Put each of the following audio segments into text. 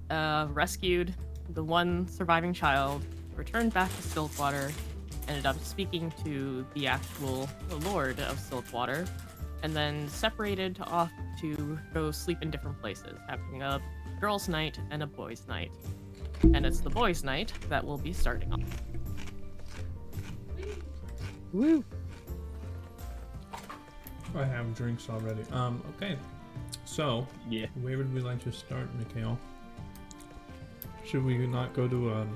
rescued the one surviving child, returned back to Siltwater, ended up speaking to the actual Lord of Siltwater, and then separated off to go sleep in different places, having a girls' night and a boys' night. And it's the boys' night that will be starting off. Woo! I have drinks already. Okay. So, Yeah. where would we like to start, Mikhail? Should we not go to,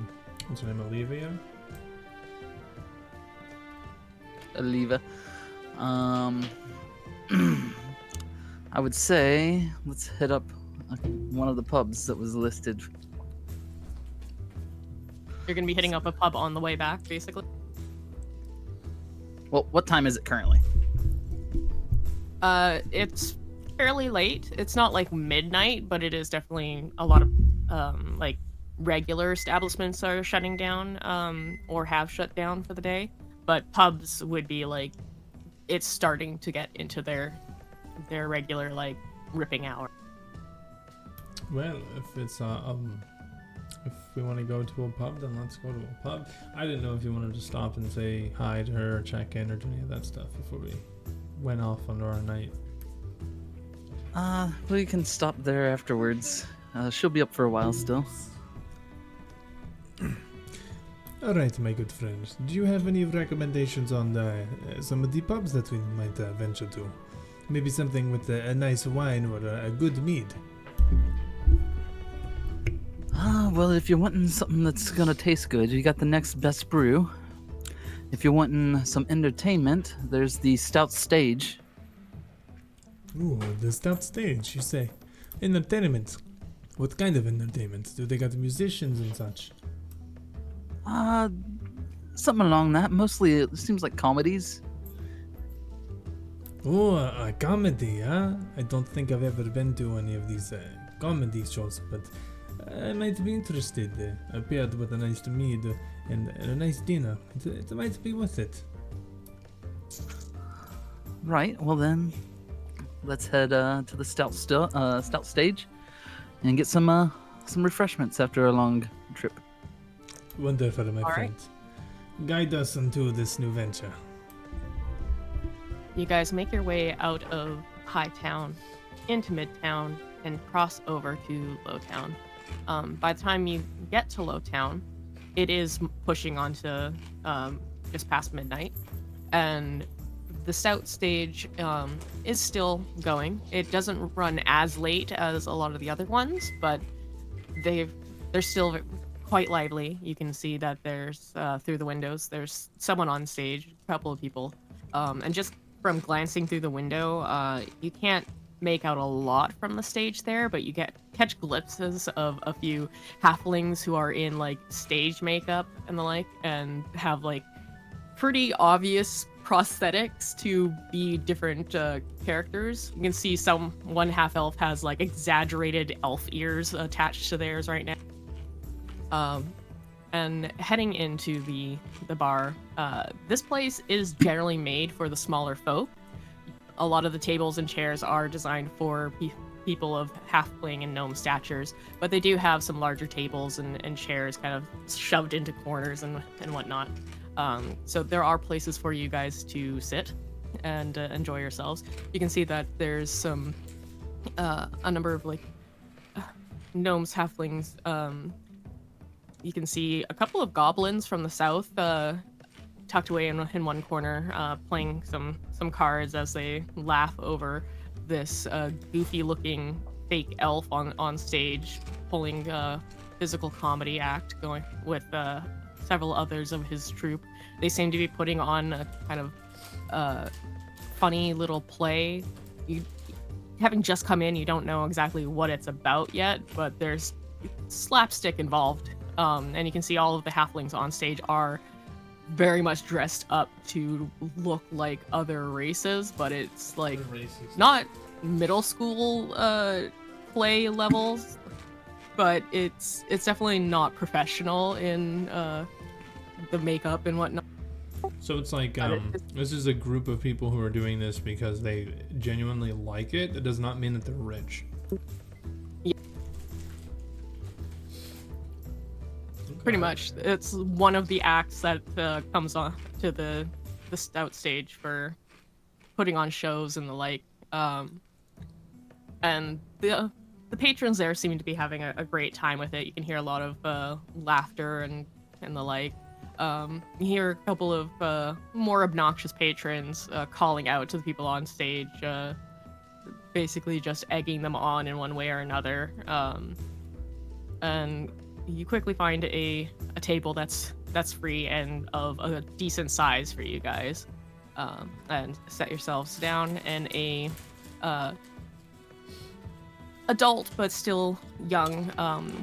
what's her name, Olivia? Aliva. I would say let's hit up one of the pubs that was listed. You're going to be hitting up a pub on the way back, basically. Well, what time is it currently? It's fairly late. It's not like midnight, but it is definitely a lot of like regular establishments are shutting down or have shut down for the day. But pubs would be like it's starting to get into their regular like ripping hour. Well, if it's, if we want to go to a pub, then let's go to a pub. I didn't know if you wanted to stop and say hi to her, or check in, or do any of that stuff before we went off on our night. We can stop there afterwards. She'll be up for a while still. Alright, my good friends. Do you have any recommendations on some of the pubs that we might venture to? Maybe something with a nice wine or a good mead. Well, if you're wanting something that's gonna taste good, you got the next best brew. If you're wanting some entertainment, there's the Stout Stage. Ooh, the stout stage, you say. Entertainment. What kind of entertainment? Do they got musicians and such? Something along that. Mostly it seems like comedies. Oh, a comedy, huh? I don't think I've ever been to any of these comedy shows, but I might be interested. A paired with a nice mead and a nice dinner. It might be worth it. Right, well then, let's head to the Stout Stage and get some refreshments after a long trip. Wonderful, my All friend. Guide us into this new venture. You guys make your way out of Hightown into Midtown and cross over to Lowtown. By the time you get to Lowtown, it is pushing onto just past midnight, and the Stout Stage is still going. It doesn't run as late as a lot of the other ones, but they're still quite lively. You can see that there's through the windows there's someone on stage, a couple of people, and just from glancing through the window, you can't make out a lot from the stage there, but you catch glimpses of a few halflings who are in like stage makeup and the like, and have like pretty obvious prosthetics to be different characters. You can see one half elf has like exaggerated elf ears attached to theirs right now. And heading into the bar, this place is generally made for the smaller folk. A lot of the tables and chairs are designed for people of halfling and gnome statures, but they do have some larger tables and chairs kind of shoved into corners and whatnot. So there are places for you guys to sit and enjoy yourselves. You can see that there's some a number of like gnomes, halflings. You can see a couple of goblins from the south tucked away in one corner, playing some cards as they laugh over this goofy-looking fake elf on stage, pulling a physical comedy act going with several others of his troupe. They seem to be putting on a kind of funny little play. You having just come in, you don't know exactly what it's about yet, but there's slapstick involved. And you can see all of the halflings on stage are very much dressed up to look like other races, but it's like not middle school play levels, but it's definitely not professional in the makeup and whatnot. So it's like this is a group of people who are doing this because they genuinely like it. It does not mean that they're rich. Pretty much, it's one of the acts that comes on to the stout stage for putting on shows and the like. And the patrons there seem to be having a great time with it. You can hear a lot of laughter and the like. You hear a couple of more obnoxious patrons calling out to the people on stage, basically just egging them on in one way or another. And you quickly find a table that's free and of a decent size for you guys, and set yourselves down. And a adult but still young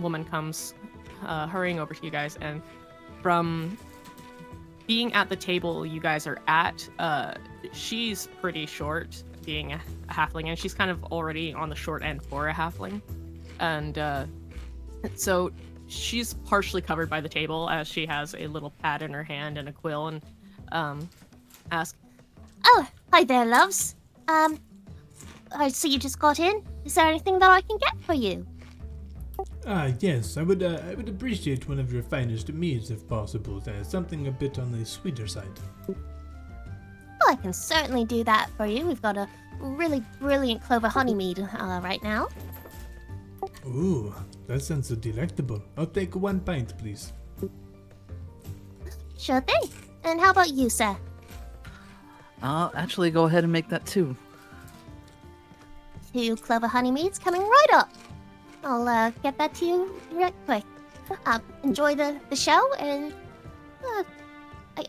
woman comes hurrying over to you guys, and from being at the table you guys are at, she's pretty short, being a halfling, and she's kind of already on the short end for a halfling. And so she's partially covered by the table, as she has a little pad in her hand and a quill, and asks, Oh, hi there, loves. I see you just got in. Is there anything that I can get for you? Yes, I would appreciate one of your finest meats if possible. Something a bit on the sweeter side. Well, I can certainly do that for you. We've got a really brilliant clover honey mead right now. Ooh, that sounds so delectable. I'll take 1 pint, please. Sure thing. And how about you, sir? I'll actually go ahead and make that too. 2 clover honey meads coming right up. I'll get that to you right quick. Enjoy the show, and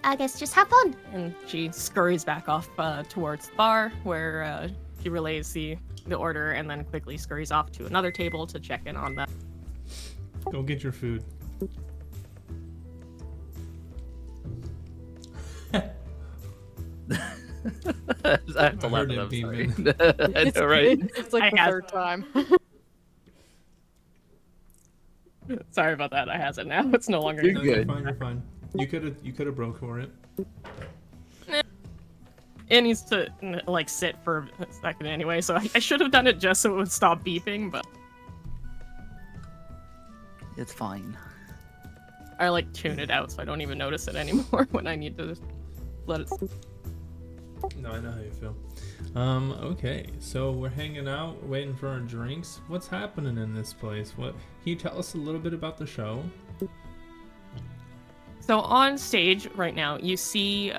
I guess just have fun. and she scurries back off towards the bar, where she relays the order, and then quickly scurries off to another table to check in on that. Go get your food. I have to I laugh heard at it, that, sorry. I know, right? It's like the I have- third time. Sorry about that. I has it now. It's no longer. You're No, good. You're fine. You could have broke for it. It needs to like sit for a second anyway, so I should have done it just so it would stop beeping, but It's fine. I like tune it out so I don't even notice it anymore when I need to let it. No, I know how you feel. Okay, so we're hanging out, waiting for our drinks. What's happening in this place? What? Can you tell us a little bit about the show? So on stage right now, you see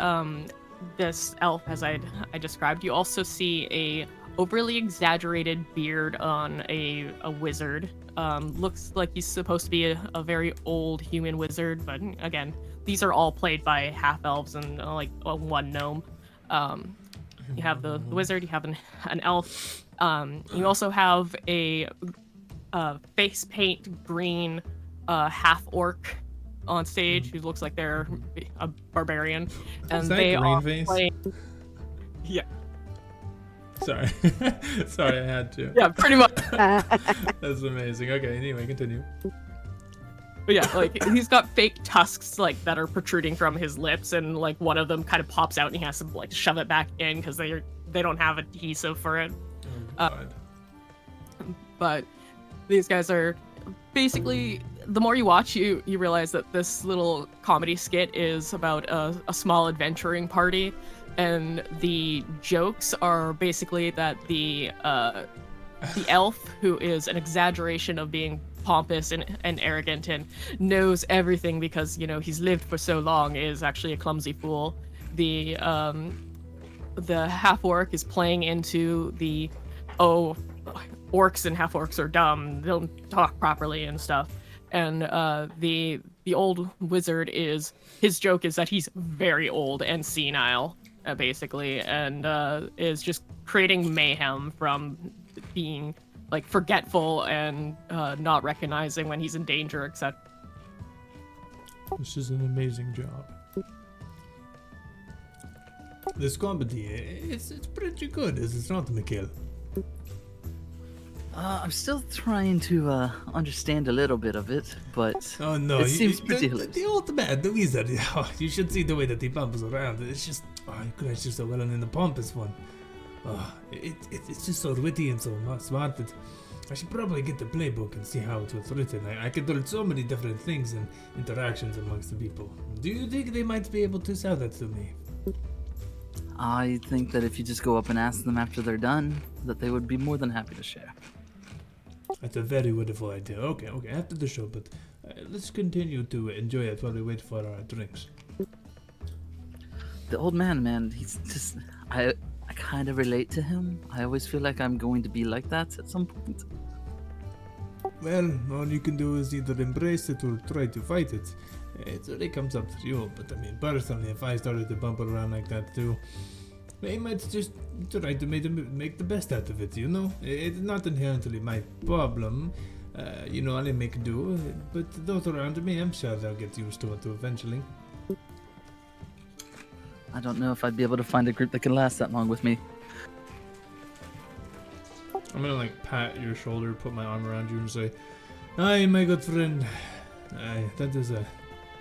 this elf, as I described. You also see a overly exaggerated beard on a wizard. Looks like he's supposed to be a very old human wizard, but again, these are all played by half elves and like one gnome. You have the wizard, you have an elf. You also have a face paint green half orc on stage who looks like they're a barbarian, and Is that they are Greenface? playing. Yeah, Sorry. Sorry, I had to. yeah, pretty much. That's amazing. Okay, anyway, continue. But yeah, like he's got fake tusks like that are protruding from his lips, and like one of them kind of pops out, and he has to like shove it back in because they don't have adhesive for it. Oh, God. But these guys are basically, the more you watch, you realize that this little comedy skit is about a small adventuring party, and the jokes are basically that the elf, who is an exaggeration of being pompous and arrogant and knows everything because he's lived for so long, is actually a clumsy fool. The half orc is playing into the orcs and half orcs are dumb, they don't talk properly and stuff. And the old wizard his joke is that he's very old and senile, basically, and is just creating mayhem from being like forgetful and not recognizing when he's in danger, etc. This is an amazing job. This comedy, it's pretty good, is it not, Mikhail? I'm still trying to understand a little bit of it, but Oh no, it seems pretty the hilarious. old man, the wizard. You should see the way that he bumps around. It's just, oh, Christ, you're so well in the pompous one. It's just so witty and so smart that I should probably get the playbook and see how it was written. I could learn so many different things and interactions amongst the people. Do you think they might be able to sell that to me? I think that if you just go up and ask them after they're done, that they would be more than happy to share. That's a very wonderful idea. Okay, after the show, but let's continue to enjoy it while we wait for our drinks. The old man, he's just... I kind of relate to him. I always feel like I'm going to be like that at some point. Well, all you can do is either embrace it or try to fight it. It really comes up to you, but I mean, personally, if I started to bump around like that too, I might just try to make the best out of it, you know? It's not inherently my problem. I'll make do, but those around me, I'm sure they'll get used to it eventually. I don't know if I'd be able to find a group that can last that long with me. I'm gonna like pat your shoulder, put my arm around you and say, "Aye, my good friend. Aye, that is a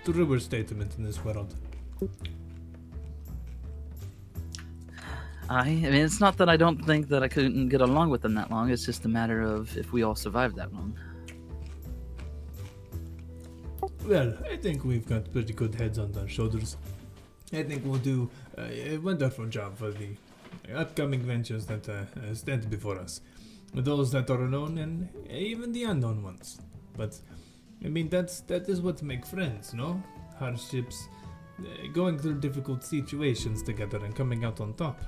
truer statement in this world." I mean, it's not that I don't think that I couldn't get along with them that long. It's just a matter of if we all survived that long. Well, I think we've got pretty good heads on our shoulders. I think we'll do a wonderful job for the upcoming ventures that stand before us. Those that are known and even the unknown ones. But, I mean, that is what makes friends, no? Hardships, going through difficult situations together and coming out on top.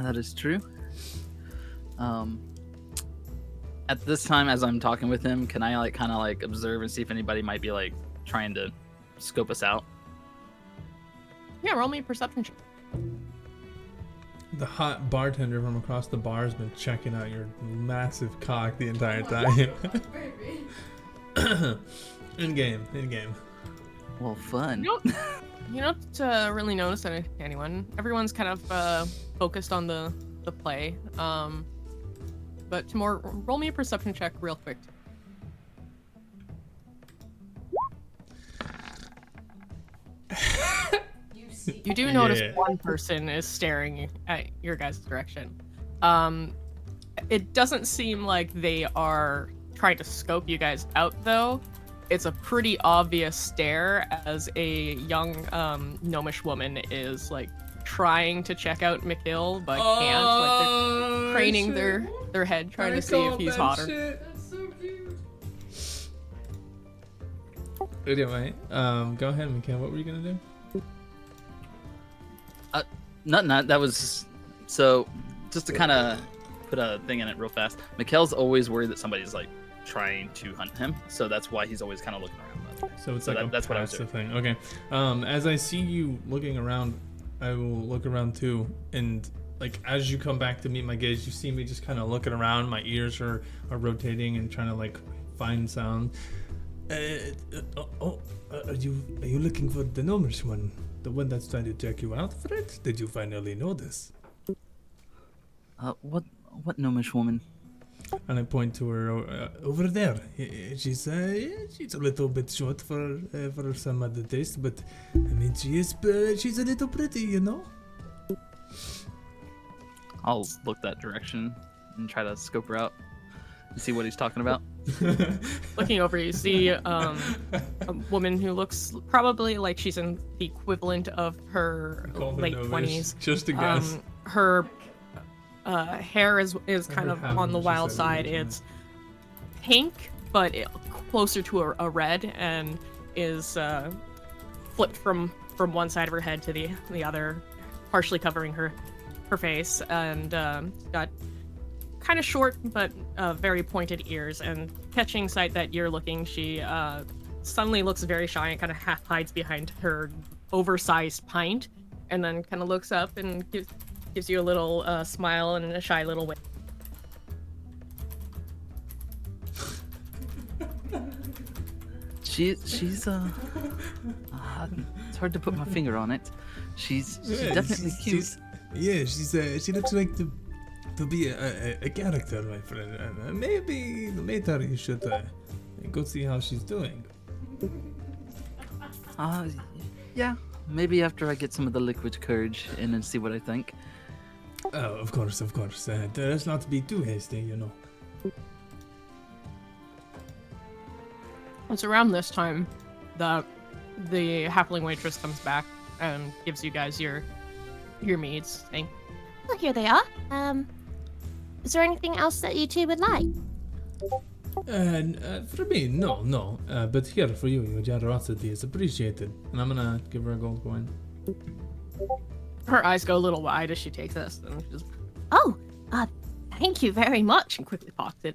That is true. At this time, as I'm talking with him, can I kind of observe and see if anybody might be trying to scope us out? Yeah, roll me a perception check. The hot bartender from across the bar has been checking out your massive cock the entire time. In game. Well, fun. You don't really notice anyone. Everyone's kind of focused on the play. But Timur, roll me a perception check real quick. You do notice one person is staring at your guys' direction. It doesn't seem like they are trying to scope you guys out, though. It's a pretty obvious stare as a young gnomish woman is trying to check out Mikhail but can't. They're craning their head trying to see if he's hotter. That's so cute. Anyway, go ahead, Mikhail. What were you gonna do? Nothing. That was so. Just to kind of put a thing in it real fast. Mikhail's always worried that somebody's trying to hunt him, so that's why he's always kind of looking around. That way. So it's that's what I was passive doing. thing. Okay. As I see you looking around, I will look around too, and as you come back to meet my gaze, you see me just kind of looking around. My ears are rotating and trying to find sound. Are you looking for the gnomish one? The one that's trying to check you out, Fred? Did you finally notice? What gnomish woman? And I point to her over there. She's a little bit short for some other taste, but I mean she's a little pretty, you know. I'll look that direction and try to scope her out and see what he's talking about. Looking over, you see a woman who looks probably like she's in the equivalent of her late 20s. Just a guess. Her hair is kind of on the wild side. It's pink, but closer to a red, and is flipped from one side of her head to the other, partially covering her face, and got kind of short but very pointed ears. And catching sight that you're looking, she suddenly looks very shy and kind of half hides behind her oversized pint, and then kind of looks up and gives you a little smile and a shy little wave. She's it's hard to put my finger on it. She's definitely cute. She looks like to be a character, my friend. Maybe later you should go see how she's doing. Yeah, maybe after I get some of the liquid courage in and see what I think. Oh, of course, of course. Let's not be too hasty, you know. It's around this time that the halfling waitress comes back and gives you guys your meads, saying, Well, here they are. Is there anything else that you two would like? For me, no. But here for you, your generosity is appreciated. And I'm gonna give her a gold coin. her eyes go a little wide as she takes this, and she just Oh, thank you very much. And quickly pockets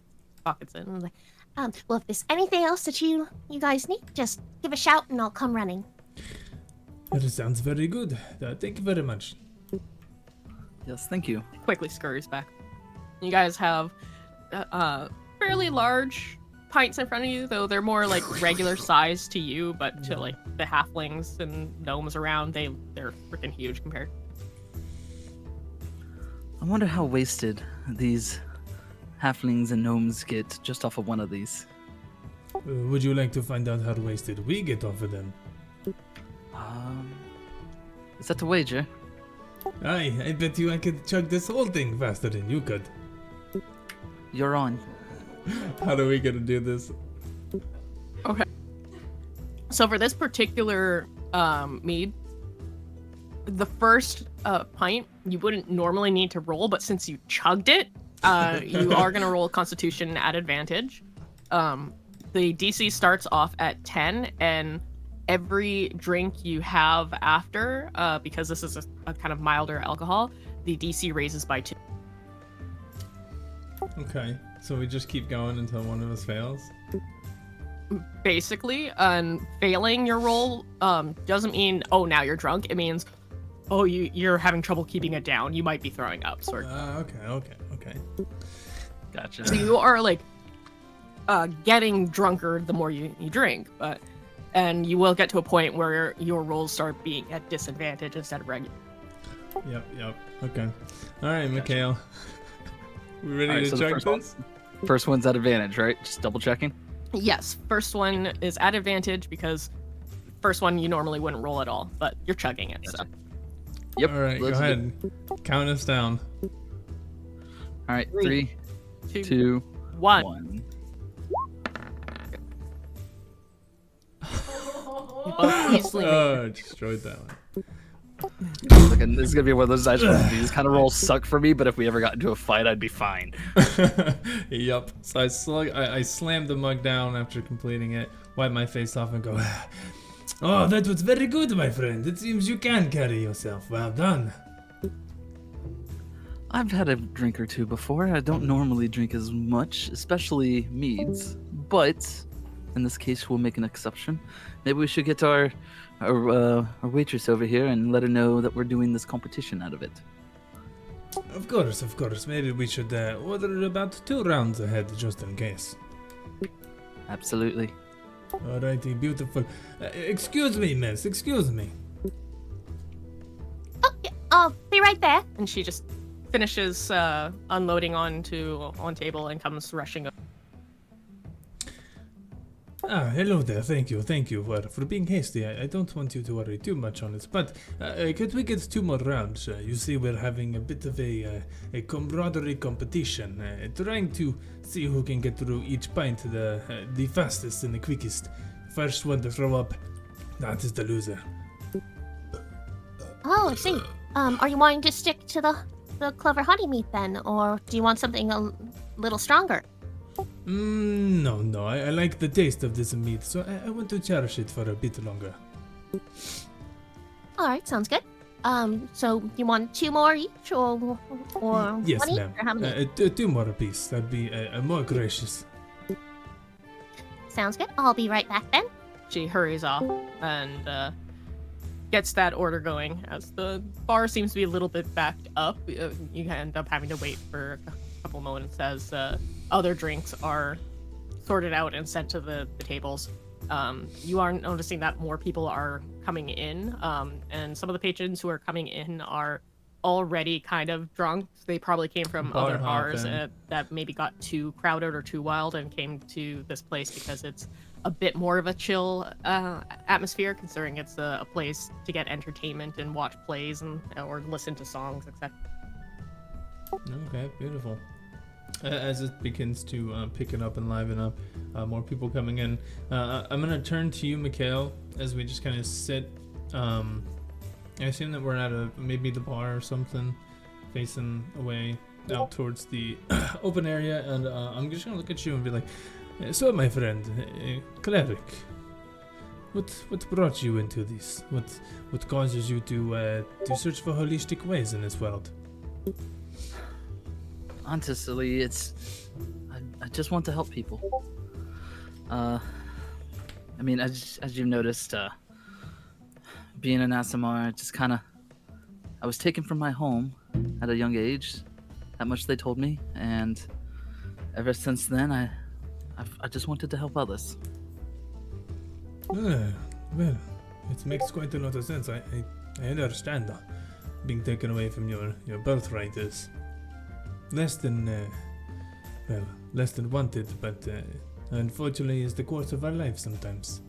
it. And like, well, if there's anything else that you guys need, just give a shout and I'll come running. That sounds very good. Thank you very much. Yes, thank you. quickly scurries back. You guys have fairly large pints in front of you, though they're more like regular size to you, but to like the halflings and gnomes around, they're freaking huge compared. I wonder how wasted these halflings and gnomes get just off of one of these. Would you like to find out how wasted we get off of them? Is that the wager? Aye, I bet you I could chug this whole thing faster than you could. You're on. How are we gonna do this? Okay. So for this particular mead, the first pint you wouldn't normally need to roll, but since you chugged it, you are gonna roll Constitution at advantage. The DC starts off at 10, and every drink you have after, because this is a kind of milder alcohol, the DC raises by 2. Okay, so we just keep going until one of us fails? Basically, and failing your roll doesn't mean, oh, now you're drunk. It means, oh, you're having trouble keeping it down. You might be throwing up, sort of. Okay. Gotcha. So you are like getting drunker the more you drink, and you will get to a point where your rolls start being at disadvantage instead of regular. Yep. Okay. Alright, Mikhail. We ready Alright, to so the check this? first one's at advantage, right? Just double checking. Yes, first one is at advantage because first one you normally wouldn't roll at all, but you're chugging it, so. Yep. Alright, go let's do it. ahead. Count us down. All right, 3, 3, 2, 1. 1. You both easily make Oh, I destroyed that one. This is gonna be one of those dice where these kind of rolls suck for me, but if we ever got into a fight, I'd be fine. Yep. So I slammed the mug down after completing it, wipe my face off, and go, oh, that was very good, my friend. It seems you can carry yourself. Well done. I've had a drink or two before. I don't normally drink as much, especially meads, but in this case, we'll make an exception. Maybe we should get our waitress over here and let her know that we're doing this competition out of it. Of course. Maybe we should order about 2 rounds ahead, just in case. Absolutely. Alrighty, beautiful. Excuse me, miss. Excuse me. Oh, yeah, I'll be right there. And she just finishes unloading on table and comes rushing up. Hello there. Thank you for being hasty. I don't want you to worry too much on it, but could we get 2 more rounds? You see, we're having a bit of a camaraderie competition, trying to see who can get through each pint the fastest and the quickest. First one to throw up, that is the loser. Oh, I see. Are you wanting to stick to the clover honey meat then, or do you want something a little stronger? No. I like the taste of this meat, so I want to cherish it for a bit longer. All right, sounds good. So you want 2 more each, or Yes, one each, ma'am. or how many? 2 more apiece. That'd be more gracious. Sounds good. I'll be right back then. She hurries off and gets that order going. As the bar seems to be a little bit backed up, you end up having to wait for a couple moments as other drinks are sorted out and sent to the tables. You are noticing that more people are coming in, and some of the patrons who are coming in are already kind of drunk. They probably came from Bar other bars hopping. that maybe got too crowded or too wild and came to this place because it's a bit more of a chill atmosphere, considering it's a place to get entertainment and watch plays and or listen to songs, etc. Okay, beautiful. As it begins to pick it up and liven up, more people coming in. I'm gonna turn to you, Mikhail, as we just kind of sit. I assume that we're at maybe the bar or something, facing away out towards the open area, and I'm just gonna look at you and be like, "So, my friend, cleric, what brought you into this? What causes you to search for holistic ways in this world?" Honestly, I just want to help people. I mean, as you've noticed, being an Aasimar, just kind of, I was taken from my home at a young age. That much they told me, and ever since then, I just wanted to help others. Well, it makes quite a lot of sense. I understand being taken away from your birthright is less than wanted, but unfortunately is the course of our life sometimes.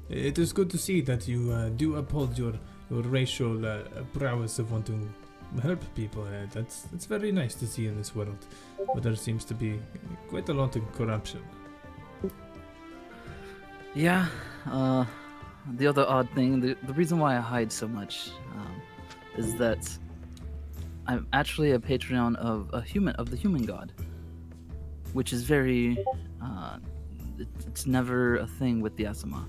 It is good to see that you do uphold your racial prowess of wanting to help people. That's very nice to see in this world, where there seems to be quite a lot of corruption. Yeah. The other odd thing, the reason why I hide so much, is that I'm actually a patron of the human god, which is very, it's never a thing with the Aasimar.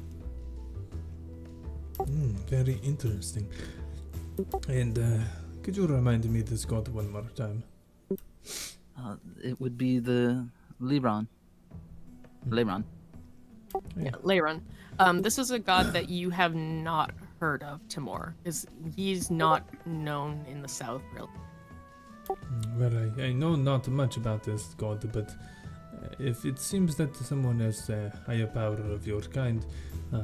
Very interesting. And could you remind me this god one more time? It would be the Leiron. Leiron. Yeah, Leiron. This is a god that you have not heard of, Timur, because he's not known in the south, really. Well, I know not much about this god, but if it seems that someone as higher power of your kind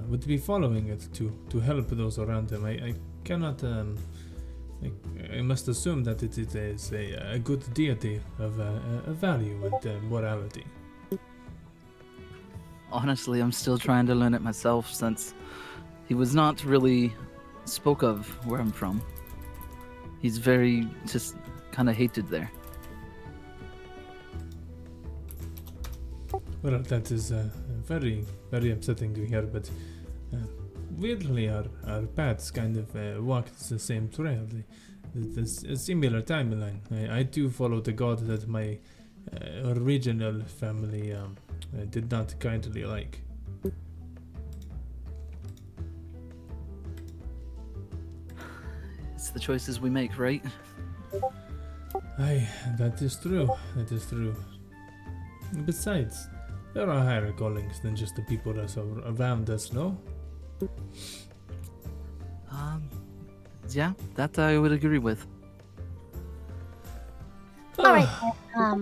would be following it to help those around him, I cannot. I must assume that it is a good deity of a value and morality. Honestly, I'm still trying to learn it myself, since he was not really spoke of where I'm from. He's very just kind of hated there. Well, that is very, very upsetting to hear, but weirdly our paths kind of walked the same trail. There's a similar timeline. I do follow the god that my original family did not kindly like. It's the choices we make, right? Aye, that is true. That is true. Besides, there are higher callings than just the people that are around us, no? Yeah, that I would agree with. All right,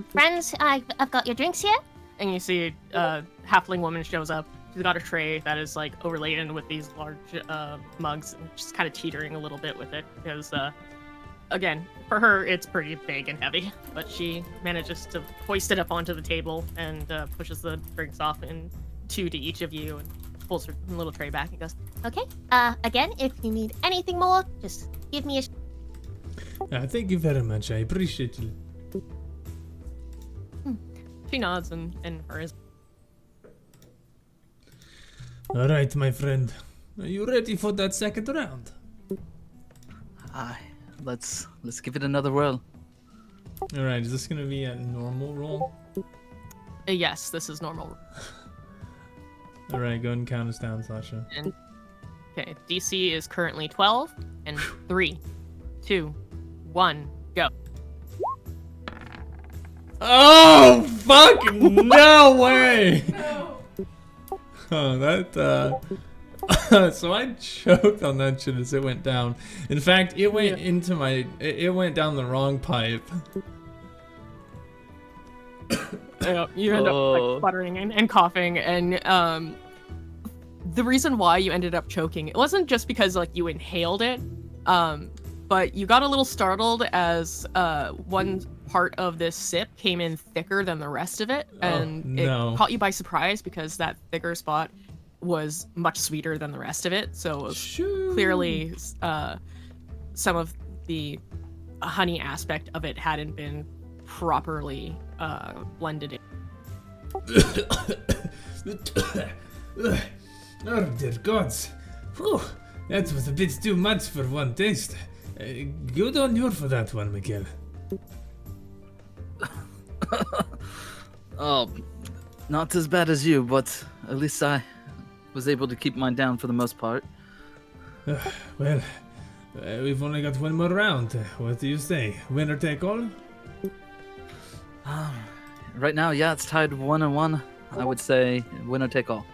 friends, I've got your drinks here. And you see a halfling woman shows up. She's got a tray that is like overladen with these large mugs, and she's kind of teetering a little bit with it because, again, for her it's pretty big and heavy. But she manages to hoist it up onto the table and pushes the drinks off in two to each of you and pulls her little tray back and goes, Okay. Again, if you need anything more, just give me a. Thank you very much. I appreciate it. She nods and hers. All right, my friend. Are you ready for that second round? Aye, let's give it another whirl. All right, is this gonna be a normal roll? Yes, this is normal. All right, go ahead and count us down, Sasha. And okay, DC is currently 12, and 3, 2, 1, go. Oh, fuck! No way! Oh, that, so I choked on that shit as it went down. In fact, it went into my, it went down the wrong pipe. You end up like sputtering and coughing, and the reason why you ended up choking, it wasn't just because like you inhaled it. but you got a little startled as one part of this sip came in thicker than the rest of it, and it caught you by surprise because that thicker spot was much sweeter than the rest of it. So it was clearly some of the honey aspect of it hadn't been properly blended in. Oh dear gods. Whew. That was a bit too much for one taste. Good on you for that one, Miguel. Oh, not as bad as you, but at least I was able to keep mine down for the most part. Well, we've only got one more round. What do you say? Winner take all? Right now, yeah, it's tied 1-1. I would say winner take all.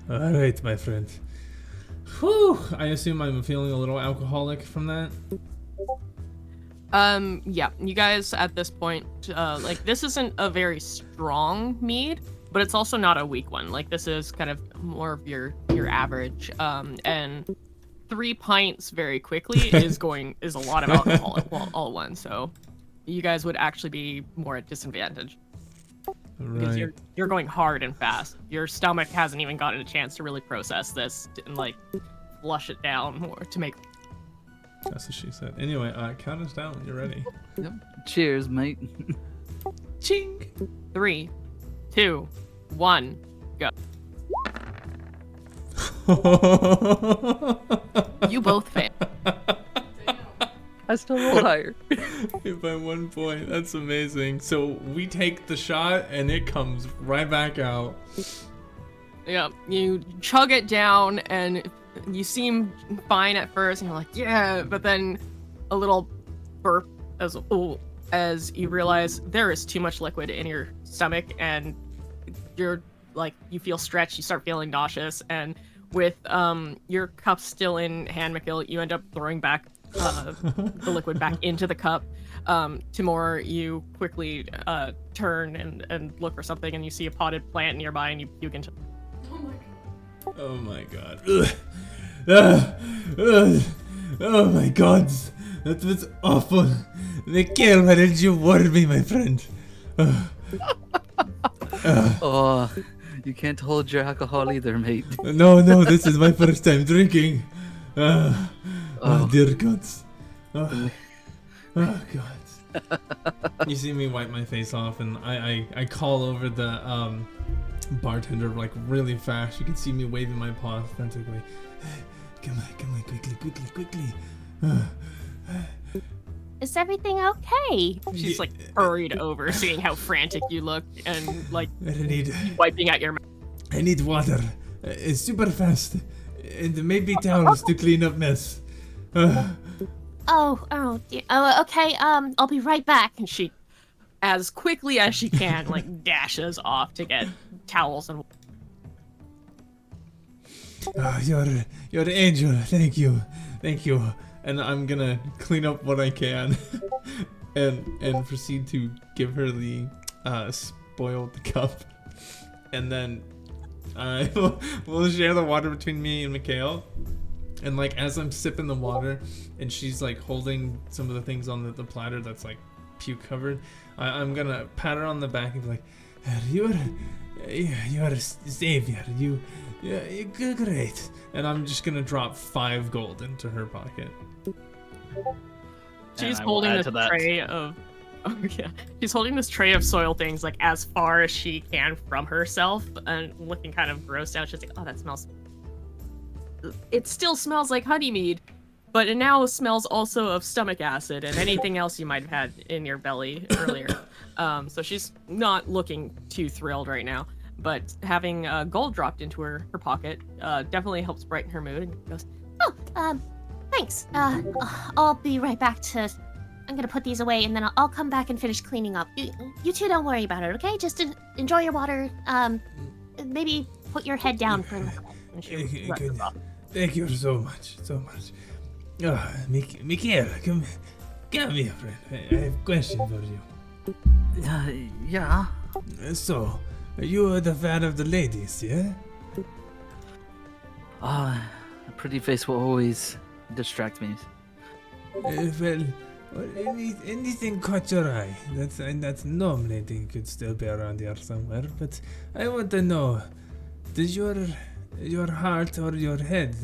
All right, my friend. Whew. I assume I'm feeling a little alcoholic from that. Yeah, you guys at this point, like, this isn't a very strong mead, but it's also not a weak one. Like, this is kind of more of your average. And 3 pints very quickly is a lot of alcohol all at once. So you guys would actually be more at disadvantage. Because you're going hard and fast. Your stomach hasn't even gotten a chance to really process this and like flush it down more to make. That's what she said. Anyway, count us down when you're ready. Yep. Cheers, mate. Ching. 3, 2, 1, go. You both fail. I still roll higher. By 1 point. That's amazing. So we take the shot and it comes right back out. Yeah, you chug it down and you seem fine at first and you're like, yeah, but then a little burp as you realize there is too much liquid in your stomach and you're like, you feel stretched, you start feeling nauseous, and with your cup still in hand, McGill, you end up throwing back the liquid back into the cup. Timur, you quickly turn and look for something, and you see a potted plant nearby, and you puke into. Oh my god! Oh my god! That was awful. Mikhail, why did you warn me, my friend? Oh, you can't hold your alcohol either, mate. No, this is my first time drinking. Oh dear gods. Oh god. You see me wipe my face off and I call over the bartender like really fast. You can see me waving my paw frantically. Come on, quickly. Is everything okay? She's like hurried over, seeing how frantic you look, and like I need wiping at your mouth. I need water. It's super fast. And maybe towels to clean up mess. Oh, dear. Oh, okay. I'll be right back. And she, as quickly as she can, like dashes off to get towels and. Oh, you're an angel. Thank you. And I'm gonna clean up what I can, and proceed to give her the spoiled cup, and then we'll share the water between me and Mikhail. And like as I'm sipping the water, and she's like holding some of the things on the platter that's like puke covered, I'm gonna pat her on the back and be like, "You are a savior. You're great." And I'm just gonna drop 5 gold into her pocket. She's holding this tray of. Oh yeah, she's holding this tray of soil things like as far as she can from herself, and looking kind of grossed out. She's like, "Oh, that smells." It still smells like honey mead, but it now smells also of stomach acid and anything else you might have had in your belly earlier. So she's not looking too thrilled right now, but having gold dropped into her pocket definitely helps brighten her mood. And goes, "Oh, thanks. I'll be right back to. I'm gonna put these away, and then I'll come back and finish cleaning up. You two don't worry about it, okay? Just enjoy your water. Maybe put your head down for a little." And she runs off. Thank you so much. Mikhail, come here, friend. I have a question for you. Yeah. So, you are the fan of the ladies, yeah? A pretty face will always distract me. Anything caught your eye? That's normally I think could still be around here somewhere. But I want to know, does your heart or your head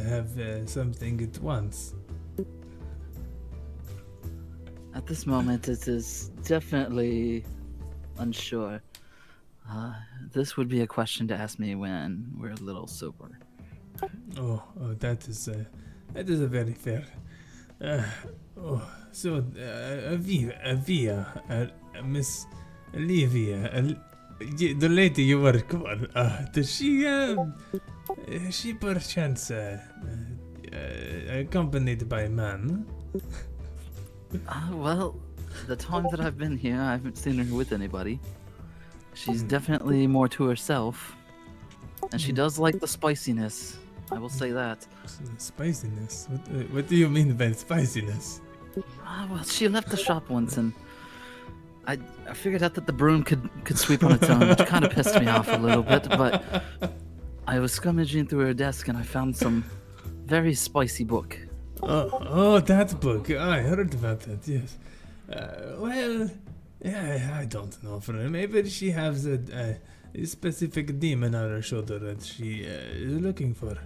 have something at once? At this moment, it is definitely unsure. This would be a question to ask me when we're a little sober. Oh, that is a very fair. So Avia, Miss Olivia, the lady you work for, does she perchance accompanied by a man? Well, the time that I've been here, I haven't seen her with anybody. She's definitely more to herself, and she does like the spiciness. I will say that. Spiciness? What do you mean by spiciness? Well, she left the shop once, and I figured out that the broom could sweep on its own, which kind of pissed me off a little bit. But I was scrummaging through her desk, and I found some very spicy book. Oh, that book. I heard about that. Yes. Well, yeah, I don't know. Maybe she has a specific demon on her shoulder that she is looking for.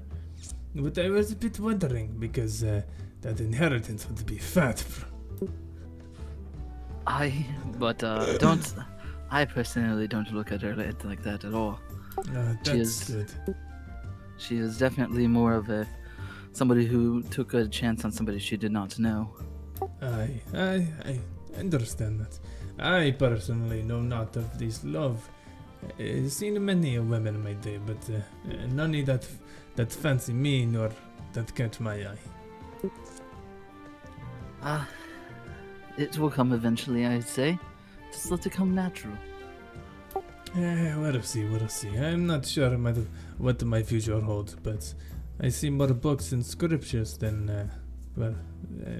But I was a bit wondering because that inheritance would be fat. I personally don't look at her like that at all. That's good. She is definitely more of somebody who took a chance on somebody she did not know. I understand that. I personally know not of this love. I've seen many women in my day, but none that fancy me nor that catch my eye. It will come eventually, I'd say. Just let it come natural. We'll see. I'm not sure what my future holds, but I see more books and scriptures than,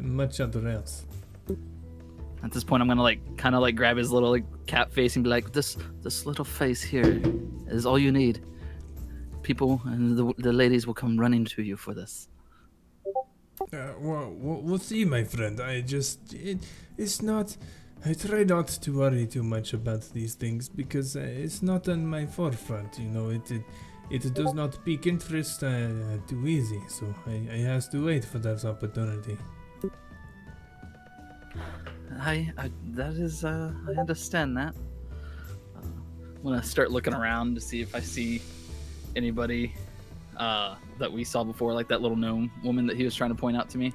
much other else. At this point, I'm gonna kind of grab his little cat face and be like, "This little face here is all you need. People and the ladies will come running to you for this." We'll see, my friend. It's not. I try not to worry too much about these things because it's not on my forefront. You know, it does not pique interest too easy. So I has to wait for that opportunity. I understand that. I'm gonna start looking around to see if I see anybody that we saw before, like that little gnome woman that he was trying to point out to me.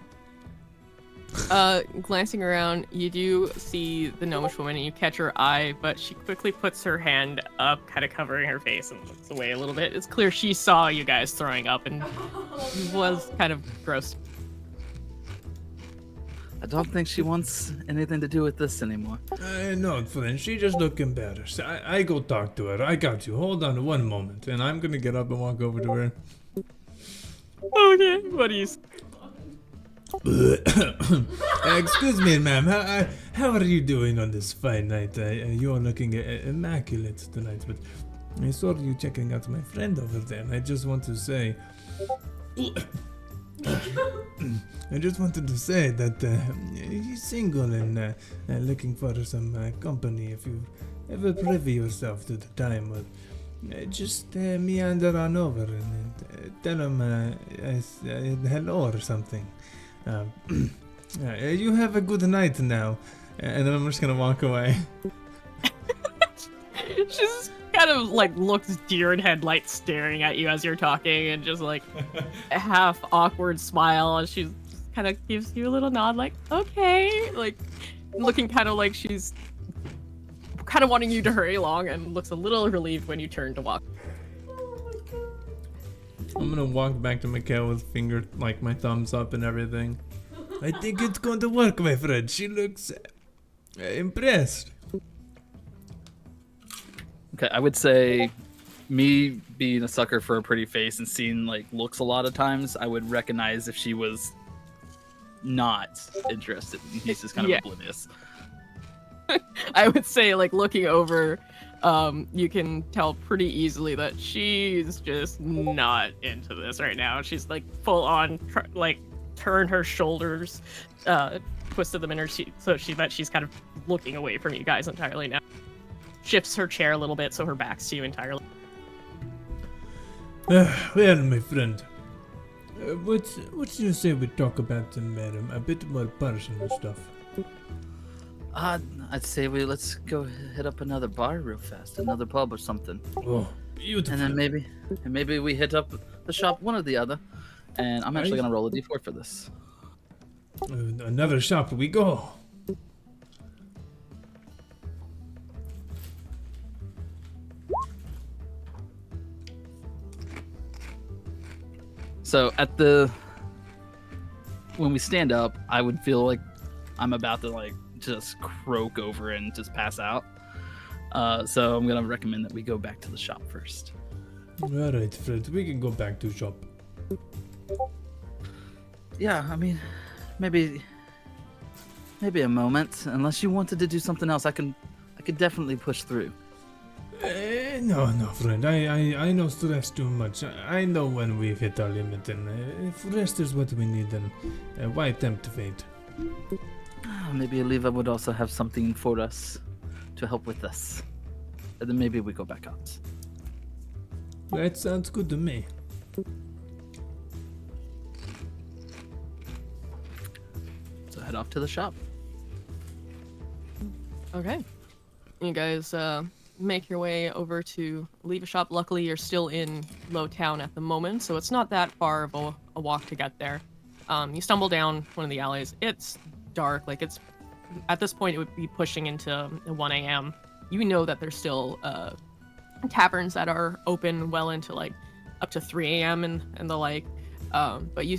Glancing around, you do see the gnomish woman and you catch her eye, but she quickly puts her hand up, kind of covering her face, and looks away a little bit. It's clear she saw you guys throwing up and was kind of gross. I don't think she wants anything to do with this anymore. No, friend, she just look embarrassed. I go talk to her. I got you. Hold on one moment, and I'm gonna get up and walk over to her. Okay, what do you... Excuse me, ma'am. How are you doing on this fine night? You are looking immaculate tonight, but I saw you checking out my friend over there, and I just want to say... I just wanted to say that he's single and looking for some company. If you ever privy yourself to the time, just meander on over and tell him hello or something. You have a good night now. And then I'm just gonna walk away. She's kind of looks deer in headlights staring at you as you're talking and just a half awkward smile, and she kind of gives you a little nod okay, looking kind of like she's kind of wanting you to hurry along, and looks a little relieved when you turn to walk. I'm gonna walk back to Mikhail with finger my thumbs up and everything. I think it's going to work, my friend. She looks impressed. Okay, I would say, me being a sucker for a pretty face and seeing looks a lot of times, I would recognize if she was not interested. He's just kind of oblivious. I would say, looking over, you can tell pretty easily that she's just not into this right now. She's full on turn her shoulders, twisted them in her seat so she's kind of looking away from you guys entirely now. Shifts her chair a little bit so her back's to you entirely. Well, my friend, what do you say we talk about a bit more personal stuff? I'd say let's go hit up another bar real fast, another pub or something. Oh, beautiful. And then maybe we hit up the shop, one or the other. And I'm actually gonna roll a d4 for this. Another shop we go. So when we stand up, I would feel like I'm about to like just croak over and just pass out. So I'm gonna recommend that we go back to the shop first. All right, Fred, we can go back to shop. Yeah, I mean, maybe a moment. Unless you wanted to do something else, I could definitely push through. No, friend. I know stress too much. I know when we've hit our limit, and if rest is what we need, then why tempt fate? Maybe Aliva would also have something for us to help with this. And then maybe we go back out. That sounds good to me. So head off to the shop. Okay. You guys make your way over to leave a shop. Luckily, you're still in Lowtown at the moment, so it's not that far of a walk to get there. You stumble down one of the alleys. It's dark. Like, it's at this point, it would be pushing into 1 a.m. You know that there's still taverns that are open well into like up to 3 a.m. and the like. But you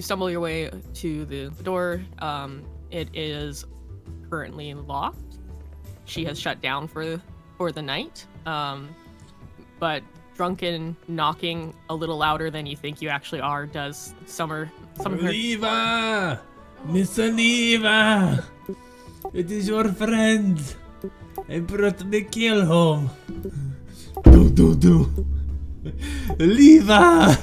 stumble your way to the door. It is currently locked. She has shut down for the night. But drunken knocking a little louder than you think you actually are does some of her. Aliva! Miss Aliva! It is your friend. I brought Mikhail home. Do. Aliva!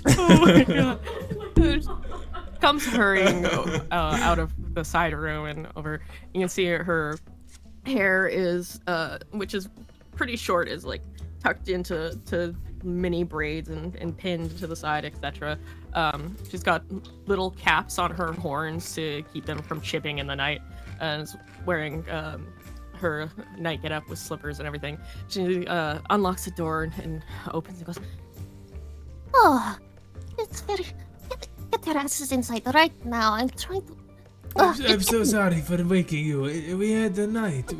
Oh my god. Comes hurrying out of the side room and over. You can see her hair is, which is pretty short, is like tucked into mini braids and pinned to the side, etc. She's got little caps on her horns to keep them from chipping in the night, and is wearing her night get up with slippers and everything. She unlocks the door and opens and goes, Oh, it's very. Get your asses inside right now. I'm trying to. I'm so sorry for waking you. We had the night.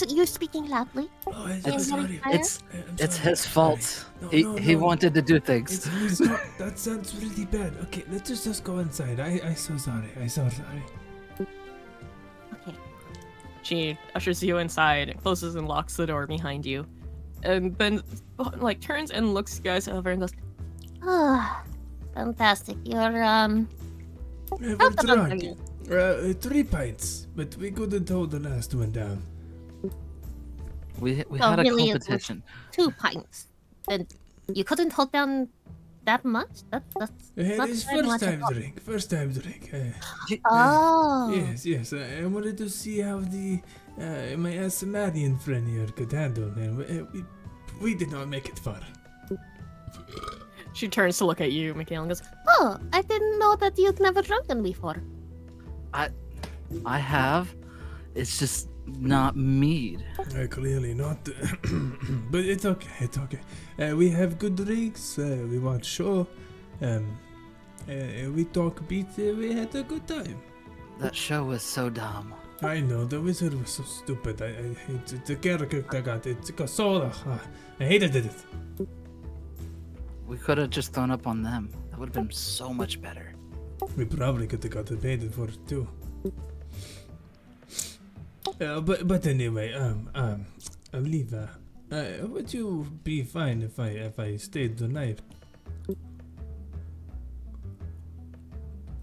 You're speaking loudly. Oh, I'm It's- sorry. It's- It's sorry. his fault. No, He no. wanted to do things. It's not, that sounds really bad. Okay, let's just go inside. I'm so sorry. I'm so sorry. Okay. she ushers you inside, closes and locks the door behind you, and then like turns and looks you guys over and goes, Ah, fantastic. You're We're How about drunk. you? 3 pints, but we couldn't hold the last one down. We Well, had a really, it was- competition. 2 pints. Then you couldn't hold down that much? That's not It's very much at all. First time drink. Oh. Yes. I wanted to see how my Asmarian friend here could handle it. We did not make it far. she turns to look at you, Mikhail, and goes, Oh, I didn't know that you'd never drunken before. I have. It's just not mead. Clearly not. But it's okay. It's okay. We have good drinks. We watch show. We talk beats. We had a good time. That show was so dumb. I know the wizard was so stupid. I hate the character I got. It's Kasora. I hated it. We could have just thrown up on them. That would have been so much better. We probably could have got paid for it too. But anyway, Aliva, would you be fine if I stayed the night?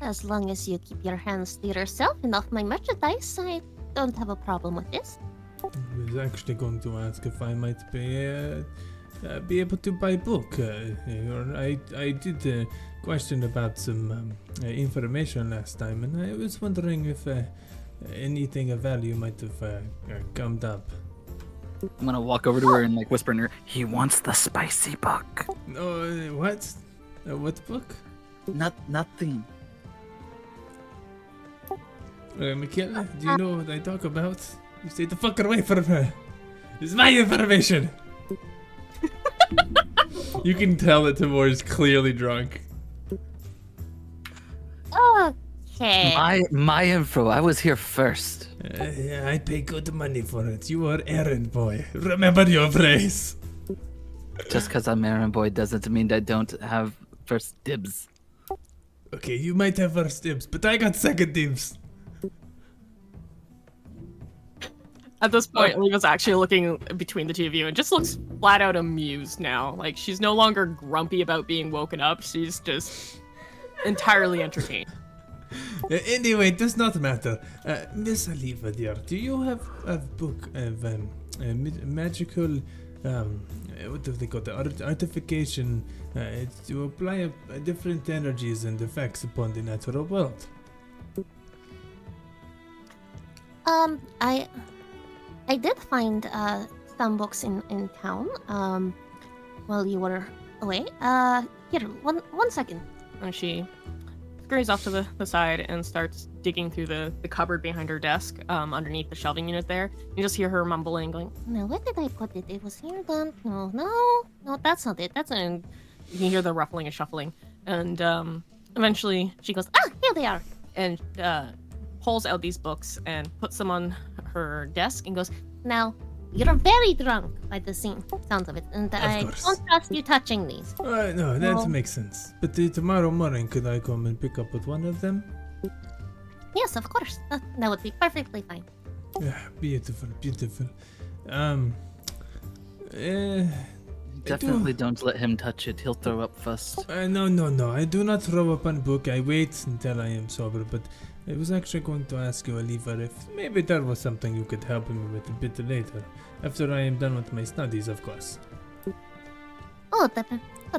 As long as you keep your hands to yourself and off my merchandise, I don't have a problem with this. I was actually going to ask if I might pay be able to buy book. I did question about some information last time, and I was wondering if anything of value might have come up. I'm gonna walk over to her and like whisper in her. He wants the spicy book. What? What book? Nothing. Michaela, do you know what I talk about? You stay the fuck away from her. It's my information. You can tell that Timur is clearly drunk. Okay. My info. I was here first. Yeah, I pay good money for it. You are errand boy. Remember your phrase. Just because I'm errand boy doesn't mean I don't have first dibs. Okay, you might have first dibs, but I got second dibs. At this point, Oliva's actually looking between the two of you and just looks flat out amused now. Like, she's no longer grumpy about being woken up. She's just entirely entertained. Anyway, it does not matter. Miss Oliva, dear, do you have a book of magical, what do they call it, artification, to apply different energies and effects upon the natural world? I did find some books in town while you were away. Here, one second. And she scurries off to the side and starts digging through the cupboard behind her desk, underneath the shelving unit there. You just hear her mumbling, going, Now, where did I put it? It was here then. No, that's not it. That's and you can hear the ruffling and shuffling. And eventually she goes, here they are. and pulls out these books and puts them on her desk and goes, Now, you're very drunk by the sounds of it, and I course. don't trust you touching these. No, that No. makes sense. But tomorrow morning, could I come and pick up with one of them? Yes, of course. That would be perfectly fine. Yeah, beautiful, beautiful. Definitely don't let him touch it. He'll throw up first. No. I do not throw up on book. I wait until I am sober. But I was actually going to ask you, Oliver, if maybe there was something you could help me with a bit later. After I am done with my studies, of course. Oh, that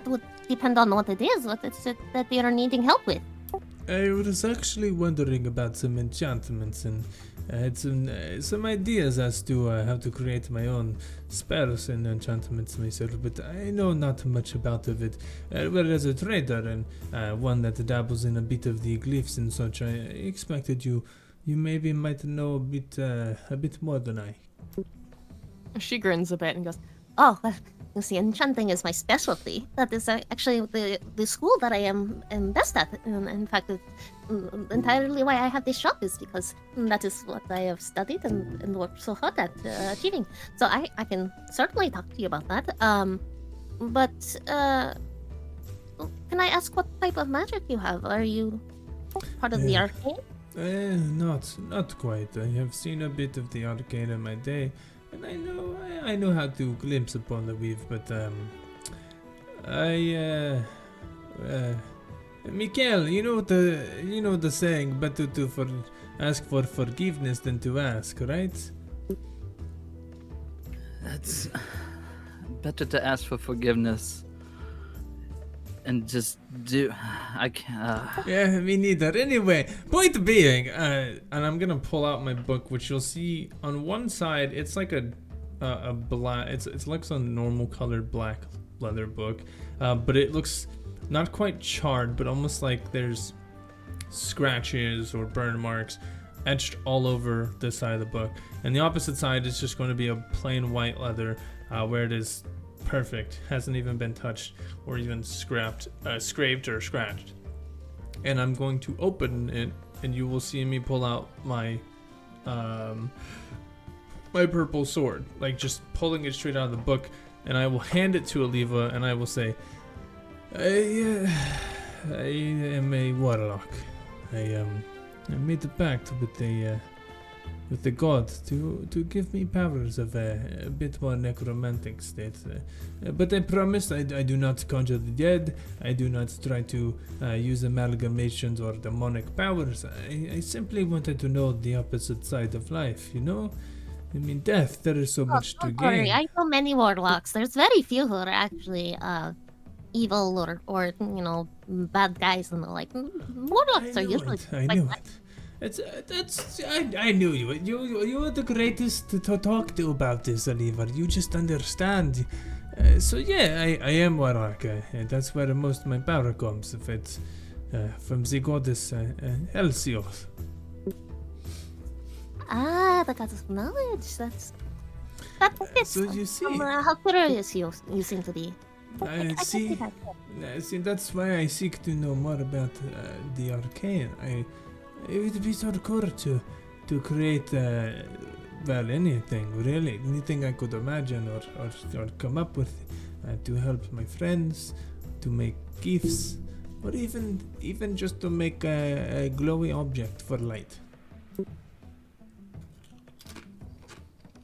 would depend on what it is. What is it that you're needing help with? I was actually wondering about some enchantments, and I had some ideas as to how to create my own spells and enchantments myself, but I know not much about of it. Well, as a trader and one that dabbles in a bit of the glyphs and such, I expected you maybe might know a bit more than I. she grins a bit and goes, Oh, well, you see, enchanting is my specialty. That is actually the school that I am best at. In fact, entirely why I have this shop is because that is what I have studied and worked so hard at achieving. So I can certainly talk to you about that. But can I ask what type of magic you have? Are you part of the arcane? Not quite. I have seen a bit of the arcane in my day. And I know how to glimpse upon the weave, but Mikael, you know the saying, better to ask for forgiveness than to ask, right? That's better to ask for forgiveness and just do. I can't. Yeah, me neither. Anyway, point being, and I'm gonna pull out my book, which you'll see on one side. It's like a black. It's like some normal colored black leather book, but it looks not quite charred, but almost like there's scratches or burn marks etched all over this side of the book. And the opposite side is just going to be a plain white leather, where it is perfect, hasn't even been touched or even scraped, scraped or scratched. And I'm going to open it, and you will see me pull out my my purple sword, like just pulling it straight out of the book, and I will hand it to Oliva, and I will say, I am a warlock. I made a pact with the god to give me powers of a bit more necromantic state. But I promise I do not conjure the dead. I do not try to use amalgamations or demonic powers. I simply wanted to know the opposite side of life, you know? I mean, death, there is so much to Don't worry, gain. I know many warlocks. There's very few who are actually evil or bad guys and the like. Warlocks are usually I like knew that. it. I knew you. You are the greatest to talk to about this, Oliver. You just understand. So yeah, I am Warlock. That's where most of my power comes. If it's from the goddess Elsioth. Ah, the goddess of knowledge. That fits. So you see, How curious you seem to be. I can see. that. See, that's why I seek to know more about the arcane. It would be so cool to create, well, anything really, anything I could imagine or come up with to help my friends, to make gifts, or even just to make a glowy object for light.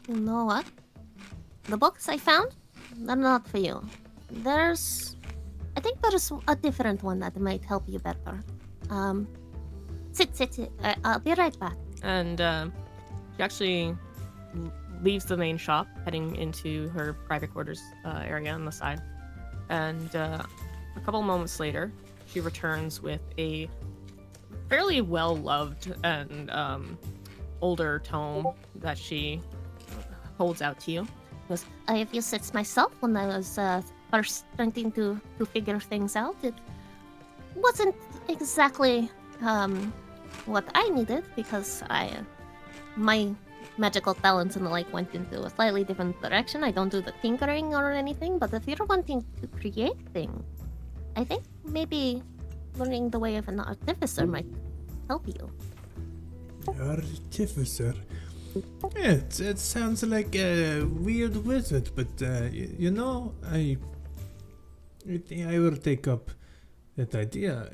You know what? The books I found, they're not for you. I think there's a different one that might help you better. Sit. I'll be right back. And she actually leaves the main shop, heading into her private quarters area on the side. And a couple moments later, she returns with a fairly well-loved and older tome that she holds out to you. Because I have used it myself when I was first starting to figure things out. It wasn't exactly what I needed because my magical talents and the like went into a slightly different direction. I don't do the tinkering or anything, but if you're wanting to create things, I think maybe learning the way of an artificer might help you. Artificer. Yeah, it sounds like a weird wizard, but you know, I think I will take up that idea.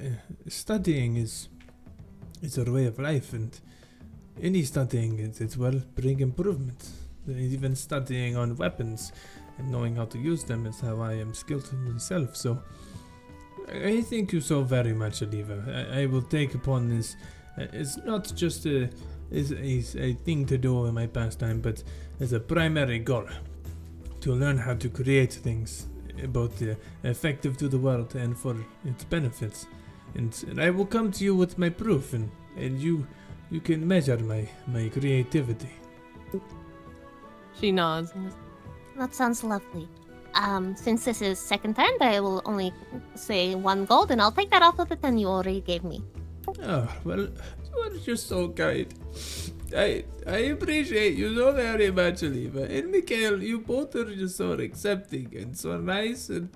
Studying is a way of life, and any studying it will bring improvement. Even studying on weapons and knowing how to use them is how I am skilled myself. So I thank you so very much, Oliva. I will take upon this. It's not just a thing to do in my pastime, but as a primary goal to learn how to create things both effective to the world and for its benefits. And I will come to you with my proof, and you can measure my creativity. She nods. That sounds lovely. Since this is second turn, I will only say 1 gold, and I'll take that off of the 10 you already gave me. Oh, well, you are just so kind. I appreciate you so very much, Oliva. And Mikhail, you both are just so accepting and so nice, and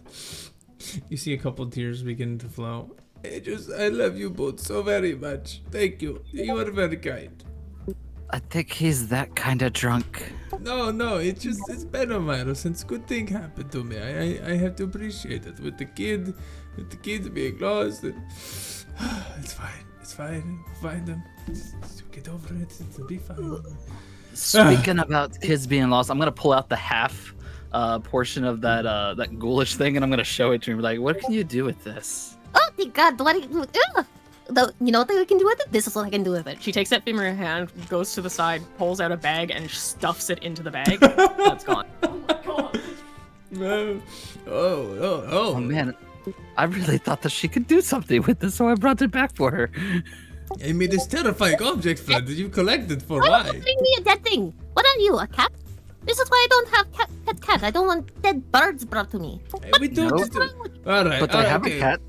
you see a couple tears begin to flow. I love you both so very much. Thank you. You are very kind. I think he's that kind of drunk. No, it's been a while since good thing happened to me. I have to appreciate it. With the kids being lost, and it's fine. We'll find them. Just get over it. It'll be fine. Speaking about kids being lost, I'm gonna pull out the half portion of that ghoulish thing, and I'm gonna show it to him. Like, what can you do with this? Oh, my God, what do you... You know what I can do with it? This is what I can do with it. She takes it from her hand, goes to the side, pulls out a bag, and stuffs it into the bag. That's gone. No. Oh man, I really thought that she could do something with this, so I brought it back for her. I mean, it's terrifying object, Fred. Did you collect it for Why are you why? giving me a dead thing? What are you, a cat? This is why I don't have pet cat. I don't want dead birds brought to me. We don't. Nope. Alright, But I have okay. a cat.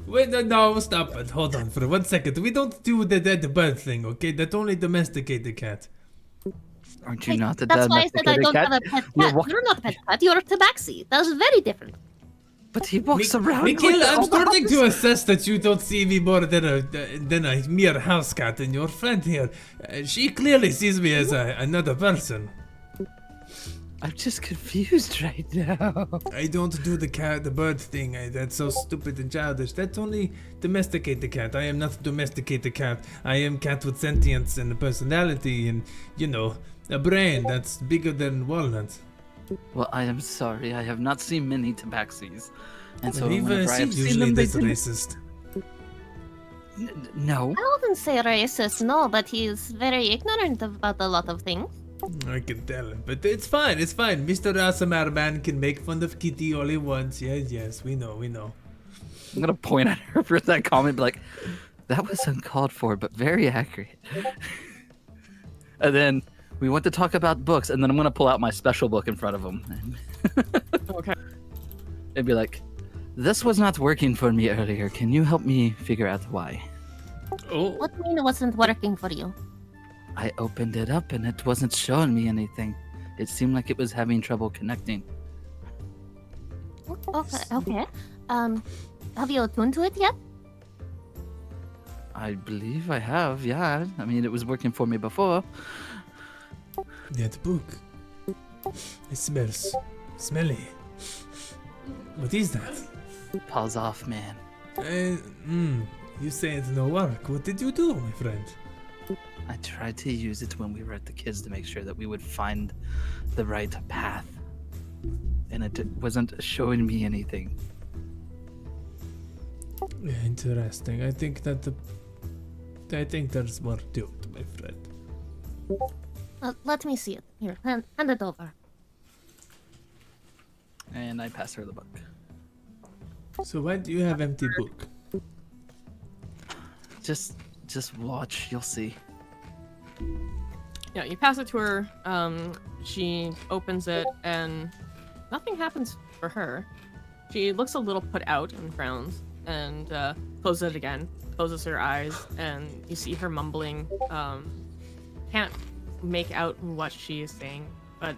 Wait, no, stop it. Hold on for 1 second. We don't do the dead bird thing, okay? That's only domesticated cat. Aren't you not the That's why I said I domesticated don't cat? have a pet You're cat. wa- You're not a pet cat. You're a tabaxi. That is very different. But he walks around. Mikhail, with I'm all the starting to house. assess that you don't see me more than a mere house cat, and your friend here, she clearly sees me as another person. I'm just confused right now. I don't do the bird thing. That's so stupid and childish. That's only domesticated cat. I am not domesticated cat. I am cat with sentience and a personality and, a brain that's bigger than walnuts. Well, I am sorry. I have not seen many tabaxis. And so Oliva, whenever I have she's seen usually them, they this didn't- racist. No. I wouldn't say racist, no, but he's very ignorant about a lot of things. I can tell, but it's fine. It's fine. Mr. ASMR man can make fun of Kitty all he wants. Yes, we know. I'm gonna point at her for that comment, be like, "That was uncalled for, but very accurate." And then we want to talk about books, and then I'm gonna pull out my special book in front of him, Okay. and be like, "This was not working for me earlier. Can you help me figure out why?" Oh, What do you mean it wasn't working for you? I opened it up, and it wasn't showing me anything. It seemed like it was having trouble connecting. Okay. Have you attuned to it yet? I believe I have, yeah. I mean, it was working for me before. that book. It smells smelly. What is that? Paws off, man. You say it no work. What did you do, my friend? I tried to use it when we were at the kids to make sure that we would find the right path. And it wasn't showing me anything. Interesting. I think there's more to it, my friend. Let me see it. Here, hand it over. And I pass her the book. So why do you have empty book? Just watch, you'll see. Yeah, you pass it to her. She opens it, and nothing happens for her. She looks a little put out and frowns, and closes it again. Closes her eyes, and you see her mumbling. Can't make out what she is saying, but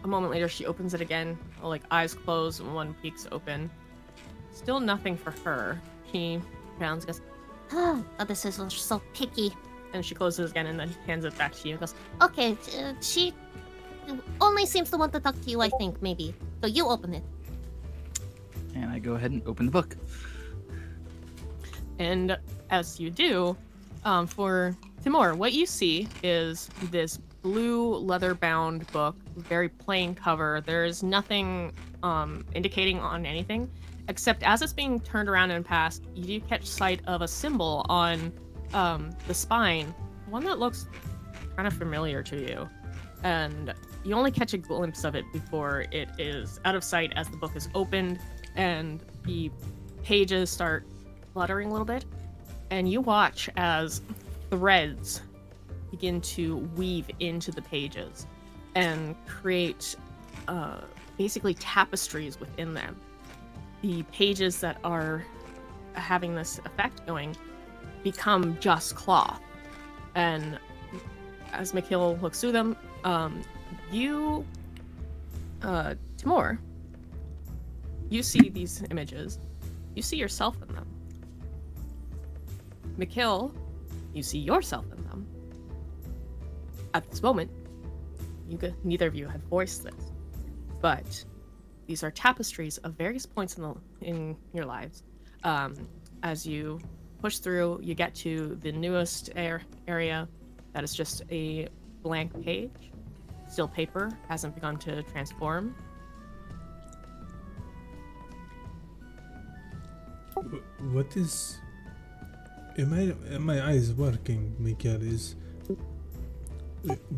a moment later she opens it again, like eyes closed and one peeks open. Still nothing for her. She frowns, goes, Oh, this is so picky. and she closes it again and then hands it back to you. Goes, Okay, she only seems to want to talk to you, I think, maybe. So you open it. And I go ahead and open the book. and as you do, for Timur, what you see is this blue leather-bound book, very plain cover. There's nothing indicating on anything, except as it's being turned around and passed, you do catch sight of a symbol on the spine, one that looks kind of familiar to you. And you only catch a glimpse of it before it is out of sight as the book is opened and the pages start fluttering a little bit. And you watch as threads begin to weave into the pages and create basically tapestries within them. The pages that are having this effect going become just cloth. And as Mikhail looks through them, Timur, you see these images. You see yourself in them. Mikhail, you see yourself in them. At this moment, neither of you have voiced this, but these are tapestries of various points in your lives. As you push through, you get to the newest area that is just a blank page. Still paper, hasn't begun to transform. What is... Am my eyes working, Mikhail?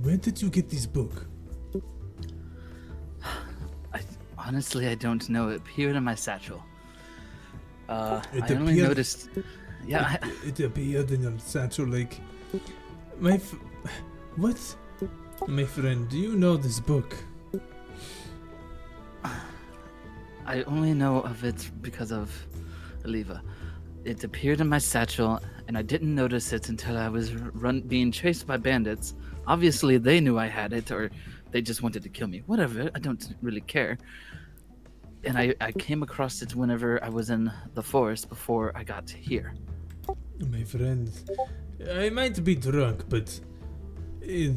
Where did you get this book? Honestly, I don't know. It appeared in my satchel. I It only appeared- noticed... Yeah, It appeared in your satchel like... What? My friend, do you know this book? I only know of it because of Aliva. It appeared in my satchel, and I didn't notice it until I was being chased by bandits. Obviously, they knew I had it, or they just wanted to kill me. Whatever, I don't really care. And I came across it whenever I was in the forest before I got here. My friend, I might be drunk, but the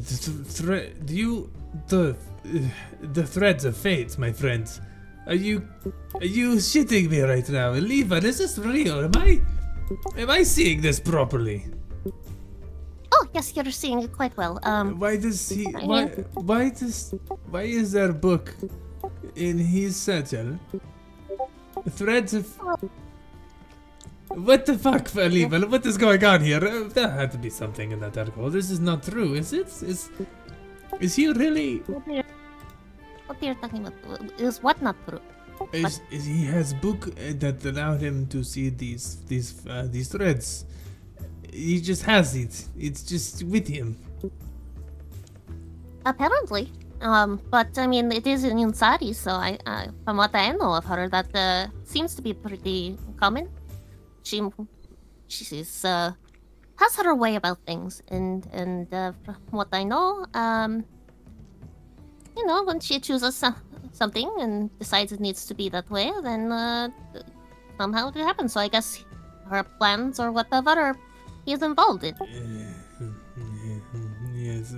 threads of fate, my friend. Are you shitting me right now? Aliva, is this real? Am I seeing this properly? Oh, yes, you're seeing it quite well. Why does he? Why is there a book in his satchel? Threads of. What the fuck, Aliva? What is going on here? There had to be something in that article. This is not true, is it? Is he really? What you're talking about? Is what not true? Is he has book that allow him to see these threads? He just has it. It's just with him. Apparently. But I mean, it is in Unsari, so I from what I know of her, that seems to be pretty common. She's has her way about things, and from what I know, you know, when she chooses something and decides it needs to be that way, then somehow it happens. So I guess her plans or whatever he's involved in. Yes,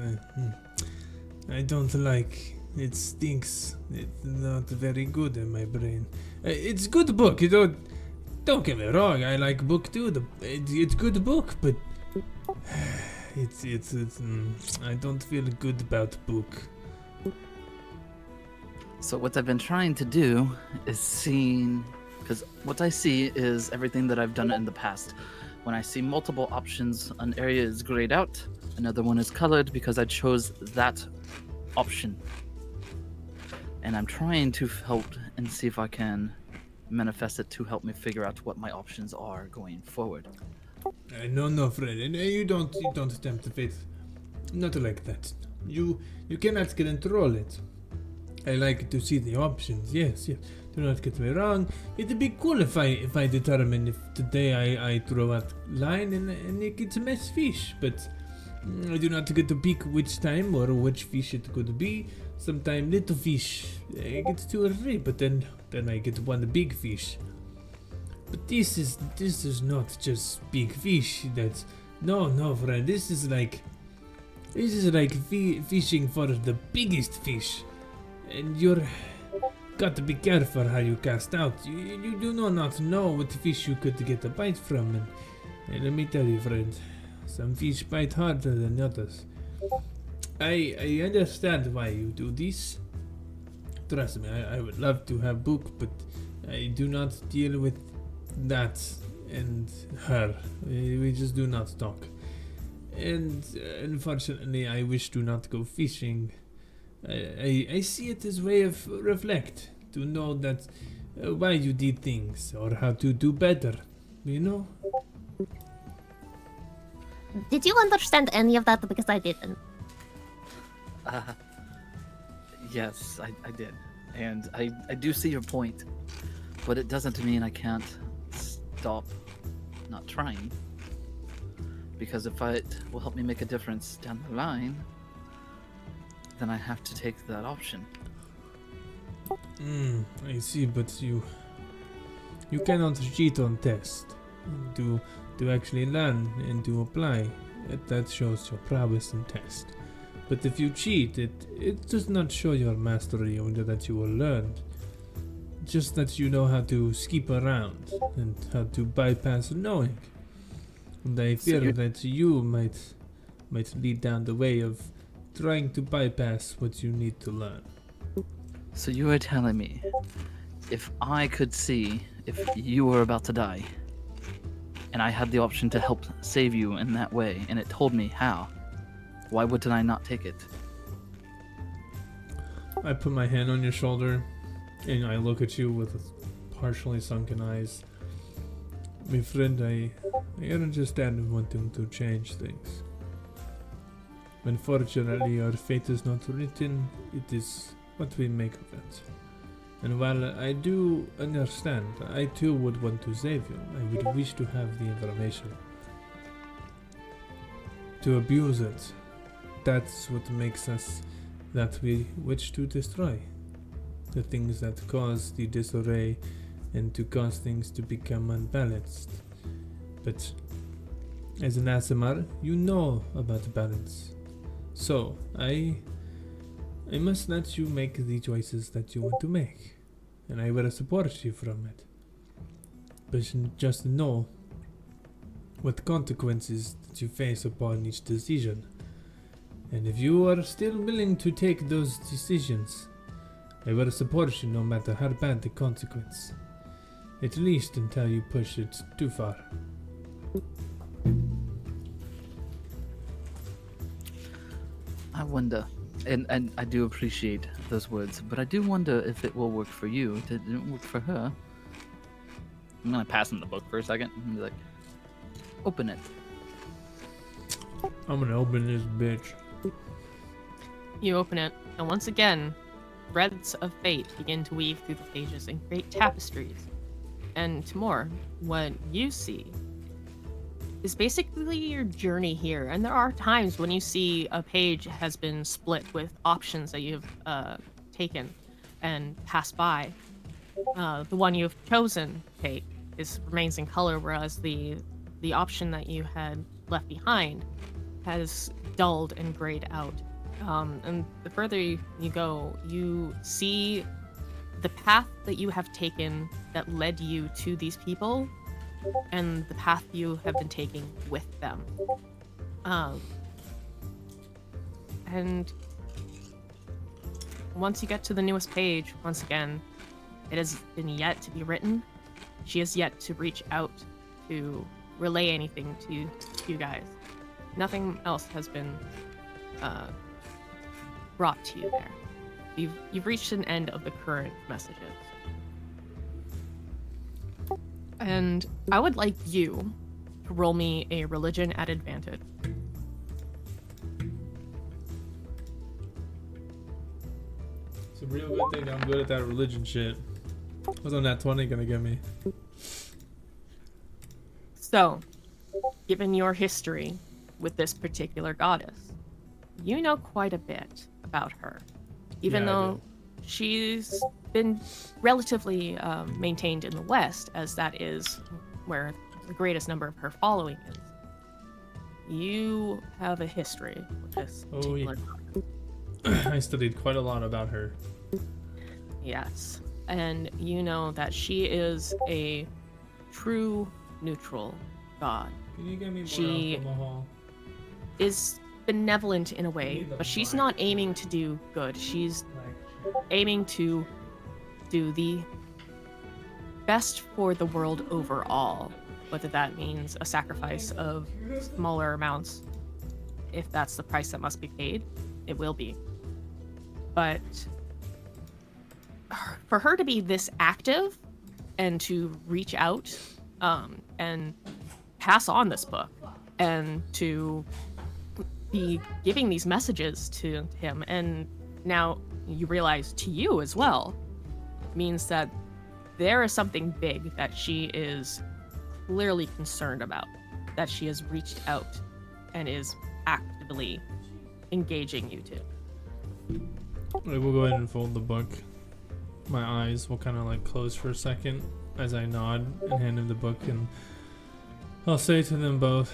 I don't like. It stinks. It's not very good in my brain. It's good book. You don't get me wrong. I like book too. It's good book, but it's I don't feel good about book. So what I've been trying to do is seeing, because what I see is everything that I've done in the past. When I see multiple options, an area is grayed out, another one is colored because I chose that option. And I'm trying to help and see if I can manifest it to help me figure out what my options are going forward. No, Fred. You don't tempt the faith. Not like that. You cannot control it. I like to see the options. Yes. Do not get me wrong. It'd be cool if I determine if today I throw out line and it gets a mess fish, but I do not get to pick which time or which fish it could be. Sometimes little fish gets 2 or 3, but then I get one big fish. But this is not just big fish. That's no, friend. This is like fishing for the biggest fish, and you're got to be careful how you cast out. You do not know what fish you could get a bite from, and let me tell you, friend, some fish bite harder than others. I understand why you do this. Trust me, I would love to have book, but I do not deal with that and her. We just do not talk. And unfortunately, I wish to not go fishing. I see it as a way of reflect, to know that why you did things or how to do better, you know? Did you understand any of that? Because I didn't. Yes, I did. And I do see your point, but it doesn't mean I can't stop not trying. Because if it will help me make a difference down the line, then I have to take that option. I see, but you cannot cheat on test. To actually learn and to apply, that shows your prowess in test. But if you cheat, it does not show your mastery or that you will learn. Just that you know how to skip around and how to bypass knowing. And I fear that you might lead down the way of trying to bypass what you need to learn. So you are telling me, if I could see if you were about to die, and I had the option to help save you in that way, and it told me how, why wouldn't I not take it? I put my hand on your shoulder, and I look at you with partially sunken eyes. My friend, I understand wanting to change things. Unfortunately, our fate is not written, it is what we make of it. And while I do understand, I too would want to save you. I would wish to have the information. To abuse it, that's what makes us that we wish to destroy. The things that cause the disarray and to cause things to become unbalanced. But as an Aasimar, you know about balance. So, I must let you make the choices that you want to make, and I will support you from it. But just know what consequences that you face upon each decision. And if you are still willing to take those decisions, I will support you no matter how bad the consequence. At least until you push it too far. I wonder, And I do appreciate those words, but I do wonder if it will work for you. It didn't work for her. I'm gonna pass him the book for a second and be like, open it. I'm gonna open this bitch. You open it, and once again, threads of fate begin to weave through the pages and create tapestries. And Timur, what you see is basically your journey here. And there are times when you see a page has been split with options that you've taken and passed by. The one you've chosen, Kate, remains in color, whereas the option that you had left behind has dulled and grayed out. And the further you go, you see the path that you have taken that led you to these people and the path you have been taking with them. And once you get to the newest page, once again, it has been yet to be written. She has yet to reach out to relay anything to you guys. Nothing else has been brought to you there. You've reached an end of the current messages. And I would like you to roll me a religion at advantage. It's a real good thing I'm good at that religion shit. What's on that 20 gonna give me? So, given your history with this particular goddess, you know quite a bit about her. Even Yeah, I though do. she's been relatively maintained in the West, as that is where the greatest number of her following is. You have a history with this Oh, yeah. particular I studied quite a lot about her. Yes. And you know that she is a true neutral god. Can you get me more She- alcohol? Is benevolent in a way, but she's not aiming to do good. She's aiming to do the best for the world overall. Whether that means a sacrifice of smaller amounts, if that's the price that must be paid, it will be. But for her to be this active and to reach out and pass on this book and to be giving these messages to him, and now you realize to you as well, means that there is something big that she is clearly concerned about, that she has reached out and is actively engaging you to. I will go ahead and fold the book. My eyes will kind of like close for a second as I nod and hand him the book, and I'll say to them both,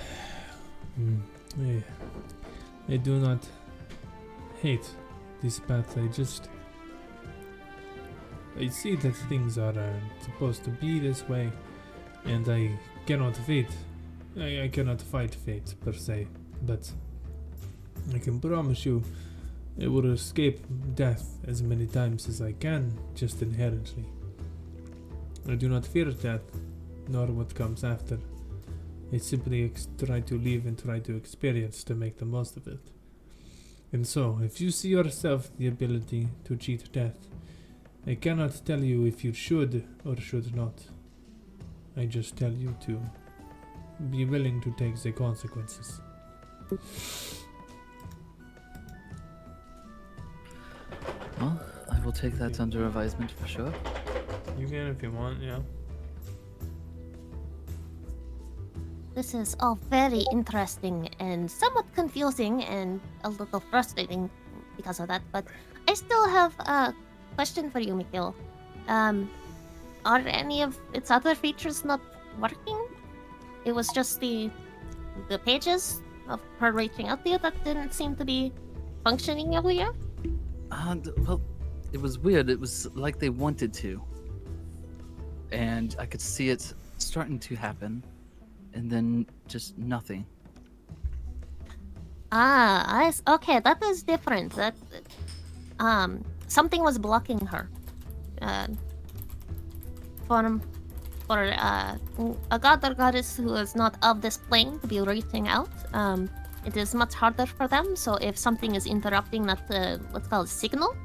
I do not hate this path. I see that things are supposed to be this way, and I cannot I cannot fight fate per se, but I can promise you I will escape death as many times as I can, just inherently. I do not fear death, nor what comes after. I simply try to live and try to experience to make the most of it. And so, if you see yourself the ability to cheat death, I cannot tell you if you should or should not. I just tell you to be willing to take the consequences. Well, I will take that under advisement for sure. You can if you want, yeah. This is all very interesting and somewhat confusing and a little frustrating because of that, but I still have a question for you, Mikhail. Are any of its other features not working? It was just the pages of her reaching out to you that didn't seem to be functioning earlier? Well, it was weird. It was like they wanted to. And I could see it starting to happen. And then just nothing. Okay, that is different. That something was blocking her. For a god or goddess who is not of this plane to be reaching out, it is much harder for them. So if something is interrupting that what's called signal,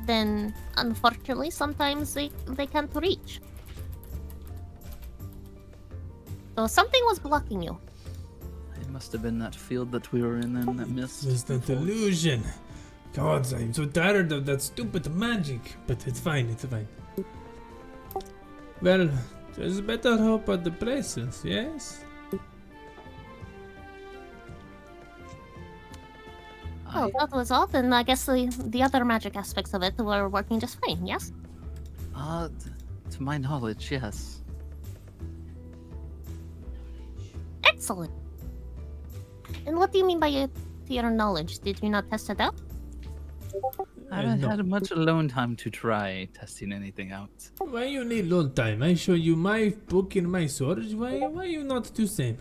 then unfortunately sometimes they can't reach. So something was blocking you. It must have been that field that we were in then, that mist. It's the delusion. God, I'm so tired of that stupid magic. But it's fine, it's fine. Well, there's better hope at the places, yes? Oh, that was all. Then I guess the other magic aspects of it were working just fine, yes? To my knowledge, yes. Excellent. And what do you mean by to your knowledge? Did you not test it out? I haven't no. had much alone time to try testing anything out. Why you need long time? I show you my book and my sword. Why you not do same?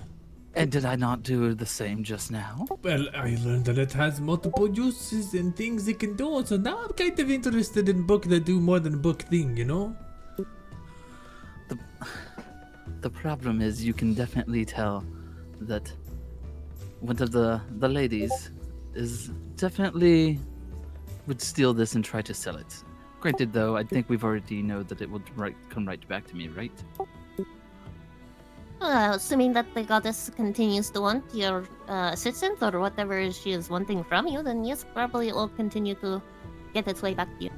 And did I not do the same just now? Well, I learned that it has multiple uses and things it can do, so now I'm kind of interested in book that do more than book thing, you know? The problem is you can definitely tell that one of the ladies is definitely would steal this and try to sell it. Granted, though, I think we've already know that it will come right back to me, right? Assuming that the goddess continues to want your assistant or whatever she is wanting from you, then yes, probably it will continue to get its way back to you.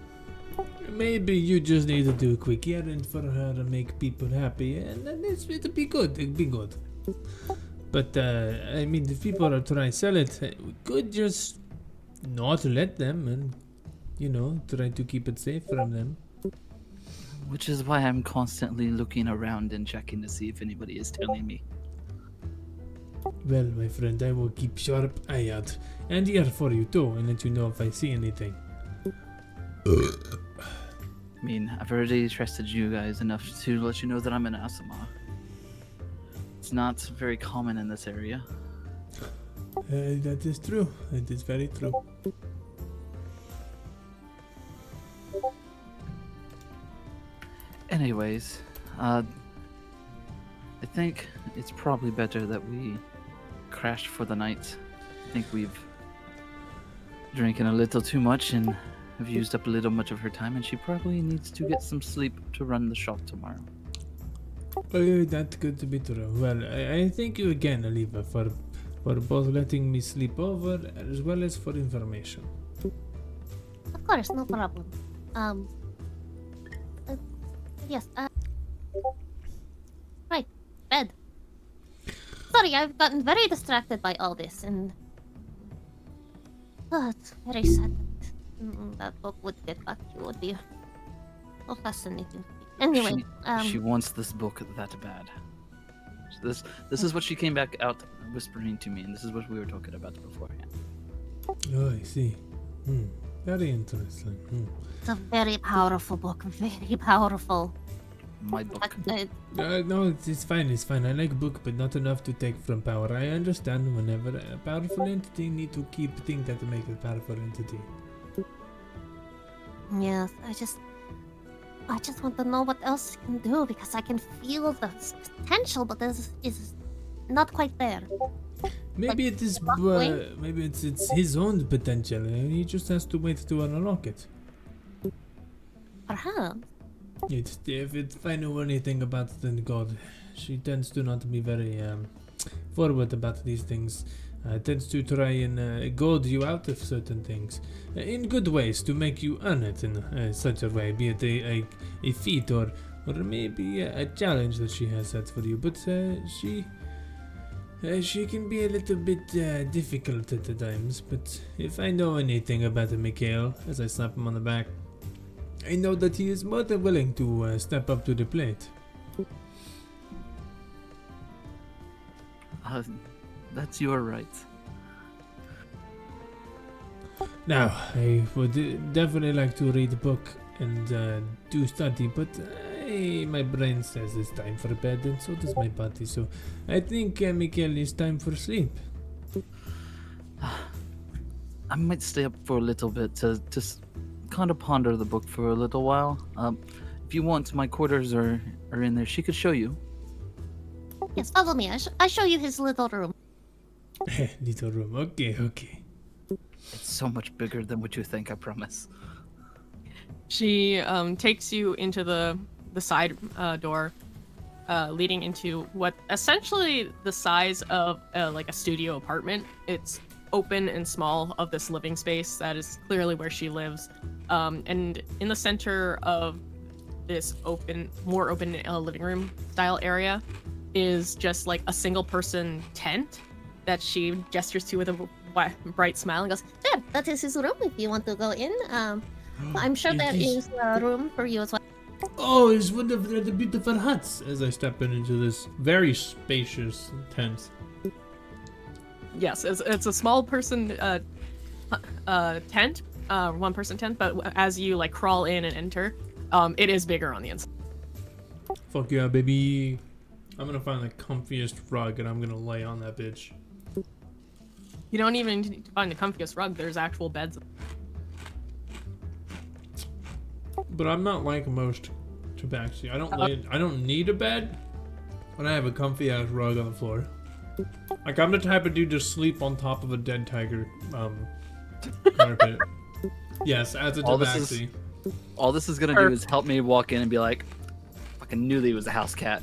Maybe you just need to do a quick errand for her to make people happy, and then it'll be good. It'll be good. But I mean, if people are trying to sell it, we could just not let them, and try to keep it safe from them. Which is why I'm constantly looking around and checking to see if anybody is telling me. Well, my friend, I will keep sharp eye out and ear for you too, and let you know if I see anything. I mean, I've already trusted you guys enough to let you know that I'm an Asama. It's not very common in this area. That is true. That is very true. Anyways, I think it's probably better that we crash for the night. I think we've drinking a little too much and have used up a little much of her time, and she probably needs to get some sleep to run the shop tomorrow. That's good to be true. Well, I thank you again, Aliva, for both letting me sleep over as well as for information. Of course, no problem. Yes, right, bed. Sorry, I've gotten very distracted by all this, and it's very sad that book would get back to you. Would be so fascinating. Anyway, she wants this book that bad. This is what she came back out whispering to me, and this is what we were talking about beforehand. Oh, I see. Very interesting. it's a very powerful book, very powerful. My book. No, it's fine. It's fine. I like book, but not enough to take from power. I understand whenever a powerful entity need to keep things that make a powerful entity. Yes, I just want to know what else it can do, because I can feel the potential, but this is not quite there. Maybe it is. Maybe it's his own potential. He just has to wait to unlock it. Perhaps. If I know anything about the god, she tends to not be very forward about these things. Tends to try and goad you out of certain things in good ways to make you earn it in such a way, be it a feat or maybe a challenge that she has set for you. But she can be a little bit difficult at the times. But if I know anything about Mikhail, as I slap him on the back, I know that he is more than willing to step up to the plate. That's your right. Now, I would definitely like to read a book and do study, but my brain says it's time for bed, and so does my body. So I think, Mikhail, it's time for sleep. I might stay up for a little bit to kind of ponder the book for a little while. If you want, my quarters are in there. She could show you. Yes, follow me. I show you his little room. Little room. Okay. It's so much bigger than what you think, I promise. She takes you into the side door, leading into what essentially the size of like a studio apartment. It's open and small of this living space that is clearly where she lives. And in the center of this more open living room style area is just like a single person tent that she gestures to with a bright smile and goes, There, that is his room if you want to go in. I'm sure there is room for you as well. Oh, it's one of the beautiful huts. As I step into this very spacious tent. yes, it's a small person tent, one person tent, but as you like crawl in and enter, it is bigger on the inside. Fuck yeah, baby. I'm gonna find the comfiest rug and I'm gonna lay on that bitch. You don't even need to find the comfiest rug. There's actual beds. But I'm not like most tabaxi. I don't need a bed, but I have a comfy ass rug on the floor. Like I'm the type of dude to sleep on top of a dead tiger carpet. Yes, as a tabaxi. All this is gonna do is help me walk in and be like, fucking knew that he was a house cat.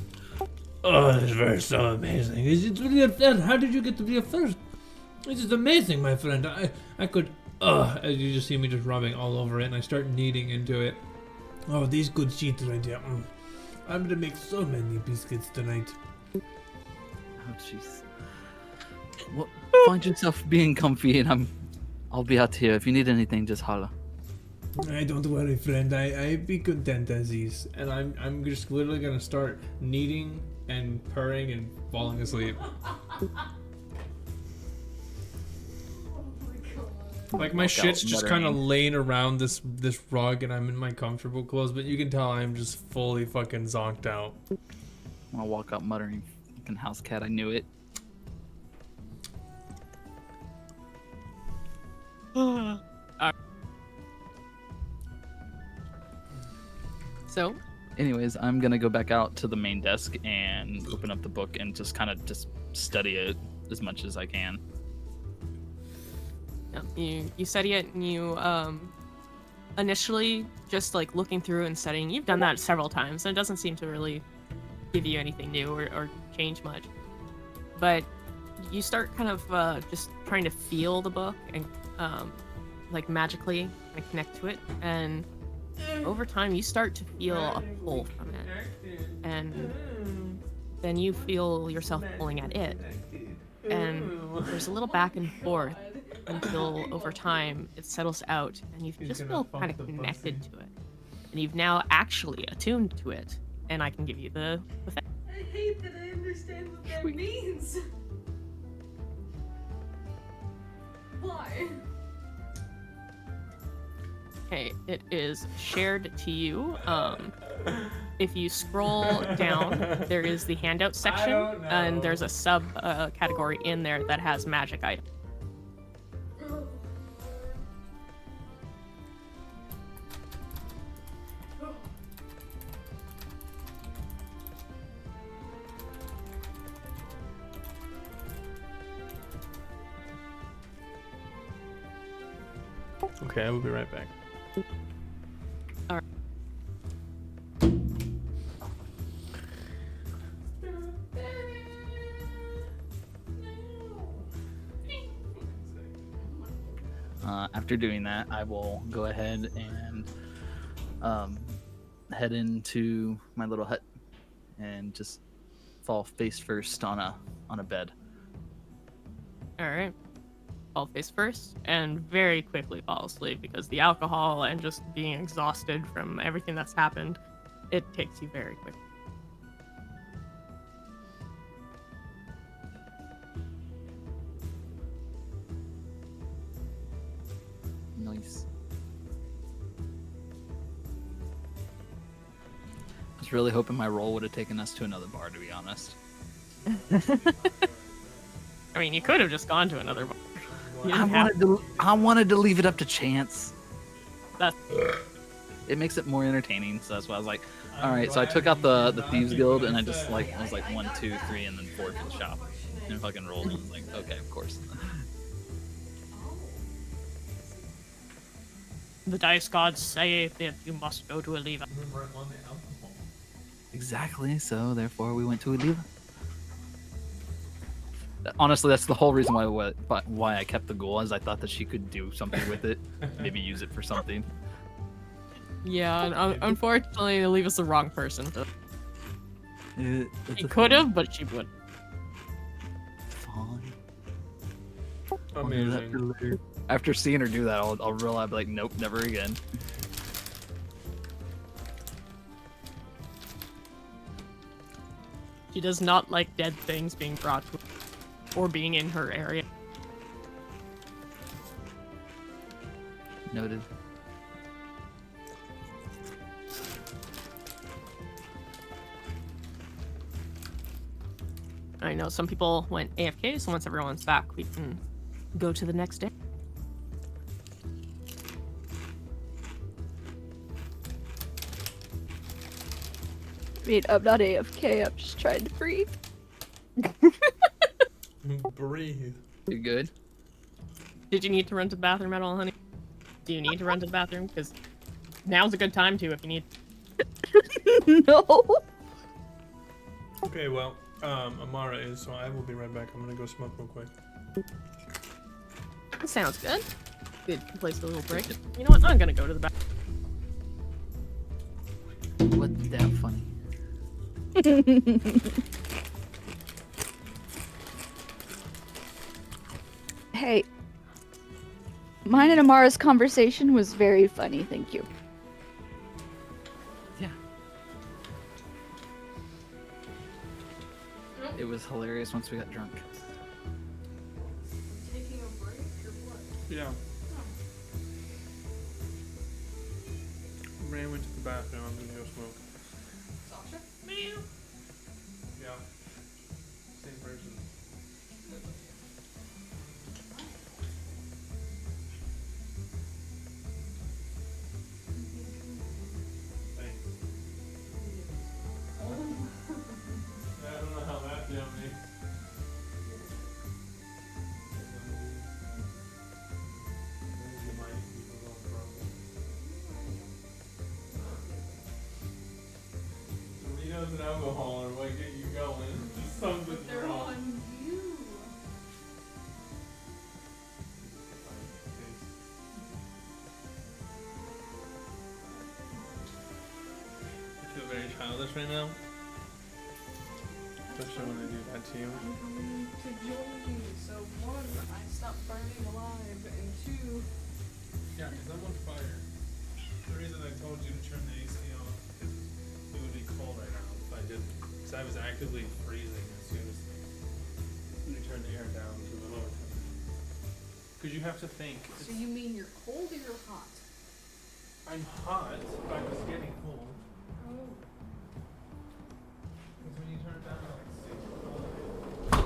Oh, this is so amazing. Is it really a friend? How did you get to be a first? This is amazing, my friend. I could, as you just see me just rubbing all over it, and I start kneading into it. Oh, these good sheets right here. I'm gonna make so many biscuits tonight. Oh, jeez. Well, find yourself being comfy, and I'll be out here. If you need anything, just holler. I don't worry, friend. I be content as is, and I'm just literally gonna start kneading and purring and falling asleep. Like my shit's just kind of laying around this rug, and I'm in my comfortable clothes, but you can tell I'm just fully fucking zonked out. I'll walk out muttering, fucking house cat, I knew it. So, anyways, I'm gonna go back out to the main desk and open up the book and just kind of just study it as much as I can. you study it, and you initially just like looking through and studying. You've done that several times, and it doesn't seem to really give you anything new or change much. But you start kind of just trying to feel the book and like magically connect to it, and over time you start to feel a pull from it, and then you feel yourself pulling at it, and there's a little back and forth until over time it settles out and you just feel kind of connected to it, and you've now actually attuned to it, and I can give you the fact. I hate that I understand what that means. Why? Okay, it is shared to you. If you scroll down, there is the handout section, and there's a sub category in there that has magic items. Okay, I will be right back. After doing that, I will go ahead and head into my little hut and just fall face first on a bed. All right. Fall face first and very quickly fall asleep because the alcohol and just being exhausted from everything that's happened, it takes you very quickly. Nice. I was really hoping my roll would have taken us to another bar, to be honest. I mean, you could have just gone to another bar. I wanted to leave it up to chance. That's It makes it more entertaining, so that's why I was like, all right. So I took out the Thieves Guild, and I was like 1, 2, 3, and then 4 for the shop. And fucking rolled and was like, okay, of course. The dice gods say that you must go to Aliva. Remember I won the alcohol. Exactly. So therefore, we went to Aliva. Honestly, that's the whole reason why I kept the goal, is I thought that she could do something with it, maybe use it for something. Yeah, and, unfortunately, Aliva's the wrong person. It's She a could thing. have, but she wouldn't. Fine. I'll do that for Amazing. later. After seeing her do that, I'll realize, like, nope, never again. She does not like dead things being brought to her or being in her area. Noted. I know some people went AFK, so once everyone's back, we can go to the next day. I mean, I'm not AFK, I'm just trying to breathe. Breathe. You good? Did you need to run to the bathroom at all, honey? Do you need to run to the bathroom? Because now's a good time to if you need. No. Okay, well, Amara is, so I will be right back. I'm gonna go smoke real quick. Sounds good. Good place for a little break. You know what? I'm gonna go to the bathroom. What's that funny? Hey. Mine and Amara's conversation was very funny, thank you. Yeah. It was hilarious once we got drunk. Taking a break or what? Yeah. Ran went to the bathroom. I'm gonna go smoke. Sasha? Yeah. Same person. Thanks. Yeah, I don't know how that did on me. Doritos and alcohol are what get you going. Just something They're wrong. on you. I feel very childish right now. Especially when I do that to you. I'm coming to join you. So one, I stopped burning alive, and two, Yeah, because I'm on fire. The reason I told you to turn the AC off is it would be cold right now if I didn't. Because I was actively freezing as soon as we turned the air down to the lower temperature. Because you have to think. so you mean you're cold or you're hot? I'm hot, but I was getting cold. Oh. Because when you turn it down to like 65.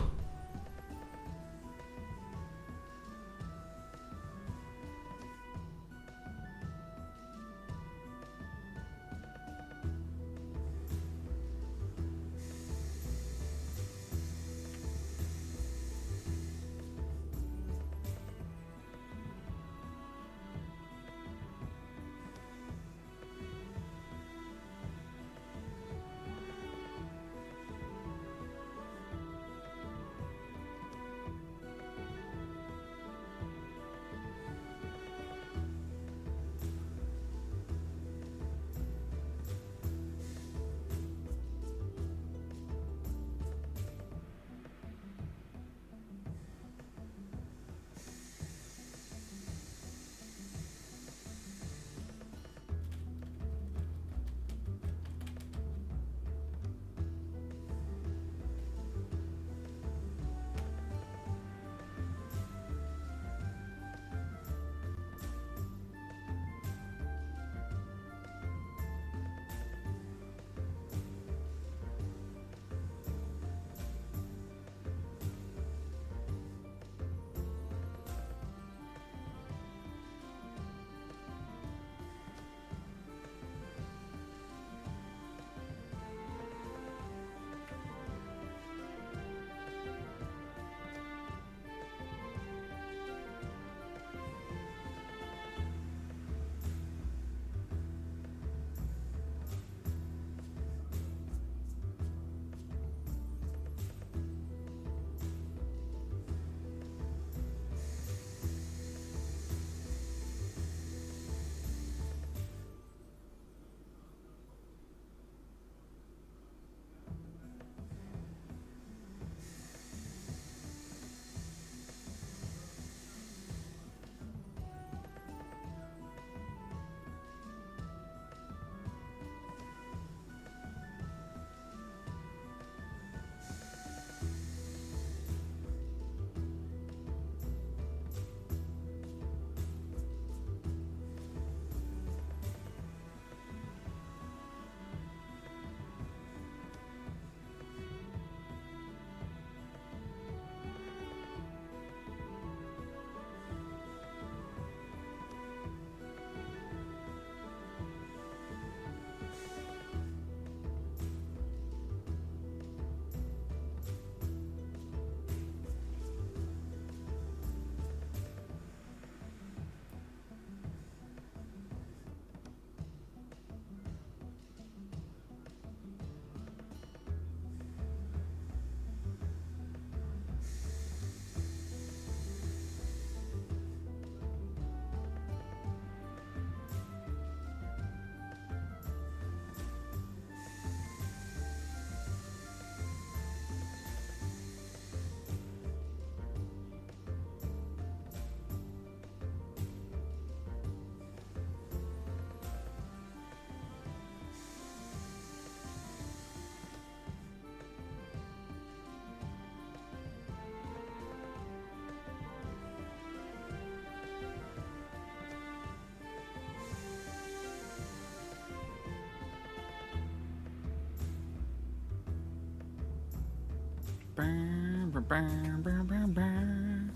Brr, brr, brr, brr, brr, brr.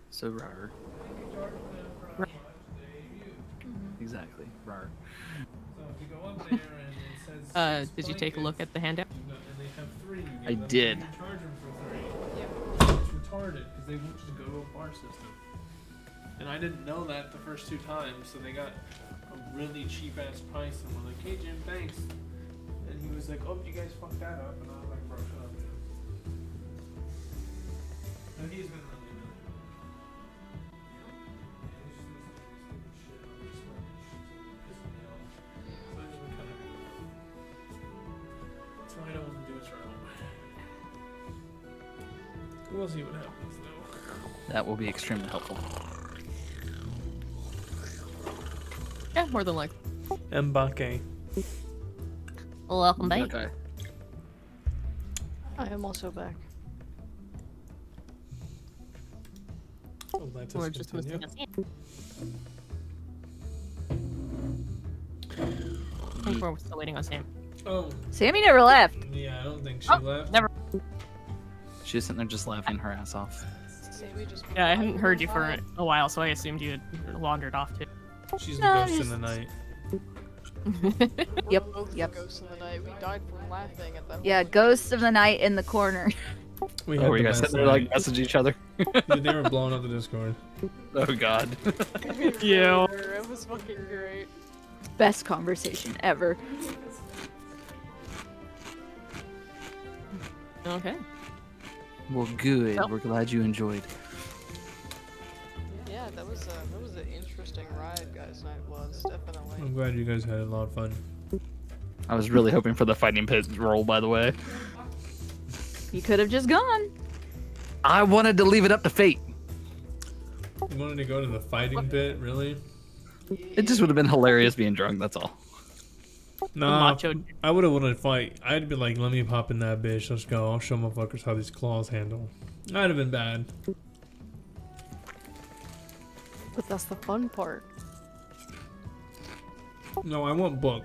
So rar. Exactly, rar. So if you go up there and it says Did you take a look at the handout? and they have 3. You I give them did. You charge them for 3. It's retarded because they won't just go to a bar system. And I didn't know that the first 2 times, so they got a really cheap ass price and we're like, hey Jim, thanks. And he was like, oh, you guys fucked that up. And I was like, bro, shut up, Jim. And he's been really good. That's why I don't want to do it right. We'll see what happens though. That will be extremely helpful. Yeah, more than likely. Mbake. Welcome back. Okay. I am also back. Oh, let We're us just continue. missing a Sam. I think we're still waiting on Sam. Oh, Sammy never left. yeah, I don't think she Oh, left. never. She was sitting there just laughing her ass off. Sammy just Yeah, I hadn't heard you for a while, so I assumed you had wandered off too. She's the No, ghost in just- the night. Yep, both yep. the ghosts in the night. We died from laughing at that. Yeah, ghost of the night in the corner. We Oh, had were you the guys best sitting there like night. message each other? They were blowing up the Discord. Oh god. Yeah. It was fucking great. Best conversation ever. Okay. Well, good. Well- We're glad you enjoyed. Yeah, that was an interesting ride, guys. Night was definitely. I'm glad you guys had a lot of fun. I was really hoping for the fighting pit roll, by the way. You could have just gone. I wanted to leave it up to fate. You wanted to go to the fighting pit, really? It just would have been hilarious being drunk, that's all. Nah, macho- I would have wanted to fight. I'd be like, let me pop in that bitch. Let's go. I'll show motherfuckers how these claws handle. That'd have been bad. But that's the fun part. No, I want book.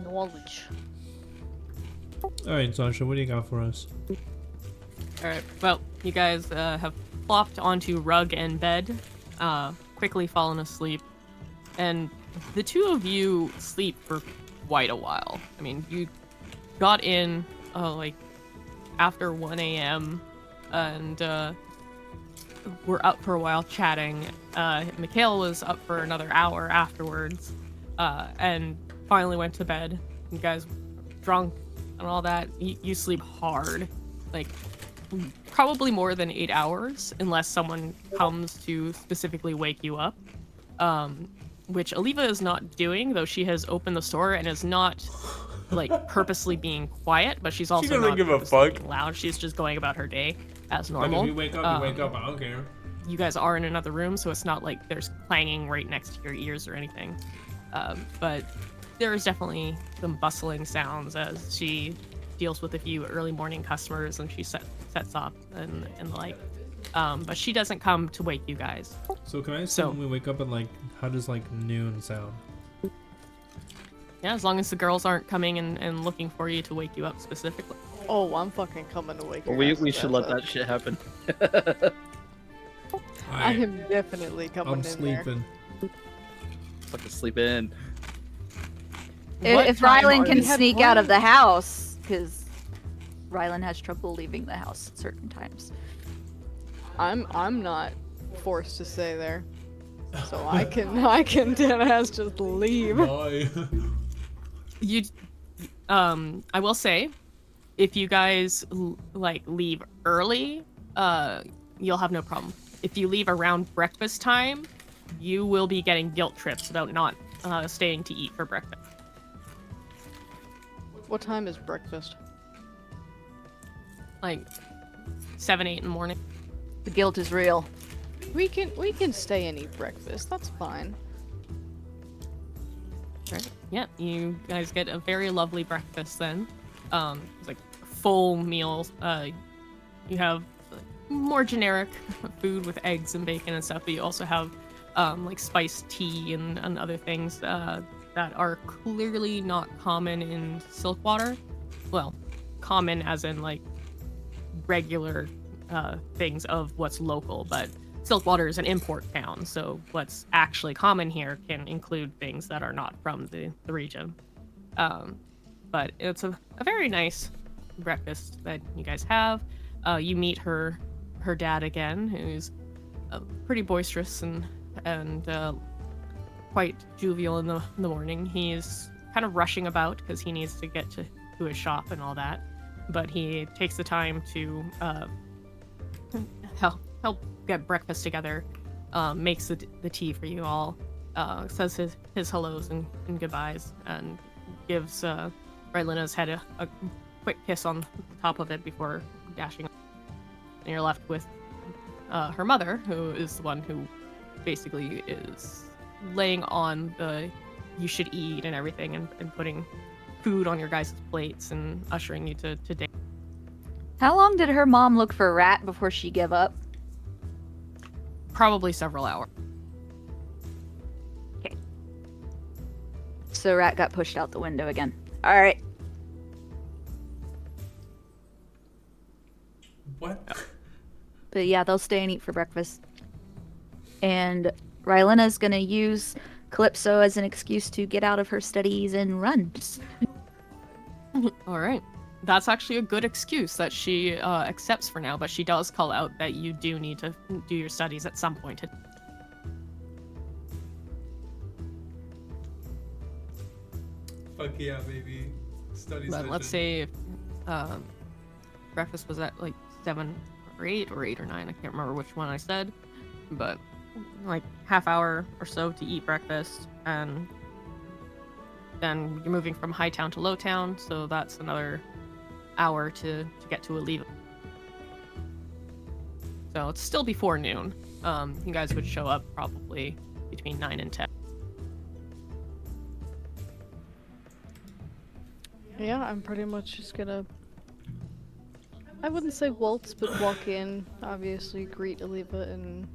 Knowledge. Alright, Sasha, what do you got for us? Alright, well, you guys have plopped onto rug and bed, quickly fallen asleep, and the two of you sleep for quite a while. I mean, you got in, like, after 1 a.m., and, were up for a while chatting. Mikhail was up for another hour afterwards, and finally went to bed. You guys drunk and all that. You sleep hard, like probably more than 8 hours, unless someone comes to specifically wake you up. Which Aliva is not doing, though she has opened the store and is not like purposely being quiet, but she's also doesn't not give a purposely fuck. being loud. She's just going about her day as Like, normal. if you wake up, you wake up. I don't care. You guys are in another room, so it's not like there's clanging right next to your ears or anything. But there is definitely some bustling sounds as she deals with a few early morning customers and she sets up and the like. But she doesn't come to wake you guys. So can I assume So- when we wake up at like, how does like noon sound? Yeah, as long as the girls aren't coming and looking for you to wake you up specifically. Oh, I'm fucking coming to wake your We asses should up. let that shit happen. I am definitely coming I'm in there. sleeping. Fucking sleep in. If time Rylan are can you- sneak out of the house, because Rylan has trouble leaving the house at certain times. I'm not forced to stay there, so I can dead ass just leave. Bye. You, I will say, if you guys like leave early, you'll have no problem. If you leave around breakfast time, you will be getting guilt trips about not staying to eat for breakfast. What time is breakfast? Like 7, 8 in the morning. The guilt is real. We can stay and eat breakfast. That's fine. Right. Yeah, you guys get a very lovely breakfast then. It's like full meals. You have more generic food with eggs and bacon and stuff, but you also have like spiced tea and other things that are clearly not common in Silkwater. Well, common as in like regular things of what's local, but Silkwater is an import town, so what's actually common here can include things that are not from the region. But it's a very nice breakfast that you guys have. You meet her dad again, who's pretty boisterous and quite jovial in the morning. He's kind of rushing about because he needs to get to his shop and all that, but he takes the time to help get breakfast together, makes the tea for you all, says his hellos and goodbyes, and gives Rylina's head a quick kiss on the top of it before dashing off. And you're left with her mother, who is the one who basically is laying on the you should eat and everything, and putting food on your guys' plates and ushering you to date. How long did her mom look for Rat before she gave up? Probably several hours. So Rat got pushed out the window again. All right. What? But yeah, they'll stay and eat for breakfast. And Rylina's gonna use Calypso as an excuse to get out of her studies and run. All right. That's actually a good excuse that she accepts for now, but she does call out that you do need to do your studies at some point. Fuck yeah, baby. Study But session. let's say breakfast was at like 7 or 8 or 8 or 9. I can't remember which one I said, but like half hour or so to eat breakfast, and then you're moving from Hightown to Lowtown, so that's another hour to get to Oliva. So it's still before noon. You guys would show up probably between 9 and 10. Yeah, I'm pretty much just gonna, I wouldn't say waltz, but walk in, obviously greet Oliva and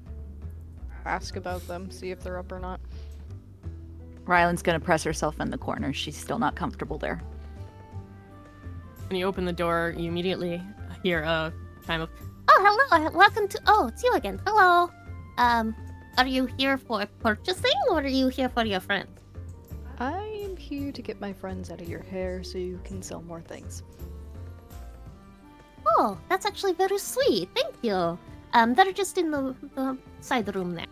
ask about them, see if they're up or not. Rylan's gonna press herself in the corner. She's still not comfortable there. When you open the door, you immediately hear a chime of, Oh, hello. Welcome to. Oh, it's you again. Hello. Are you here for purchasing, or are you here for your friends? I am here to get my friends out of your hair so you can sell more things. Oh, that's actually very sweet. Thank you. They're just in the side room there.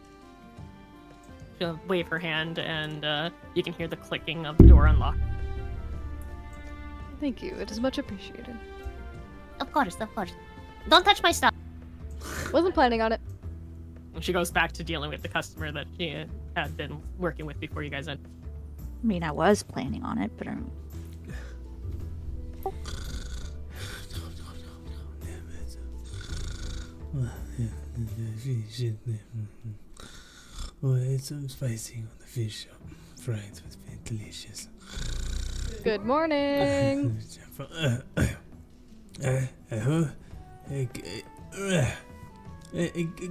she'll wave her hand, and you can hear the clicking of the door unlock. Thank you. It is much appreciated. Of course, of course. Don't touch my stuff. Wasn't planning on it. And she goes back to dealing with the customer that she had been working with before you guys had. I mean, I was planning on it, but I don't... Oh, it's so spicy on the fish. Fried with delicious. Good morning.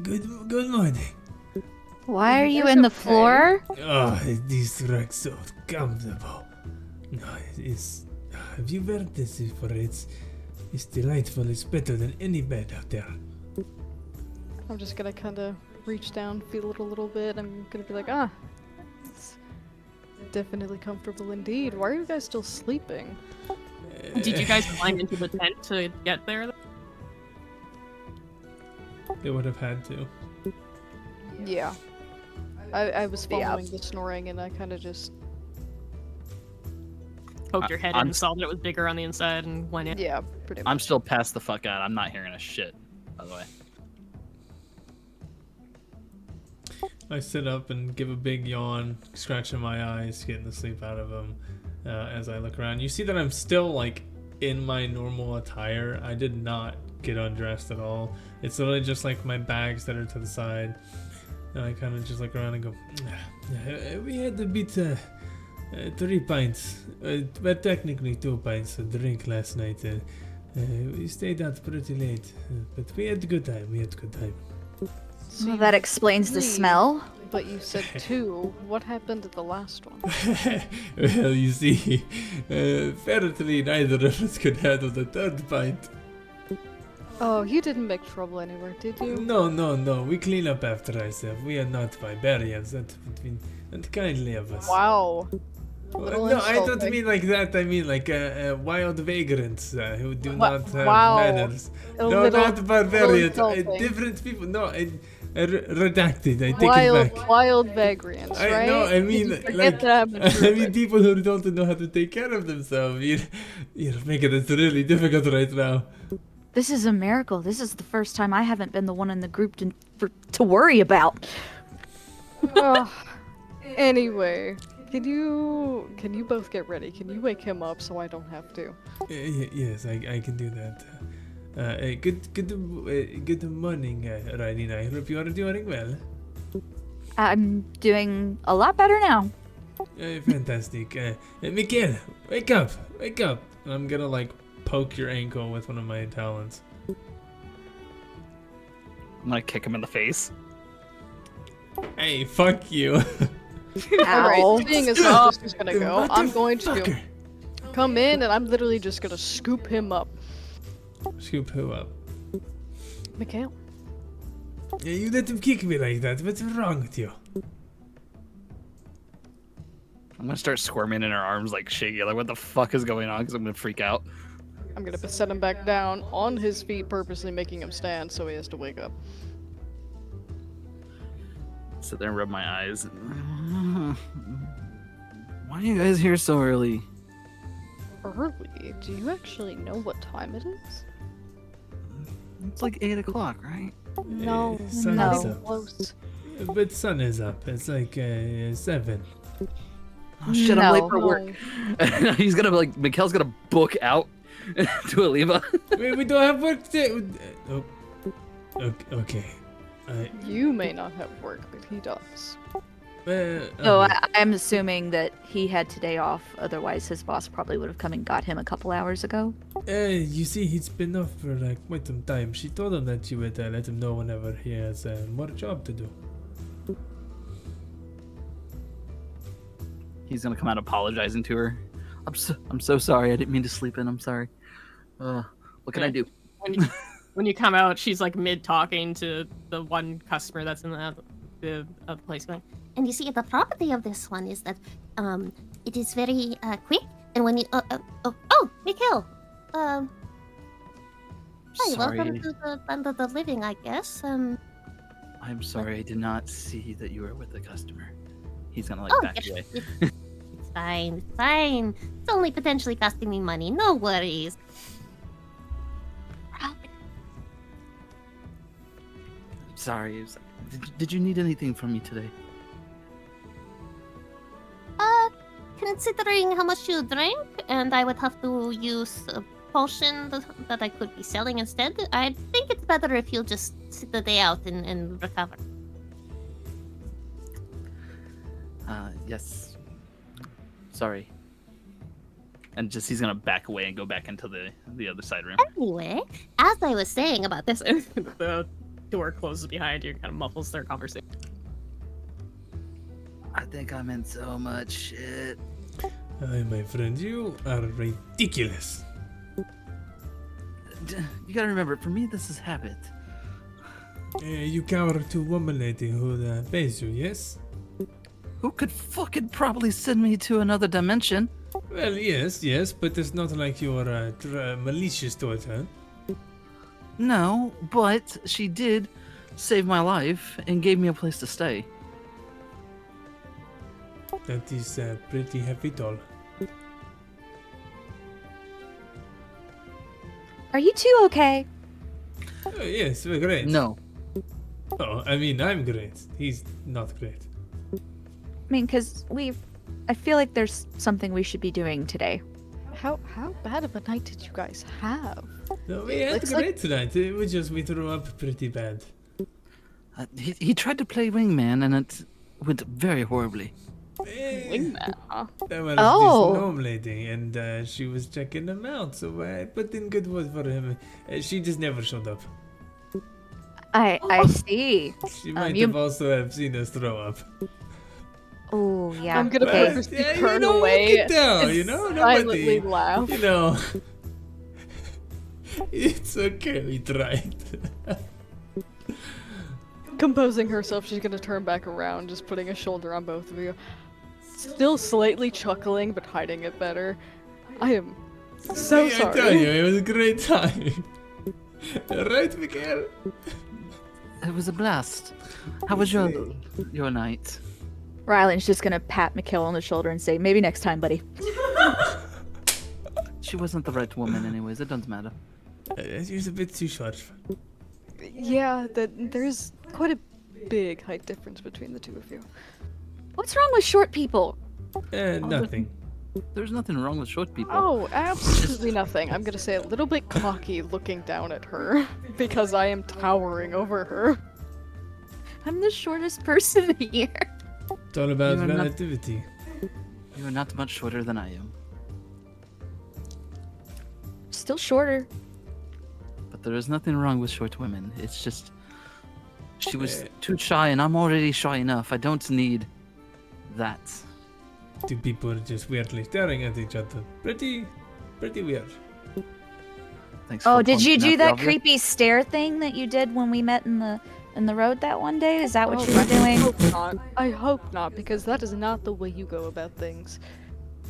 Good morning. Why are you That's in the okay. floor? Oh, this rug so comfortable. No, it's. Have you heard this before? It's delightful. It's better than any bed out there. I'm just gonna kind of reach down, feel it a little bit. I'm gonna be like, it's definitely comfortable indeed. Why are you guys still sleeping? Did you guys climb into the tent to get there? They would have had to. Yeah. I was Yeah. following the snoring and I kind of just, Poked your head in I'm- and saw that it was bigger on the inside and went in. yeah, pretty much. I'm still passed the fuck out. I'm not hearing a shit, by the way. I sit up and give a big yawn, scratching my eyes, getting the sleep out of them. As I look around, you see that I'm still like in my normal attire. I did not get undressed at all. It's literally just like my bags that are to the side, and I kind of just look around and go, we had a bit 3 pints, but technically 2 pints of drink last night. We stayed out pretty late, but we had a good time. So that explains the Three, smell. But you said 2. What happened to the last one? Well, you see, apparently neither of us could handle the third pint. Oh, you didn't make trouble anywhere, did you? No. We clean up after ourselves. We are not barbarians. That would be unkindly of us. Wow. Well, little no, I don't insulting. mean like that. I mean like wild vagrants who do Wa- not have wow. manners. A No, little- not barbarians. insulting. Different people. No, redacted. I take Wild, it back. wild vagrants, right? No, I mean Did you forget like that I'm a I mean druid? people who don't know how to take care of themselves. You're making it really difficult right now. This is a miracle. This is the first time I haven't been the one in the group to worry about. Ugh. Anyway, can you both get ready? Can you wake him up so I don't have to? Yes, I can do that. Good morning, Rylina. I hope you are doing well. I'm doing a lot better now. Fantastic. Mikhail, wake up. I'm gonna like poke your ankle with one of my talons. I'm gonna kick him in the face. Hey, fuck you. Alright, seeing as how this is gonna go, What I'm the going to fucker? come in and I'm literally just gonna scoop him up. Scoop who up? Mikhail. Yeah, you let him kick me like that. What's wrong with you? I'm gonna start squirming in her arms, like shaking. Like, what the fuck is going on? Because I'm gonna freak out. I'm gonna set him back down on his feet, purposely making him stand so he has to wake up. Sit there and rub my eyes. Why are you guys here so early? Early? Do you actually know what time it is? It's like 8 o'clock, right? No, sun not is even up. close. But sun is up. It's like 7. Oh shit, I'm late No. for work. He's gonna like Mikhail's gonna book out to Aliva. We don't have work today. Oh, okay. You may not have work, but he does. So I'm assuming that he had today off. Otherwise, his boss probably would have come and got him a couple hours ago. You see, he's been off for like quite some time. She told him that you would let him know whenever he has more job to do. He's gonna come out apologizing to her. I'm so sorry. I didn't mean to sleep in. I'm sorry. What can I do? When you come out, she's like mid talking to the one customer that's in the place going, And you see, the property of this one is that it is very quick. And when you Mikhail, hi, Sorry. welcome to the Land of the Living, I guess. I'm sorry. I did not see that you were with the customer. He's gonna like Oh, back yeah, away. it's fine, it's fine. It's only potentially costing me money. No worries. Sorry. Did you need anything from me today? Considering how much you drink, and I would have to use a potion that I could be selling instead, I think it's better if you just sit the day out and recover. Yes. Sorry. And just he's gonna back away and go back into the other side room. Anyway, as I was saying about this, the door closes behind you and kind of muffles their conversation. I think I'm in so much shit. Hi, my friend. You are ridiculous. You gotta remember, for me, this is habit. You cower to woman lady who pays you, yes? Who could fucking probably send me to another dimension? Well, yes, but it's not like you are malicious towards her. No, but she did save my life and gave me a place to stay. That is pretty heavy toll. Are you two okay? Oh, yes, we're great. No. Oh, I mean, I'm great. He's not great. I mean, because I feel like there's something we should be doing today. How bad of a night did you guys have? No, we had Looks great tonight. It was just we threw up pretty bad. He tried to play wingman and it went very horribly. wingman, huh? There was Oh. this gnome lady, and she was checking him out, so I put in good word for him. She just never showed up. I see. She might you- have also have seen us throw up. Oh yeah. I'm gonna okay. purposely Yeah, you turn know, away look it down, and you know, silently nobody, laugh. you know. It's okay, we tried. Composing herself, she's gonna turn back around, just putting a shoulder on both of you. Still slightly chuckling, but hiding it better. I am so See, I tell sorry. you, it was a great time. Right, Miguel? It was a blast. How was your night? Rylan's just gonna pat Mikhail on the shoulder and say, "Maybe next time, buddy." She wasn't the right woman, anyways. It doesn't matter. She was a bit too short. Yeah, there's quite a big height difference between the two of you. What's wrong with short people? Nothing. There's nothing wrong with short people. Oh, absolutely nothing. I'm gonna say a little bit cocky looking down at her because I am towering over her. I'm the shortest person here. It's all about You are not- relativity. You are not much shorter than I am. Still shorter. But there is nothing wrong with short women. It's just she was too shy, and I'm already shy enough. I don't need that. Two people just weirdly staring at each other. Pretty weird. Thanks. Oh, for did you pointing do out the that obvious. creepy stare thing that you did when we met in the road that one day? Is that what you were I doing? hope not. I hope not, because that is not the way you go about things.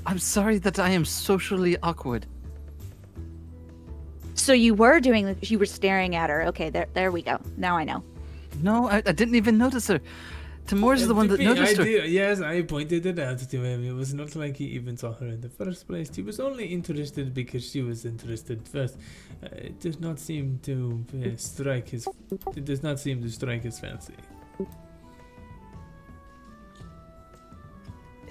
I'm sorry that I am socially awkward. So you were doing you were staring at her. Okay, there we go. Now I know. No, I didn't even notice her. Timur's the one that noticed her. Yes, I pointed it out to him. It was not like he even saw her in the first place. He was only interested because she was interested first. It does not seem to strike his. It does not seem to strike his fancy.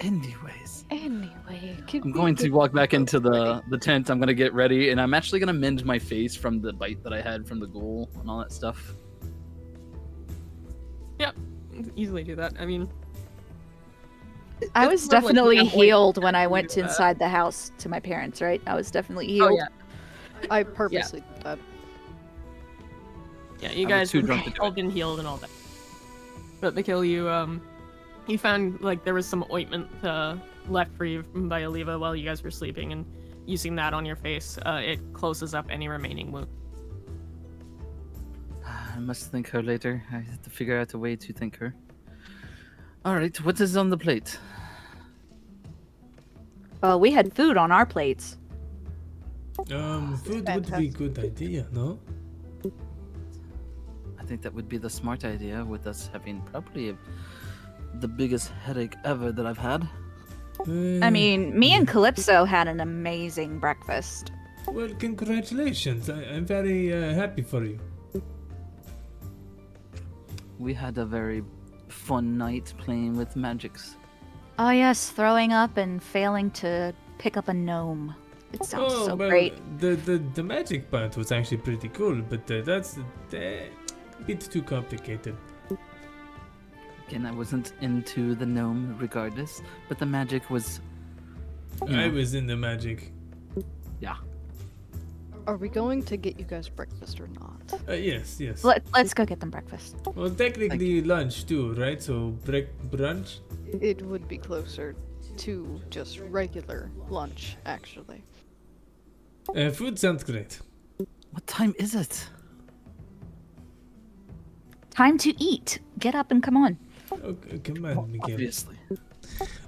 Anyways, Anyway, I'm going to walk back into the tent. I'm gonna get ready, and I'm actually gonna mend my face from the bite that I had from the ghoul and all that stuff. Easily do that. I mean, I it's was sort of like definitely you have oil healed when I to went do that. inside the house to my parents, right? I was definitely oh healed. yeah, I purposely did that. yeah. You I was guys too drunk to do all it. been healed and all that. But Mikhail, you found like there was some ointment left for you by Oliva while you guys were sleeping, and using that on your face, it closes up any remaining wound. I must thank her later. I have to figure out a way to thank her. All right, what is on the plate? We had food on our plates. Food would be a Fantastic. good idea, no? I think that would be the smart idea with us having probably the biggest headache ever that I've had. I mean, me and Calypso had an amazing breakfast. Well, congratulations. I'm very happy for you. We had a very fun night playing with magics. Oh yes, throwing up and failing to pick up a gnome. It sounds so well, great. The magic part was actually pretty cool, but that's a bit too complicated. Again, I wasn't into the gnome regardless, but the magic was. You I know, was in the magic. Are we going to get you guys breakfast or not? Yes. Let's go get them breakfast. Well, technically lunch too, right? So brunch. It would be closer to just regular lunch, actually. Food sounds great. what time is it? Time to eat. Get up and come on. Okay, come on, Miguel. Obviously.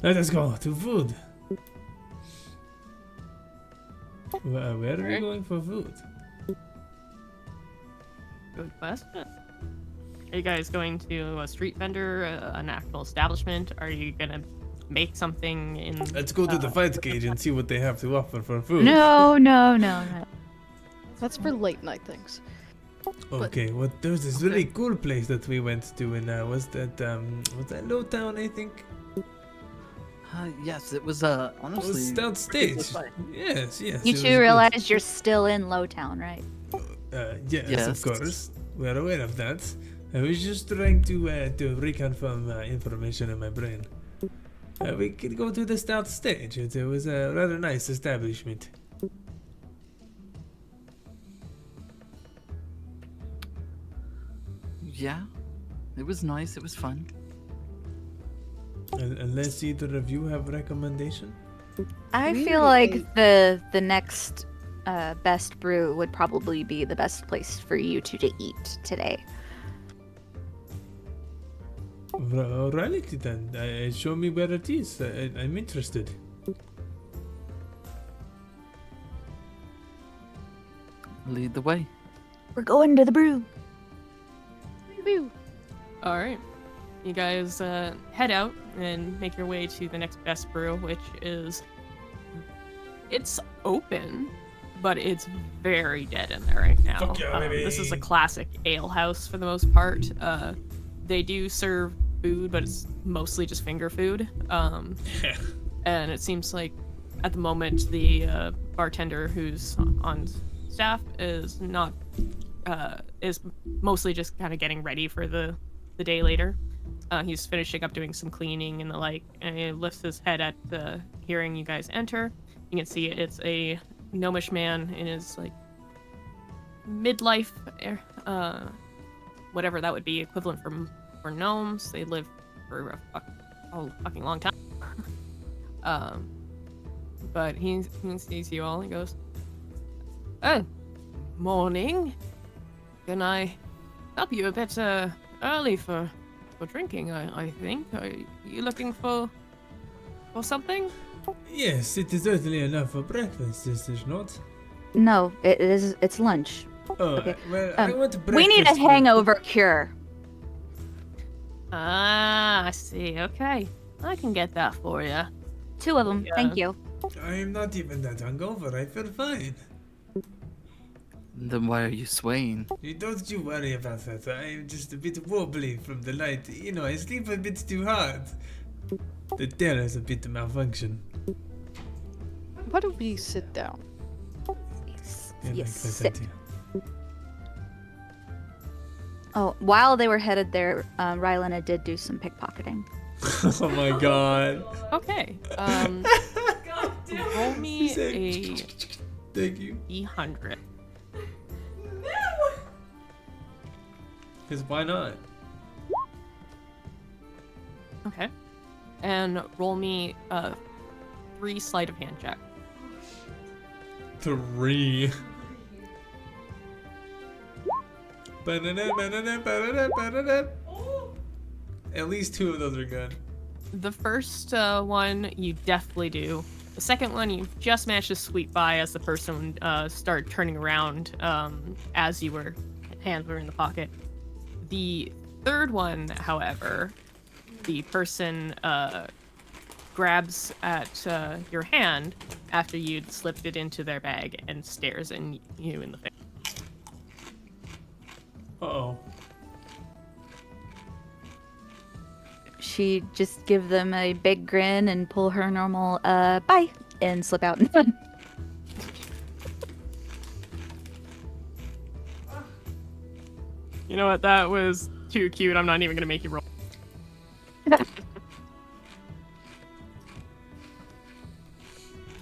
Let us go to food. Where are we Okay. going for food? Good question. Are you guys going to a street vendor, an actual establishment? Are you gonna make something in? Let's go to the fight cage and see what they have to offer for food. No. That's for late night things. Okay, there's this really cool place that we went to, and was that Lowtown, I think? Yes, it was It honestly. was downstage. fun. Yes. You it was two good. realize you're still in Lowtown, right? Yes, Yes. of course. We are aware of that. I was just trying to reconfirm information in my brain. We could go to the Stout Stage. It was a rather nice establishment. Yeah, it was nice. It was fun. Unless either of you have recommendation? I We feel already like the next best brew would probably be the best place for you two to eat today. Alrighty then. Show me where it is. I'm interested. Lead the way. We're going to the brew. Woo. All right. You guys head out and make your way to the next best brew, which is it's open, but it's very dead in there right now. Fuck yeah, baby. This is a classic ale house for the most part. They do serve food, but it's mostly just finger food. And it seems like at the moment the bartender who's on staff is not is mostly just kind of getting ready for the day later. He's finishing up doing some cleaning and the like, and he lifts his head at hearing you guys enter. You can see it's a gnomish man in his like midlife, whatever that would be equivalent for gnomes. They live for a fucking long time. But he sees you all and goes, "Oh, morning. Can I help you a bit early for drinking? I think. Are you looking for something?" Yes, it is certainly enough for breakfast, is it not? No, it's lunch. Oh, Okay. well, I want breakfast. We need a hangover cure. Ah, I see. Okay, I can get that for you. 2 of them, Yeah. thank you. I am not even that hungover. I feel fine. Then why are you swaying? Don't you worry about that. I am just a bit wobbly from the night. You know, I sleep a bit too hard. The terror's a bit malfunction. Why don't we sit down? Yes, Yeah, yes, like that sit. idea. Oh, while they were headed there, Rylena did do some pickpocketing. Oh my god. Okay. Roll me She said, a Thank you. D100. Because why not? Okay. And roll me 3 sleight of hand check. 3. Ba-da-da-ba-da-da-ba-da-da-ba-da-da. At least 2 of those are good. The first one you definitely do. The second one you just managed to sweep by as the person started turning around as you were hands were in the pocket. The third one, however, the person grabs at your hand after you'd slipped it into their bag and stares in you in the face. Uh-oh. She just give them a big grin and pull her normal bye and slip out and run. You know what? That was too cute. I'm not even gonna make you roll.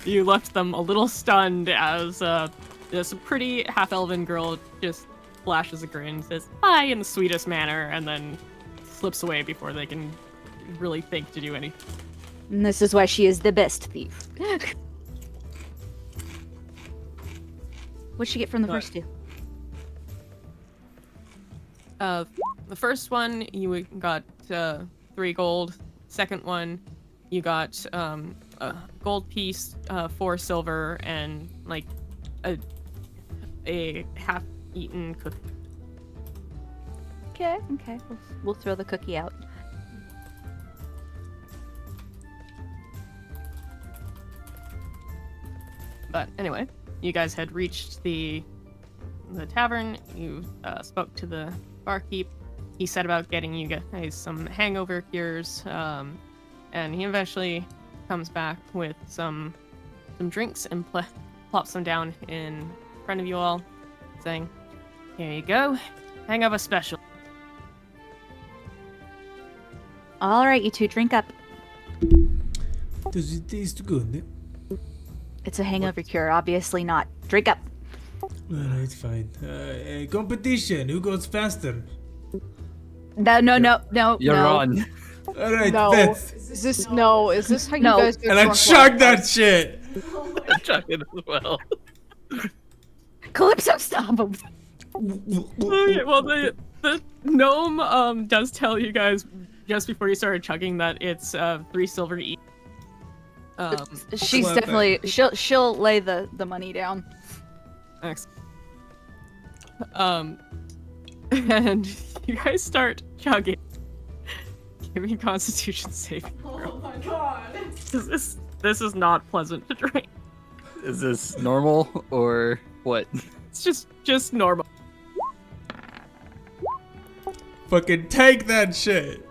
You left them a little stunned as this pretty half-elven girl just flashes a grin, says "bye" in the sweetest manner, and then slips away before they can really think to do anything. And this is why she is the best thief. What'd she get from the What? first 2? The first one you got 3 gold. Second one you got a gold piece, 4 silver, and like a half-eaten cookie. Okay. We'll throw the cookie out. But anyway, you guys had reached the tavern. You spoke to the barkeep. He said about getting you guys some hangover cures, and he eventually comes back with some drinks and plops them down in front of you all, saying, "Here you go, hangover special." All right, you two, drink up. Does it taste good? It's a hangover cure, obviously not. Drink up. Alright, fine. Competition. Who goes faster? No. You're no. on. Alright, No. bet. Is this no? Is this how you No. guys get And I drunk chugged while- that shit. Chuck it as well. Calypso, stop him. Okay, well, the gnome does tell you guys just before you started chugging that it's 3 silver each. She's Slap definitely she'll lay the money down. Thanks. And you guys start chugging. Give me Constitution saving throw. Oh my god! This is not pleasant to drink. Is this normal or what? It's just normal. Fucking take that shit.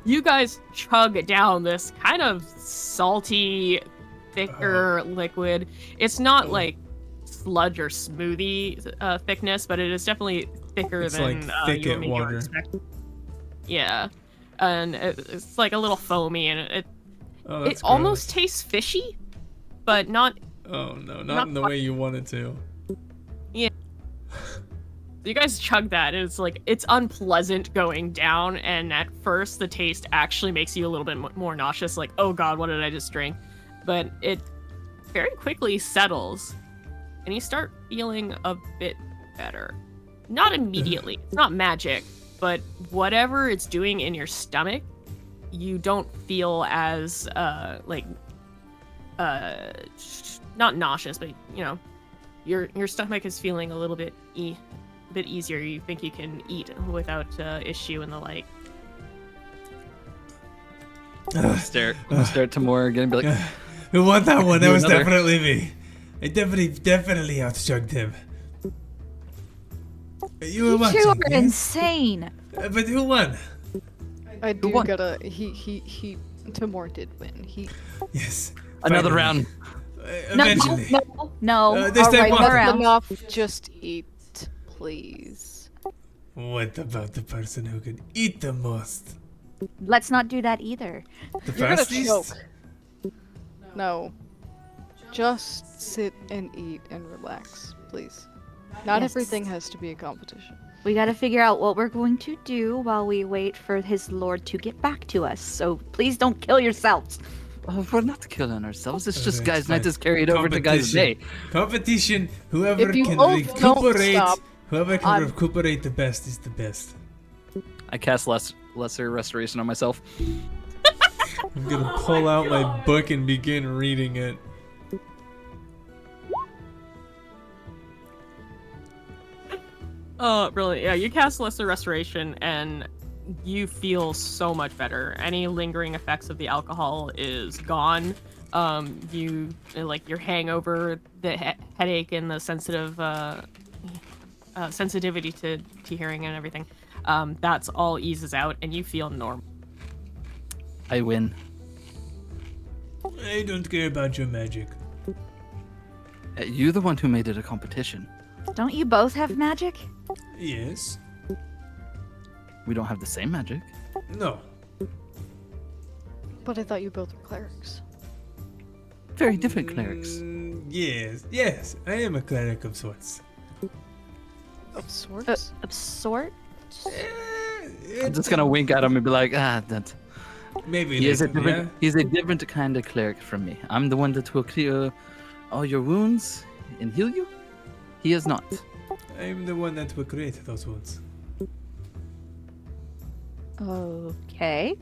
You guys chug down this kind of salty, thicker liquid. It's not like sludge or smoothie thickness, but it is definitely thicker It's than like thicket you and me would water. expect. Yeah, and it's like a little foamy, and it Oh, that's it almost tastes fishy, but not. Oh no, not not in the quite- way you want it to. You guys chug that, and it's like it's unpleasant going down, and at first the taste actually makes you a little bit more nauseous, like, oh god, what did I just drink? But it very quickly settles, and you start feeling a bit better. Not immediately, it's not magic, but whatever it's doing in your stomach, you don't feel as not nauseous, but you know, your stomach is feeling a little bit bit easier. You think you can eat without issue and the like. I'm gonna stare at Tamora again and be like, Who won that one? That Do was another. definitely me. I definitely outchugged him. You were You watching, two are yes? insane. But who won? I do won? gotta. He. Tamor did win. He. Yes. another finally. round. No, Eventually. no. this time Alright, what? another That's round. enough. Just eat, please. What about the person who can eat the most? Let's not do that either. The You're gonna fastest? choke. No. Just sit and eat and relax, please. Not Yes. everything has to be a competition. We gotta figure out what we're going to do while we wait for his lord to get back to us. So please don't kill yourselves. We're not killing ourselves. It's just Okay, guys' it's fine. night is carried over to guys' day. Competition. Whoever If you can both don't recuperate. stop, Whoever can I'm- recuperate the best is the best. I cast lesser restoration on myself. I'm gonna pull out my book and begin reading it. Brilliant. Yeah, you cast Lesser Restoration, and you feel so much better. Any lingering effects of the alcohol is gone. You like your hangover, the headache, and the sensitivity to hearing and everything. That's all eases out, and you feel normal. I win. I don't care about your magic. You're the one who made it a competition. Don't you both have magic? Yes. We don't have the same magic. No. But I thought you both were clerics. Very different clerics. Yes. I am a cleric of sorts. Of sorts. Of sort? I'm just gonna wink at him and be like, that. Maybe He is a later, different. He's a different kind of cleric from me. I'm the one that will clear all your wounds and heal you. He is not. yeah? I'm the one that will create those wounds. Okay.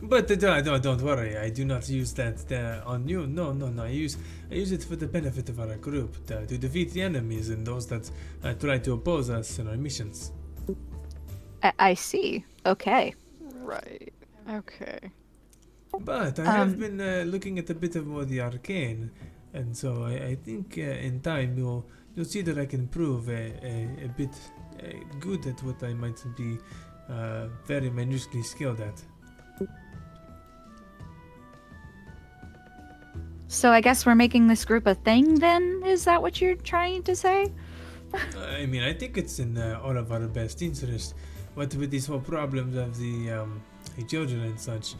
But don't worry. I do not use that on you. No. I use it for the benefit of our group, to defeat the enemies and those that try to oppose us in our missions. I see. Okay. Right. Okay. But I have been looking at a bit of more the arcane, and so I think in time you'll see that I can prove a bit good at what I might be very minutely skilled at. So I guess we're making this group a thing then? Is that what you're trying to say? I mean, I think it's in all of our best interest. What with these whole problems of the children and such,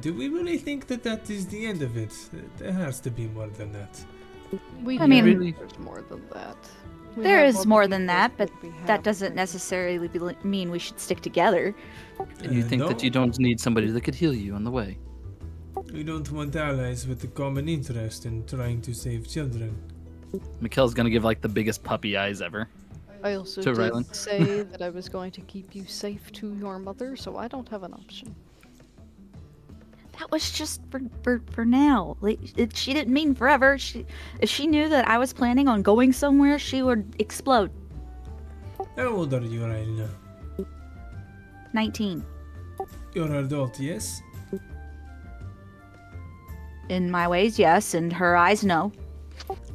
Do we really think that that is the end of it? There has to be more than that. We I mean- know there's more than that. We There have is all the more than people that, but we have that doesn't right. necessarily mean we should stick together. And you think that No. you don't need somebody that could heal you on the way. We don't want allies with a common interest in trying to save children. Mikkel's gonna give like the biggest puppy eyes ever. I also to did Rylan. say that I was going to keep you safe to your mother, so I don't have an option. That was just for now. Like, she didn't mean forever. If she knew that I was planning on going somewhere, she would explode. How old are you right now? 19. You're an adult, yes? In my ways, yes. In her eyes, no.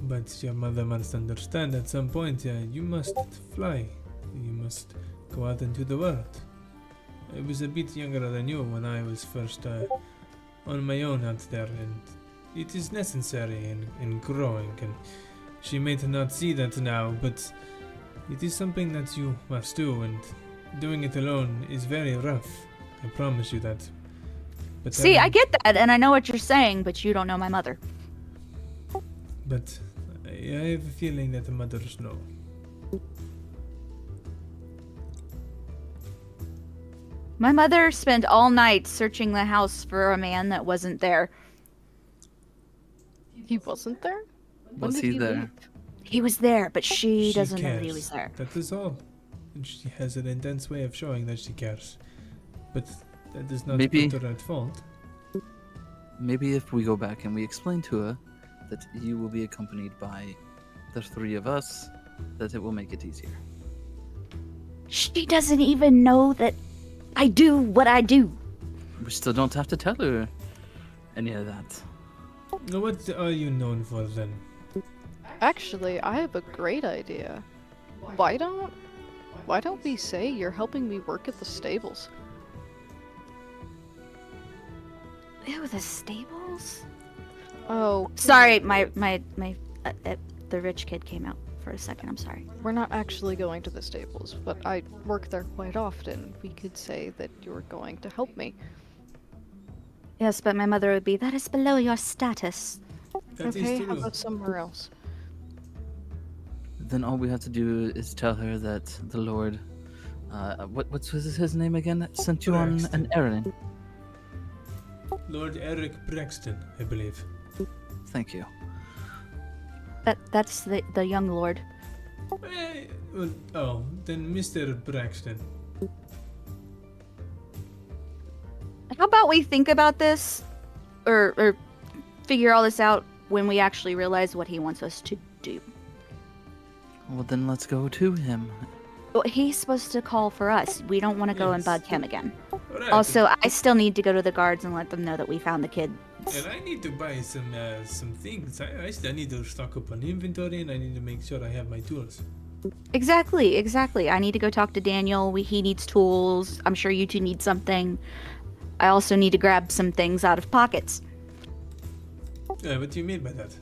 But your mother must understand at some point, you must fly. You must go out into the world. I was a bit younger than you when I was first on my own out there, and it is necessary in growing. And she may not see that now, but it is something that you must do, and doing it alone is very rough. I promise you that. But See, I having- get that, and I know what you're saying, but you don't know my mother. But I have a feeling that the mothers know. My mother spent all night searching the house for a man that wasn't there. He wasn't there? When Was did he there? leave? He was there, but she She doesn't know cares. that he was there. That is all. And she has an intense way of showing that she cares. But that does not Maybe- put her at fault. Maybe if we go back and we explain to her that you will be accompanied by the three of us, that it will make it easier. She doesn't even know that I do what I do. We still don't have to tell her any of that. Now, what are you known for then? Actually, I have a great idea. Why don't we say you're helping me work at the stables? Ew, the stables? Oh, Sorry, the rich kid came out for a second. I'm sorry. we're not actually going to the stables, but I work there quite often. We could say that you're going to help me. Yes, but my mother would be, that is below your status. That is Okay, how true. about somewhere else? Then all we have to do is tell her that the Lord, what's his name again? Sent you on an Braxton. errand. Lord Eric Braxton, I believe. Thank you. That's the young lord. Then Mr. Braxton. How about we think about this, or figure all this out when we actually realize what he wants us to do? Well, then let's go to him. Well, he's supposed to call for us. We don't want to go and Yes. bug him again. Alright, Also, I still need to go to the guards and let them know that we found the kid. and I need to buy some things. I still need to stock up on inventory, and I need to make sure I have my tools. Exactly. I need to go talk to Daniel. He needs tools. I'm sure you two need something. I also need to grab some things out of pockets. What do you mean by that?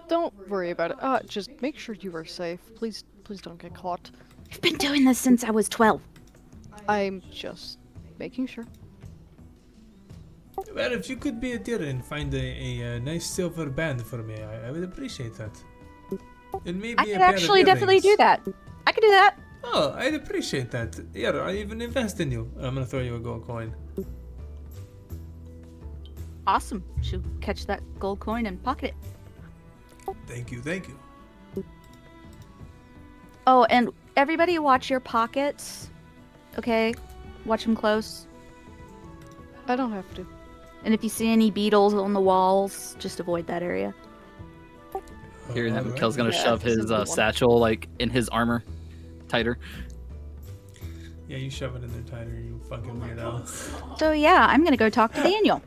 Don't worry about it. Just make sure you are safe. Please don't get caught. I've been doing this since I was 12. I'm just making sure. Well, if you could be a dear and find a nice silver band for me, I would appreciate that. And maybe I a could pair of actually definitely do earrings. that. I could do that. Oh, I'd appreciate that. Here, I even invest in you. I'm gonna throw you a gold coin. Awesome. She'll catch that gold coin and pocket it. Thank you, thank you. Oh, and everybody watch your pockets. Okay? Watch them close. I don't have to. And if you see any beetles on the walls, just avoid that area. Hearing that, Alright. Mikkel's gonna Yeah, shove this is his the one. satchel like in his armor, tighter. Yeah, you shove it in there tighter, you fucking weirdo. So yeah, I'm gonna go talk to Daniel.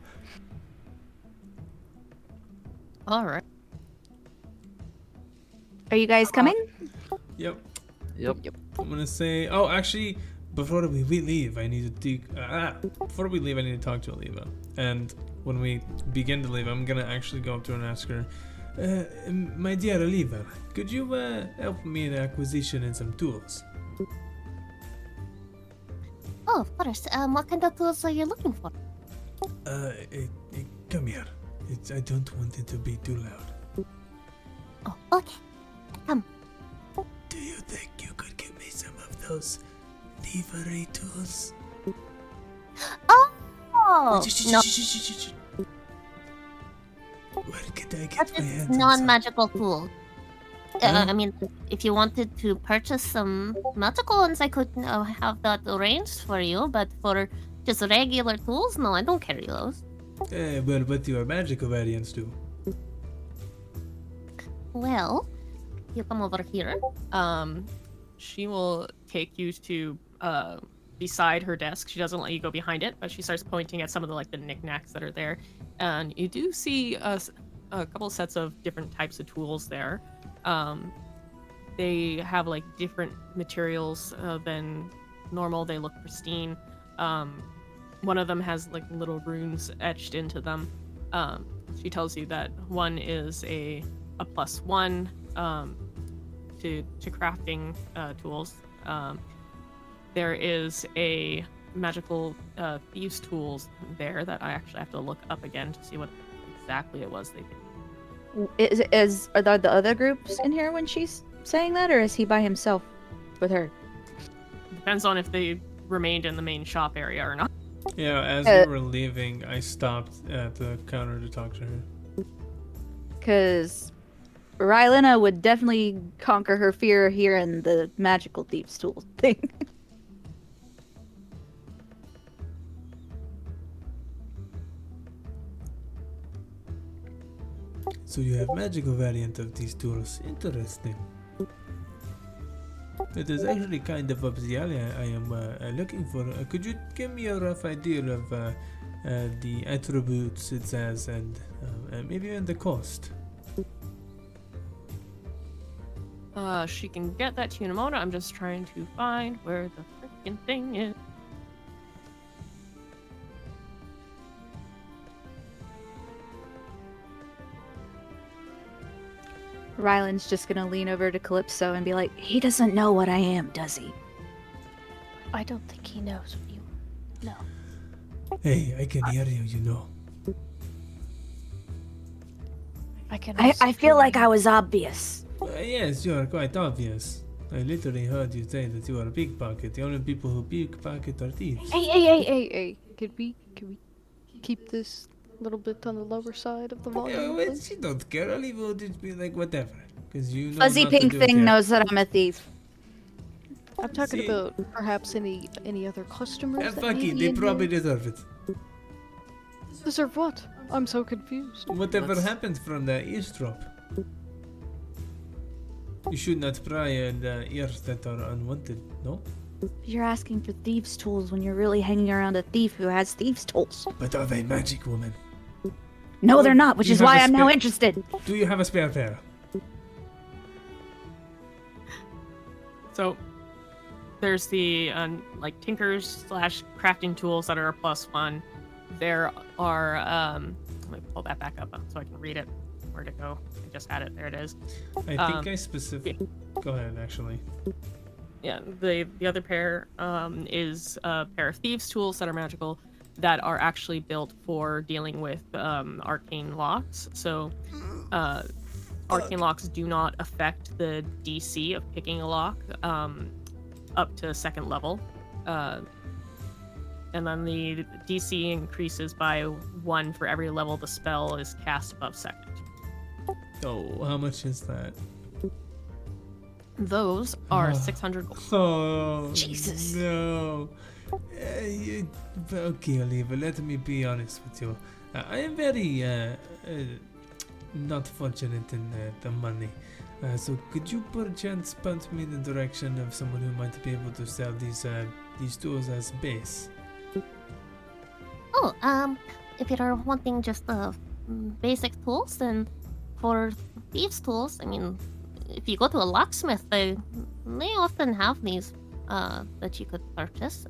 All right. Are you guys coming? Yep. Yep. I'm gonna say. Oh, actually, before we leave, I need to before we leave, I need to talk to Oliva. And when we begin to leave, I'm gonna actually go up to her and ask her, my dear Oliva, could you help me in acquisition and some tools? Oh, of course. What kind of tools are you looking for? Come here. I don't want it to be too loud. Oh, okay. Do you think you could give me some of those thievery tools? Oh, no. Where could I get That's my a hands on some? non-magical tool. Huh? I mean, if you wanted to purchase some magical ones, I could have that arranged for you. But for just regular tools, no, I don't carry those. Well, what your magical variants do? Well, you come over here. She will take you to beside her desk. She doesn't let you go behind it, but she starts pointing at some of the knickknacks that are there, and you do see a couple sets of different types of tools there. They have different materials than normal. They look pristine. One of them has little runes etched into them. She tells you that one is a +1 to crafting tools. There is a magical thieves tools there that I actually have to look up again to see what exactly it was they did. Are there the other groups in here when she's saying that, or is he by himself with her? Depends on if they remained in the main shop area or not. Yeah, as we were leaving, I stopped at the counter to talk to her. Because Rylena would definitely conquer her fear here in the magical thieves tool thing. So you have magical variant of these tools. Interesting. It is actually kind of up the alley I am looking for. Could you give me a rough idea of the attributes it has and maybe even the cost? She can get that to you in a moment. I'm just trying to find where the freaking thing is. Ryland's just gonna lean over to Calypso and be like, he doesn't know what I am, does he? I don't think he knows what you know. Hey, I can hear you, you know. I feel like I was obvious. Yes, you are quite obvious. I literally heard you say that you are a pickpocket. The only people who pickpocket are thieves. Hey. Could we keep this a little bit on the lower side of the Yeah, volume, well, please? she don't care. Olive will just be like, whatever. Because you know Fuzzy not to pink do thing it. knows that I'm a thief. I'm talking See? about perhaps any other customers that Fuck may it, be they in probably here. deserve it. Deserve what? I'm so confused. Whatever happened from the eavesdrop. You should not pry in ears that are unwanted, no? You're asking for thieves' tools when you're really hanging around a thief who has thieves' tools. But are they magic, woman? No, they're not, which You is have why a I'm now spare- interested. Do you have a spare pair? So there's the tinkers / crafting tools that are a +1. There are let me pull that back up so I can read it. Where'd it go? I just had it. There it is. I think I specifically. Go ahead, actually. Yeah, the other pair is a pair of thieves tools that are magical that are actually built for dealing with arcane locks. So arcane locks do not affect the DC of picking a lock up to 2nd level. And then the DC increases by 1 for every level the spell is cast above 2nd. Oh, how much is that? Those are 600 gold. Oh, Jesus. No. Okay, Oliva, let me be honest with you. I am very not fortunate in the money. So could you perchance point me in the direction of someone who might be able to sell these tools as base? Oh, if you're wanting just basic tools, then for thieves' tools, I mean, if you go to a locksmith, they often have these that you could purchase.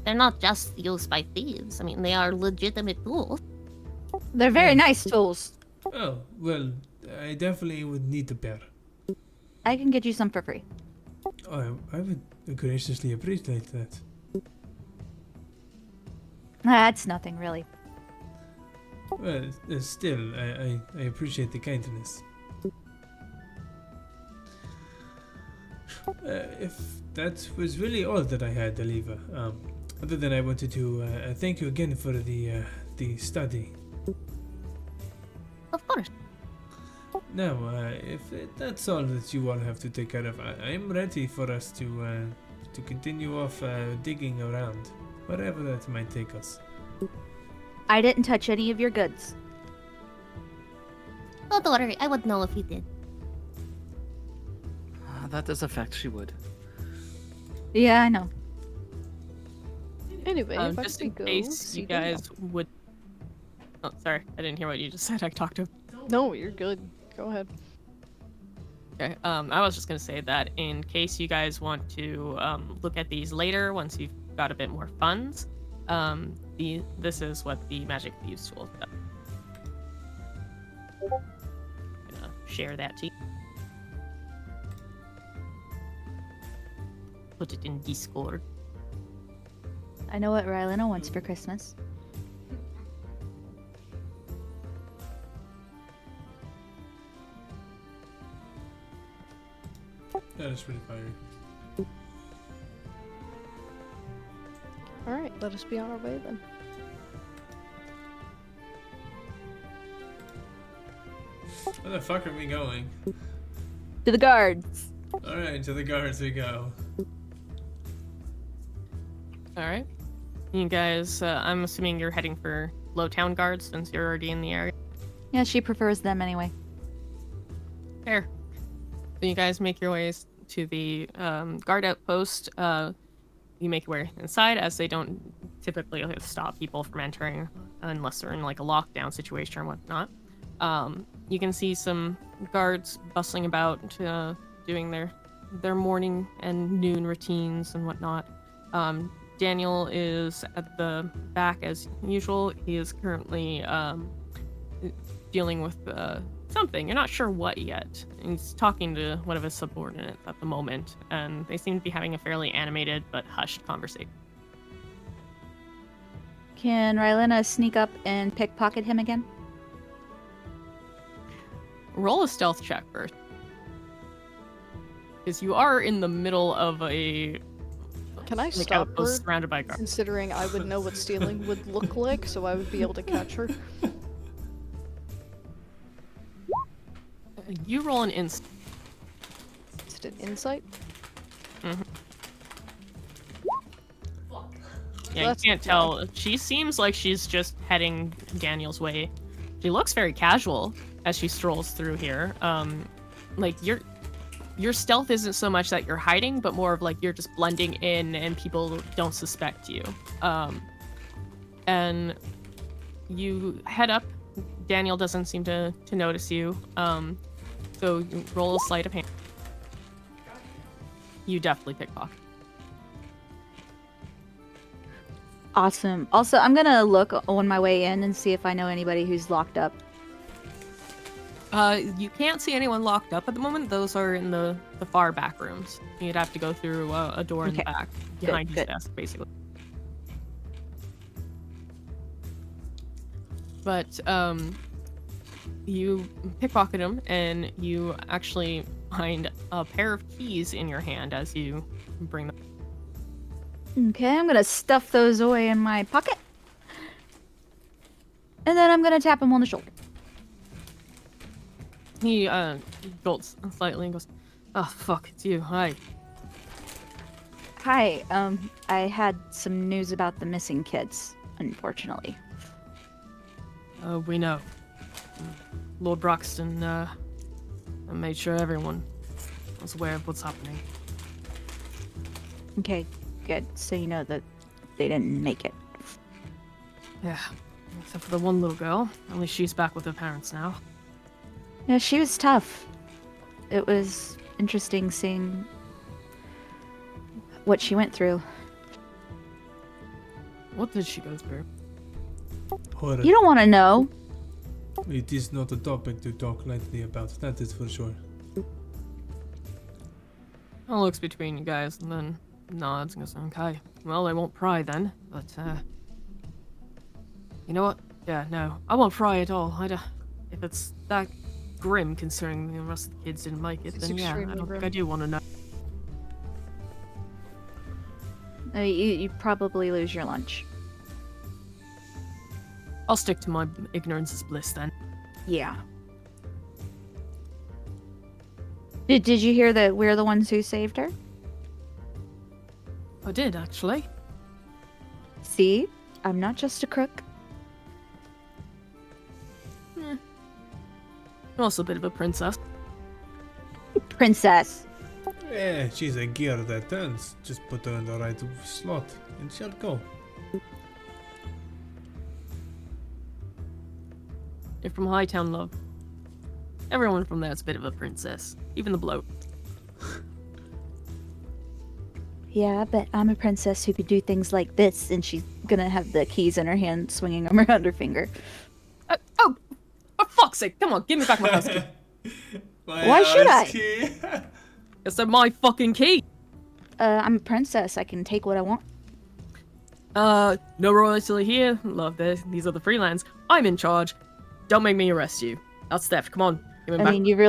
They're not just used by thieves. I mean, they are legitimate tools. They're very nice tools. Oh, well, I definitely would need a pair. I can get you some for free. I would graciously appreciate that. That's nothing really. Well, still, I appreciate the kindness. If that was really all that I had, Aliva, other than I wanted to thank you again for the study. Of course. Now, if that's all that you all have to take care of, I'm ready for us to continue off digging around, wherever that might take us. I didn't touch any of your goods. Oh, don't worry. I would know if you did. That is a fact, she would. Yeah, I know. Anyway, if I Just could in go case see you Daniel. guys would. Oh, sorry, I didn't hear what you just said. I talked to. No, you're good. Go ahead. Okay. I was just gonna say that in case you guys want to look at these later once you've got a bit more funds, this is what the Magic Thieves tool does. Gonna share that to you. Put it in Discord. I know what Rylena wants for Christmas. That is pretty fiery. Alright, let us be on our way then. Where the fuck are we going? To the guards. Alright, to the guards we go. All right. You guys, I'm assuming you're heading for Lowtown guards since you're already in the area. Yeah, she prefers them anyway. Fair. So you guys make your ways to the guard outpost. You make your way inside, as they don't typically stop people from entering unless they're in like a lockdown situation or whatnot. You can see some guards bustling about, doing their morning and noon routines and whatnot. Daniel is at the back as usual. He is currently dealing with something. You're not sure what yet. He's talking to one of his subordinates at the moment, and they seem to be having a fairly animated but hushed conversation. Can Rylena sneak up and pickpocket him again? Roll a stealth check first. Because you are in the middle of a Can I like stop her? outpost surrounded by guards. Considering I would know what stealing would look like, so I would be able to catch her. You roll an instinct. Is it an insight? Yeah, you That's can't the tell. She seems like she's just heading Daniel's way. She looks very casual as she strolls through here. Like your stealth isn't so much that you're hiding, but more of like you're just blending in and people don't suspect you. And you head up. Daniel doesn't seem to notice you. So you roll a sleight of hand. You definitely pickpocket. Awesome. Also, I'm gonna look on my way in and see if I know anybody who's locked up. You can't see anyone locked up at the moment. Those are in the far back rooms. You'd have to go through a door in the Okay. back behind his good. desk, basically. But you pickpocket him, and you actually find a pair of keys in your hand as you bring them. Okay, I'm gonna stuff those away in my pocket. And then I'm gonna tap him on the shoulder. He jolts slightly and goes, "Oh fuck, it's you. Hi." Hi, I had some news about the missing kids, unfortunately. We know. Lord Broxton made sure everyone was aware of what's happening. Okay, good. So you know that they didn't make it. Yeah, except for the one little girl. At least she's back with her parents now. Yeah, she was tough. It was interesting seeing what she went through. What did she go through? Horror. You don't want to know. It is not a topic to talk lightly about, that is for sure. I'll looks between you guys and then nods and goes, "Okay, well, I won't pry then, but You know what? Yeah, no, I won't fry at all. If it's that grim concerning the rest of the kids didn't make it, It's then yeah, I extremely don't think grim. I do want to know. You probably lose your lunch. I'll stick to my ignorance is bliss then. Yeah. Did you hear that we're the ones who saved her? I did, actually. See? I'm not just a crook. I'm also a bit of a princess. Princess. Yeah, she's a gear that turns. Just put her in the right slot and she'll go. You're from Hightown, love. Everyone from there's a bit of a princess. Even the bloat. Yeah, I bet I'm a princess who could do things like this, and she's gonna have the keys in her hand, swinging them around her finger. Oh, for fuck's sake! Come on, give me back my house key. Why should I? It's my fucking key. I'm a princess. I can take what I want. No royalty here. Love this. These are the freelands. I'm in charge. Don't make me arrest you. That's theft. Come on, give me I back. mean, you've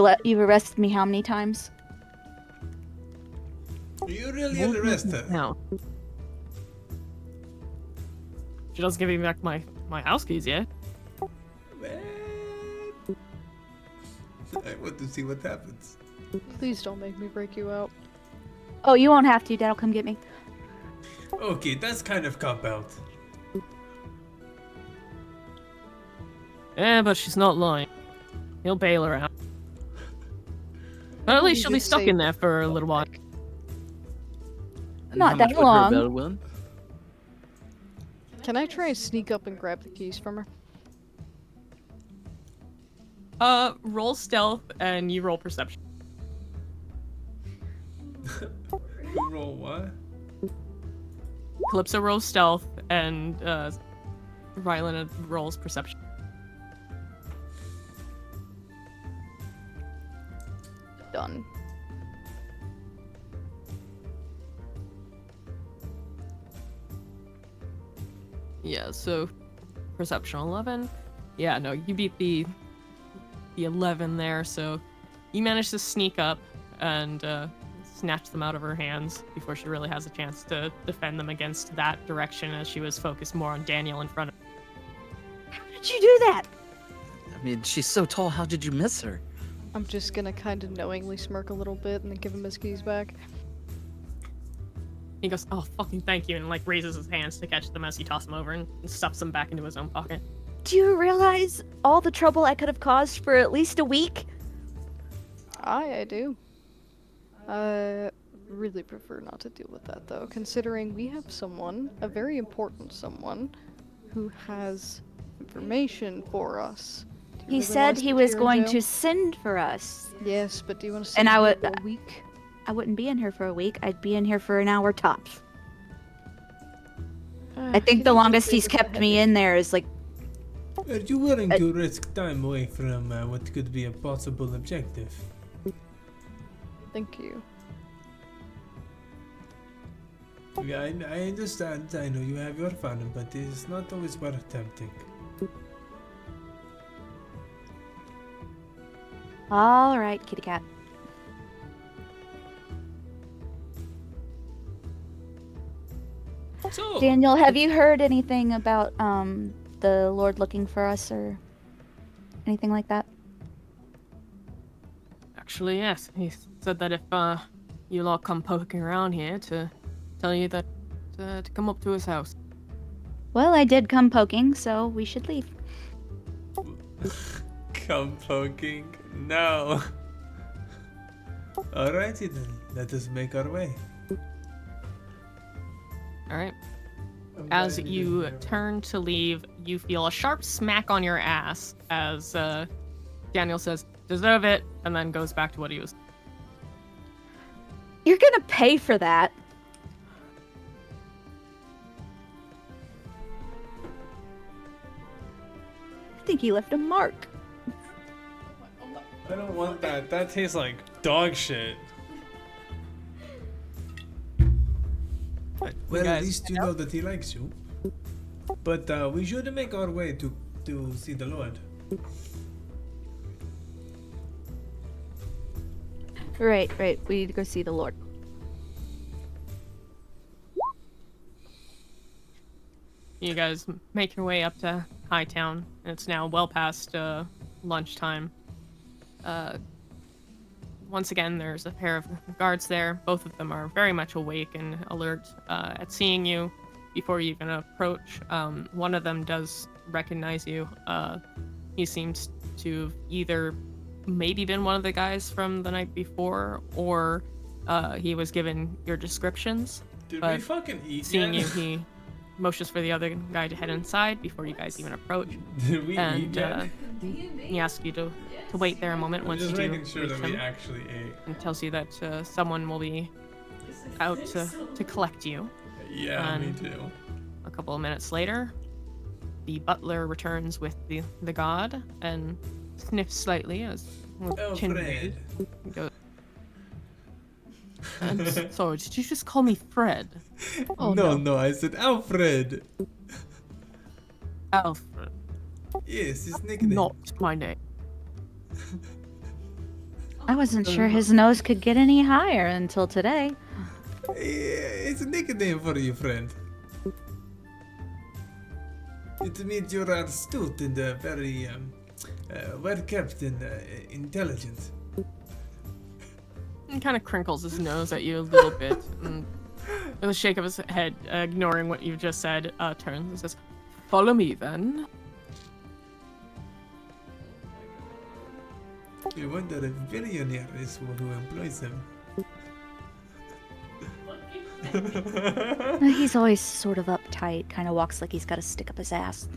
arrested me how many times? You really arrest her. Now. She doesn't give me back my house keys yet. Man. I want to see what happens. Please don't make me break you out. Oh, you won't have to. Dad'll come get me. Okay, that's kind of cop out. Yeah, but she's not lying. He'll bail her out. But at least she'll be stuck in there for a little while. And Not how much that would her long. bail win? Can I try and sneak up and grab the keys from her? Roll stealth and you roll perception. You roll what? Calypso rolls stealth and Rylena rolls perception. Done. Yeah, so perception 11. Yeah, no, you beat the 11 there, so you managed to sneak up and snatch them out of her hands before she really has a chance to defend them against that direction, as she was focused more on Daniel in front of her. How did you do that? I mean, she's so tall. How did you miss her? I'm just gonna kind of knowingly smirk a little bit and then give him his keys back. He goes, "Oh, fucking thank you," and like raises his hands to catch them as you toss them over and stuffs them back into his own pocket. Do you realize all the trouble I could have caused for at least a week? I do. Really prefer not to deal with that though, considering we have someone, a very important someone, who has information for us. Do you He really said want us he to was be here in going jail? to send for us. Yes, but do you want to And stay I here would- for a week? I wouldn't be in here for a week. I'd be in here for an hour tops. I think the longest he's kept me in there is like, Are you willing to risk time away from what could be a possible objective? Thank you. Yeah, I understand. I know you have your fun, but it's not always worth attempting. all right, kitty cat. So, Daniel, have you heard anything about the Lord looking for us or anything like that? Actually, yes. He said that if you'll all come poking around here to tell you that to come up to his house. Well, I did come poking, so we should leave. come poking? No. Alrighty then, let us make our way. All right. As you turn to leave, you feel a sharp smack on your ass as Daniel says, "Deserve it," and then goes back to what he was. You're gonna pay for that. I think he left a mark. I don't want that. That tastes like dog shit. Well, at guys- least you know that he likes you. But we should make our way to see the Lord. Right. We need to go see the Lord. You guys make your way up to Hightown. It's now well past lunchtime. Once again, there's a pair of guards there. Both of them are very much awake and alert at seeing you before you can approach. One of them does recognize you. He seems to have either maybe been one of the guys from the night before, or he was given your descriptions. Did we But fucking eat Seeing yet? you, he motions for the other guy to head inside before you guys even approach. Did we eat And yet? he asks you to wait there a moment I'm once just you do making sure reach that we him, actually ate. and tells you that someone will be out to collect you. Yeah, me And- too. A couple of minutes later, the butler returns with the god and sniffs slightly as with chin Alfred. raised, goes, and sorry, did you just call me Fred? Oh, no, I said Alfred. Alfred, Yes, his nickname. not my name. I wasn't sure his nose could get any higher until today. Yeah, it's a nickname for you, friend. It means you're astute and very well kept and intelligent. He kind of crinkles his nose at you a little bit, and with a shake of his head, ignoring what you just said, turns and says, "Follow me, then." I wonder if billionaire is who employs him. He's always sort of uptight, kind of walks like he's got a stick up his ass.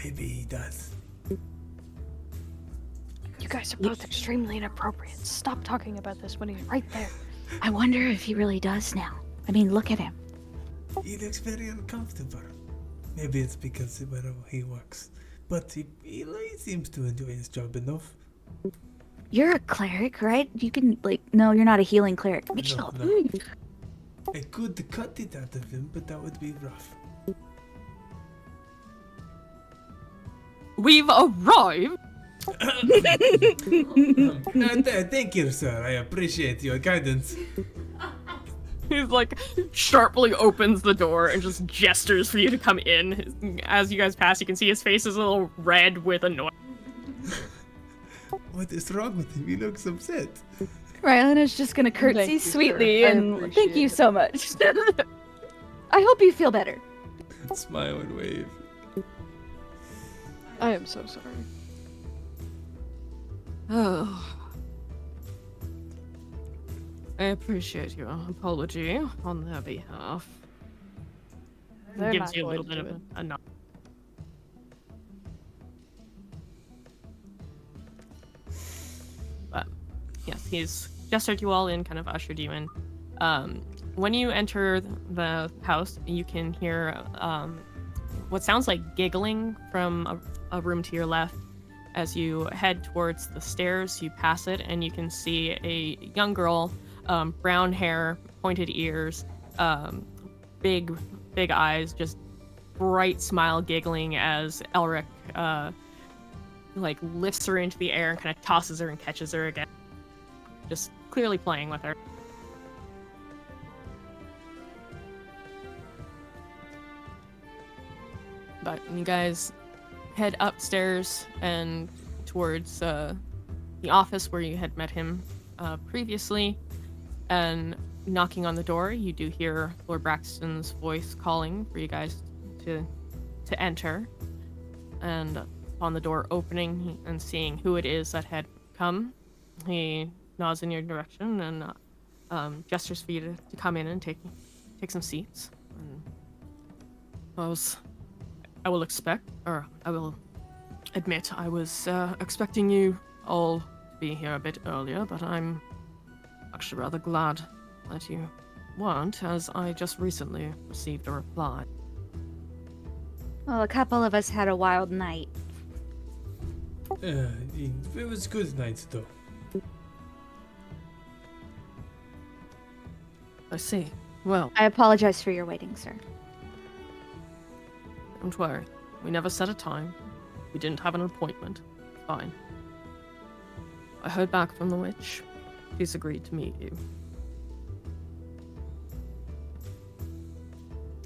Maybe he does. You guys are both extremely inappropriate. Stop talking about this when he's right there. I wonder if he really does now. I mean, look at him. He looks very uncomfortable. Maybe it's because of where he works. But he seems to enjoy his job enough. You're a cleric, right? You can, like, no, you're not a healing cleric. Mitchell. no. I could cut it out of him, but that would be rough. We've arrived. Thank you, sir. I appreciate your guidance. He's like sharply opens the door and just gestures for you to come in. As you guys pass, you can see his face is a little red with annoyance. What is wrong with him? He looks upset. Rylan is just gonna Thank curtsy you, sir. sweetly I and thank appreciate you it. so much. I hope you feel better. Smile and wave. I am so sorry. Oh. I appreciate your apology on their behalf. They're Gives not you a going little bit to of a nod. But yes, he's gestured you all in, kind of ushered you in. When you enter the house, you can hear what sounds like giggling from a room to your left. As you head towards the stairs, you pass it, and you can see a young girl, brown hair, pointed ears, big eyes, just bright smile, giggling as Elric like lifts her into the air and kind of tosses her and catches her again, just clearly playing with her. But you guys head upstairs and towards the office where you had met him previously, and knocking on the door, you do hear Lord Braxton's voice calling for you guys to enter. And upon the door opening and seeing who it is that had come, he nods in your direction and gestures for you to come in and take some seats. And I will admit I was expecting you all to be here a bit earlier, but I'm actually rather glad that you weren't, as I just recently received a reply. Well, a couple of us had a wild night. It was good night though. I see. Well, I apologize for your waiting, sir. Don't worry. We never set a time. We didn't have an appointment. Fine. I heard back from the witch. She's agreed to meet you.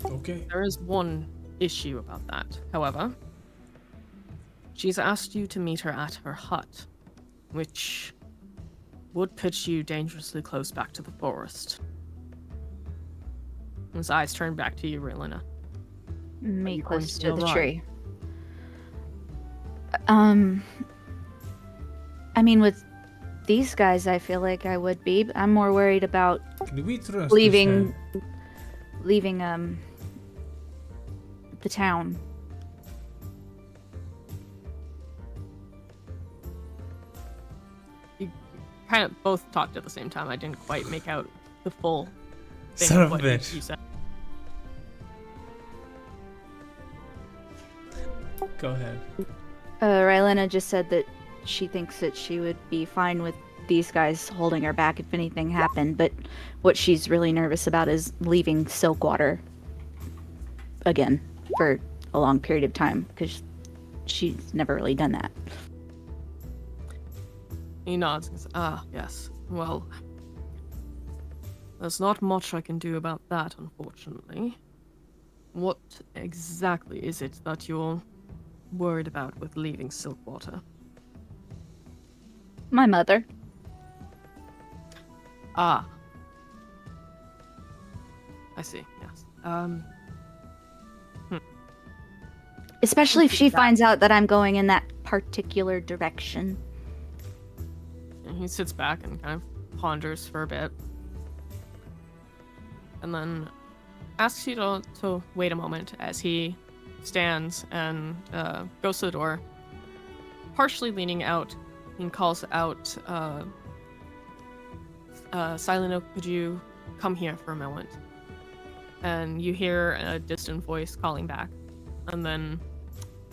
Okay. There is one issue about that, however. She's asked you to meet her at her hut, which would put you dangerously close back to the forest. His eyes turn back to you, Raylan. Me you close going to to the run? tree. I mean, with these guys, I feel like I would be. But I'm more worried about Can we trust leaving, this leaving the town. You kind of both talked at the same time. I didn't quite make out the full thing Son of of a what bitch. you said. Go ahead. Rylena just said that she thinks that she would be fine with these guys holding her back if anything happened, but what she's really nervous about is leaving Silkwater again for a long period of time, because she's never really done that. He nods and says, "Ah, yes. Well, there's not much I can do about that, unfortunately. What exactly is it that you're worried about with leaving Silkwater?" My mother. Ah. I see, yes. Especially if she finds out that I'm going in that particular direction. And he sits back and kind of ponders for a bit. And then asks you to wait a moment as he stands and goes to the door, partially leaning out, and calls out, Silent Oak, could you come here for a moment? And you hear a distant voice calling back. And then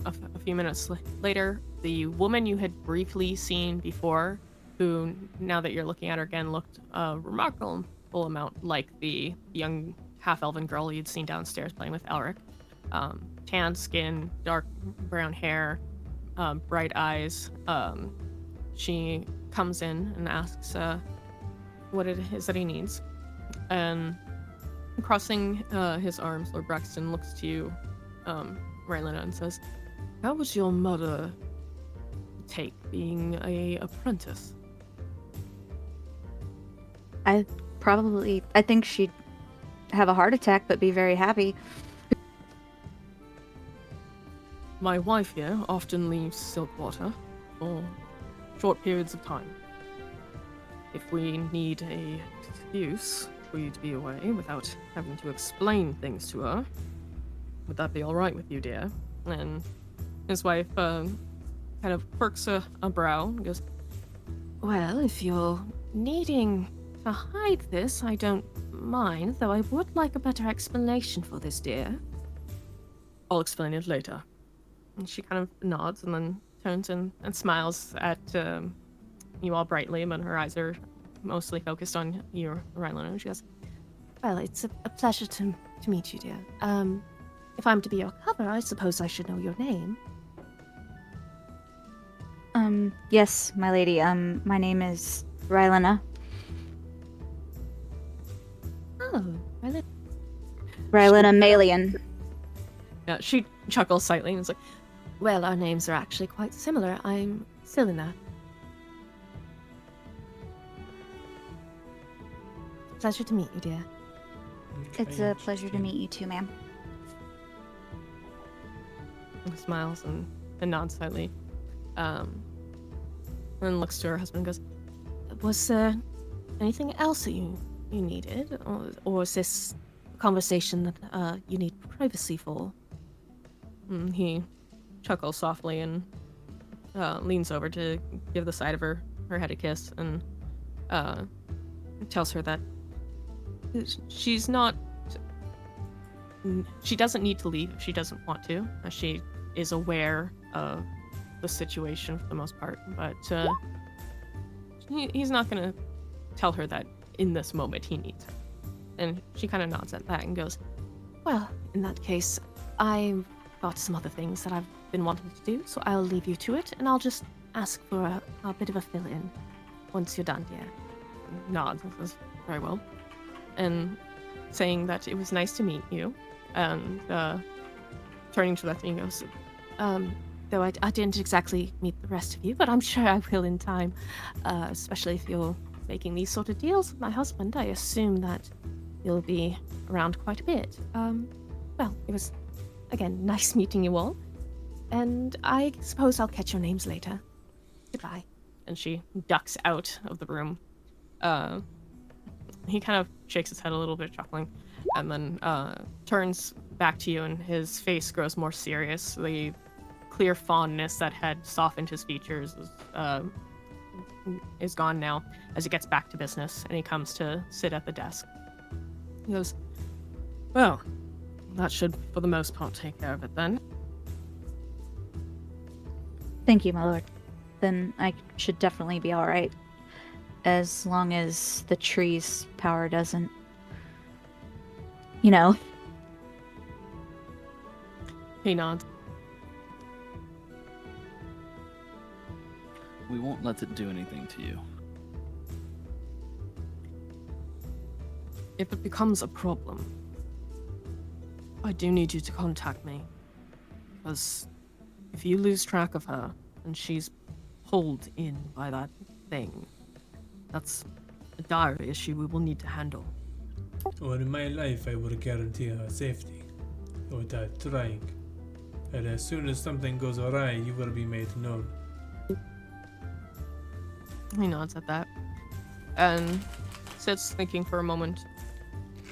a few minutes later, the woman you had briefly seen before, who, now that you're looking at her again, looked a remarkable amount like the young half-elven girl you'd seen downstairs playing with Elric. Tan skin, dark brown hair, bright eyes. She comes in and asks what it is that he needs. And crossing his arms, Lord Braxton looks to you, Rylena, and says, "How was your mother take being a apprentice?" I think she'd have a heart attack but be very happy. My wife here often leaves Silkwater for short periods of time. If we need a excuse for you to be away without having to explain things to her, would that be all right with you, dear? And his wife kind of quirks a brow and goes, "Well, if you're needing to hide this, I don't mind, though I would like a better explanation for this, dear." "I'll explain it later." And she kind of nods and then turns and smiles at you all brightly, but her eyes are mostly focused on you, Rylena. And she goes, "Well, it's a pleasure to meet you, dear. If I'm to be your cover, I suppose I should know your name." Yes, my lady. My name is Rylena. "Oh, Rylena." Rylena Malian. Yeah, she chuckles slightly and is like, "Well, our names are actually quite similar. I'm Silena." "Pleasure to meet you, dear." It's a pleasure to meet you too, ma'am. And smiles and nods slightly. And looks to her husband and goes, "Was there anything else that you needed? Or is this a conversation that you need privacy for?" And he chuckles softly and leans over to give the side of her head a kiss and tells her that she's not... She doesn't need to leave if she doesn't want to. She is aware of the situation for the most part, but he's not going to tell her that in this moment he needs her. And she kind of nods at that and goes, "Well, in that case, I got some other things that I've been wanting to do, so I'll leave you to it, and I'll just ask for a bit of a fill-in once you're done, dear. Nods and says, very well. And saying that it was nice to meet you, and turning to Lethany and goes, though I didn't exactly meet the rest of you, but I'm sure I will in time, especially if you're making these sort of deals with my husband. I assume that you'll be around quite a bit. Well, it was, again, nice meeting you all, and I suppose I'll catch your names later. Goodbye. And she ducks out of the room. He kind of shakes his head a little bit, chuckling, and then turns back to you, and his face grows more serious. The clear fondness that had softened his features is gone now as he gets back to business, and he comes to sit at the desk. He goes, well, that should, for the most part, take care of it then. Thank you, my lord. Then I should definitely be alright. As long as the tree's power doesn't... You know. He nods. We won't let it do anything to you. If it becomes a problem, I do need you to contact me. Because if you lose track of her and she's pulled in by that thing, that's a dire issue we will need to handle. Or in my life, I will guarantee her safety without trying. And as soon as something goes awry, you will be made known. He nods at that and sits thinking for a moment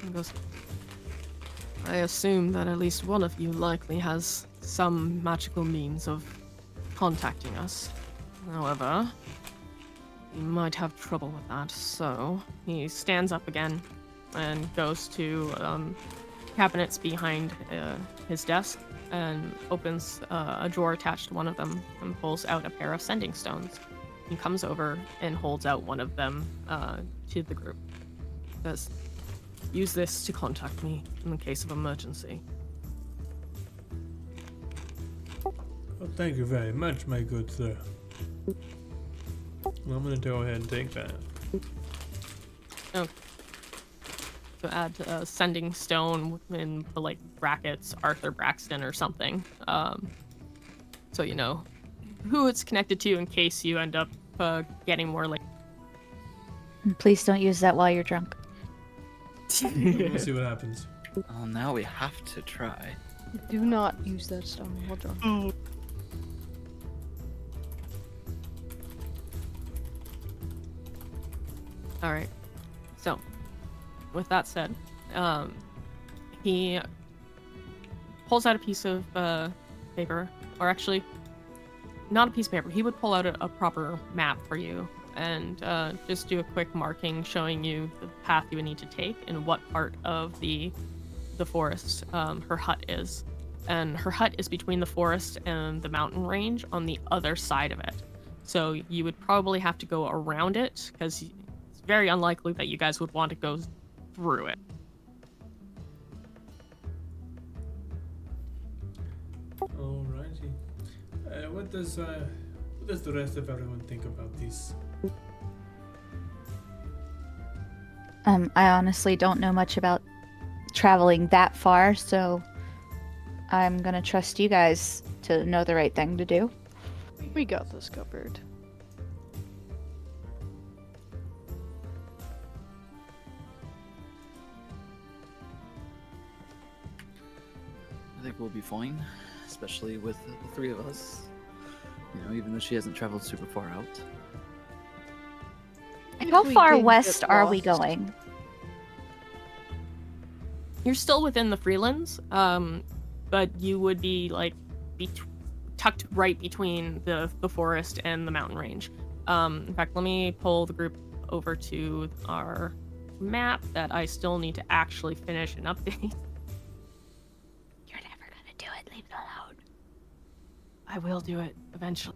and goes, I assume that at least one of you likely has some magical means of contacting us. However, you might have trouble with that, so he stands up again and goes to cabinets behind his desk and opens a drawer attached to one of them and pulls out a pair of sending stones. He comes over and holds out one of them to the group. Says, use this to contact me in the case of emergency. Well, thank you very much, my good sir. I'm gonna go ahead and take that. Oh. So add a sending stone in the like brackets, Arthur Braxton or something. So you know who it's connected to in case you end up getting more like. Please don't use that while you're drunk. We'll see what happens. Oh, now we have to try. Do not use that stone while drunk. All right. So, with that said, he pulls out a piece of paper, or actually, not a piece of paper. He would pull out a proper map for you and just do a quick marking showing you the path you would need to take and what part of the forest her hut is. And her hut is between the forest and the mountain range on the other side of it. So you would probably have to go around it because it's very unlikely that you guys would want to go through it. Alrighty. What does the rest of everyone think about this? I honestly don't know much about traveling that far, so I'm gonna trust you guys to know the right thing to do. We got this covered. I think we'll be fine, especially with the three of us. You know, even though she hasn't traveled super far out. How We far did get west are we lost. going? You're still within the Freelands, but you would be like tucked right between the forest and the mountain range. In fact, let me pull the group over to our map that I still need to actually finish and update. You're never gonna do it. Leave it alone. I will do it eventually.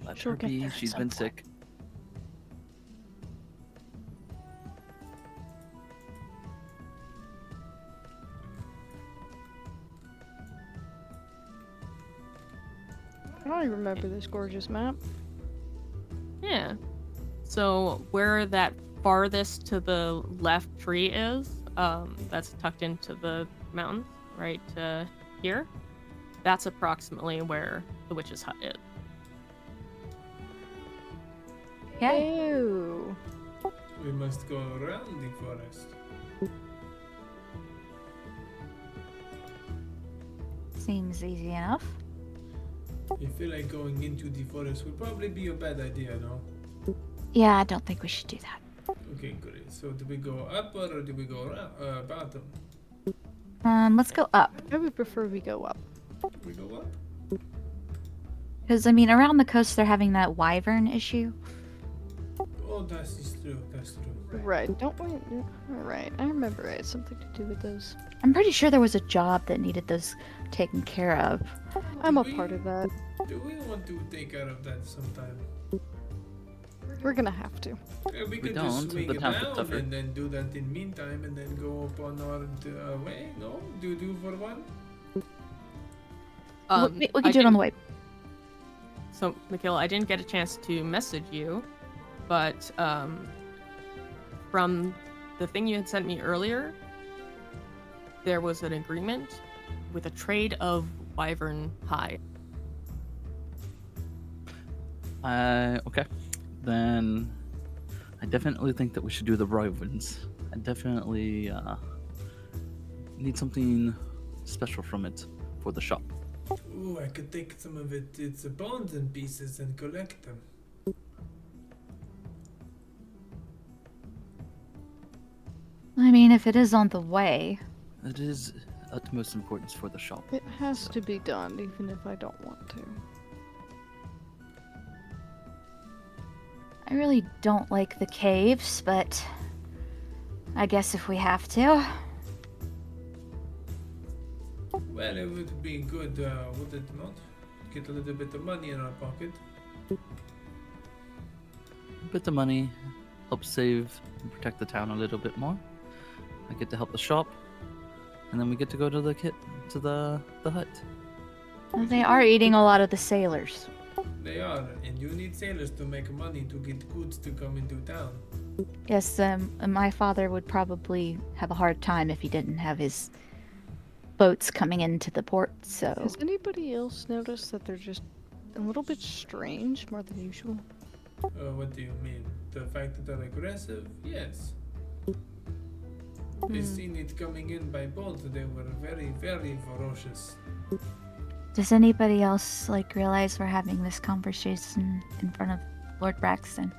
Let She'll her get be. there at She's some been point. sick. I remember this gorgeous map. Yeah. So where that farthest to the left tree is, that's tucked into the mountains, right here. That's approximately where the witch's hut is. Yeah. Ew. We must go around the forest. Seems easy enough. I feel like going into the forest would probably be a bad idea, no? Yeah, I don't think we should do that. Okay, great. So do we go up or do we go around, bottom? Let's go up. I would prefer we go up. We go up? Because, I mean, around the coast they're having that wyvern issue. Oh, that is true. That's true. Right, don't we? Right, I remember it had something to do with those. I'm pretty sure there was a job that needed those taken care of. I'm a part of that. Do we want to take care of that sometime? We're gonna have to. We We could don't, just swing but it half the down tougher. and then do that in meantime and then go upon our way. No? Do for one? We I can do it on the way. So, Mikhail, I didn't get a chance to message you, but from the thing you had sent me earlier, there was an agreement with a trade of wyvern hide. Okay. Then I definitely think that we should do the wyverns. I definitely need something special from it for the shop. Ooh, I could take some of its bones and pieces and collect them. I mean, if it is on the way. It is utmost importance for the shop. It has to be done, even if I don't want to. I really don't like the caves, but I guess if we have to. Well, it would be good, would it not? Get a little bit of money in our pocket. A bit of money, help save and protect the town a little bit more. I get to help the shop, and then we get to go to the hut. Well, they are eating a lot of the sailors. They are, and you need sailors to make money to get goods to come into town. Yes, my father would probably have a hard time if he didn't have his boats coming into the port, so... Has anybody else noticed that they're just a little bit strange more than usual? What do you mean? The fact that they're aggressive? Yes. I seen it coming in by boat. They were very, very ferocious. Does anybody else, realize we're having this conversation in front of Lord Braxton?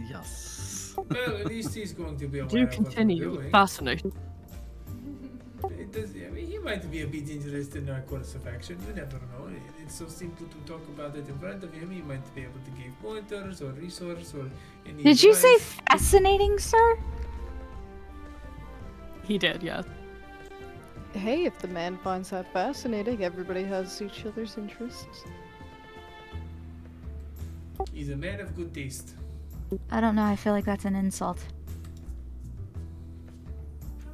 Yes. Well, at least he's going to be aware Do of what we're continue. doing. Fascinating. It does, I mean, he might be a bit interested in our course of action. You never know. It's so simple to talk about it in front of him. He might be able to give pointers or resource or any Did you say advice. fascinating, sir? He did, yeah. Hey, if the man finds that fascinating, everybody has each other's interests. He's a man of good taste. I don't know, I feel like that's an insult.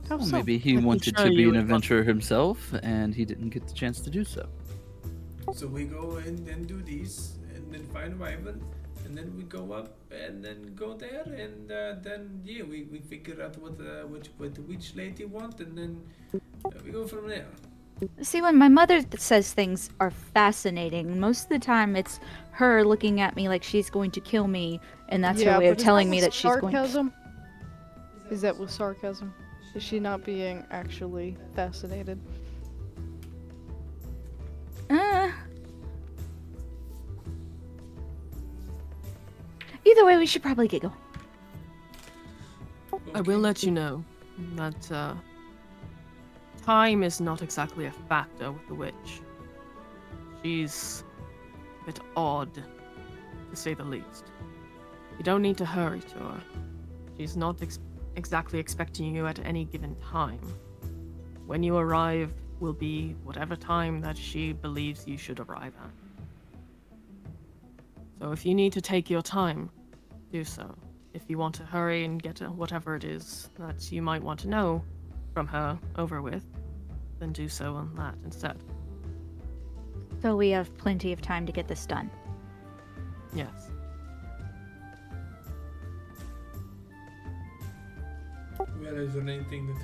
How Well, so? maybe he I can wanted show to be you an it. adventurer himself, and he didn't get the chance to do so. So we go in and do this, and then find Wyvern, and then we go up and then go there, and then yeah, we figure out what which lady want, and then we go from there. See, when my mother says things are fascinating, most of the time it's her looking at me like she's going to kill me, and that's her way of but is telling me with that she's going. sarcasm? Is that with sarcasm? Is she not being actually fascinated? Either way, we should probably get going. I will Okay. let you know that time is not exactly a factor with the witch. She's a bit odd, to say the least. You don't need to hurry to her. She's not exactly expecting you at any given time. When you arrive will be whatever time that she believes you should arrive at. So if you need to take your time, do so. If you want to hurry and get whatever it is that you might want to know from her over with, then do so on that instead. So we have plenty of time to get this done. Yes. Well, is there anything that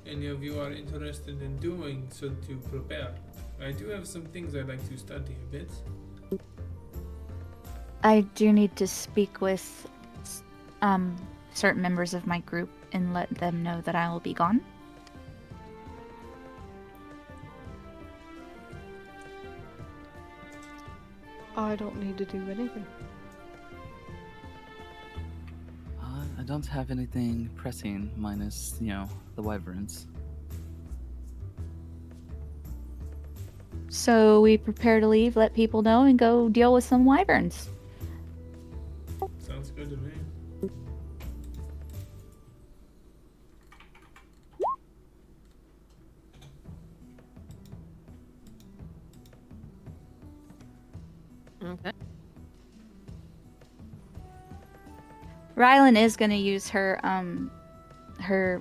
any of you are interested in doing so to prepare? I do have some things I'd like to study a bit. I do need to speak with certain members of my group and let them know that I will be gone. I don't need to do anything. I don't have anything pressing, minus, the wyverns. So we prepare to leave, let people know, and go deal with some wyverns. Sounds good to me. Okay. Rylan is going to use her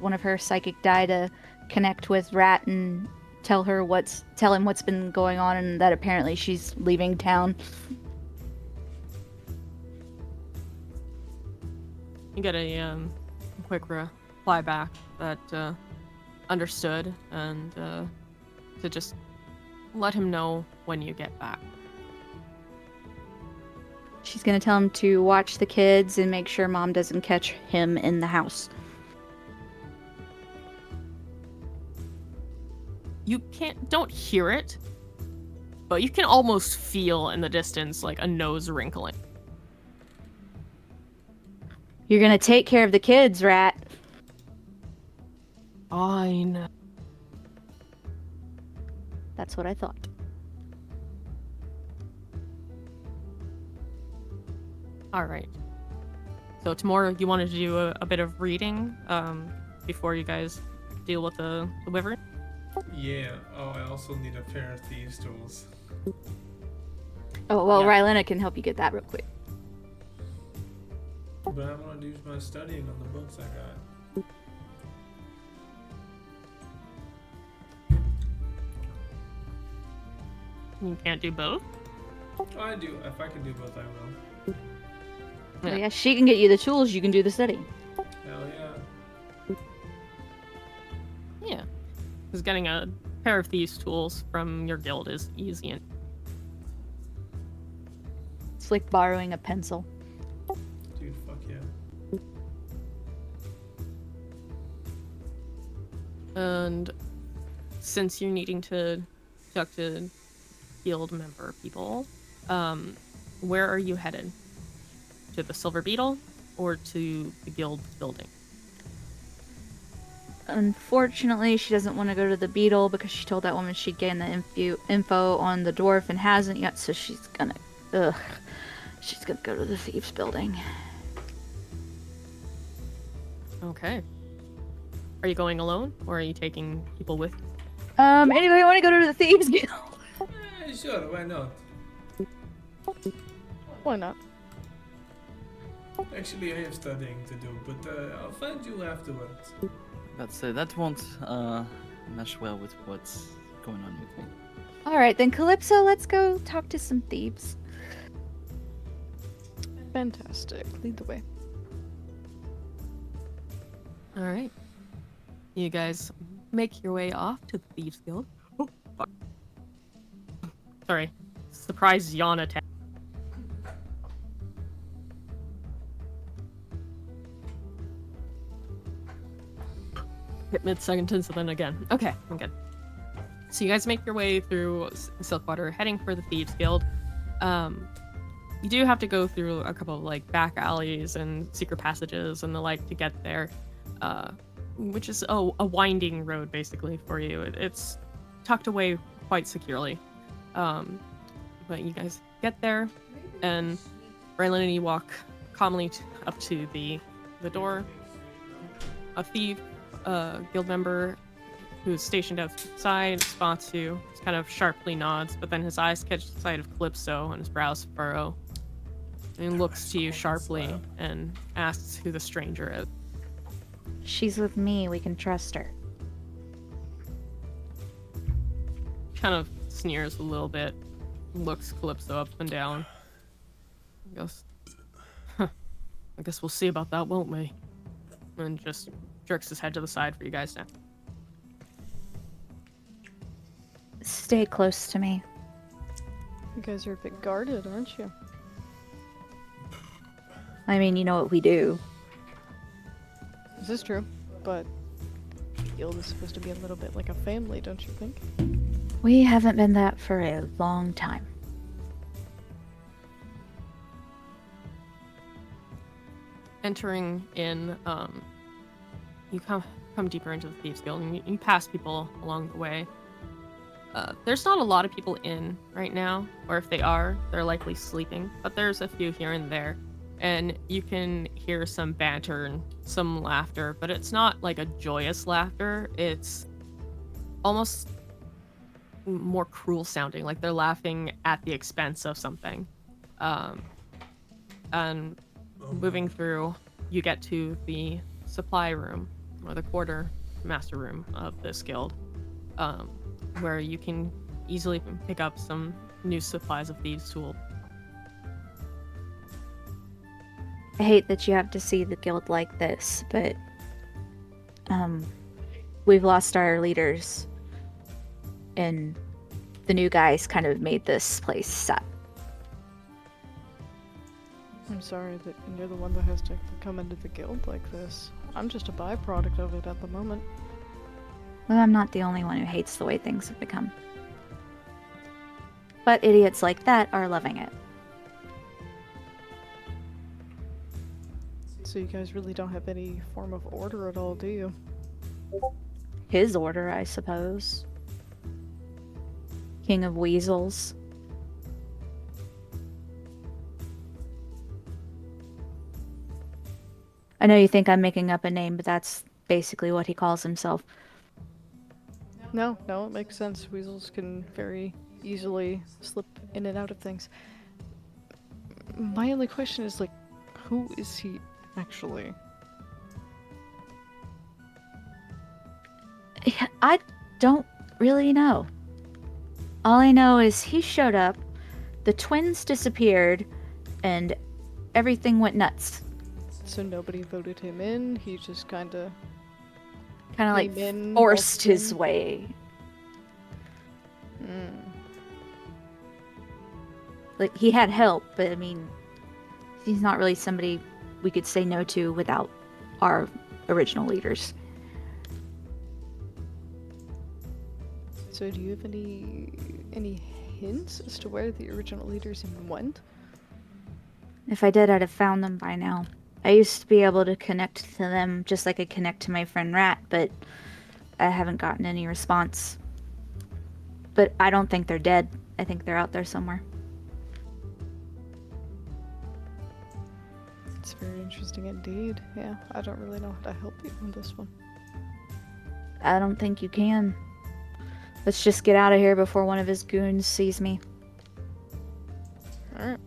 one of her psychic die to connect with Rat and tell him what's been going on and that apparently she's leaving town. You get a quick reply back that understood, and to just let him know when you get back. She's going to tell him to watch the kids and make sure Mom doesn't catch him in the house. You don't hear it, but you can almost feel in the distance like a nose wrinkling. You're going to take care of the kids, Rat. I know. That's what I thought. All right. So tomorrow you wanted to do a bit of reading before you guys deal with the wyvern? Yeah. Oh, I also need a pair of thieves' tools. Oh, well, Yeah. Rylena can help you get that real quick. But I want to use my studying on the books I got. You can't do both? Oh, I do. If I can do both, I will. Yeah. Yeah. Yeah, she can get you the tools, you can do the study. Hell yeah. Yeah. Because getting a pair of thieves' tools from your guild is easy. And It's like borrowing a pencil. Dude, fuck yeah. And since you're needing to talk to guild member people, where are you headed? To the Silver Beetle or to the guild building? Unfortunately, she doesn't want to go to the beetle because she told that woman she'd gain the info on the dwarf and hasn't yet, so she's gonna go to the thieves building. Okay. Are you going alone or are you taking people with you? Anybody want to go to the thieves guild? Sure, why not? Why not? Actually, I have studying to do, but I'll find you afterwards. About to say, that won't mesh well with what's going on with me. Alright then, Calypso, let's go talk to some thieves. Fantastic. Lead the way. All right. You guys make your way off to the Thieves Guild. Oh, fuck. Sorry. Surprise yawn attack. Hit mid-sentence and then again. Okay, I'm good. So you guys make your way through Silkwater, heading for the Thieves Guild. You do have to go through a couple of like back alleys and secret passages and the like to get there, which is a winding road basically for you. It's tucked away quite securely, but you guys get there, and Raylan and you walk calmly up to the door. A thief, guild member who's stationed outside spots you, just kind of sharply nods, but then his eyes catch the sight of Calypso and his brows furrow. And he looks to you sharply and asks who the stranger is. She's with me, we can trust her. Kind of sneers a little bit, looks Calypso up and down. I guess we'll see about that, won't we? And just jerks his head to the side for you guys now. Stay close to me. You guys are a bit guarded, aren't you? I mean, you know what we do. This is true, but Guild is supposed to be a little bit like a family, don't you think? We haven't been that for a long time. Entering in, you come deeper into the Thieves Guild, and you pass people along the way. There's not a lot of people in right now, or if they are, they're likely sleeping, but there's a few here and there. And you can hear some banter and some laughter, but it's not like a joyous laughter. It's almost more cruel sounding, like they're laughing at the expense of something. And moving through, you get to the supply room, or the quartermaster room of this guild, where you can easily pick up some new supplies of thieves' tools. I hate that you have to see the guild like this, but we've lost our leaders, and the new guys kind of made this place set. I'm sorry that you're the one that has to come into the guild like this. I'm just a byproduct of it at the moment. Well, I'm not the only one who hates the way things have become. But idiots like that are loving it. So you guys really don't have any form of order at all, do you? His order, I suppose. King of Weasels. I know you think I'm making up a name, but that's basically what he calls himself. No, it makes sense. Weasels can very easily slip in and out of things. My only question is, like, who is he actually? I don't really know. All I know is he showed up, the twins disappeared, and everything went nuts. So nobody voted him in, he just kinda Kind of came like in, forced walked his in. way. Like, he had help, but I mean, he's not really somebody we could say no to without our original leaders. So do you have any hints as to where the original leaders even went? If I did, I'd have found them by now. I used to be able to connect to them just like I connect to my friend Rat, but I haven't gotten any response. But I don't think they're dead. I think they're out there somewhere. It's very interesting indeed. Yeah, I don't really know how to help you on this one. I don't think you can. Let's just get out of here before one of his goons sees me. Alright.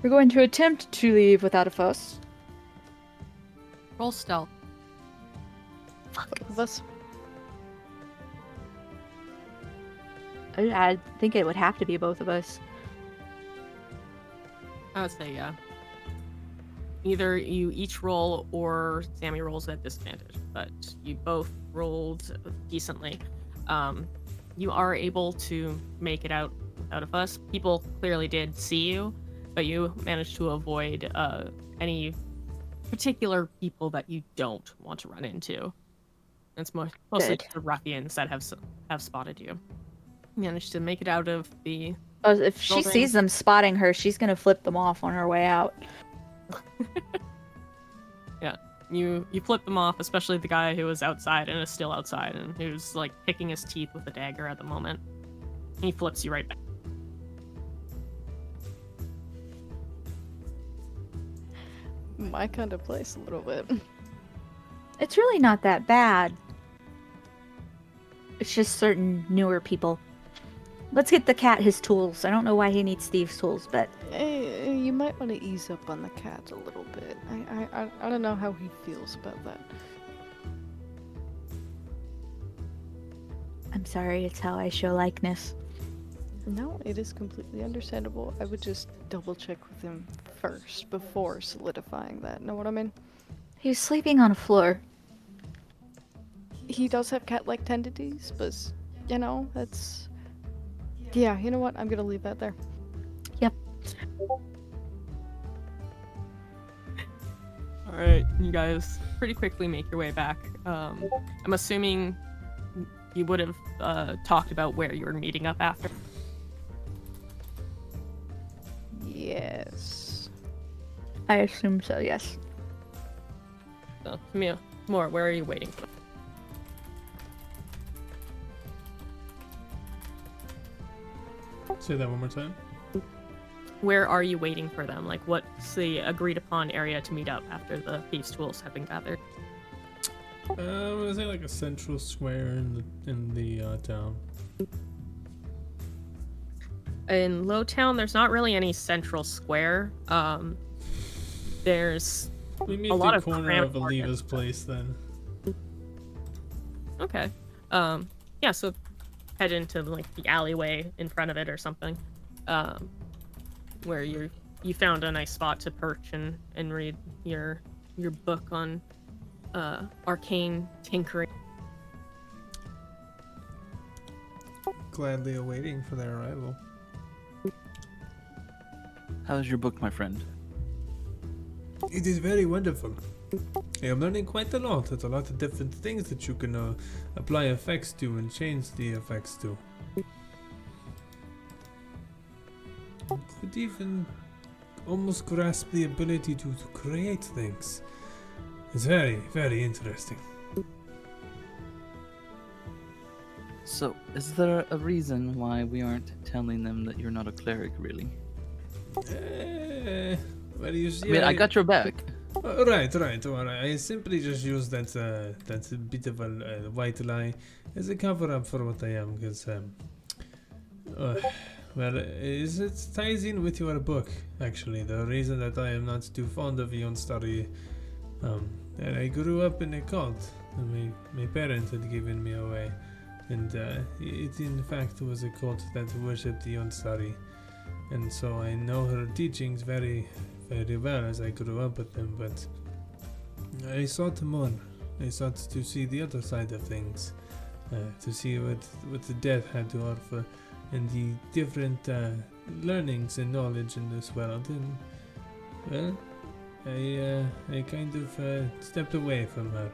We're going to attempt to leave without a fuss. Roll stealth. Both of us. I think it would have to be both of us. I would say, yeah. Either you each roll or Sammy rolls at disadvantage, but you both rolled decently. You are able to make it out of us. People clearly did see you, but you managed to avoid any particular people that you don't want to run into. It's mostly Good. the ruffians that have spotted you. You managed to make it out of the. Oh, if she Building. sees them spotting her, she's gonna flip them off on her way out. Yeah, you flip them off, especially the guy who was outside and is still outside and who's like picking his teeth with a dagger at the moment. He flips you right back. My kind of place a little bit. It's really not that bad. It's just certain newer people. Let's get the cat his tools. I don't know why he needs thieves' tools, but You might want to ease up on the cat a little bit. I don't know how he feels about that. I'm sorry, it's how I show likeness. No, it is completely understandable. I would just double check with him first before solidifying that. Know what I mean? He was sleeping on a floor. He does have cat-like tendencies, but you know, that's. Yeah, you know what? I'm gonna leave that there. Yep. All right, you guys pretty quickly make your way back. I'm assuming you would have talked about where you were meeting up after. Yes. I assume so, yes. So, Camille, more, where are you waiting for? Say that one more time. Where are you waiting for them? Like, what's the agreed upon area to meet up after the thieves' tools have been gathered? I'm gonna say like a central square in the town. In Lowtown, there's not really any central square. There's We meet a lot the of corner cramped of Aliva's markets. place then. Okay. Yeah, so head into like the alleyway in front of it or something. Where you found a nice spot to perch and read your book on arcane tinkering. Gladly awaiting for their arrival. How's your book, my friend? It is very wonderful. I am learning quite a lot. There's a lot of different things that you can apply effects to and change the effects to. Could even almost grasp the ability to create things. It's very, very interesting. So, is there a reason why we aren't telling them that you're not a cleric, really? Well, you see, I mean, I got your back. Right. Well, I simply just use that bit of a white lie as a cover up for what I am, because well, it ties in with your book. Actually, the reason that I am not too fond of Yon Starry, that I grew up in a cult, and my parents had given me away, and it in fact was a cult that worshipped Yon Starry, and so I know her teachings very, very well as I grew up with them, but I sought more. I sought to see the other side of things, to see what the death had to offer, and the different learnings and knowledge in this world, and well, I kind of stepped away from her.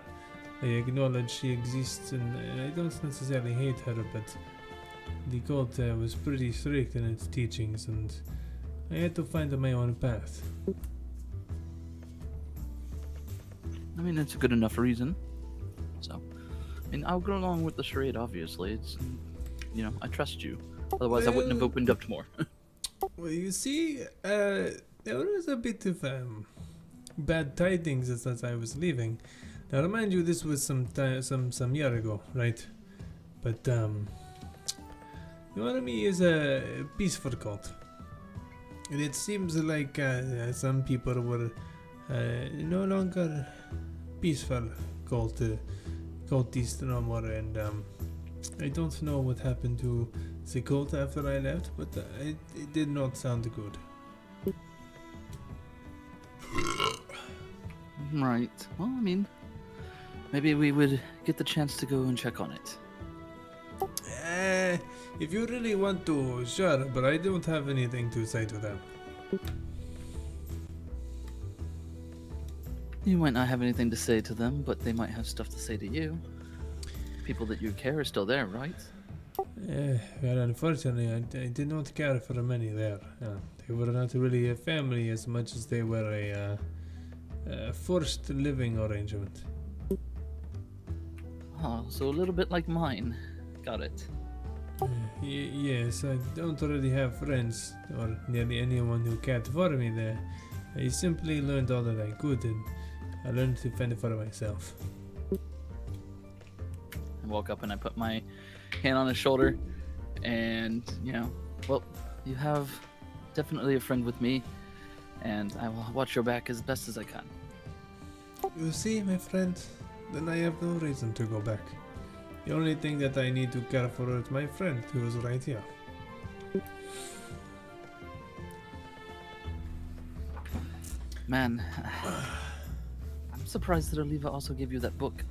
I acknowledge she exists, and I don't necessarily hate her, but the cult was pretty strict in its teachings, and I had to find my own path. I mean, that's a good enough reason. So, I mean, I'll go along with the charade, obviously. It's, you know, I trust you. Otherwise, I wouldn't have opened up more. Well, you see, there was a bit of bad tidings as I was leaving. Now, remind you, this was some year ago, right? But the enemy is a peaceful cult, and it seems like some people were no longer peaceful cultists no more, and I don't know what happened to the cult after I left, but it did not sound good. Right. Well, I mean, maybe we would get the chance to go and check on it. If you really want to, sure, but I don't have anything to say to them. You might not have anything to say to them, but they might have stuff to say to you. People that you care are still there, right? Well, unfortunately, I did not care for many there. They were not really a family as much as they were a forced living arrangement. Oh, so a little bit like mine. Got it. Yes, I don't really have friends or nearly anyone who cared for me there. I simply learned all that I could, and I learned to fend for myself. I walk up and I put my hand on his shoulder, and, you know, well, you have definitely a friend with me, and I will watch your back as best as I can. You see, my friend, then I have no reason to go back. The only thing that I need to care for is my friend who is right here. Man, I'm surprised that Oliva also gave you that book.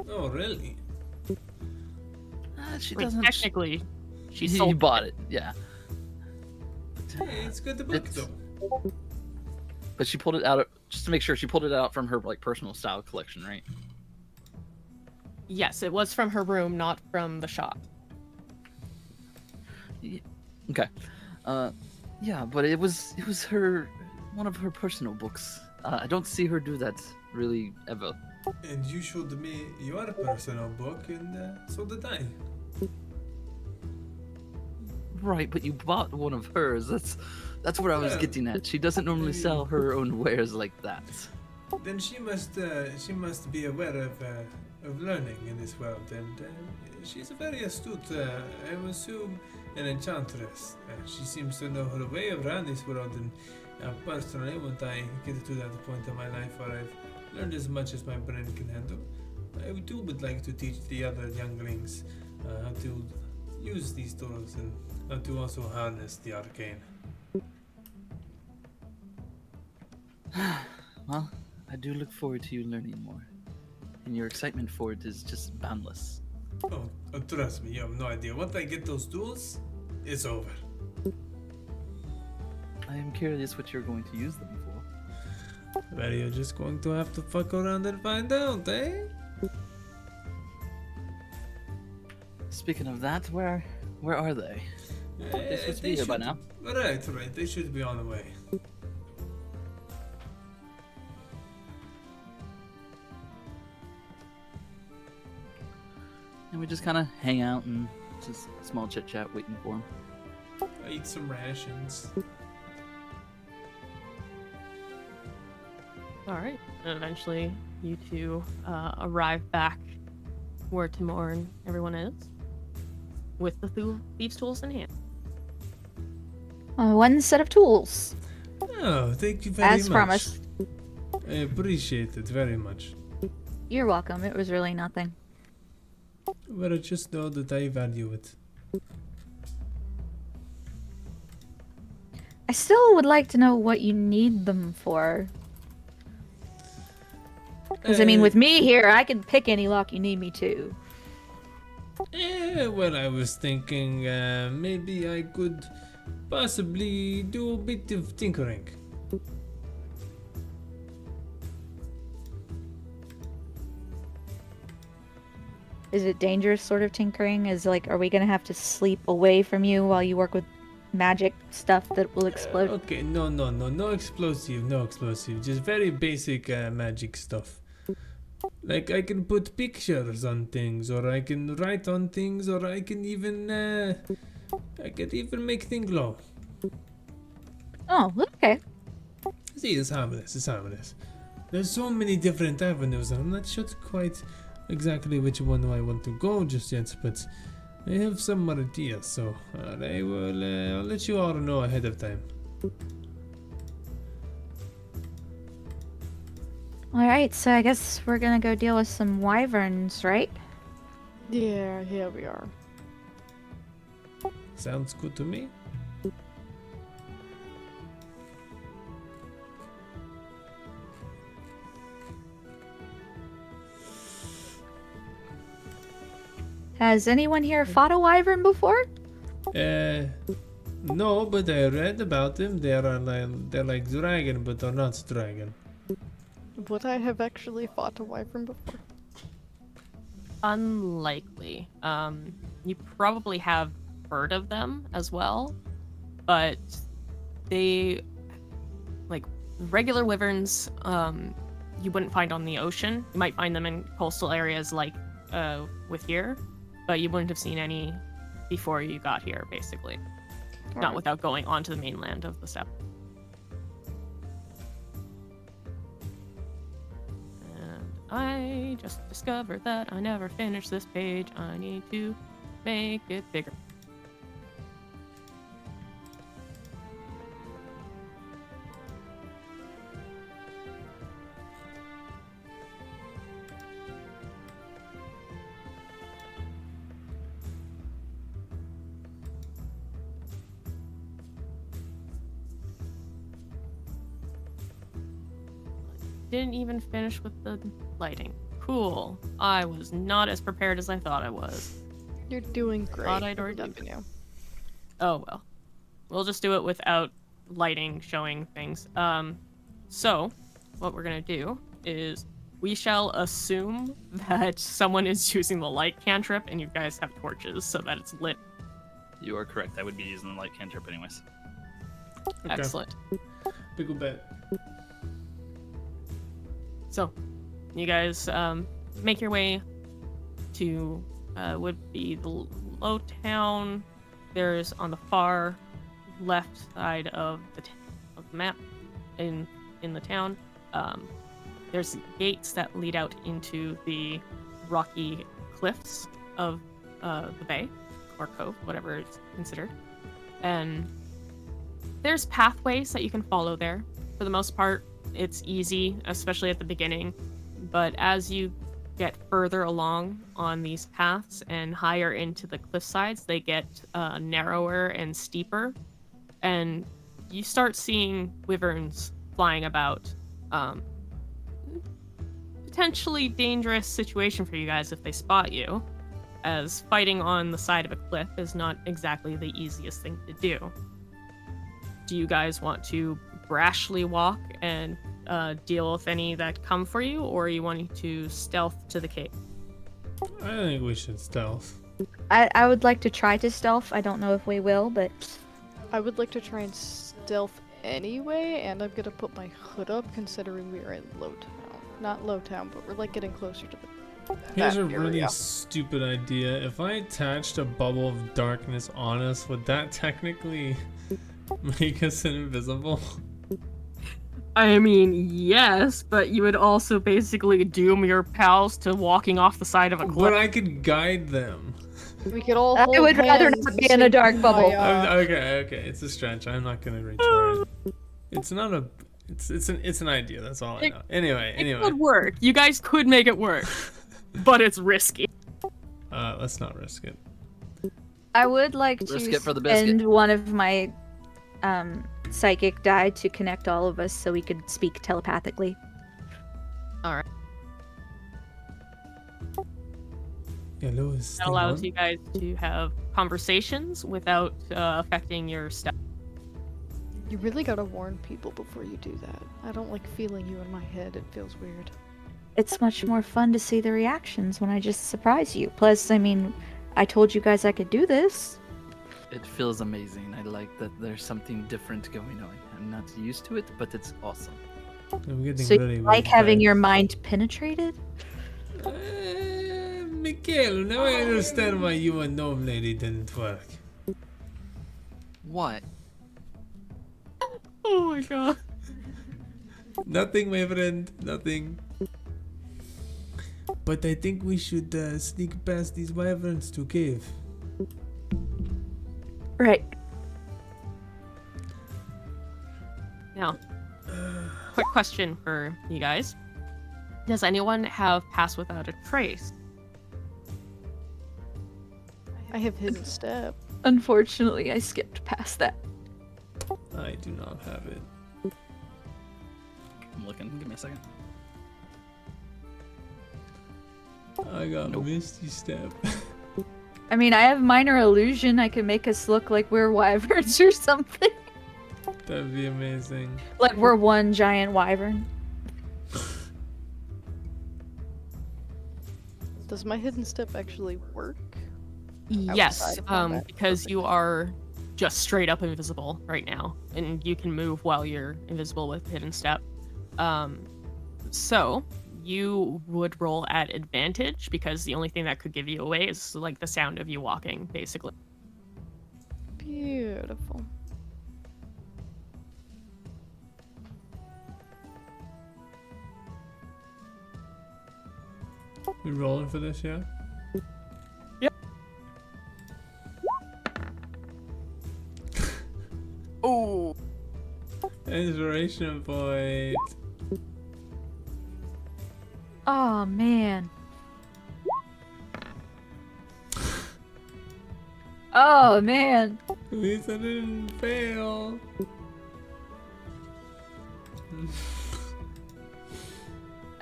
Oh, really? She I mean, doesn't. technically, she You sold bought it, yeah. Hey, it's good book It's- though. But she pulled it out just to make sure. She pulled it out from her like personal style collection, right? Yes, it was from her room, not from the shop. Okay. Yeah, but it was her one of her personal books. I don't see her do that really ever. And you showed me your personal book, and so did I. Right, but you bought one of hers. That's what I was Yeah. getting at. She doesn't normally sell her own wares like that. Then she must be aware of learning in this world, and she's a very astute, I would assume, an enchantress. She seems to know her way around this world, and personally, when I get to that point in my life where I've learned as much as my brain can handle, I would like to teach the other younglings how to use these tools and how to also harness the arcane. Well, I do look forward to you learning more. And your excitement for it is just boundless. Oh, trust me, you have no idea. Once I get those tools, it's over. I am curious what you're going to use them for. Well, you're just going to have to fuck around and find out, eh? Speaking of that, where are they? They're supposed to be here by now. Right. They should be on the way. And we just kind of hang out and just small chit chat waiting for them. I eat some rations. All right. And eventually, you two arrive back where Timur and everyone is, with the thieves' tools in hand. One set of tools, Oh, thank you very much. as promised. I appreciate it very much. You're welcome. It was really nothing. Well, just know that I value it. I still would like to know what you need them for. Because, I mean, with me here, I can pick any lock you need me to. Well, I was thinking maybe I could possibly do a bit of tinkering. Is it dangerous sort of tinkering? Are we gonna have to sleep away from you while you work with magic stuff that will explode? Okay, no explosive, just very basic magic stuff. Like I can put pictures on things, or I can write on things, or I can even make things glow. Oh, okay. See, it's harmless. There's so many different avenues, and I'm not sure quite exactly which one I want to go just yet, but I have some ideas, so I'll let you all know ahead of time. Alright, so I guess we're gonna go deal with some wyverns, right? Yeah, we are. Sounds good to me. Has anyone here fought a wyvern before? No, but I read about them. They're like dragon, but they're not dragon. Would I have actually fought a wyvern before? Unlikely. You probably have heard of them as well, but they, like regular wyverns, you wouldn't find on the ocean. You might find them in coastal areas like with here, but you wouldn't have seen any before you got here, basically. Not Alright. without going onto the mainland of the steppe. And I just discovered that I never finished this page. I need to make it bigger. didn't even finish with the lighting. Cool. I was not as prepared as I thought I was. You're doing great. Thought I'd already Believe in you. Oh well. We'll just do it without lighting showing things. So what we're gonna do is we shall assume that someone is using the light cantrip and you guys have torches so that it's lit. You are correct. I would be using the light cantrip anyways. Okay. Excellent. Pickle bet. So, you guys make your way to would be the low town. There's on the far left side of the map in the town. There's gates that lead out into the rocky cliffs of the bay or cove, whatever it's considered, and there's pathways that you can follow there. For the most part, it's easy, especially at the beginning, but as you get further along on these paths and higher into the cliff sides, they get narrower and steeper, and you start seeing wyverns flying about. Potentially dangerous situation for you guys if they spot you, as fighting on the side of a cliff is not exactly the easiest thing to do. Do you guys want to brashly walk and deal with any that come for you, or are you wanting to stealth to the cave? I think we should stealth. I would like to try to stealth. I don't know if we will, but I would like to try and stealth anyway, and I'm gonna put my hood up considering we are in Low Town. Not Low Town, but we're like getting closer to the. Here's that a really area. stupid idea. If I attached a bubble of darkness on us, would that technically make us invisible? I mean, yes, but you would also basically doom your pals to walking off the side of a But cliff. I could guide them. We could all. I hold would rather hands not and be in a sing dark bubble. Kumbaya. Okay, it's a stretch. I'm not gonna reach for it. It's not a. It's an idea. That's all I know. Anyway. It could work. You guys could make it work, but it's risky. Let's not risk it. I would like to Risk it for the biscuit. spend one of my psychic die to connect all of us so we could speak telepathically. Hello, is That allows you guys to have conversations without affecting your stealth. You really gotta warn people before you do that. I don't like feeling you in my head. It feels weird. It's much more fun to see the reactions when I just surprise you. Plus, I mean, I told you guys I could do this. It feels amazing. I like that there's something different going on. I'm not used to it, but it's awesome. I'm getting So really you like weird having vibes. your mind penetrated? Mikhail, now I understand why you and Gnome Lady didn't work. What? Oh my god. Nothing, my friend. Nothing. But I think we should sneak past these wyverns to cave. Right. Now, quick question for you guys. Does anyone have Pass Without a Trace? I have hidden step. Unfortunately, I skipped past that. I do not have it. I'm looking. Give me a second. I got Nope. Misty Step. I mean, I have minor illusion. I can make us look like we're wyverns or something. That'd be amazing. Like we're one giant wyvern. Does my hidden step actually work? Yes, Outside of combat. because you are just straight up invisible right now, and you can move while you're invisible with Hidden Step. So you would roll at advantage because the only thing that could give you away is like the sound of you walking, basically. Beautiful. We rolling for this, yeah? Oh, Inspiration point. Oh man. Oh man. At least I didn't fail.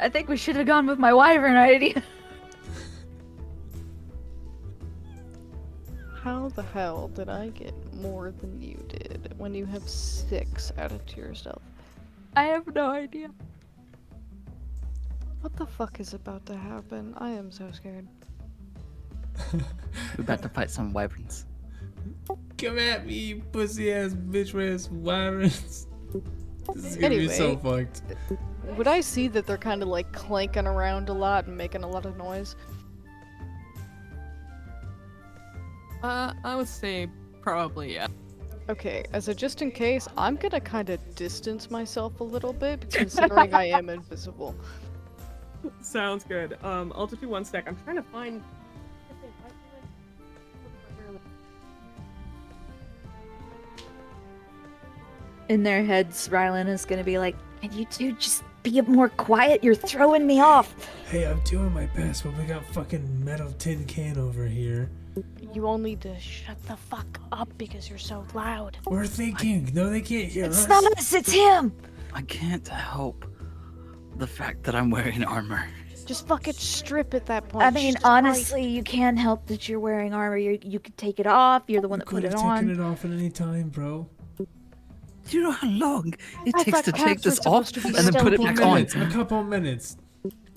I think we should have gone with my wyvern idea. How the hell did I get more than you did when you have 6 added to your stealth? I have no idea. What the fuck is about to happen? I am so scared. We're about to fight some wyverns. Come at me, you pussy ass bitch ass wyverns. This is gonna be so fucked. Would I see that they're kind of like clanking around a lot and making a lot of noise? I would say probably, yeah. Okay, as a just in case, I'm gonna kind of distance myself a little bit, considering I am invisible. Sounds good. I'll just do 1 sec. I'm trying to find. In their heads, Rylan is gonna be like, "Can you two just be more quiet? You're throwing me off." Hey, I'm doing my best, but we got fucking metal tin can over here. You all need to shut the fuck up because you're so loud. We're thinking. No, they can't hear us. It's not us, it's him. I can't help the fact that I'm wearing armor. Just fucking strip at that point. I mean, Jesus honestly, you can't help that you're wearing armor. You could take it off. You're the one that put Could it have taken on. it off at any time, bro. Do you know how long it I takes thought to take cats were this off supposed to be and then put it stealthy. back on? A couple minutes.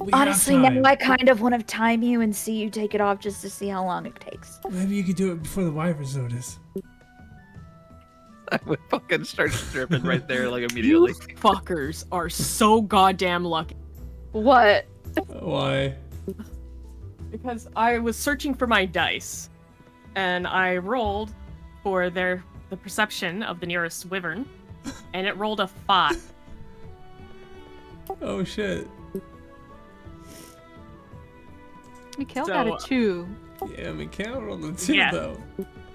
We have Honestly, time. now I kind of want to time you and see you take it off just to see how long it takes. Maybe you could do it before the wyverns notice. I would fucking start stripping right there, like You immediately. fuckers are so goddamn lucky. What? Why? Because I was searching for my dice, and I rolled for the perception of the nearest wyvern, and it rolled a 5. Oh shit. Mikhail So- got a 2. Yeah, Mikhail rolled a 2 Yeah. though.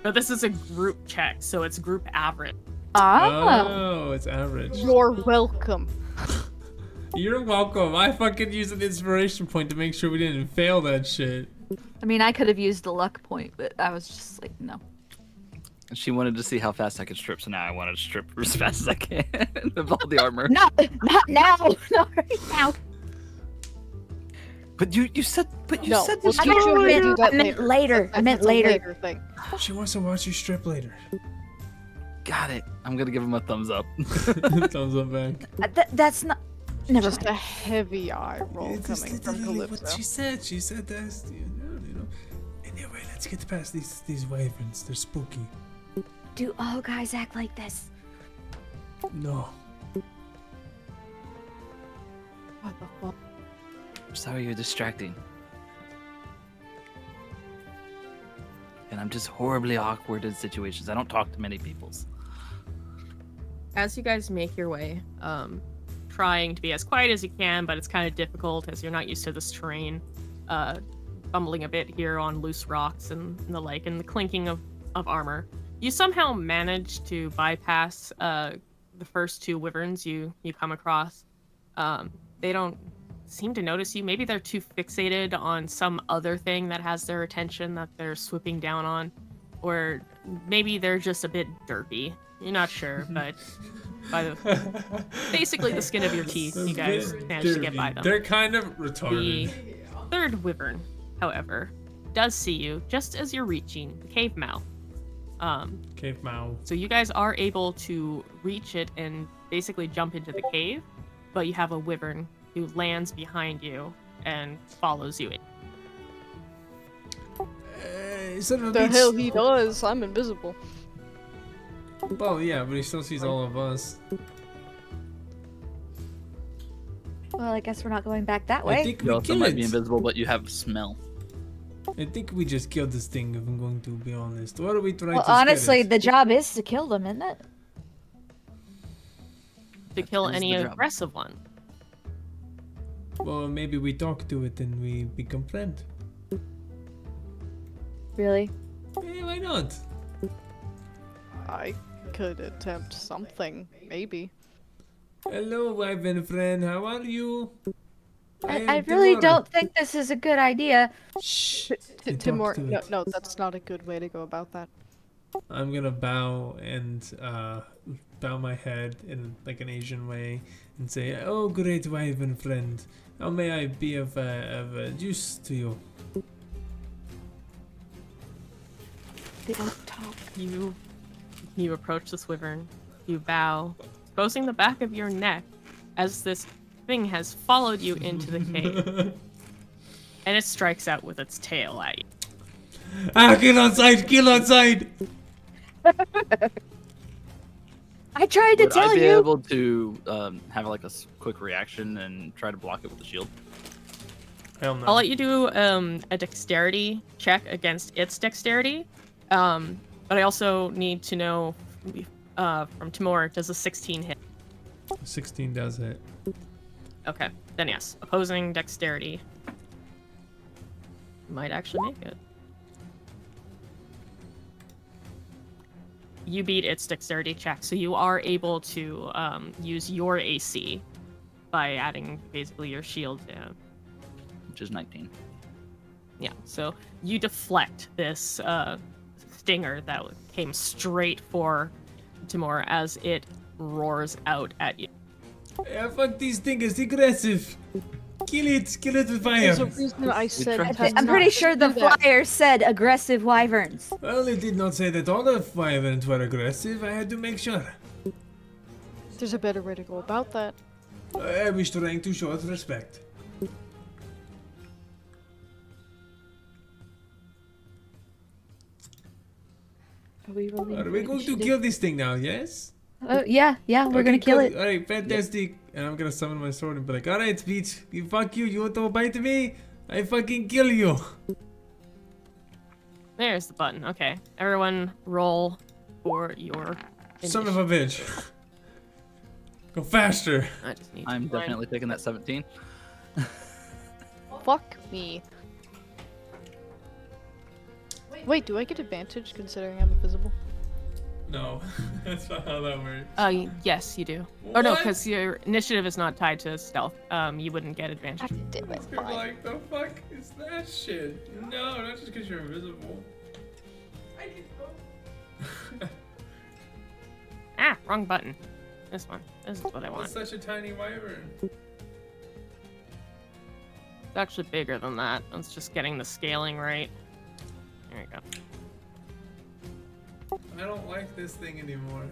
But this is a group check, so it's group average. Ah. Oh, it's average. You're welcome. You're welcome. I fucking used an inspiration point to make sure we didn't fail that shit. I mean, I could have used a luck point, but I was just like, no. She wanted to see how fast I could strip, so now I wanted to strip as fast as I can of all the armor. Not now. Not right now. But you said No, said we'll this. I teach you how to do that meant later. I meant That's a later. thing. She wants to watch you strip later. Got it. I'm gonna give him a thumbs up. Thumbs up back. That's not. Never Just mind. a heavy eye roll It's just coming from literally what Calypso. she said. She said that's you know. Anyway, let's get past these wyverns. They're spooky. Do all guys act like this? No. What the fuck? Sorry, you're distracting. And I'm just horribly awkward in situations. I don't talk to many peoples. As you guys make your way, trying to be as quiet as you can, but it's kind of difficult as you're not used to this terrain. Bumbling a bit here on loose rocks and the like, and the clinking of armor. You somehow manage to bypass the first 2 wyverns you come across. They don't seem to notice you. Maybe they're too fixated on some other thing that has their attention that they're swooping down on, or maybe they're just a bit derpy. You're not sure, but by basically the skin of your teeth, you guys managed to get by them. They're kind of retarded. The 3rd wyvern, however, does see you just as you're reaching the cave mouth. Cave mouth. So you guys are able to reach it and basically jump into the cave, but you have a wyvern who lands behind you and follows you in. Son of a The bitch. hell he does? I'm invisible. Well, yeah, but he still sees all of us. Well, I guess we're not going back that I way. think You we also killed might be it. invisible, but you have smell. I think we just killed this thing, if I'm going to be honest. What are we trying Well, to scare honestly, it? the job is to kill them, isn't it? To kill is any the job. aggressive one. Well, maybe we talk to it and we become friends. Really? Yeah, why not? I could attempt something, maybe. Hello, wyvern friend. How are you? am I really Timur. don't think this is a good idea. Shh. Timur, talk to no, it. no, that's not a good way to go about that. I'm gonna bow and bow my head in like an Asian way and say, "Oh, great wyvern friend, how may I be of use to you?" They don't talk. You approach this wyvern. You bow, exposing the back of your neck as this thing has followed you into the cave. And it strikes out with its tail at you. Ah, kill on sight! Kill on sight! I tried to Would I tell be you. able to have like a quick reaction and try to block it with the shield? Hell no. I'll let you do a dexterity check against its dexterity. But I also need to know from Timur, does a 16 hit? 16 does hit. Okay, then yes. Opposing dexterity might actually make it. You beat its dexterity check, so you are able to use your AC by adding basically your shield. Which is 19. Yeah, so you deflect this stinger that came straight for Timur as it roars out at you. Yeah, fuck these things, aggressive. Kill it with fire. There's a reason I said. tried- tell I'm not pretty to sure the do that. flyer said aggressive wyverns. Well, it did not say that all the wyverns were aggressive. I had to make sure. There's a better way to go about that. I was trying to show us respect. Are we rolling Are we for going to initiative? kill this thing now? Yes. Yeah, we're gonna kill it. All right, fantastic. And I'm gonna summon my sword and be like, "All right, bitch, you fuck you. You want to bite me? I fucking kill you." There's the button. Okay, everyone roll for your Son of a bitch. Go faster. I just need I'm to find- definitely taking that 17. Fuck me. Wait, do I get advantage considering I'm invisible? No, that's not how that works. Yes, you do. Or no, What? because your initiative is not tied to stealth. You wouldn't get advantage. Damn it. You're like, the fuck is that shit? No, not just because you're invisible. Ah, wrong button. This one. This is what I want. It's such a tiny wyvern. It's actually bigger than that. It's just getting the scaling right. There you go. I don't like this thing anymore.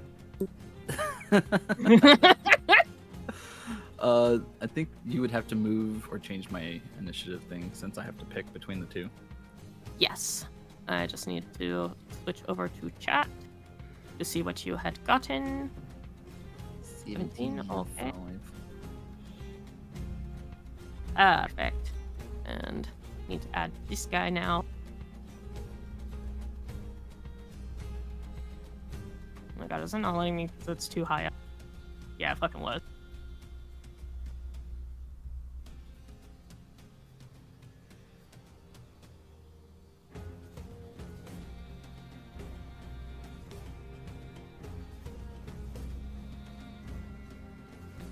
I think you would have to move or change my initiative thing since I have to pick between the two. Yes. I just need to switch over to chat to see what you had gotten. 17, okay. Perfect. And need to add this guy now. Oh my god, is it not letting me because it's too high up? Yeah, it fucking was.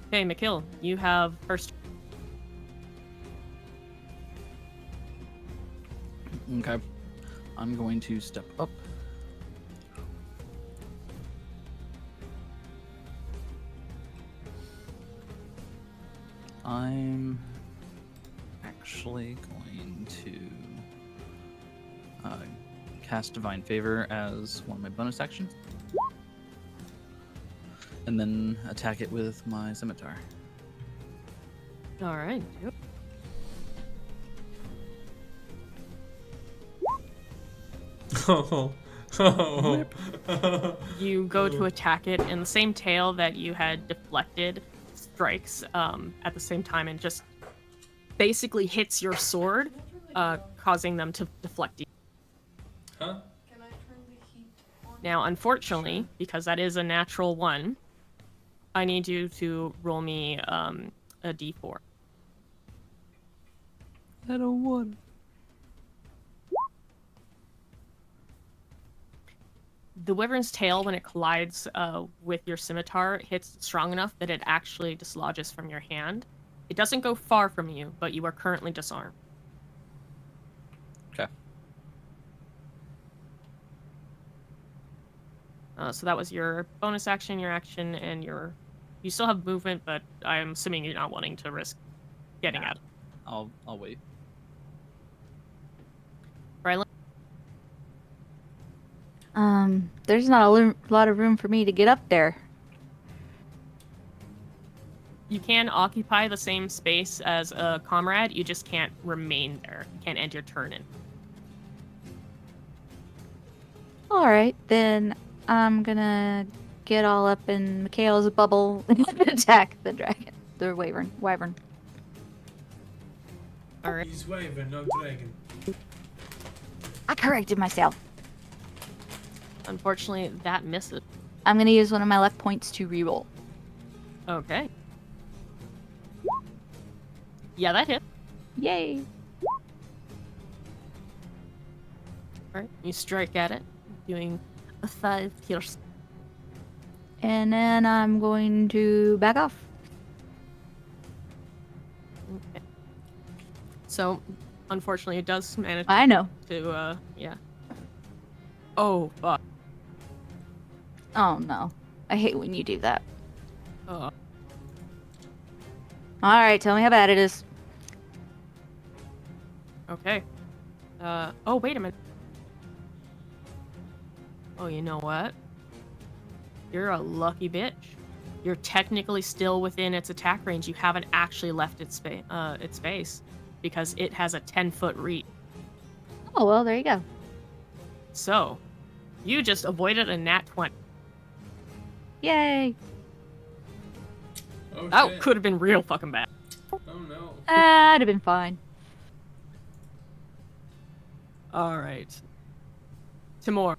Okay, Mikil, you have first. Okay. I'm going to step up. I'm actually going to cast Divine Favor as one of my bonus actions. And then attack it with my scimitar. All right. Oh. You go to attack it, and the same tail that you had deflected strikes at the same time and just basically hits your sword, causing them to deflect you. Huh? Now, unfortunately, because that is a natural one, I need you to roll me a d4. I don't want. The wyvern's tail, when it collides with your scimitar, hits strong enough that it actually dislodges from your hand. It doesn't go far from you, but you are currently disarmed. Okay. So that was your bonus action, your action, and your. You still have movement, but I'm assuming you're not wanting to risk getting Nah. out. I'll wait. Rylan? There's not a lot of room for me to get up there. You can occupy the same space as a comrade. You just can't remain there. You can't end your turn in. All right, then I'm gonna get all up in Mikhail's bubble and attack the dragon, the wyvern. All right. He's wyvern, not dragon. I corrected myself. Unfortunately, that misses. I'm gonna use one of my luck points to reroll. Okay. Yeah, that hit. Yay! All right. You strike at it, doing a 5 pierce. And then I'm going to back off. Okay. So, unfortunately, it does manage I know. to, yeah. Oh, fuck. Oh no. I hate when you do that. Oh. Alright, tell me how bad it is. Okay. Oh, wait a minute. Oh, you know what? You're a lucky bitch. You're technically still within its attack range. You haven't actually left its space because it has a 10-foot reach. Oh well, there you go. So, you just avoided a nat 20. Yay! Oh, That shit. could have been real fucking bad. Oh no. I'd have been fine. All right. Timur,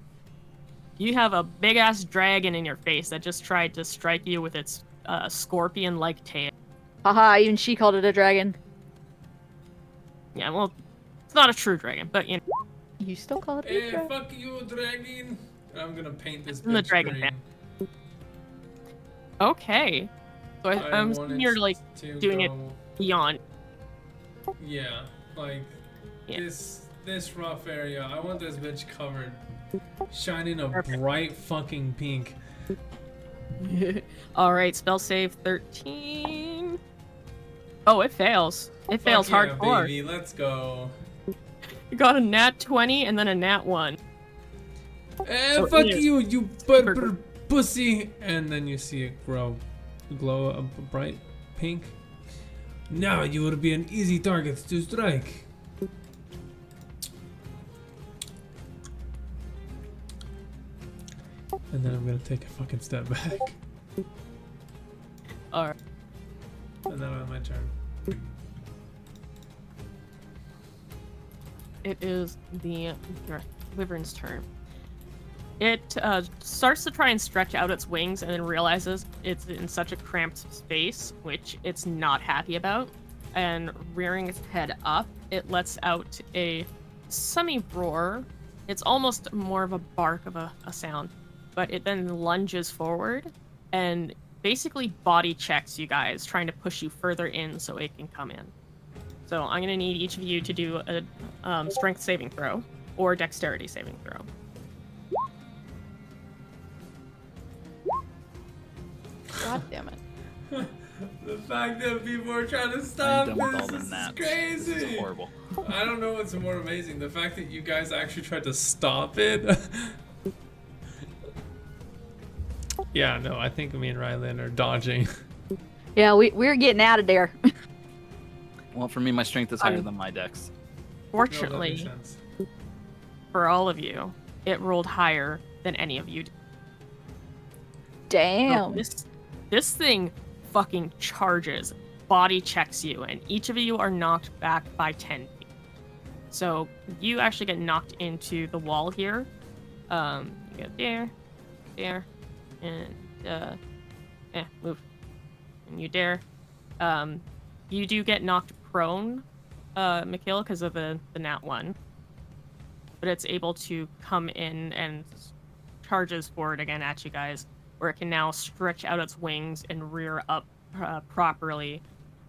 you have a big-ass dragon in your face that just tried to strike you with its scorpion-like tail. Haha, even she called it a dragon. Yeah, well, it's not a true dragon, but, you know. You still call it a Hey, dragon? fuck you, dragon. I'm gonna paint this I'm the bitch dragon green. fan. Okay. So I'm want sitting here, it like, to doing it go- beyond. Yeah, like Yeah. this rough area. I want this bitch covered, shining a Perfect. bright fucking pink. All right, spell save 13. Oh, it fails. It fails Fuck yeah, hardcore. baby, let's go. You got a nat 20 and then a nat 1. Eh, So fuck it is you, you super pussy. And then you see it glow a bright pink. Now you will be an easy target to strike. And then I'm gonna take a fucking step back. All right. And then on my turn. It is the wyvern's turn. It starts to try and stretch out its wings and then realizes it's in such a cramped space, which it's not happy about. And rearing its head up, it lets out a semi-roar. It's almost more of a bark of a sound. But it then lunges forward and basically body checks you guys, trying to push you further in so it can come in. So I'm going to need each of you to do a strength saving throw or dexterity saving throw. God damn it. The fact that people are trying to stop I'm done with all this the is gnats. crazy. This is horrible. I don't know what's more amazing. The fact that you guys actually tried to stop it. Yeah, no, I think me and Rylan are dodging. Yeah, we're getting out of there. Well, for me, my strength is higher than my dex. No, that Fortunately, makes sense. for all of you, it rolled higher than any of you did. Damn. This thing fucking charges, body checks you, and each of you are knocked back by 10 feet. So you actually get knocked into the wall here. You go there, and move. And you dare. You do get knocked prone, Mikhail, because of the nat 1. But it's able to come in and charges forward again at you guys, where it can now stretch out its wings and rear up properly.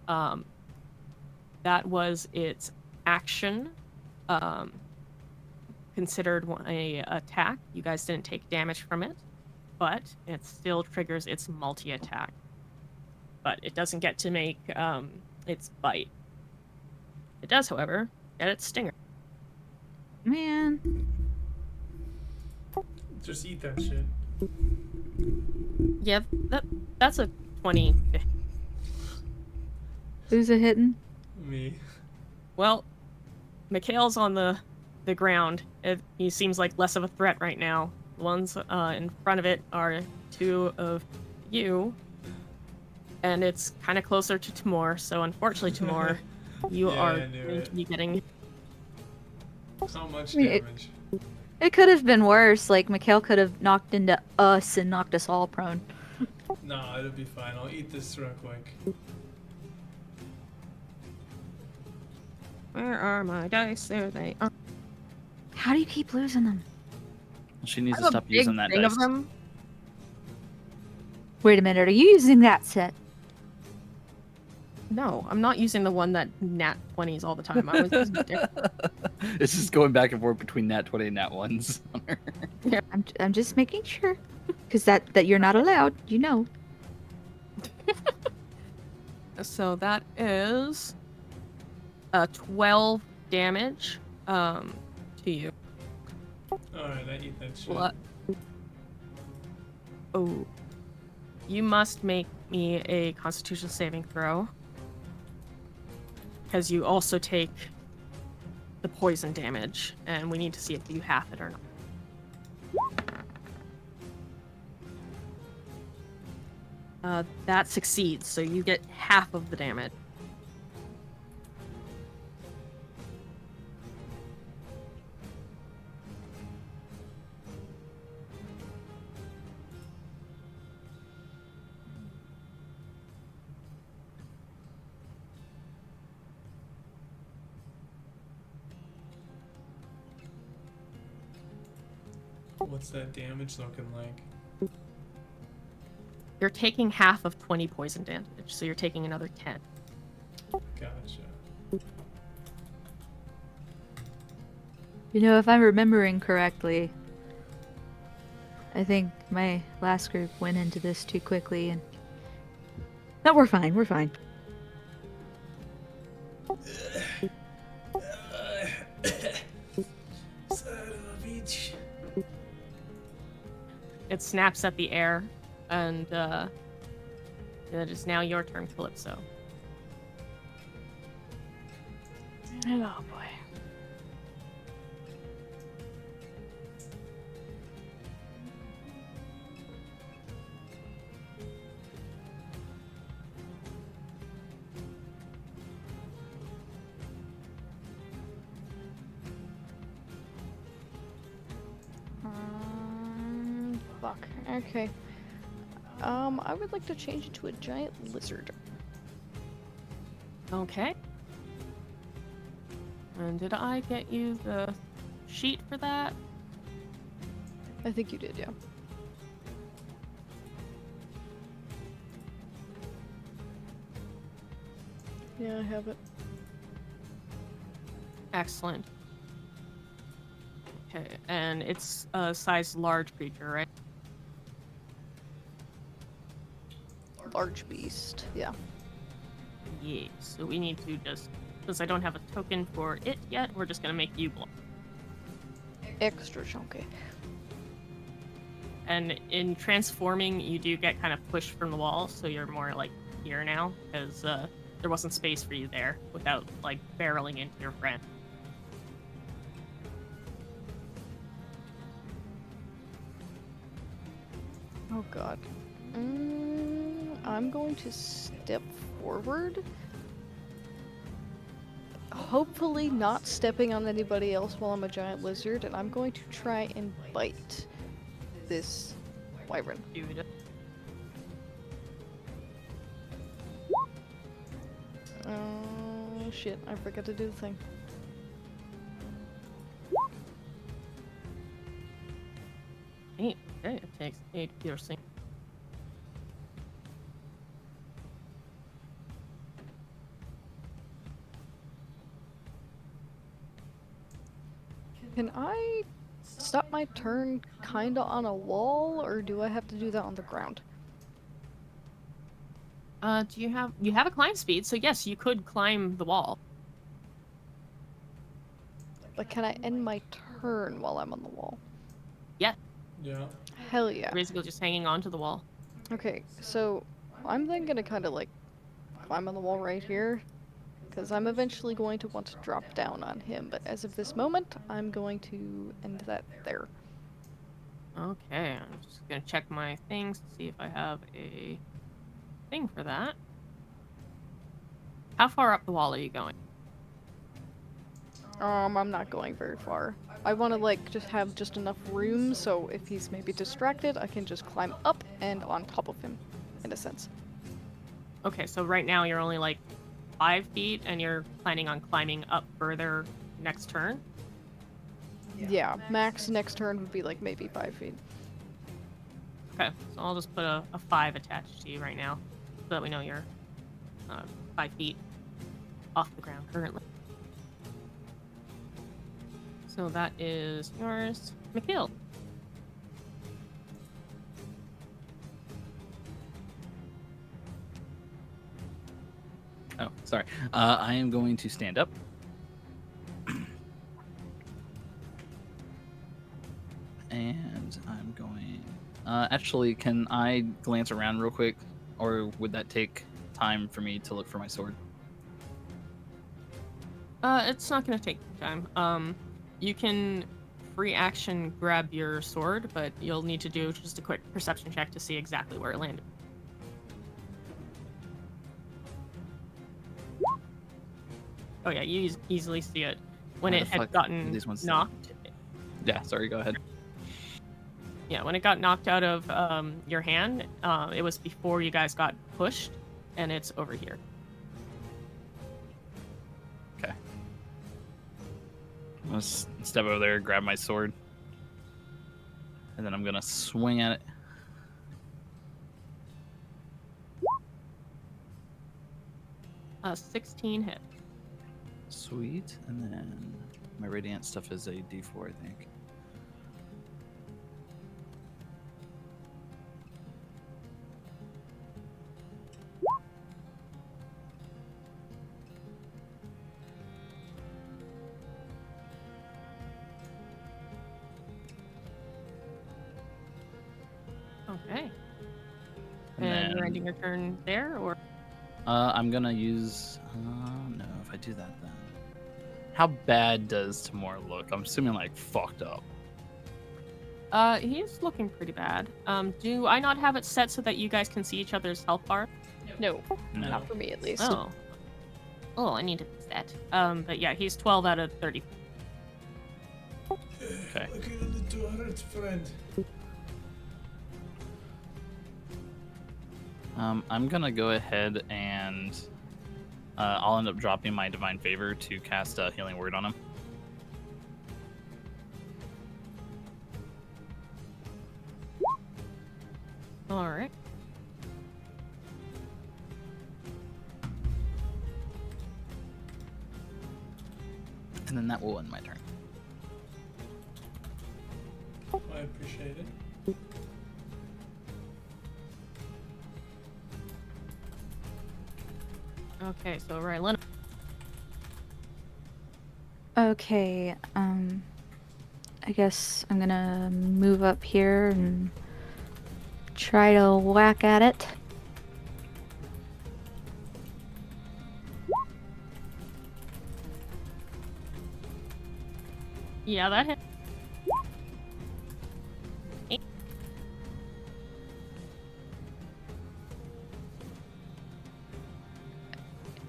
That was its action. Considered a attack. You guys didn't take damage from it. but it still triggers its multi-attack. But it doesn't get to make its bite. It does, however, get its stinger. Man. Just eat that shit. Yeah, that's a 20. Who's a hitting? Me. Well, Mikhail's on the ground. He seems like less of a threat right now. The ones in front of it are two of you, and it's kind of closer to Timur. So unfortunately, Timur, you Yeah, are I knew going it. to be getting. How much mean, it- damage? It could have been worse. Like, Mikhail could have knocked into us and knocked us all prone. Nah, it'll be fine. I'll eat this real quick. Where are my dice? There they are. How do you keep losing them? She needs I to have a stop big using that thing dice. of them. Wait a minute, are you using that set? No, I'm not using the one that nat 20s all the time. I was using a different. It's just going back and forth between nat 20 and nat 1s. I'm just making sure. Because that you're not allowed, you know. So that is 12 damage to you. Alright, I eat that shit. What? Oh. You must make me a Constitution saving throw. Because you also take the poison damage, and we need to see if you have it or not. That succeeds, so you get half of the damage. What's that damage looking like? You're taking half of 20 poison damage, so you're taking another 10. Gotcha. You know, if I'm remembering correctly, I think my last group went into this too quickly and... No, we're fine, we're fine. It snaps at the air, and it is now your turn, Calypso. Oh boy. Fuck. Okay. I would like to change it to a giant lizard. Okay. And did I get you the sheet for that? I think you did, yeah. Yeah, I have it. Excellent. Okay, and it's a size large creature, right? Large beast. Yeah. Yeah, so we need to just, since I don't have a token for it yet, we're just gonna make you block. Extra chunky. And in transforming, you do get kind of pushed from the wall, so you're more like here now, because there wasn't space for you there without like barreling into your friend. Oh god. I'm going to step forward. Hopefully not stepping on anybody else while I'm a giant lizard, and I'm going to try and bite this wyvern. Dude. Oh shit, I forgot to do the thing. Neat. Okay, it takes 8 piercing. Can I stop my turn kinda on a wall, or do I have to do that on the ground? Do you have a climb speed? So yes, you could climb the wall. Like, can I end my turn while I'm on the wall? Yeah. Hell yeah. Basically, just hanging onto the wall. Okay, so I'm then gonna kind of like climb on the wall right here, because I'm eventually going to want to drop down on him, but as of this moment, I'm going to end that there. Okay, I'm just gonna check my things to see if I have a thing for that. How far up the wall are you going? I'm not going very far. I want to like just have just enough room so if he's maybe distracted, I can just climb up and on top of him, in a sense. Okay, so right now you're only like 5 feet, and you're planning on climbing up further next turn. Yeah, max next turn would be like maybe 5 feet. Okay, so I'll just put a 5 attached to you right now, so that we know you're 5 feet off the ground currently. So that is yours, Mikhail. Oh, sorry. I am going to stand up. And I'm going... actually, can I glance around real quick? Or would that take time for me to look for my sword? It's not gonna take time. You can free action grab your sword, but you'll need to do just a quick perception check to see exactly where it landed. Oh yeah, you easily see it. When Where it the had fuck gotten these ones knocked. Yeah, sorry, go ahead. Yeah, when it got knocked out of your hand, it was before you guys got pushed, and it's over here. Okay. I'm gonna step over there, grab my sword. And then I'm gonna swing at it. Uh, 16 hit. Sweet. And then my radiant stuff is a D4, I think. Okay. And And you're then- ending your turn there, or? I'm gonna use. No, if I do that, then how bad does Tamor look? I'm assuming like fucked up. He's looking pretty bad. Do I not have it set so that you guys can see each other's health bar? No, No. not for me at least. Oh. Oh, I need to fix that. But yeah, he's 12 out of 30. Okay. Look at the 200 friend. I'm gonna go ahead and I'll end up dropping my divine favor to cast a healing word on him. All right. And then that will end my turn. I appreciate it. Okay, so Rylan. Okay, I guess I'm gonna move up here and try to whack at it. Yeah, that hit.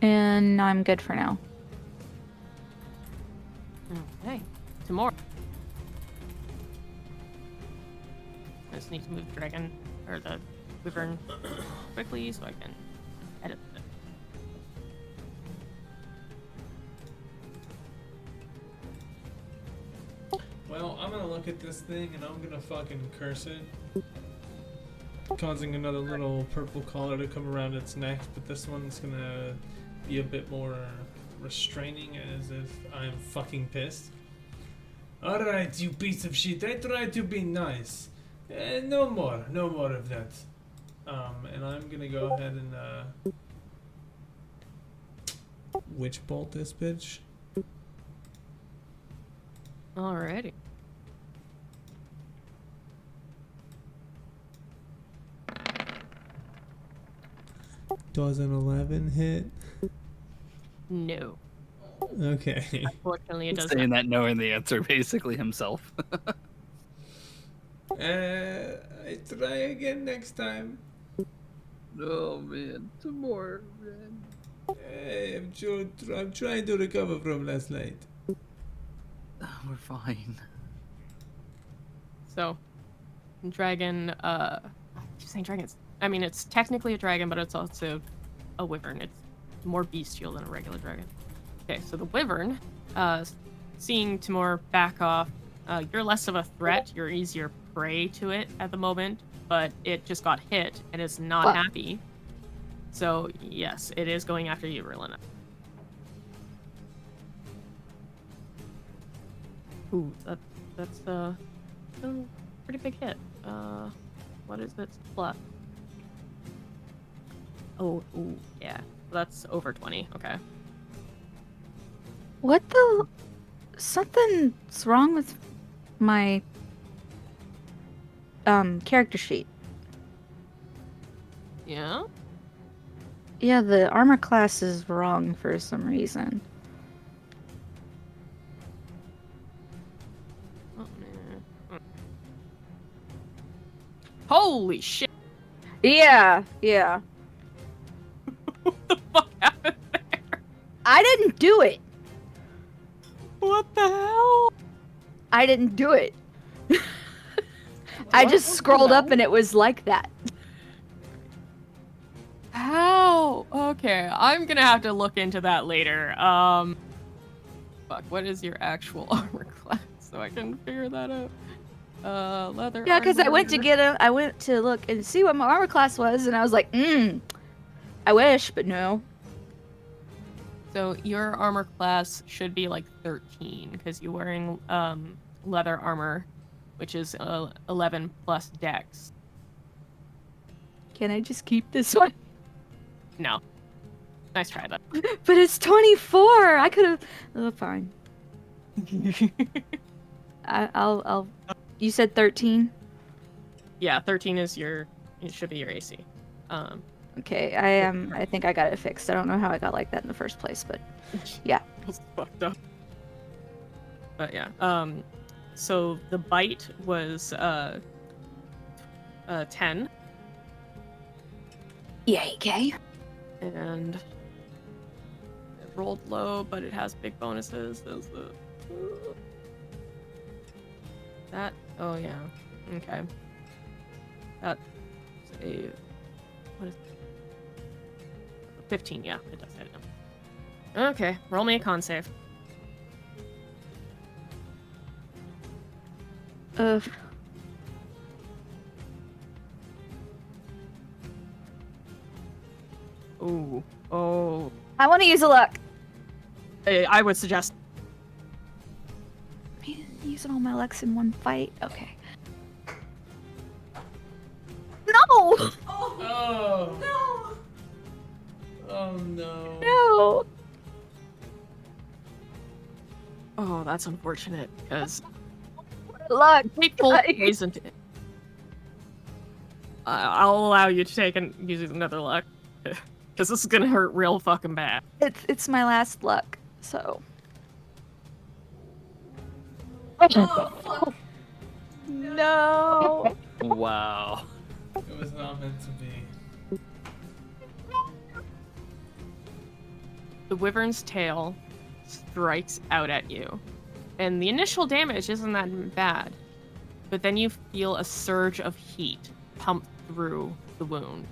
And I'm good for now. Okay. Tomorrow. I just need to move the dragon or the wyvern quickly so I can edit it. Well, I'm gonna look at this thing and I'm gonna fucking curse it. Causing another little purple collar to come around its neck, but this one's gonna be a bit more restraining as if I'm fucking pissed. Alright, you piece of shit. I try to be nice. No more of that. And I'm gonna go ahead and witch bolt this bitch. Alrighty. Does an 11 hit? No. Okay. Unfortunately, it does Saying not. that knowing the answer basically himself. I try again next time. Oh man, some more, man. I'm trying to recover from last night. We're fine. So, dragon, I keep saying dragons. I mean, it's technically a dragon, but it's also a wyvern. It's more bestial than a regular dragon. Okay, so the wyvern, seeing Timur back off, you're less of a threat. You're easier prey to it at the moment, but it just got hit and is not What? happy. So, yes, it is going after you, Relina. Ooh, that's a pretty big hit. What is its plus? Oh, ooh, yeah. That's over 20. Okay. What the? Something's wrong with my character sheet. Yeah? Yeah, the armor class is wrong for some reason. Oh, man. Holy shit! Yeah. What the fuck happened there? I didn't do it. What the hell? I didn't do it. I What? just What the scrolled up hell? and it was like that. How? Okay, I'm gonna have to look into that later. Fuck, what is your actual armor class so I can figure that out? Leather. Yeah, because I went to armor. get him. I went to look and see what my armor class was, and I was like, I wish, but no. So your armor class should be like 13 because you're wearing leather armor, which is 11 plus dex. Can I just keep this one? No. Nice try though. But it's 24. I could have. Oh, fine. I'll. You said 13. Yeah, 13 is your. It should be your AC. Okay, I think I got it fixed. I don't know how I got like that in the first place, but That's fucked up. But yeah. So the bite was 10, yay, okay. and it rolled low, but it has big bonuses. Those that. Oh yeah. Okay. That's a. What is 15, yeah, it does hit him. Okay, roll me a con save. Ooh. Oh. I want to use a luck. I would suggest. Man, using all my lucks in one fight. Okay. No! Oh no! Oh no! No! Oh, that's unfortunate because Luck. take full I- poison. I'll allow you to take and use another luck because this is gonna hurt real fucking bad. It's my last luck, so. Oh, fuck. No! Wow. It was not meant to be. The wyvern's tail strikes out at you, and the initial damage isn't that bad, but then you feel a surge of heat pump through the wound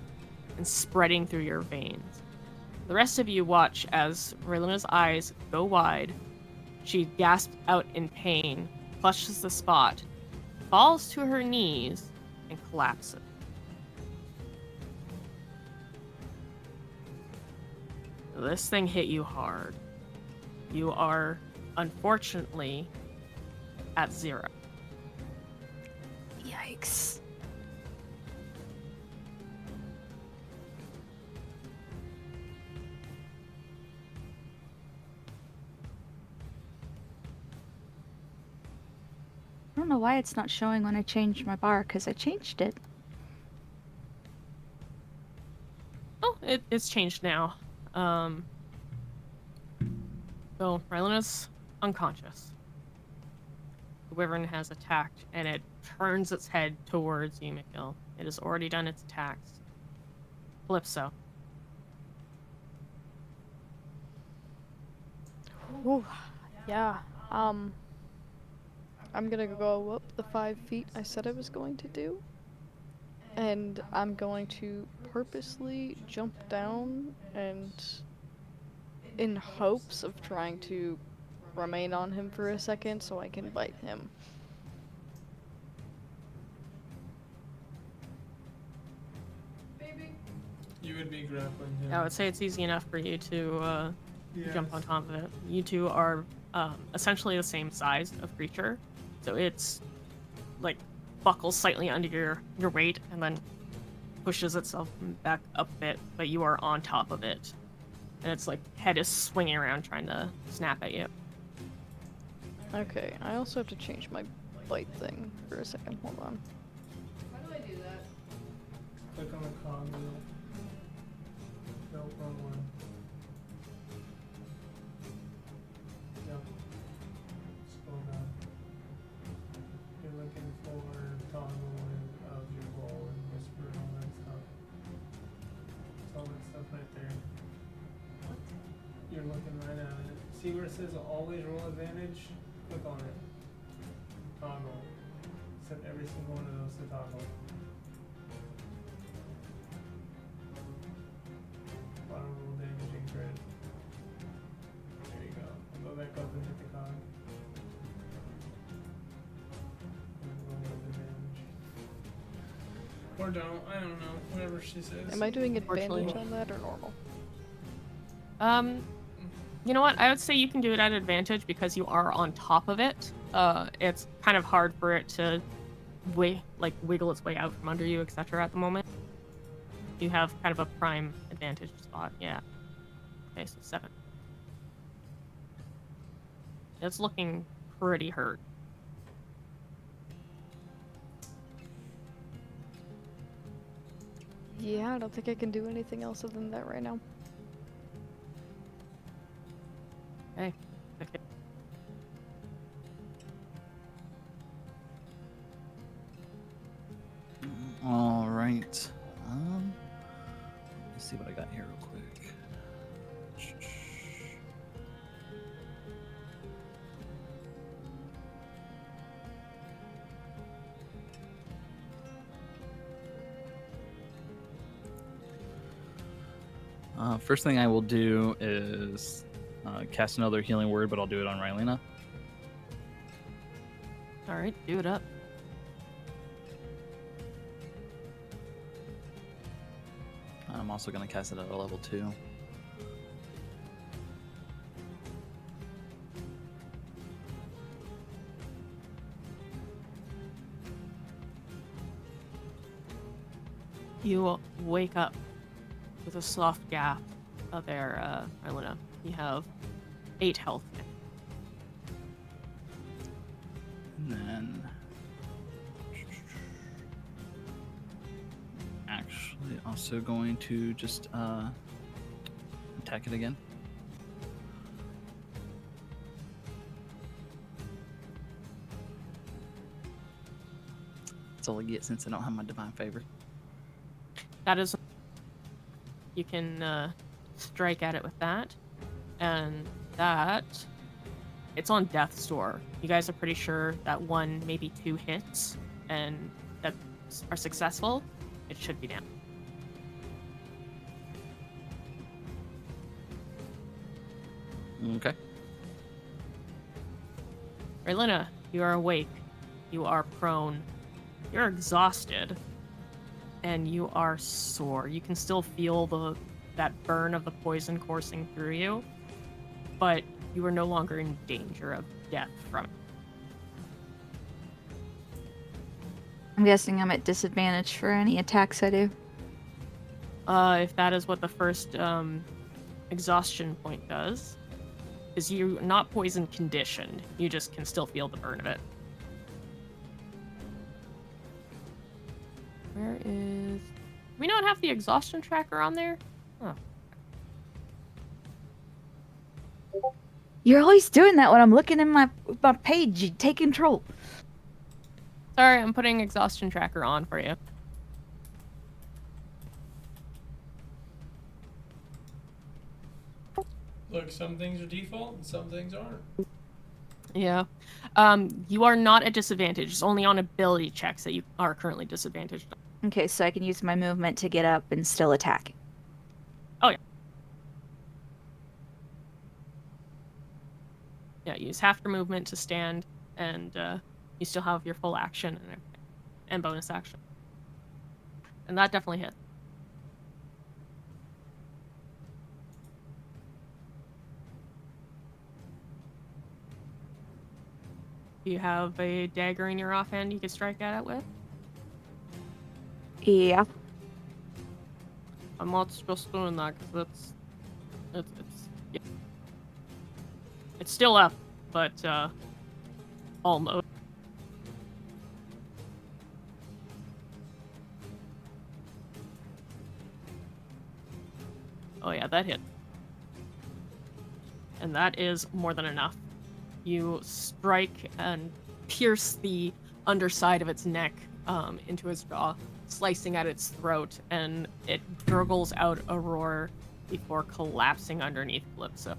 and spreading through your veins. The rest of you watch as Relina's eyes go wide. She gasps out in pain, clutches the spot, falls to her knees, and collapses. This thing hit you hard. You are, unfortunately, at 0. Yikes. I don't know why it's not showing when I changed my bar, because I changed it. Oh, it's changed now. So Rylena's unconscious. The wyvern has attacked, and it turns its head towards you, Mikhail. It has already done its attacks. Calypso. Ooh, yeah. I'm gonna go up the 5 feet I said I was going to do. And I'm going to purposely jump down and in hopes of trying to remain on him for a second so I can bite him. You would be grappling him. I would say it's easy enough for you to jump on top of it. You two are essentially the same size of creature, so it's like buckles slightly under your weight and then pushes itself back up a bit, but you are on top of it, and its like head is swinging around trying to snap at you. Okay, I also have to change my bite thing for a second. Hold on. How do I do that? Click on the cog wheel. No, wrong one. Yep. Scroll down. You're looking for toggle of your roll and whisper and all that stuff. It's all that stuff right there. You're looking right at it. See where it says always roll advantage? Click on it. Toggle. Set every single one of those to toggle. Bottom roll damaging grid. There you go. Go back up and hit the cog. And roll the damage. Or don't. I don't know. Whatever she says. Am I doing Unfortunately. advantage on that or normal? You know what? I would say you can do it at advantage because you are on top of it. It's kind of hard for it to wiggle its way out from under you, etc. at the moment. You have kind of a prime advantage spot, yeah. Okay, so 7. It's looking pretty hurt. Yeah, I don't think I can do anything else other than that right now. Okay. Okay. All right. Let's see what I got here real quick. First thing I will do is cast another healing word, but I'll do it on Rylena. Alright, do it up. I'm also going to cast it at a level 2. You wake up with a soft gap of air, Rylena. You have 8 health. And then... actually also going to just attack it again. That's all I get since I don't have my divine favor. That is... You can strike at it with that. And that... It's on death's door. You guys are pretty sure that 1, maybe 2 hits, and that are successful. It should be down. Okay. Rylena, you are awake. You are prone. You're exhausted. And you are sore. You can still feel that burn of the poison coursing through you. But you are no longer in danger of death from it. I'm guessing I'm at disadvantage for any attacks I do. If that is what the first exhaustion point does, is you're not poison conditioned. You just can still feel the burn of it. Where is... Do we not have the exhaustion tracker on there? Oh. You're always doing that when I'm looking in my page. You take control. Sorry, I'm putting exhaustion tracker on for you. Look, some things are default and some things aren't. Yeah. You are not at disadvantage. It's only on ability checks that you are currently disadvantaged. Okay, so I can use my movement to get up and still attack. Yeah, use half your movement to stand, and you still have your full action and everything, and bonus action. And that definitely hit. Do you have a dagger in your offhand you could strike at it with? Yeah. I'm not just doing that because it's still up, but almost. Oh yeah, that hit. And that is more than enough. You strike and pierce the underside of its neck into its jaw, slicing at its throat, and it gurgles out a roar before collapsing underneath Calypso.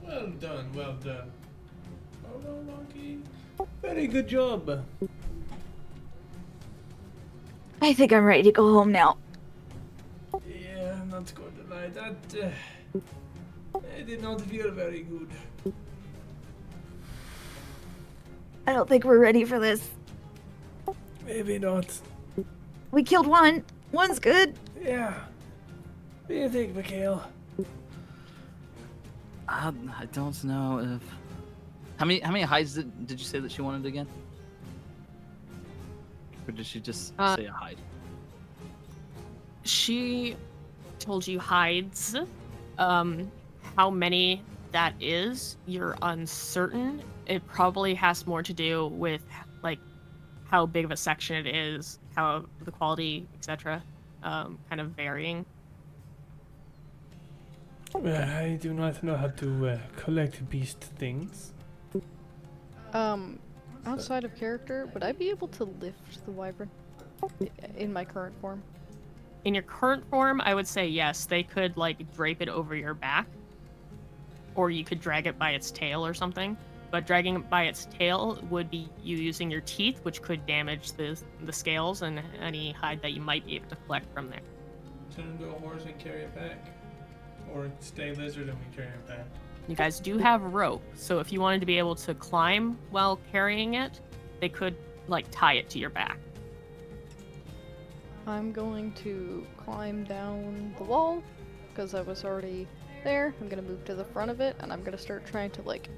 Well done, well done. Oh no, Monkey. Very good job. I think I'm ready to go home now. Yeah, I'm not going to lie. That I did not feel very good. I don't think we're ready for this. Maybe not. We killed one. One's good. Yeah. What do you think, Mikhail? I don't know if... How many hides did you say that she wanted again? Or did she just say a hide? She told you hides. How many that is, you're uncertain. It probably has more to do with like how big of a section it is, how the quality, etc. Kind of varying. Well, I do not know how to collect beast things. Outside of character, would I be able to lift the wyvern in my current form? In your current form, I would say yes. They could like drape it over your back, or you could drag it by its tail or something. But dragging it by its tail would be you using your teeth, which could damage the scales and any hide that you might be able to collect from there. Turn into a horse and carry it back. Or stay lizard and we carry it back. You guys do have rope, so if you wanted to be able to climb while carrying it, they could like tie it to your back. I'm going to climb down the wall because I was already there. I'm gonna move to the front of it and I'm gonna start trying to like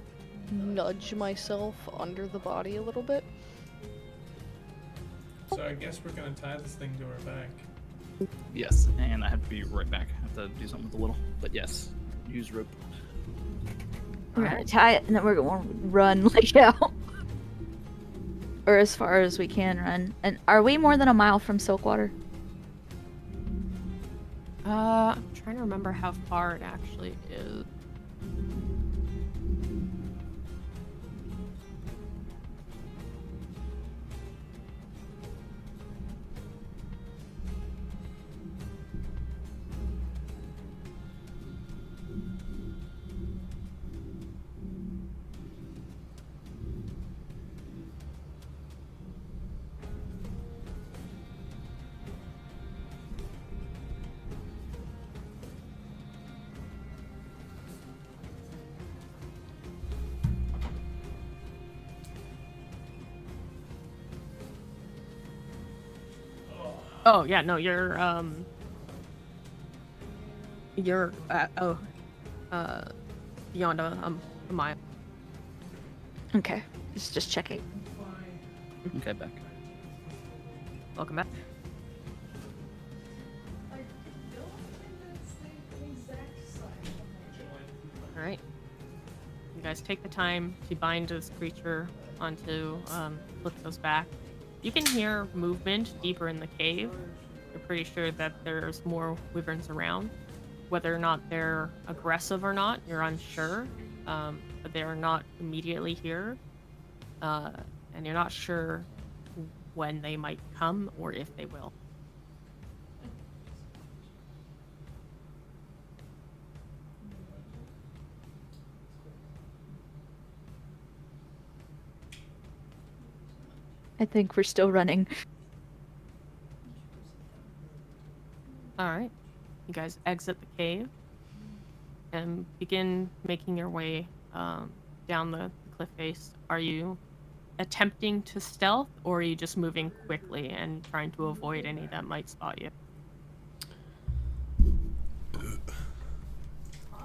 nudge myself under the body a little bit. So I guess we're gonna tie this thing to our back. Yes, and I have to be right back. I have to do something with the little. But yes, use rope. We're gonna tie it and then we're gonna run like hell. Or as far as we can run. And are we more than a mile from Silkwater? I'm trying to remember how far it actually is. Oh yeah, no, you're beyond a mile. Okay, just checking. Okay, back. Welcome back. All right. You guys take the time to bind this creature onto Calypso's back. You can hear movement deeper in the cave. You're pretty sure that there's more wyverns around. Whether or not they're aggressive or not, you're unsure. But they're not immediately here. And you're not sure when they might come or if they will. I think we're still running. All right. You guys exit the cave and begin making your way down the cliff face. Are you attempting to stealth, or are you just moving quickly and trying to avoid any that might spot you?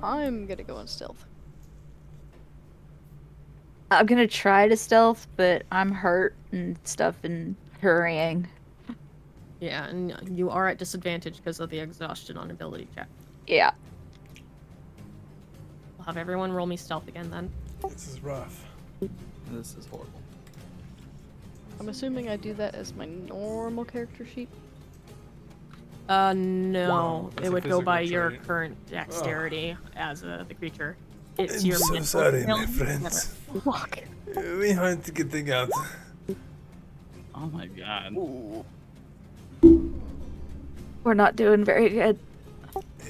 I'm gonna go on stealth. I'm gonna try to stealth, but I'm hurt and stuff and hurrying. Yeah, and you are at disadvantage because of the exhaustion on ability check. Yeah. I'll have everyone roll me stealth again then. This is rough. This is horrible. I'm assuming I do that as my normal character sheet. No. Wow, that's It a would go by physical your trait. current dexterity as the creature. It's I'm your so mental sorry, my ability. friends. Fuck. We had to get things out. Oh my god. We're not doing very good.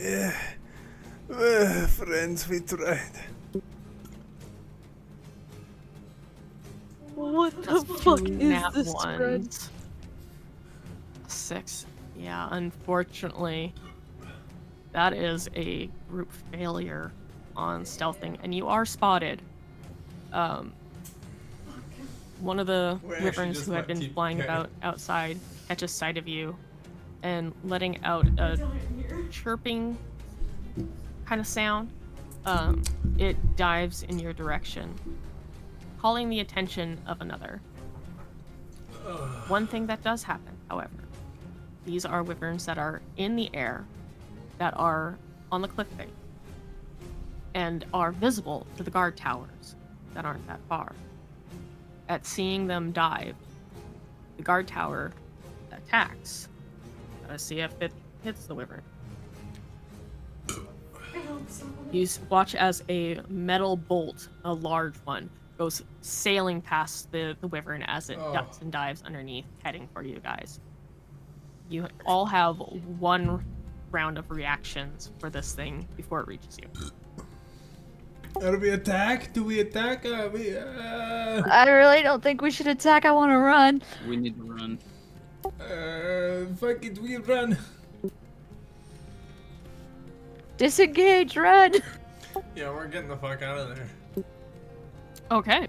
Yeah. Well, friends, we tried. What the That's fuck two is nat this spread? ones. 6. Yeah, unfortunately, that is a group failure on stealthing, and you are spotted. One of the We're actually wyverns just who had not been keep- flying okay. about outside catches sight of you, and letting out a chirping kind of sound, it dives in your direction, calling the attention of another. One thing that does happen, however, these are wyverns that are in the air, that are on the cliff face, and are visible to the guard towers that aren't that far. At seeing them dive, the guard tower attacks. Gotta see if it hits the wyvern. You watch as a metal bolt, a large one, goes sailing past the wyvern as it ducks and dives underneath, heading for you guys. You all have one round of reactions for this thing before it reaches you. Do we attack? Do we attack? I really don't think we should attack. I want to run. We need to run. Fuck it, we run. Disengage, run. Yeah, we're getting the fuck out of there. Okay.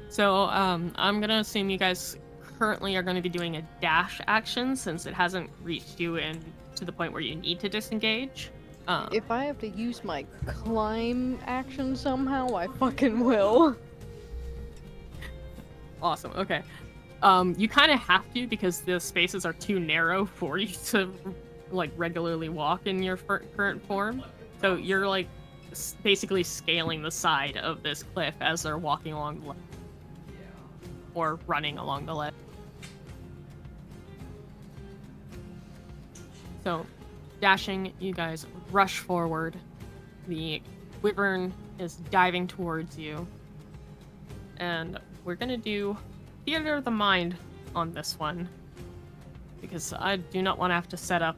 So, I'm gonna assume you guys currently are gonna be doing a dash action since it hasn't reached you and to the point where you need to disengage. If I have to use my climb action somehow, I fucking will. Awesome. Okay. You kind of have to because the spaces are too narrow for you to like regularly walk in your current form. So you're like basically scaling the side of this cliff as they're walking along the ledge or running along the ledge. So, dashing, you guys rush forward. The wyvern is diving towards you. And we're gonna do Theater of the Mind on this one. Because I do not want to have to set up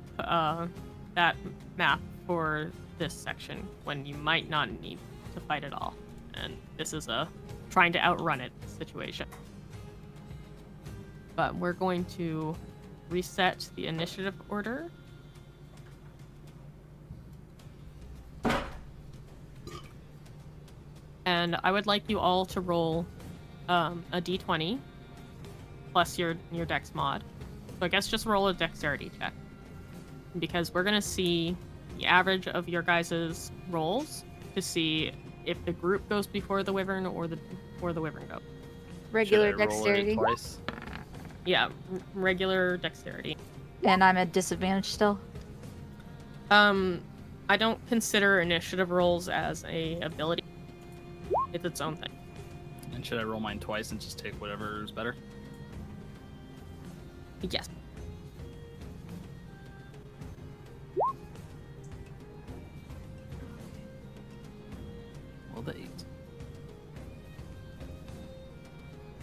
that map for this section when you might not need to fight at all. And this is a trying to outrun it situation. But we're going to reset the initiative order. And I would like you all to roll a d20 plus your dex mod. So I guess just roll a dexterity check. Because we're going to see the average of your guys' rolls to see if the group goes before the wyvern or the or the wyvern goat. Regular Should I roll it dexterity. twice? Yeah, regular dexterity. And I'm at disadvantage still. I don't consider initiative rolls as a ability. It's its own thing. And should I roll mine twice and just take whatever is better? Yes. Well, the 8.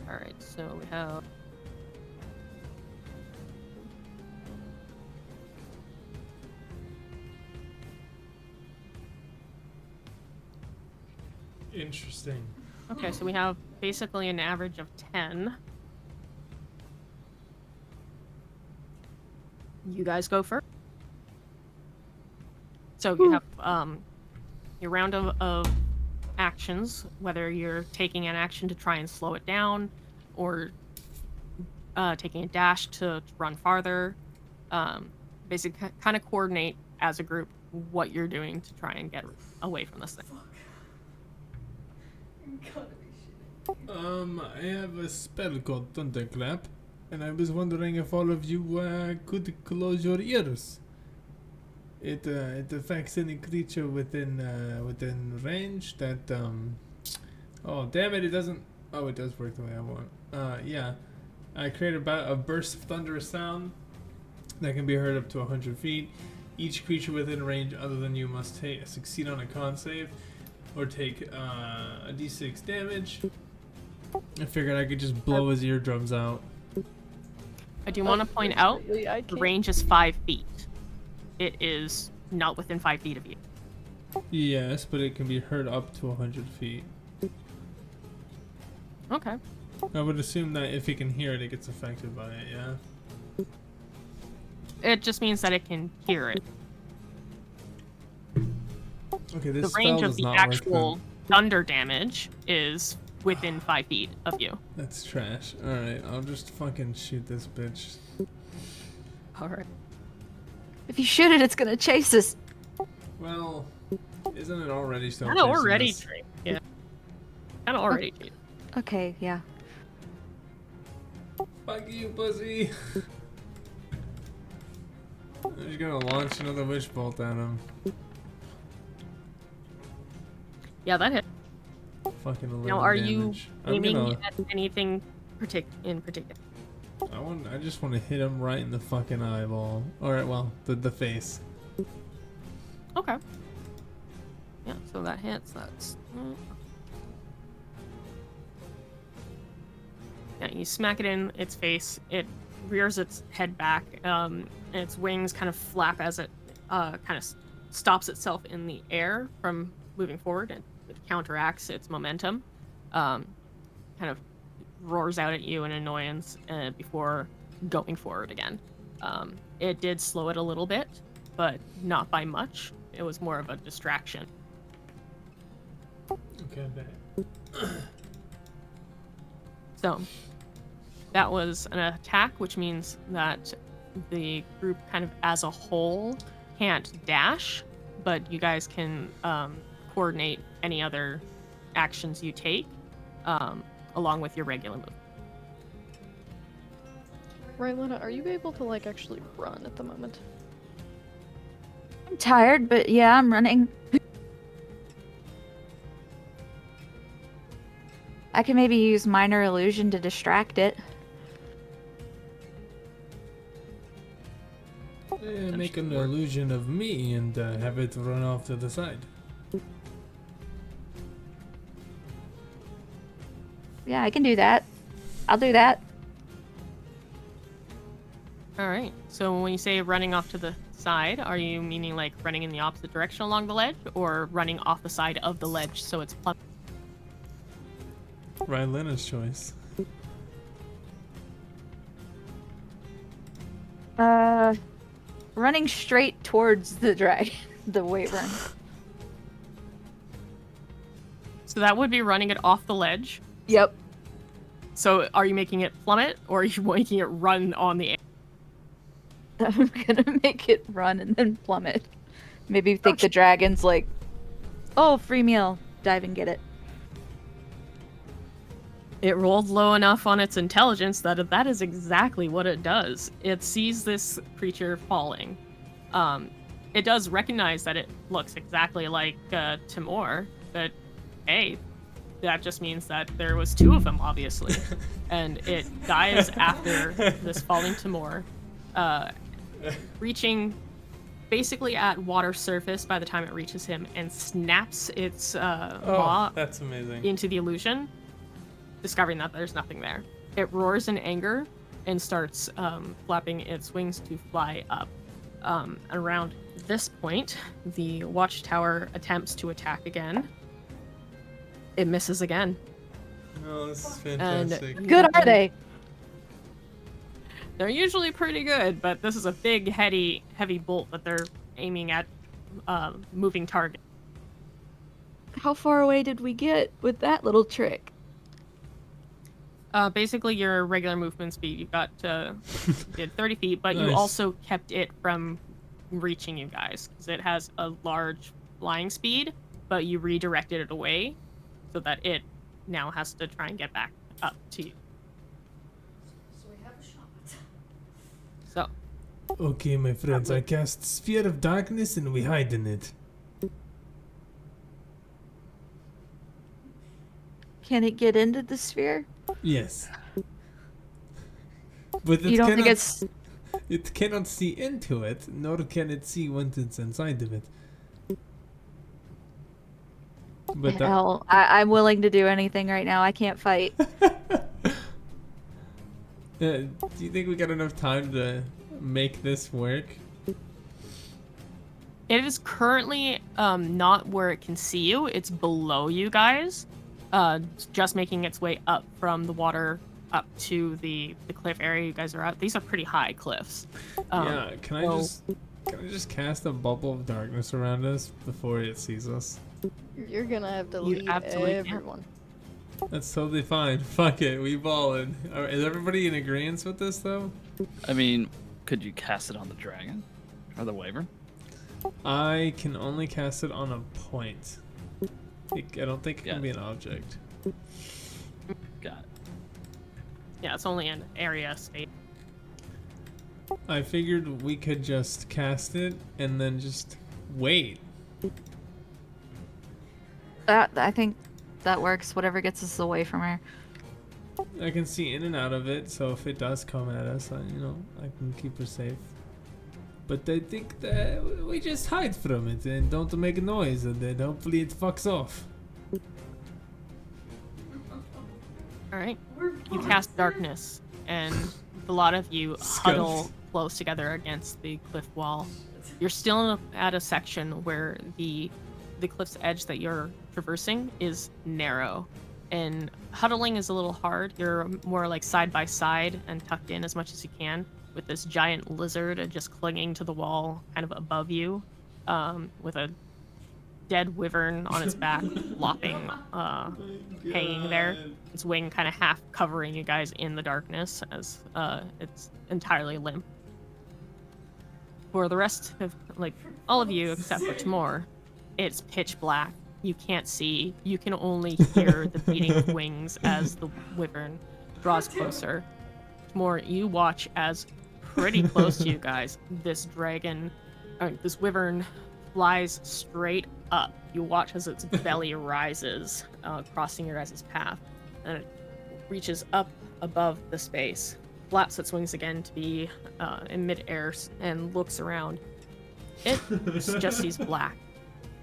All right. So we have. Interesting. Okay, so we have basically an average of 10. You guys go first. So you have your round of actions, whether you're taking an action to try and slow it down, or taking a dash to run farther. Basically, kind of coordinate as a group what you're doing to try and get away from this thing. I have a spell called Thunderclap, and I was wondering if all of you could close your ears. It affects any creature within range that oh damn it, it doesn't. Oh, it does work the way I want. Yeah, I create a burst of thunderous sound that can be heard up to 100 feet. Each creature within range other than you must succeed on a con save or take a d6 damage. I figured I could just blow his eardrums out. I do want to point out Unfortunately, I the can't. range is 5 feet. It is not within 5 feet of you. Yes, but it can be heard up to 100 feet. Okay. I would assume that if he can hear it, it gets affected by it, yeah? It just means that it can hear it. Okay, this The spell range of does the not work actual then. thunder damage is within 5 feet of you. That's trash. Alright, I'll just fucking shoot this bitch. Alright. If you shoot it, it's gonna chase us. Well, isn't it already still Kind of chasing already us? trained. Yeah. Kind of already trained. Okay, yeah. Fuck you, pussy! I'm just gonna launch another witch bolt at him. Yeah, that hit. Fucking 11 Now, are damage. you I'm aiming gonna, at anything in particular? I just want to hit him right in the fucking eyeball. Alright, well, the face. Okay. Yeah, so that hits. That's. Yeah, you smack it in its face. It rears its head back. Its wings kind of flap as it kind of stops itself in the air from moving forward, and it counteracts its momentum. Kind of roars out at you in annoyance before going forward again. It did slow it a little bit, but not by much. It was more of a distraction. Okay, bet. So that was an attack, which means that the group kind of as a whole can't dash, but you guys can coordinate any other actions you take along with your regular move. Rylena, are you able to like actually run at the moment? I'm tired, but yeah, I'm running. I can maybe use minor illusion to distract it. Make an illusion of me and have it run off to the side. Yeah, I can do that. I'll do that. All right. So when you say running off to the side, are you meaning like running in the opposite direction along the ledge, or running off the side of the ledge so it's plummet? Rylena's choice. Running straight towards the dragon, the wyvern. So that would be running it off the ledge. Yep. So are you making it plummet, or are you making it run on the air? I'm gonna make it run and then plummet. Maybe think the dragon's like, oh, free meal. Dive and get it. It rolled low enough on its intelligence that that is exactly what it does. It sees this creature falling. It does recognize that it looks exactly like Timur, but hey, that just means that there was two of them, obviously. And it dives after this falling Timur, reaching basically at water surface by the time it reaches him, and snaps its maw That's amazing. into the illusion, discovering that there's nothing there. It roars in anger and starts flapping its wings to fly up. Around this point, the watchtower attempts to attack again. It misses again. Oh, this is And fantastic. Good are they? They're usually pretty good, but this is a big, heavy bolt that they're aiming at moving target. How far away did we get with that little trick? Basically, your regular movement speed, you got did 30 feet, but you Nice. also kept it from reaching you guys because it has a large flying speed, but you redirected it away so that it now has to try and get back up to you. So we have a shot. So, Okay, my friends, I cast Sphere of Darkness and we hide in it. Can it get into the sphere? Yes. But You don't think it's it cannot see into it, nor can it see once it's inside of it. But hell? I'm willing to do anything right now. I can't fight. do you think we got enough time to make this work? it is currently not where it can see you. It's below you guys, just making its way up from the water up to the cliff area you guys are at. These are pretty high cliffs. Yeah, can I just cast a bubble of darkness around us before it sees us? You're gonna have to You lead absolutely can. everyone. That's totally fine. Fuck it, we ballin'. Is everybody in agreement with this though? I mean, could you cast it on the dragon or the wyvern? I can only cast it on a point. I don't think it can Yeah. be an object. Got it. Yeah, it's only an area state. I figured we could just cast it and then just wait. I think that works. Whatever gets us away from her. I can see in and out of it, so if it does come at us, I can keep her safe. But I think that we just hide from it and don't make a noise, and then hopefully it fucks off. All right. You cast darkness, and a lot of you huddle close together against the cliff wall. You're still at a section where the cliff's edge that you're traversing is narrow, and huddling is a little hard. You're more like side by side and tucked in as much as you can, with this giant lizard just clinging to the wall kind of above you, with a dead wyvern on its back, flopping, hanging there. Its wing kind of half covering you guys in the darkness as it's entirely limp. For the rest of, like, all of you except for Timur, it's pitch black. You can't see. You can only hear the beating of wings as the wyvern draws closer. Timur, you watch as pretty close to you guys, this wyvern flies straight up. You watch as its belly rises, crossing your guys' path, and it reaches up above the space, flaps its wings again to be in midair, and looks around. It just sees black.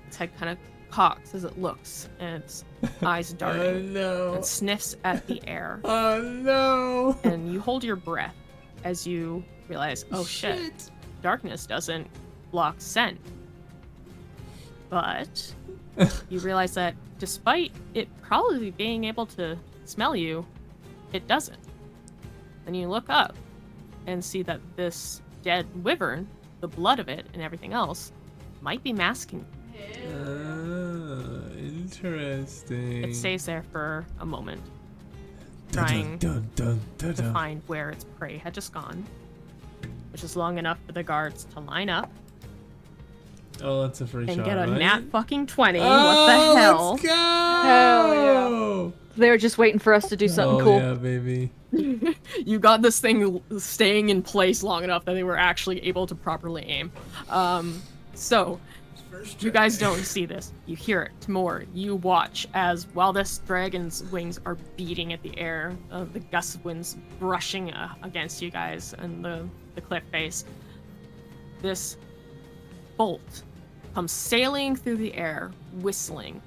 Its head kind of cocks as it looks, and its eyes Oh darting, no! and sniffs at the air. Oh no! And you hold your breath as you realize, oh shit, darkness doesn't block scent. But you realize that despite it probably being able to smell you, it doesn't. Then you look up and see that this dead wyvern, the blood of it and everything else, might be masking you. Interesting. It stays there for a moment, trying to find where its prey had just gone, which is long enough for the guards to line up Oh, that's a free and shot, get a right? nat fucking 20. Oh, What the hell? Let's go! Hell They were just waiting for us to do something cool. yeah, baby. You got this thing staying in place long enough that they were actually able to properly aim. So, you guys don't see this. You hear it. Tamor, you watch as while this dragon's wings are beating at the air, the gusts of winds brushing against you guys and the cliff face. This bolt comes sailing through the air, whistling.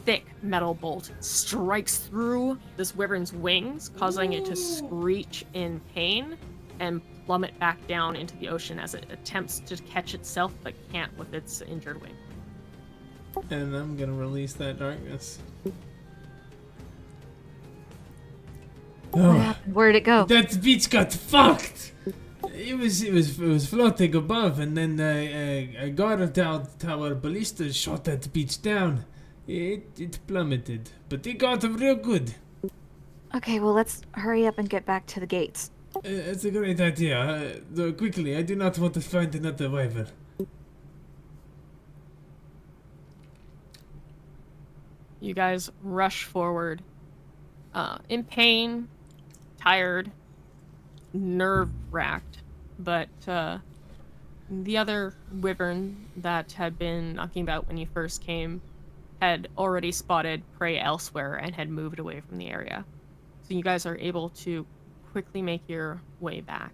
Thick metal bolt strikes through this wyvern's wings, causing it to screech in pain and plummet back down into the ocean as it attempts to catch itself but can't with its injured wing. And I'm gonna release that darkness. What happened? Where'd it go? That beach got fucked. It was floating above, and then a guard tower ballista shot that beach down. It plummeted, but it got him real good. Okay, well, let's hurry up and get back to the gates. It's a great idea. Though quickly, I do not want to find another wyvern. You guys rush forward, in pain, tired, nerve-wracked, but the other wyvern that had been knocking about when you first came had already spotted prey elsewhere and had moved away from the area. So you guys are able to quickly make your way back.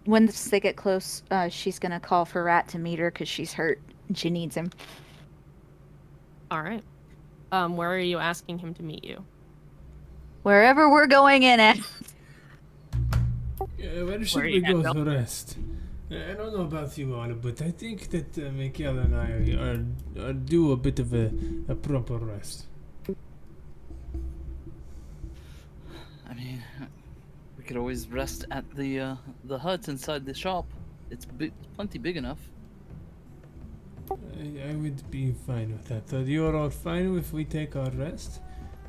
Once they get close, she's gonna call for Rat to meet her because she's hurt and she needs him. All right. Where are you asking him to meet you? Wherever we're going in at. Where should we go to rest? I don't know about you all, but I think that Mikael and I are due a bit of a proper rest. I mean, we could always rest at the hut inside the shop. It's plenty big enough. I would be fine with that. You're all fine if we take our rest,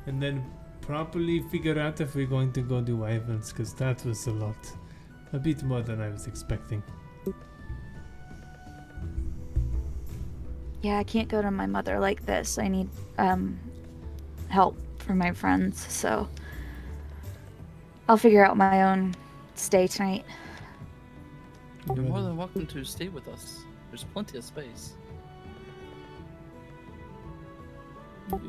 and then properly figure out if we're going to go do wyverns, because that was a bit more than I was expecting. Yeah, I can't go to my mother like this. I need help for my friends, so I'll figure out my own stay tonight. You're more than welcome to stay with us. There's plenty of space.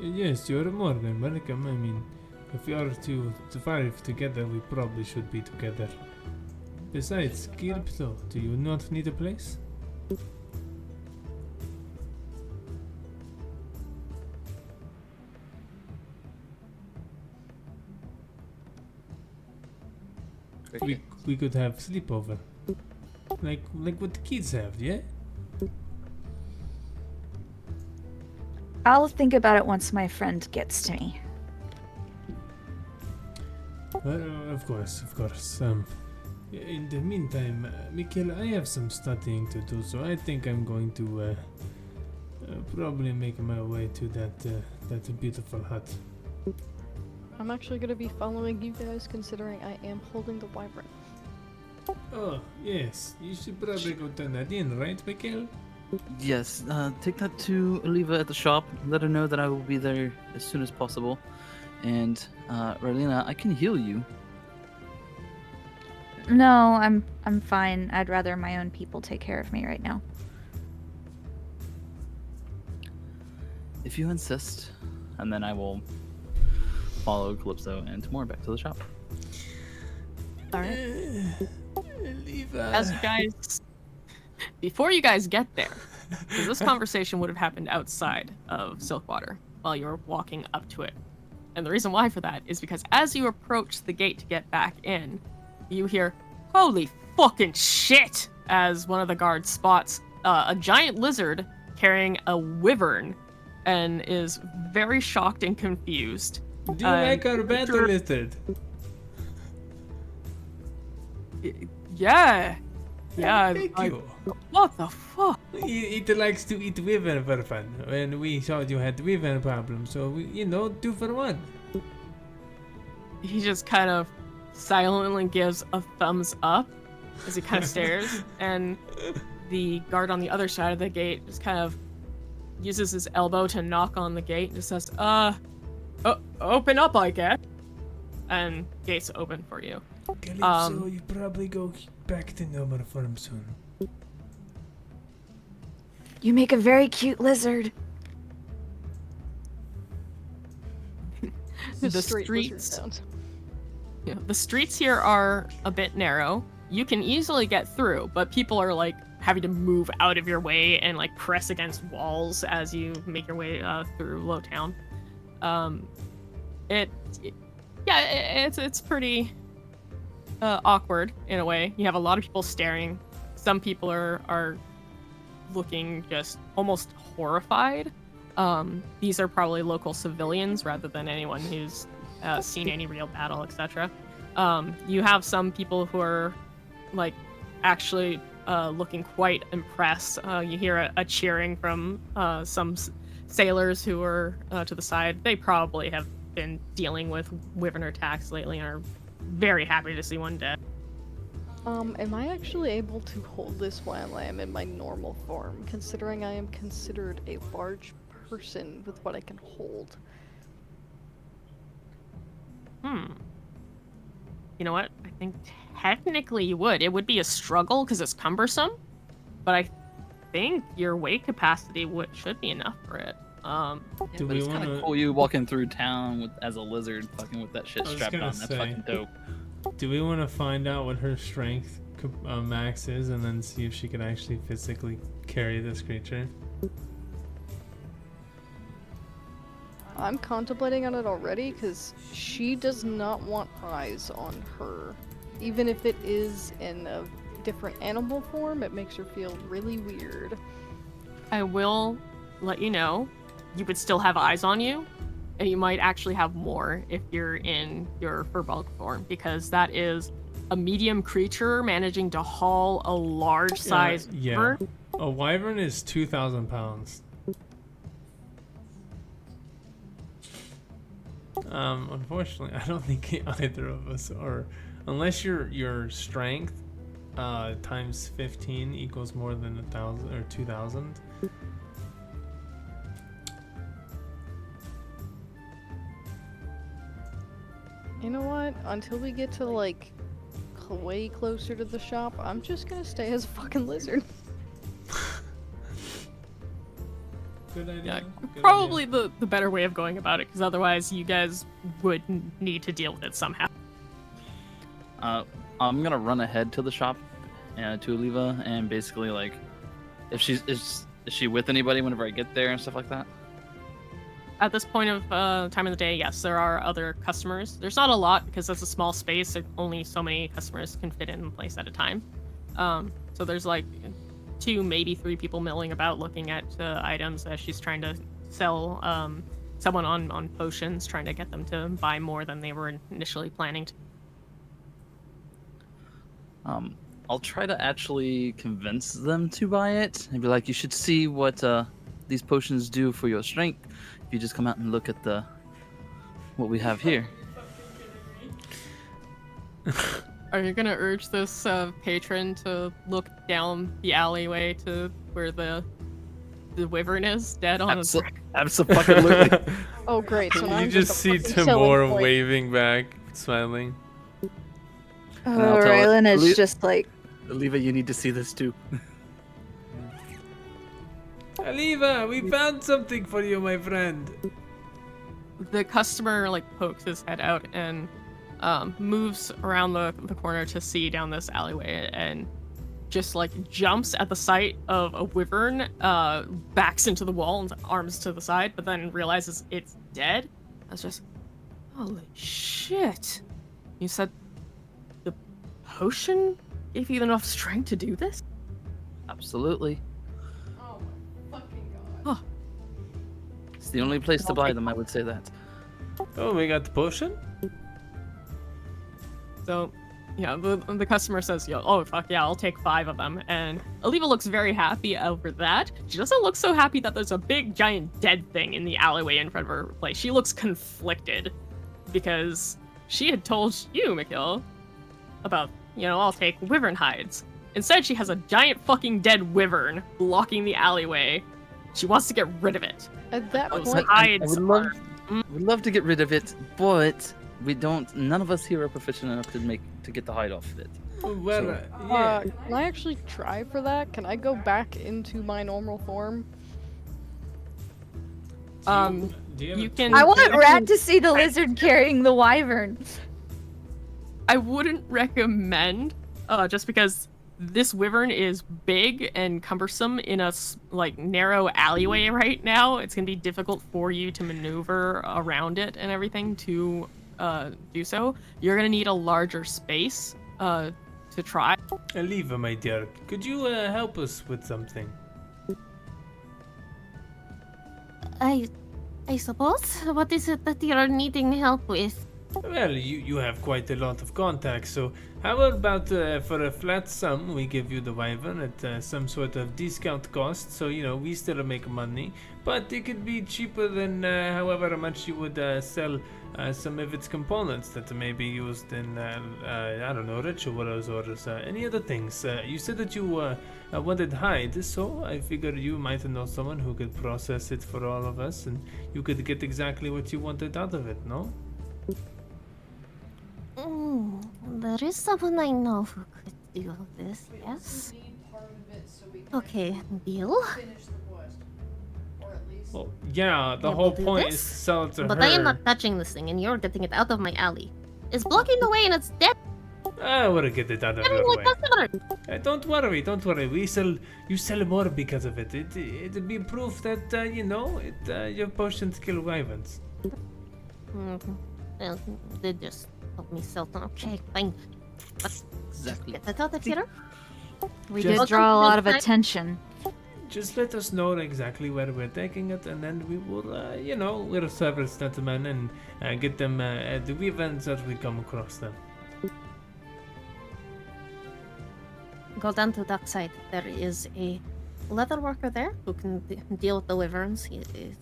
Yes, you're more than welcome. I mean, if we are to survive together, we probably should be together. Besides, Kirpto, do you not need a place? We could have sleepover, like what the kids have, yeah. I'll think about it once my friend gets to me. Well, of course. In the meantime, Mikael, I have some studying to do, so I think I'm going to probably make my way to that beautiful hut. I'm actually going to be following you guys, considering I am holding the wyvern. Oh, yes. You should probably go turn that in, right, Mikael? Yes, take that to Oliva at the shop. Let her know that I will be there as soon as possible. And, Rylena, I can heal you. No, I'm fine. I'd rather my own people take care of me right now. If you insist. And then I will follow Calypso and Tamor back to the shop. All right. As you guys, before you guys get there, because this conversation would have happened outside of Silkwater while you were walking up to it. And the reason why for that is because as you approach the gate to get back in, you hear, "Holy fucking shit!" as one of the guards spots a giant lizard carrying a wyvern and is very shocked and confused. Do you like our battle lizard? Yeah. Thank you. What the fuck? It likes to eat wyvern for fun. When we thought you had wyvern problems, so we, 2 for 1. He just kind of silently gives a thumbs up as he kind of stares, and the guard on the other side of the gate just kind of uses his elbow to knock on the gate and just says, open up, I guess. And gates open for you. Calypso, you probably go back to normal form soon. You make a very cute lizard. The Straight lizard streets, sounds. yeah, the streets here are a bit narrow. You can easily get through, but people are like having to move out of your way and like press against walls as you make your way through Lowtown. It's pretty awkward in a way. You have a lot of people staring. Some people are looking just almost horrified. These are probably local civilians rather than anyone who's seen any real battle, etc. You have some people who are like actually looking quite impressed. You hear a cheering from some sailors who are to the side. They probably have been dealing with wyvern attacks lately and are very happy to see one dead. Am I actually able to hold this while I am in my normal form, considering I am considered a large person with what I can hold? You know what? I think technically you would. It would be a struggle because it's cumbersome, but I think your weight capacity should be enough for it. Do But we it's kind wanna- of cool you walking through town as a lizard, fucking with that shit I was strapped gonna on. That's say. fucking dope. Do we want to find out what her strength max is and then see if she can actually physically carry this creature? I'm contemplating on it already because she does not want eyes on her. Even if it is in a different animal form, it makes her feel really weird. I will let you know, you would still have eyes on you, and you might actually have more if you're in your Furbolg form, because that is a medium creature managing to haul a large size Yeah. wyvern. A wyvern is 2,000 pounds. Unfortunately, I don't think either of us are, unless your strength times 15 equals more than 1,000 or 2,000. You know what? Until we get to like way closer to the shop, I'm just gonna stay as a fucking lizard. Good idea. Yeah, good probably idea. the better way of going about it, because otherwise you guys would need to deal with it somehow. I'm gonna run ahead to the shop, to Oliva, and basically like, if is she with anybody whenever I get there and stuff like that? At this point of time of the day, yes, there are other customers. There's not a lot because it's a small space. Only so many customers can fit in place at a time. So there's like 2, maybe 3 people milling about looking at items as she's trying to sell someone on potions, trying to get them to buy more than they were initially planning to. I'll try to actually convince them to buy it and be like, you should see what these potions do for your strength. If you just come out and look at what we have here. Are you gonna urge this patron to look down the alleyway to where the wyvern is, dead on his brick? Absolutely. Oh great, so now You I'm just a see fucking selling Timor point. waving back, smiling. And I'll tell her, Rylan is "Leave- just like, Oliva, you need to see this too. Aliva, we found something for you, my friend. The customer like pokes his head out and moves around the corner to see down this alleyway and just like jumps at the sight of a wyvern, backs into the wall and arms to the side, but then realizes it's dead. I was just, holy shit. You said the potion gave you enough strength to do this? Absolutely. Oh my fucking god. It's the only place to buy them, I would say that. Oh, we got the potion? So, yeah, the customer says, oh, fuck yeah, I'll take 5 of them. And Oliva looks very happy over that. She doesn't look so happy that there's a big, giant, dead thing in the alleyway in front of her place. She looks conflicted because she had told you, Mikil, about, I'll take wyvern hides. Instead, she has a giant fucking dead wyvern blocking the alleyway She wants to get rid of it. At that Oh, point, I would love to get rid of it, but we don't. None of us here are proficient enough to get the hide off of it. Well, yeah. can I actually try for that? Can I go back into my normal form? Do you have you a can- tool? I want Rat to see the lizard carrying the wyvern. I wouldn't recommend, just because this wyvern is big and cumbersome in a narrow alleyway right now. It's gonna be difficult for you to maneuver around it and everything to do so. You're gonna need a larger space to try. Aliva, my dear, could you help us with something? I suppose. What is it that you're needing help with? Well, you have quite a lot of contacts, so how about for a flat sum, we give you the wyvern at some sort of discount cost, so, we still make money, but it could be cheaper than however much you would sell some of its components that may be used in, I don't know, rituals or any other things. You said that you wanted hide, so I figured you might know someone who could process it for all of us, and you could get exactly what you wanted out of it, no? There is someone I know who could do this, We yes? also need part of it so we can Okay, deal. finish the quest. Or at least Well, yeah, the Yeah, whole we'll do point this, is to sell it to But her. I am not touching this thing, and you're getting it out of my alley. It's blocking the way, and it's dead. I will get it out of Getting your my way. customer. Don't worry. You sell more because of it. It'll be proof that your potions kill wyverns. Well, they just help me sell them. Okay, fine. Exactly. Get that out of here. We Just- did draw a lot of Welcome to attention. Just let us know exactly where we're taking it, and then we will, we'll service that man and get them the wyverns as we come across them. Go down to Dockside. There is a leather worker there who can deal with the wyverns. He is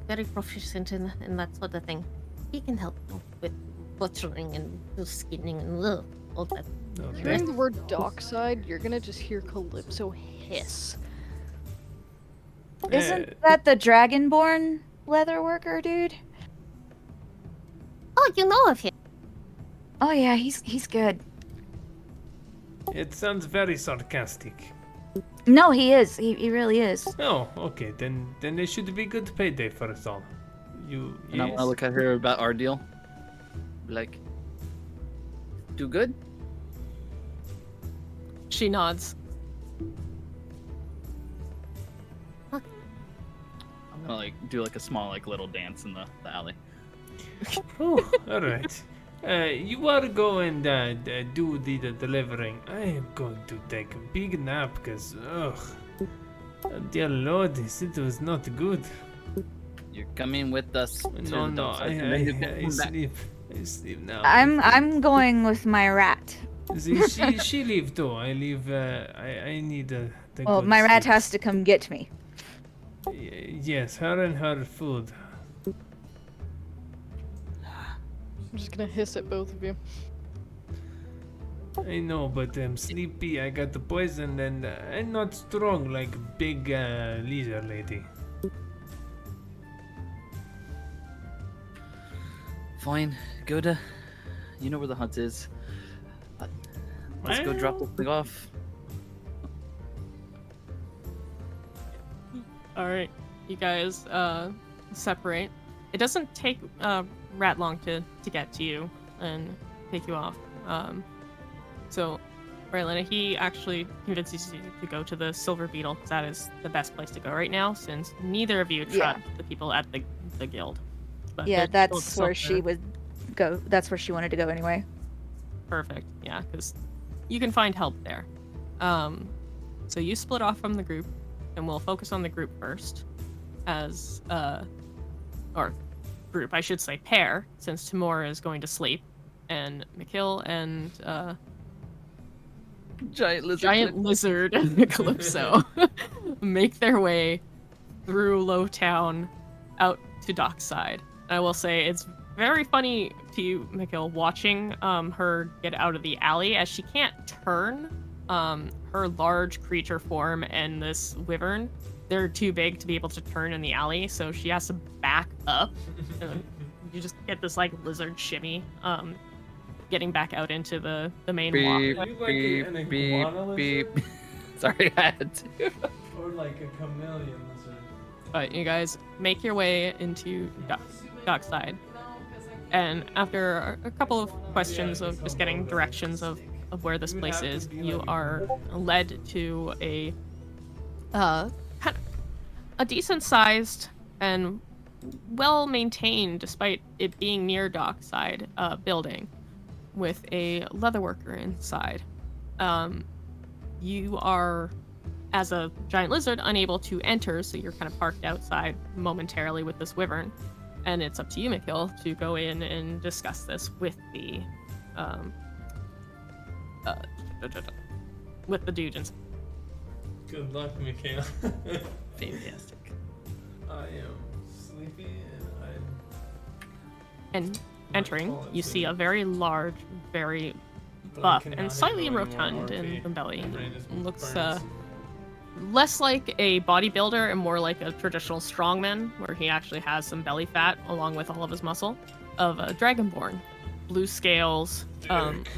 very proficient in that sort of thing. He can help you with butchering and skinning and all that. Okay. Hearing the word dockside, you're gonna just hear Calypso hiss. Isn't that the Dragonborn leather worker dude? Oh, you know of him. Oh yeah, he's good. It sounds very sarcastic. No, he is. He really is. Oh, okay. Then it should be good payday for us all. You And I want to look at her about our deal. Like, do good? She nods. I'm gonna do a small little dance in the alley. Oh, all right. You are going do the delivering. I am going to take a big nap because, dear Lord, this it was not good. You're coming with us. To No, the no, docks, and then you can I come back. sleep. I sleep now. I'm going with my rat. See, she leave too. I leave. I need the. Well, good my rat sleep. has to come get me. Yes, her and her food. I'm just gonna hiss at both of you. I know, but I'm sleepy. I got the poison, and I'm not strong like big lizard lady. Fine, go to. You know where the hut is. Let's go drop this thing off. All right, you guys separate. It doesn't take Rat long to get to you and take you off. So, Braylina, he actually convinces you to go to the Silver Beetle because that is the best place to go right now, since neither of you trust the people at the guild. But Yeah, they're that's still where she there. would go. That's where she wanted to go anyway. Perfect. Yeah, because you can find help there. So you split off from the group, and we'll focus on the group first, as or group, I should say pair, since Tamora is going to sleep, and Mikil and giant lizard Calypso make their way through Lowtown out to Dockside. I will say it's very funny to you, Mikil, watching her get out of the alley as she can't turn. Her large creature form and this wyvern they're too big to be able to turn in the alley, so she has to back up. And you just get this like lizard shimmy, getting back out into the main Beep, walkway. Are you like beep, an beep, iguana beep. lizard? Sorry, I had to. Or like a chameleon lizard? But you guys make your way into Dockside, and after a couple of questions of just getting directions of where this place is, you are led to a decent sized and well maintained, despite it being near Dockside, building with a leatherworker inside. You are, as a giant lizard, unable to enter, so you're kind of parked outside momentarily with this wyvern, and it's up to you, Mikhail, to go in and discuss this with the dude inside. Good luck, Mikhail. Fantastic. I am sleepy And entering, call it you see sleep. a very large, very but I buff cannot and slightly handle any more rotund in RP. the belly. My brain is Looks burnt. less like a bodybuilder and more like a traditional strongman, where he actually has some belly fat along with all of his muscle, of a dragonborn. Blue scales,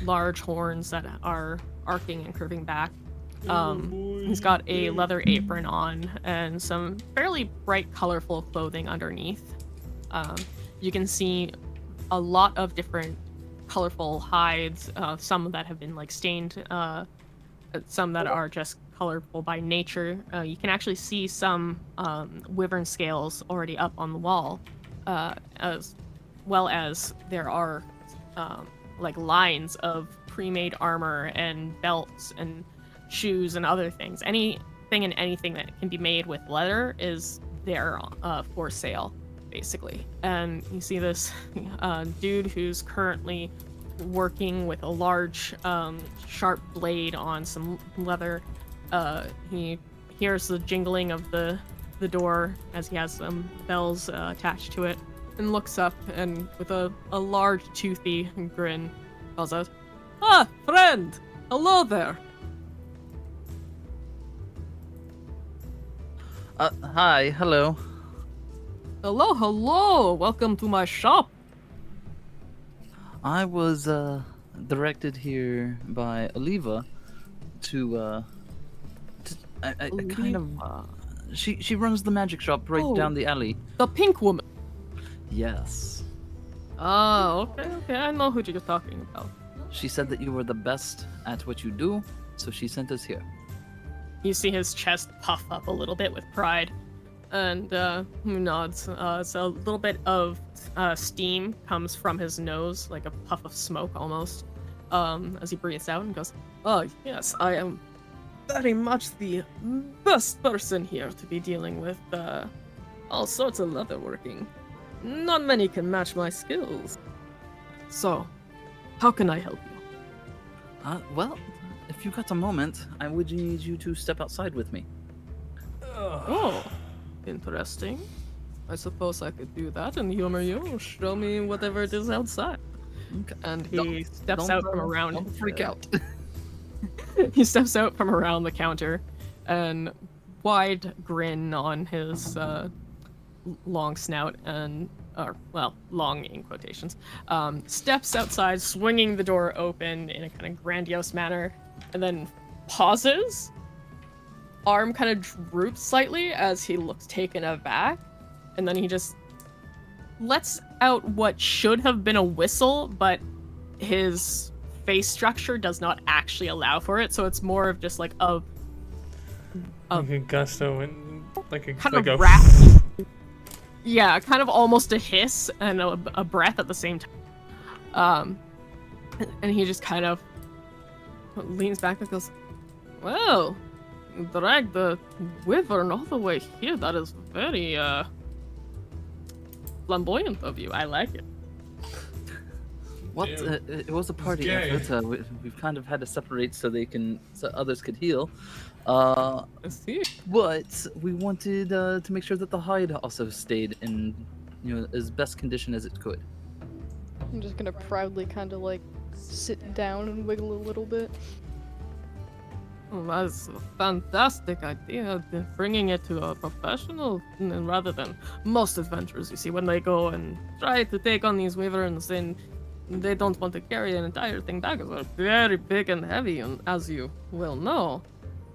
large horns that are arcing and curving back. He's got a leather apron on and some fairly bright, colorful clothing underneath. You can see a lot of different colorful hides, some that have been like stained, some that are just colorful by nature. You can actually see some wyvern scales already up on the wall, as well as there are like lines of pre-made armor and belts and shoes and other things. Anything and anything that can be made with leather is there for sale, basically. And you see this dude who's currently working with a large sharp blade on some leather. He hears the jingling of the door as he has some bells attached to it, and looks up and with a large toothy grin calls out, "Ah, friend! Hello there!" Hi, hello. Hello, hello! Welcome to my shop! I was directed here by Oliva to I kind of she runs the magic shop right Oh. down the alley. The pink woman! Yes. Oh, okay, I know who you're talking about. She said that you were the best at what you do, so she sent us here. You see his chest puff up a little bit with pride, and he nods. So a little bit of steam comes from his nose, like a puff of smoke almost, as he breathes out and goes, "Oh, yes, I am very much the best person here to be dealing with all sorts of leatherworking. Not many can match my skills. So, how can I help you?" Well, if you got a moment, I would need you to step outside with me. Oh, interesting. I suppose I could do that and humor you. Show me whatever it is outside. Okay. And he Don't- steps out from around. Don't freak out. He steps out from around the counter, and wide grin on his long snout and, long in quotations, steps outside, swinging the door open in a kind of grandiose manner, and then pauses. Arm kind of droops slightly as he looks taken aback, and then he just lets out what should have been a whistle, but his face structure does not actually allow for it, so it's more of just like a Like a gusto and like a kind like of a rap. Yeah, kind of almost a hiss and a breath at the same time. And he just kind of leans back and goes, "Well, you dragged the wyvern all the way here. That is very flamboyant of you. I like it." What? Ew. It was a party gay. effort. We've kind of had to separate so others could heal. I see. But we wanted to make sure that the hide also stayed in, as best condition as it could. I'm just gonna proudly kind of like sit down and wiggle a little bit. Well, that's a fantastic idea, bringing it to a professional rather than most adventurers. You see, when they go and try to take on these wyverns, then they don't want to carry an entire thing back. It's very big and heavy, and as you well know.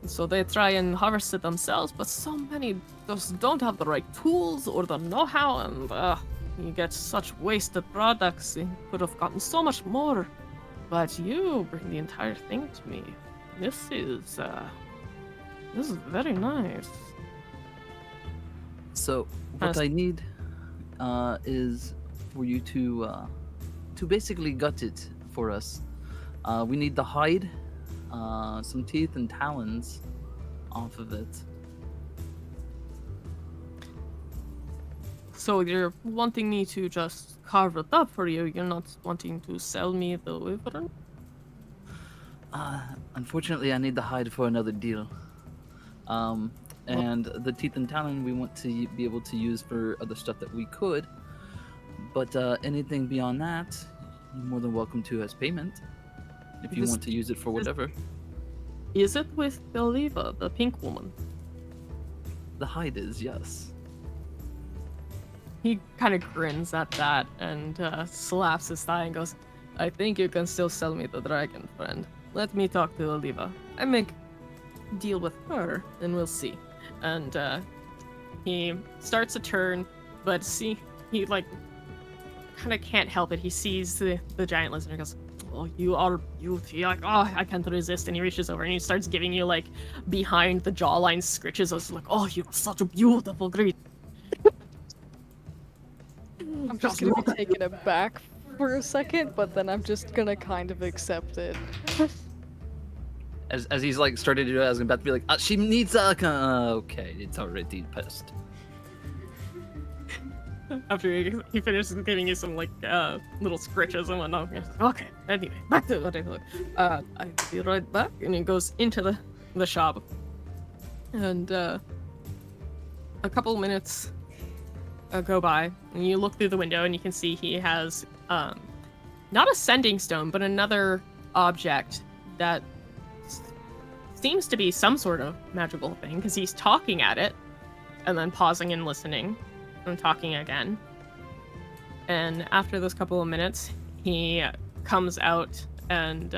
So they try and harvest it themselves, but so many just don't have the right tools or the know-how, and you get such wasted products. You could have gotten so much more, but you bring the entire thing to me. This is very nice. So what I need is for you to basically gut it for us. We need the hide, some teeth and talons off of it. So you're wanting me to just carve it up for you? You're not wanting to sell me the wyvern? Unfortunately, I need the hide for another deal. And the teeth and talon we want to be able to use for other stuff that we could. But anything beyond that, you're more than welcome to as payment. If you want to use it for whatever. Is it with Beliva, the pink woman? The hide is, yes. He kind of grins at that and slaps his thigh and goes, I think you can still sell me the dragon, friend. Let me talk to Oliva. I make deal with her, and we'll see. And he starts a turn, but he like kind of can't help it. He sees the giant lizard and goes, oh, you are beauty. Like, oh, I can't resist. And he reaches over and he starts giving you like behind the jawline scritches. I was like, oh, you're such a beautiful creature. I'm just gonna be taken aback for a second, but then I'm just gonna kind of accept it. As he's like starting to do it, I was about to be like, she needs a. Okay, it's already passed. After he finishes giving you some like little scritches and whatnot. Okay, anyway, back to what I thought. I'll be right back. And he goes into the shop. And a couple minutes go by, and you look through the window and you can see he has not a sending stone, but another object that seems to be some sort of magical thing, because he's talking at it and then pausing and listening and talking again. And after those couple of minutes, he comes out and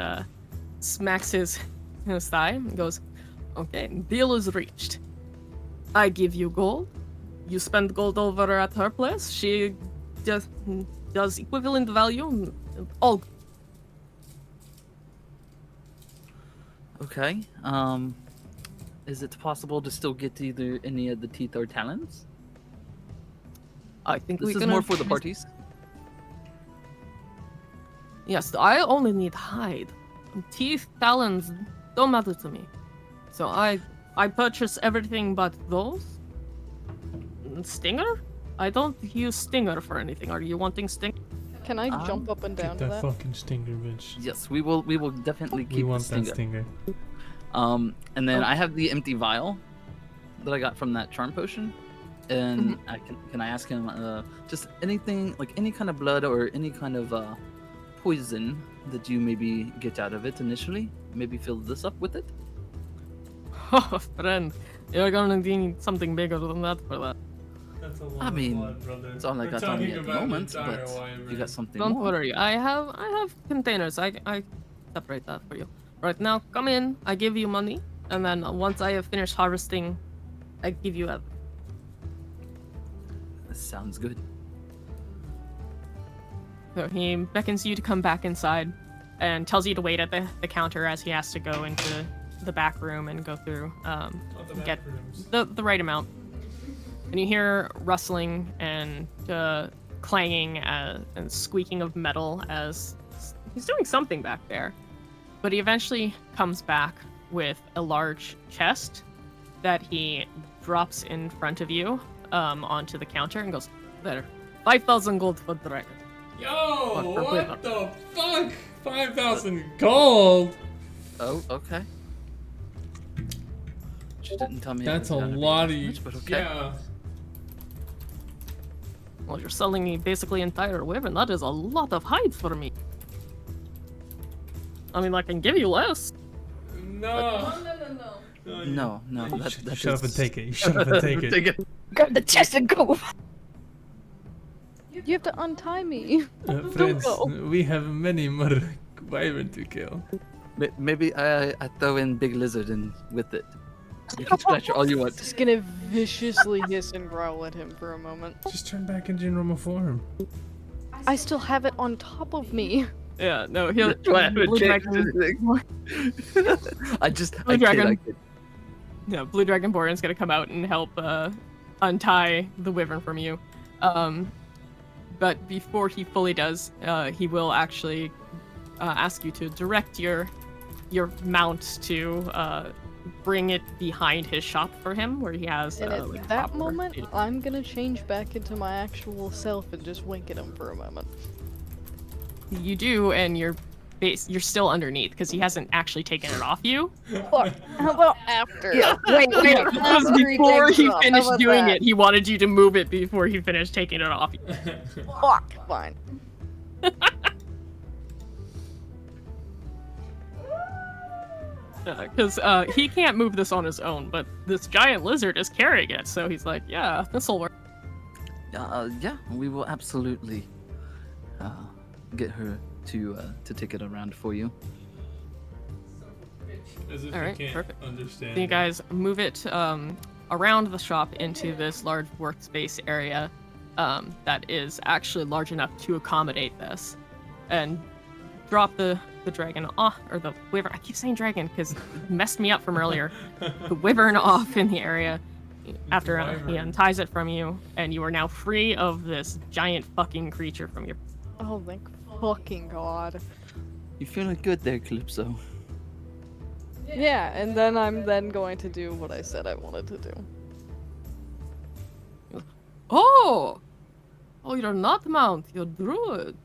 smacks his thigh and goes, okay, deal is reached. I give you gold. You spend gold over at her place. She just does equivalent value. All. Okay. Is it possible to still get either any of the teeth or talons? I think This we is can more for the parties. Yes, I only need hide. Teeth, talons don't matter to me. So I purchase everything but those. Stinger? I don't use Stinger for anything. Are you wanting Stinger? Can I jump up and down Get to that that? fucking stinger, bitch. Yes, we will definitely keep We want the that stinger. stinger. And then I have the empty vial that I got from that charm potion. And can I ask him just anything, like any kind of blood or any kind of poison that you maybe get out of it initially? Maybe fill this up with it? Oh, friend, you're gonna need something bigger than that for that. That's a lot I mean, of blood, brother. it's all I We're got on me talking at the about an moment, entire but wyvern. you got something Don't more. worry, I have containers. I separate that for you. Right now, come in. I give you money, and then once I have finished harvesting, I give you a. That sounds good. So he beckons you to come back inside, and tells you to wait at the counter as he has to go into the back room and go through get the right amount. And you hear rustling and clanging and squeaking of metal as he's doing something back there. But he eventually comes back with a large chest that he drops in front of you onto the counter and goes, there, 5,000 gold for the dragon. Yo, for what the fuck? 5,000 gold? Oh, okay. She didn't tell me. it That's was a gonna be lot that of much, but okay. yeah. Well, you're selling me basically entire wyvern. That is a lot of hide for me. I mean, I can give you less. No. No. No, no, You that shut up and is- take it. You shut up and take it. Grab the chest and go. You have to untie me. Friends, go. we have many more wyvern to kill. Maybe I throw in Big Lizard and with it. You can scratch all you want. Just gonna viciously hiss and growl at him for a moment. Just turn back into your normal form. I still have it on top of me. Yeah, no, he'll Do I have a Blue chance Dragon. I just Blue I Dragon. kid. Yeah, Blue Dragonborn is gonna come out and help untie the wyvern from you. But before he fully does, he will actually ask you to direct your mount to bring it behind his shop for him, where he has. And at like, that proper moment, seating. I'm gonna change back into my actual self and just wink at him for a moment. You do, and you're still underneath because he hasn't actually taken it off you. Fuck. How about after? Wait, wait. Because After he before takes he it off, how finished about doing that? it, he wanted you to move it before he finished taking it off. Fuck. Fine. Because he can't move this on his own, but this giant lizard is carrying it, so he's like, yeah, this'll work. Yeah, we will absolutely get her to take it around for you. As if Alright, you can't perfect. understand. So you guys move it around the shop into this large workspace area that is actually large enough to accommodate this, and drop the dragon off, or the wyvern. I keep saying dragon because it messed me up from earlier. The wyvern off in the area after he Wyvern. unties it from you, and you are now free of this giant fucking creature from your. Oh, thank fucking god. You feeling good there, Calypso? Yeah, and then I'm then going to do what I said I wanted to do. Oh, you're not mount. You're druid.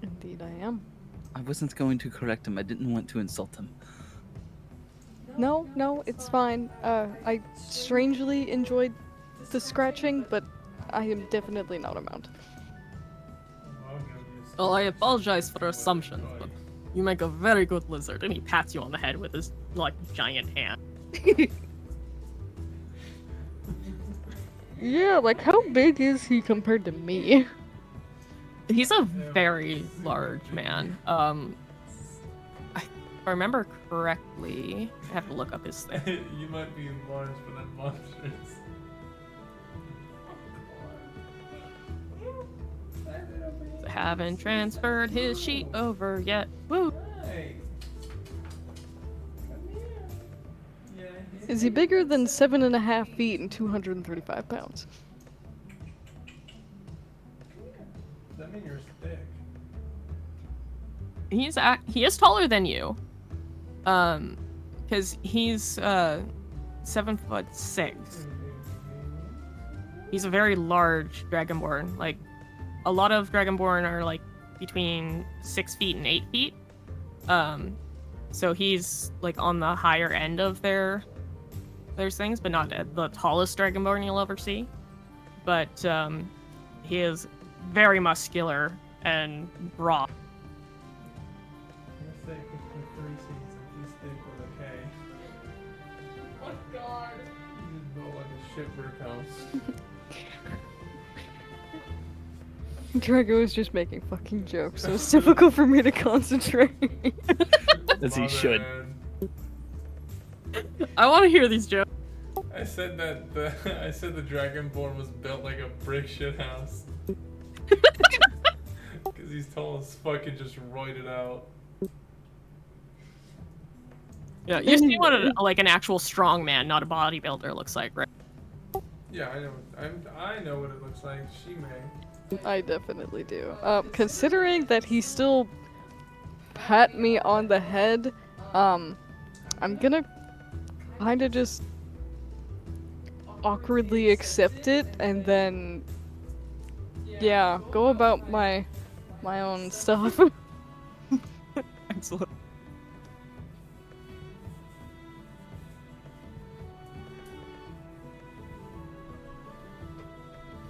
Indeed, I am. I wasn't going to correct him. I didn't want to insult him. No, it's fine. I strangely enjoyed the scratching, but I am definitely not a mount. Well, I apologize for assumptions, but you make a very good lizard. And he pats you on the head with his like giant hand. Yeah, like how big is he compared to me? He's a very large man. If I remember correctly, I have to look up his thing. You might be large, but I'm monstrous. Haven't transferred his sheet over yet. Woo! Hey. Come here. Yeah, Is he bigger than 7.5 feet and 235 pounds? Does that mean you're thick? He is taller than you. Because he's 7'6". He's a very large dragonborn. Like, a lot of dragonborn are like between 6 feet and 8 feet. So he's like on the higher end of their things, but not the tallest dragonborn you'll ever see. But he is very muscular and broad. You're thick with the 3 seats and he's thick with a K. Oh god! You just built like a shipwreck house. Drago is just making fucking jokes, so it's difficult for me to concentrate. As he My should. bad. I want to hear these jokes. I said that the Dragonborn was built like a brick shit house. Cause he's tall as fuck and just roided out. Yeah, you see what like an actual strong man, not a bodybuilder, looks like, right? Yeah, I know. I know what it looks like. She may. I definitely do. Considering that he still pat me on the head, I'm gonna kinda just awkwardly accept it and then, yeah, go about my own stuff. Excellent.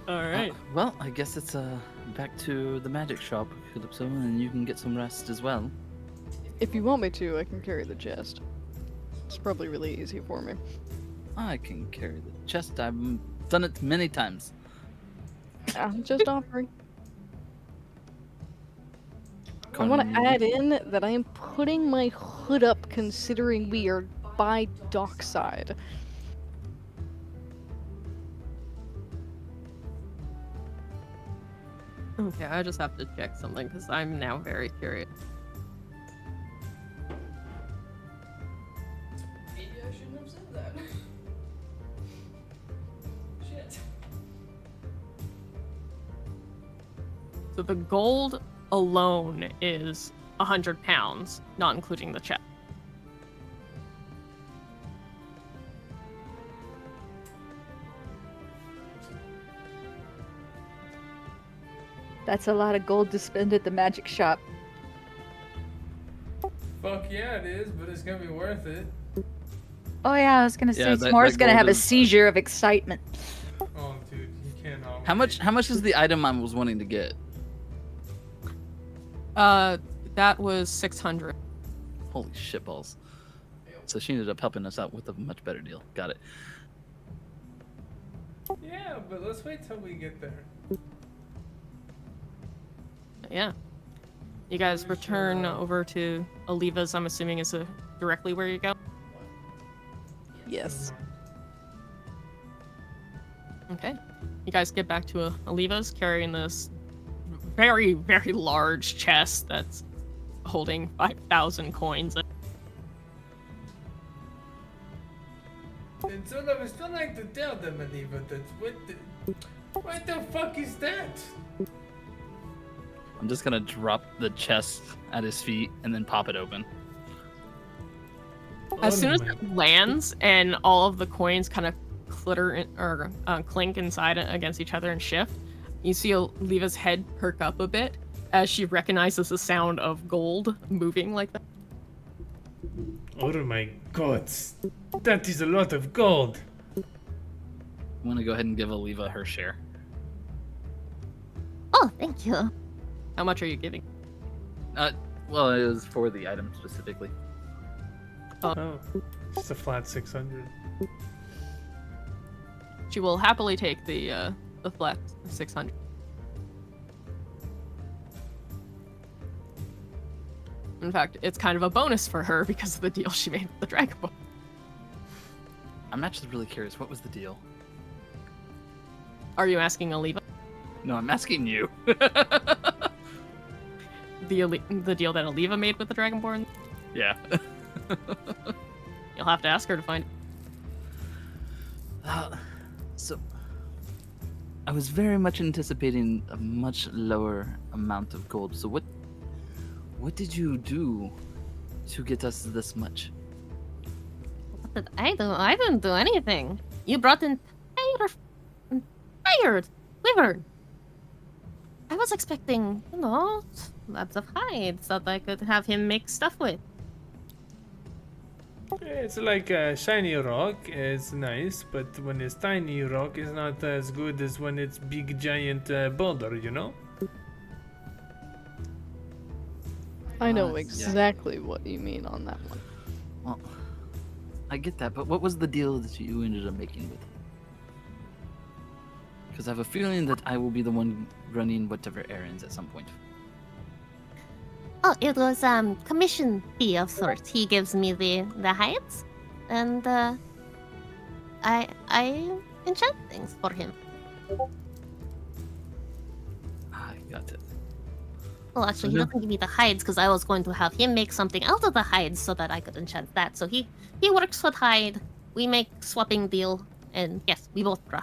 All right. Well, I guess it's back to the magic shop, Calypso, and you can get some rest as well. If you want me to, I can carry the chest. It's probably really easy for me. I can carry the chest. I've done it many times. I'm just offering. I want to add in that I am putting my hood up considering we are by dockside. Okay, I just have to check something because I'm now very curious. Maybe I shouldn't have said that. Shit. So the gold alone is 100 pounds, not including the chest. That's a lot of gold to spend at the magic shop. Fuck yeah, it is, but it's gonna be worth it. Oh yeah, I was gonna say Yeah, that S'more's gonna gold have a is- seizure of excitement. Oh, dude, you cannot. How much is the item I was wanting to get? That was 600. Holy shitballs. So she ended up helping us out with a much better deal. Got it. Yeah, but let's wait till we get there. Yeah. You guys return over to Oliva's, I'm assuming is directly where you go? Yes. Okay. You guys get back to Oliva's carrying this very, very large chest that's holding 5,000 coins. And so I was still like to tell them, Aliva, that what the fuck is that? I'm just gonna drop the chest at his feet and then pop it open. As soon as Oh my- it lands and all of the coins kind of clink inside against each other and shift, you see Oliva's head perk up a bit as she recognizes the sound of gold moving like that. Oh my god, that is a lot of gold. I'm gonna go ahead and give Oliva her share. Oh, thank you. How much are you giving? Well, it was for the item specifically. Oh, it's a flat 600. She will happily take the flat 600. In fact, it's kind of a bonus for her because of the deal she made with the Dragon Ball. I'm actually really curious. What was the deal? Are you asking Oliva? No, I'm asking you. The deal that Oliva made with the Dragonborn? Yeah. You'll have to ask her to find. So, I was very much anticipating a much lower amount of gold. So what did you do to get us this much? What did I do? I didn't do anything. You brought in tired wyvern. I was expecting, lots of hides that I could have him make stuff with. It's like a shiny rock. It's nice, but when it's tiny rock, it's not as good as when it's big giant boulder. You know? I know yeah. exactly what you mean on that one. Well, I get that, but what was the deal that you ended up making with him? Because I have a feeling that I will be the one running whatever errands at some point. Oh, it was commission fee of sorts. He gives me the hides, and I enchant things for him. I got it. Well, actually, he So doesn't give me the hides because I was going to have him make something out of the hides so that I could enchant that. So he works with hide. We make swapping deal, and yes, we both draw.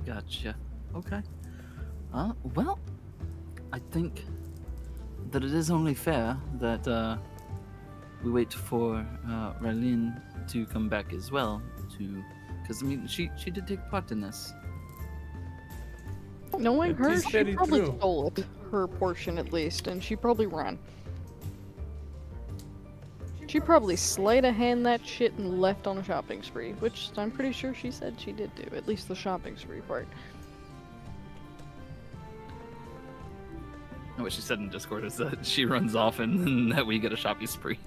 Gotcha. Okay. Well, I think that it is only fair that we wait for Raylene to come back as well. Because I mean, she did take part in this. Knowing It her, is she very probably true. stole it, her portion at least, and she probably ran. She probably sleight of hand that shit and left on a shopping spree, which I'm pretty sure she said she did do, at least the shopping spree part. No, what she said in Discord is that she runs off and that we get a shopping spree.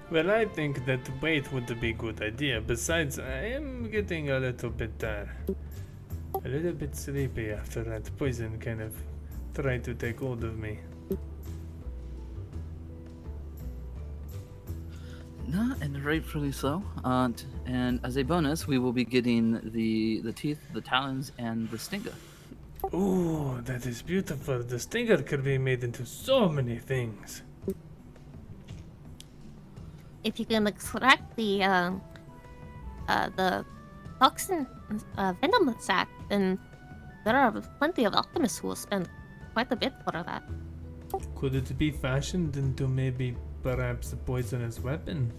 Well, I think that wait would be a good idea. Besides, I am getting a little bit sleepy after that poison kind of tried to take hold of me. No, and rightfully so. And as a bonus, we will be getting the teeth, the talons, and the stinger. Ooh, that is beautiful. The stinger could be made into so many things. If you can extract the toxin venom sac, then there are plenty of alchemists who will spend quite a bit for that. Could it be fashioned into maybe perhaps a poisonous weapon?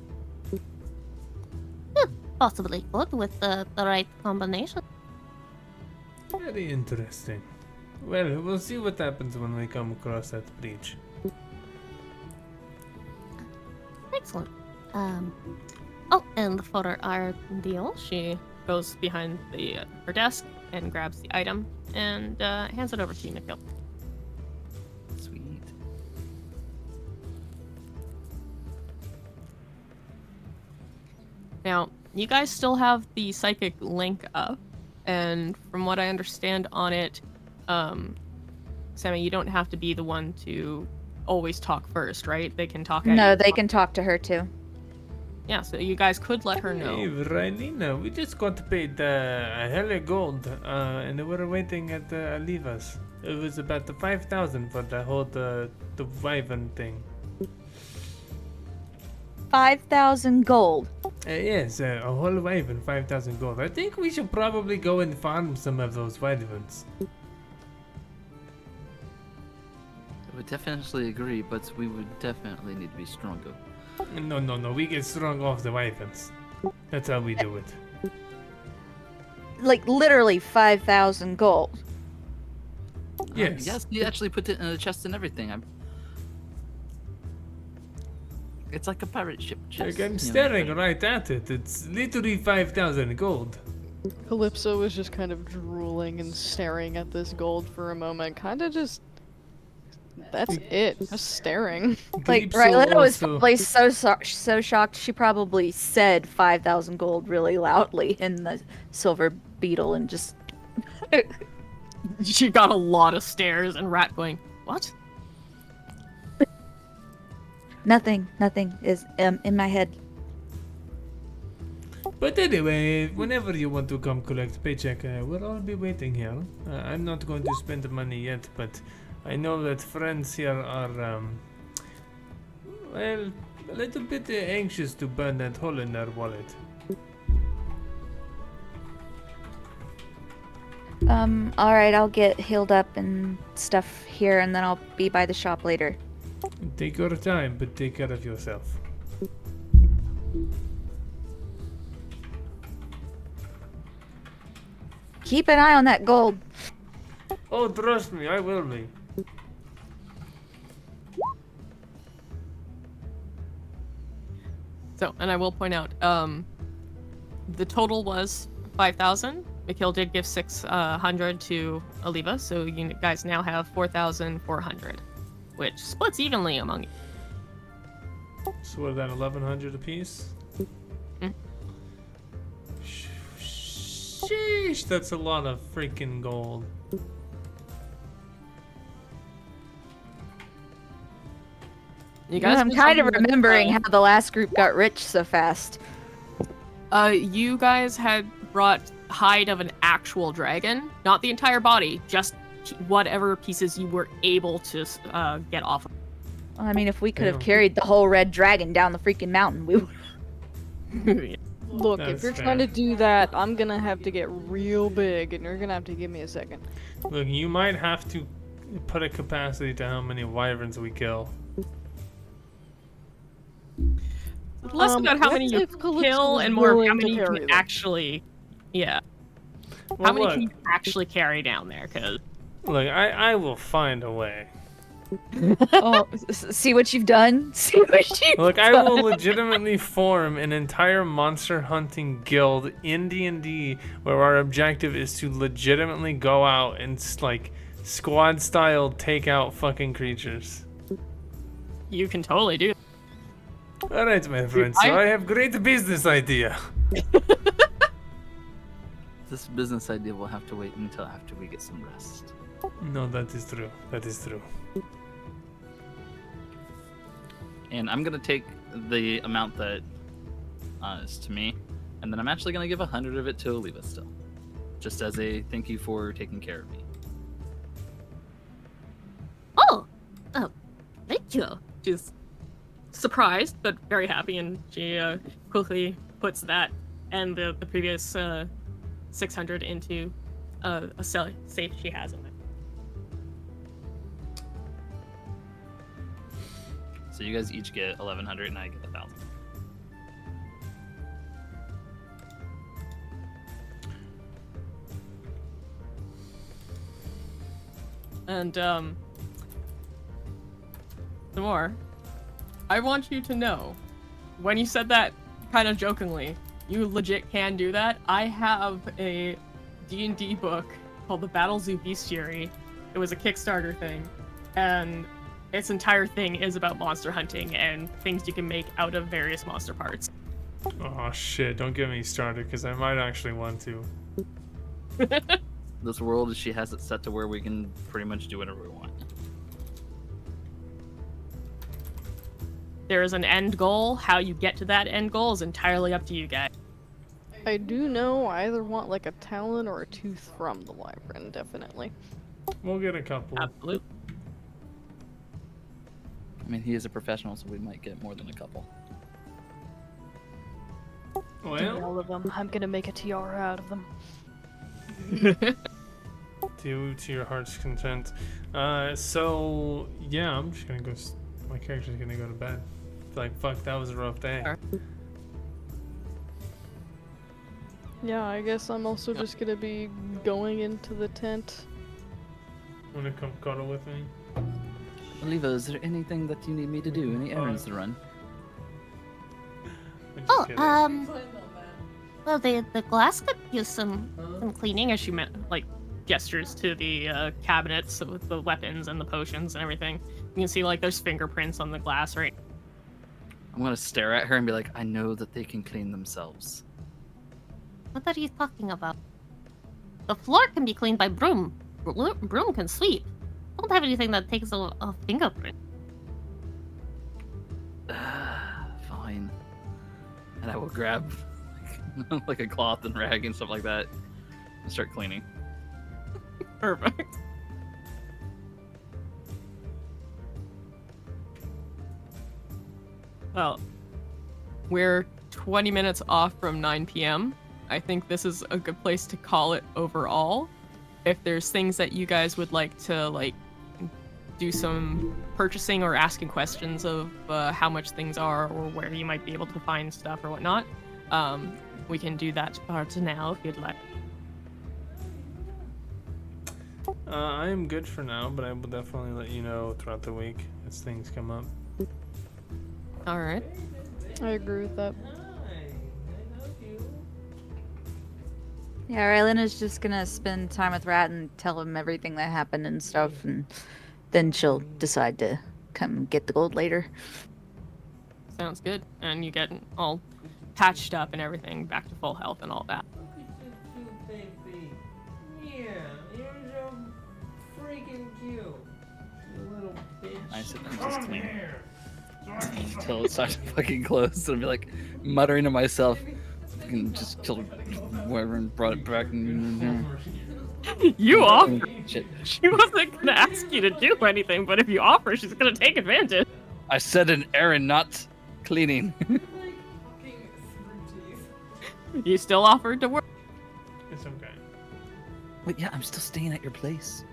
Possibly could with the right combination. Very interesting. Well, we'll see what happens when we come across that breach. Excellent. Oh, and For our deal, she goes behind her desk and grabs the item and hands it over to you, Nikhil. Sweet. Now, you guys still have the psychic link up, and from what I understand on it, Sammy, you don't have to be the one to always talk first, right? They can talk at No, you. they can talk to her too. Yeah, so you guys could let her know. Hey, Rylina, we just got paid a hell of gold, and we're waiting at Alivas. It was about the 5,000 for the whole the wyvern thing. 5,000 gold. Yes, a whole wyvern, 5,000 gold. I think we should probably go and farm some of those wyverns. I would definitely agree, but we would definitely need to be stronger. No, we get strong off the wyverns. That's how we do it. Like literally 5,000 gold. Yes. Yes, you actually put it in a chest and everything. It's like a pirate ship chest. Like, I'm staring right at it. It's literally 5,000 gold. Calypso was just kind of drooling and staring at this gold for a moment, kind of just. That's it, just staring. Like, Calypso Rylena was also- probably so shocked she probably said 5,000 gold really loudly in the silver beetle and just. She got a lot of stares and Rat going, what? Nothing is in my head. But anyway, whenever you want to come collect paycheck, we'll all be waiting here. I'm not going to spend the money yet, but I know that friends here are, well, a little bit anxious to burn that hole in their wallet. Alright, I'll get healed up and stuff here and then I'll be by the shop later. Take your time, but take care of yourself. Keep an eye on that gold. Oh, trust me, I will be. So, and I will point out, the total was 5,000. Mikhail did give 600 to Aliva, so you guys now have 4,400, which splits evenly among you. So what is that, 1,100 apiece? Mm. Sheesh, that's a lot of freaking gold. You guys I'm can kind tell of me what, remembering how the last group got rich so fast. you guys had brought hide of an actual dragon, not the entire body, just whatever pieces you were able to get off of. Well, I mean, if we could have Yeah. carried the whole red dragon down the freaking mountain, we would. Look, That's if you're fair. trying to do that, I'm gonna have to get real big, and you're gonna have to give me a second. Look, you might have to put a capacity to how many wyverns we kill. Less about how many you if Calypso kill was and more of willing how to many you carry can them. actually, yeah. How Well, many look, can you actually carry down there? Because look, I will find a way. Oh, see what you've done? See what you've Look, I done? will legitimately form an entire monster hunting guild in D&D where our objective is to legitimately go out and like squad style take out fucking creatures. You can totally do. All right, my friend. So I have great business idea. This business idea will have to wait until after we get some rest. No, that is true. That is true. And I'm gonna take the amount that is to me, and then I'm actually gonna give 100 of it to Oliva still, just as a thank you for taking care of me. Oh, Thank you. She's surprised but very happy, and she quickly puts that and the previous 600 into a safe she has in it. So you guys each get 1,100, and I get 1,000. And some more. I want you to know, when you said that kind of jokingly, you legit can do that. I have a D&D book called the Battle Zoo Bestiary. It was a Kickstarter thing, and its entire thing is about monster hunting and things you can make out of various monster parts. Oh shit! Don't get me started, because I might actually want to. This world, she has it set to where we can pretty much do whatever we want. There is an end goal. How you get to that end goal is entirely up to you guys. I do know I either want like a talon or a tooth from the wyvern, definitely. We'll get a couple. Absolutely. I mean, he is a professional, so we might get more than a couple. Well, All of them. I'm gonna make a tiara out of them. to your heart's content. So yeah, I'm just gonna go. My character's gonna go to bed. Like fuck, that was a rough day. Alright. Yeah, I guess I'm also just gonna be going into the tent. Wanna come cuddle with me? Oliva, is there anything that you need me to do? Any errands to run? I'm just oh, kidding. Fine, though, man. well, the glass could use some cleaning. As she meant, like, gestures to the cabinets with the weapons and the potions and everything. You can see, like, there's fingerprints on the glass, right? I'm gonna stare at her and be like, I know that they can clean themselves. What are you talking about? The floor can be cleaned by broom. Broom can sweep. Don't have anything that takes a fingerprint. Fine. And I will grab like a cloth and rag and stuff like that and start cleaning. Perfect. Well, we're 20 minutes off from 9 p.m. I think this is a good place to call it overall. If there's things that you guys would like to, like, do some purchasing or asking questions of how much things are or where you might be able to find stuff or whatnot, we can do that part now if you'd like. I am good for now, but I will definitely let you know throughout the week as things come up. All right. I agree with that. Yeah, Rylena's just gonna spend time with Rat and tell him everything that happened and stuff, and then she'll decide to come get the gold later. Sounds good. And you get all patched up and everything, back to full health and all that. I sit and just clean until it starts fucking close, and I'll be like muttering to myself, and just killed whoever and brought it back. You offer. Shit. She wasn't gonna ask you to do anything, but if you offer, she's gonna take advantage. I said an errand, not cleaning. You still offered to work. It's okay. Wait, yeah, I'm still staying at your place.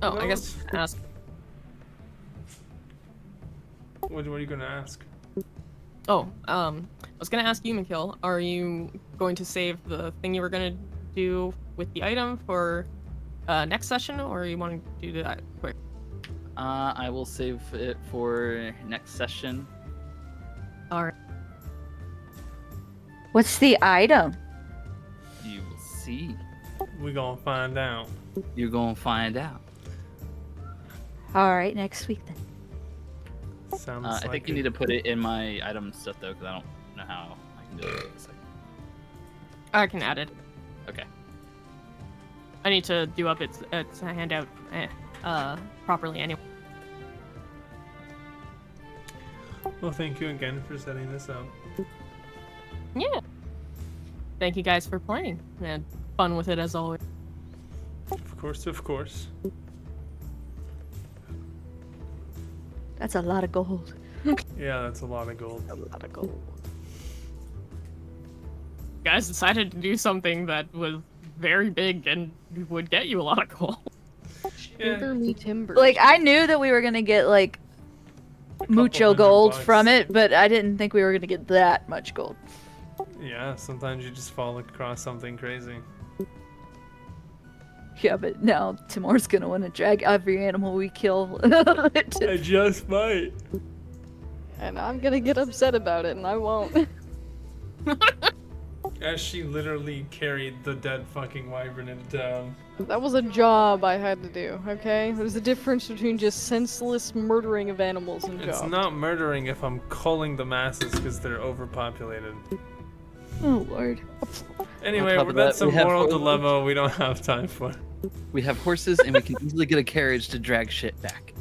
Oh, I guess ask. What are you gonna ask? Oh, I was gonna ask you, Mikil, are you going to save the thing you were gonna do with the item for next session, or you want to do that quick? I will save it for next session. All right. What's the item? You will see. We gonna find out. You're gonna find out. All right, next week then. Sounds I like think you need to put it in my item stuff though, because I don't know how I can do it. In a second. I can add it. Okay. I need to do up its handout properly anyway. Well, thank you again for setting this up. Yeah. Thank you guys for playing. I had fun with it as always. Of course, of course. That's a lot of gold. Yeah, that's a lot of gold. A lot of gold. You guys decided to do something that was very big and would get you a lot of gold. Yeah, Timber me timber. Like I knew that we were gonna get like mucho $200 gold from it, but I didn't think we were gonna get that much gold. yeah, sometimes you just fall across something crazy. Yeah, but now Timur's gonna want to drag every animal we kill. I just might. And I'm gonna get upset about it, and I won't. As she literally carried the dead fucking wyvern into town. That was a job I had to do, okay? There's a difference between just senseless murdering of animals and It's jobs. not murdering if I'm culling the masses because they're overpopulated. Oh lord. Anyway, top of that's that, a we have moral horses. dilemma we don't have time for. We have horses, and we can easily get a carriage to drag shit back.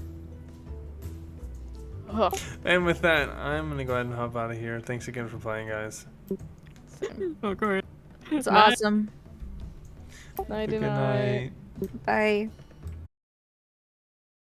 Ugh. And with that, I'm gonna go ahead and hop out of here. Thanks again for playing, guys. Okay. It's Night. awesome. Nighty Good night. night. Bye.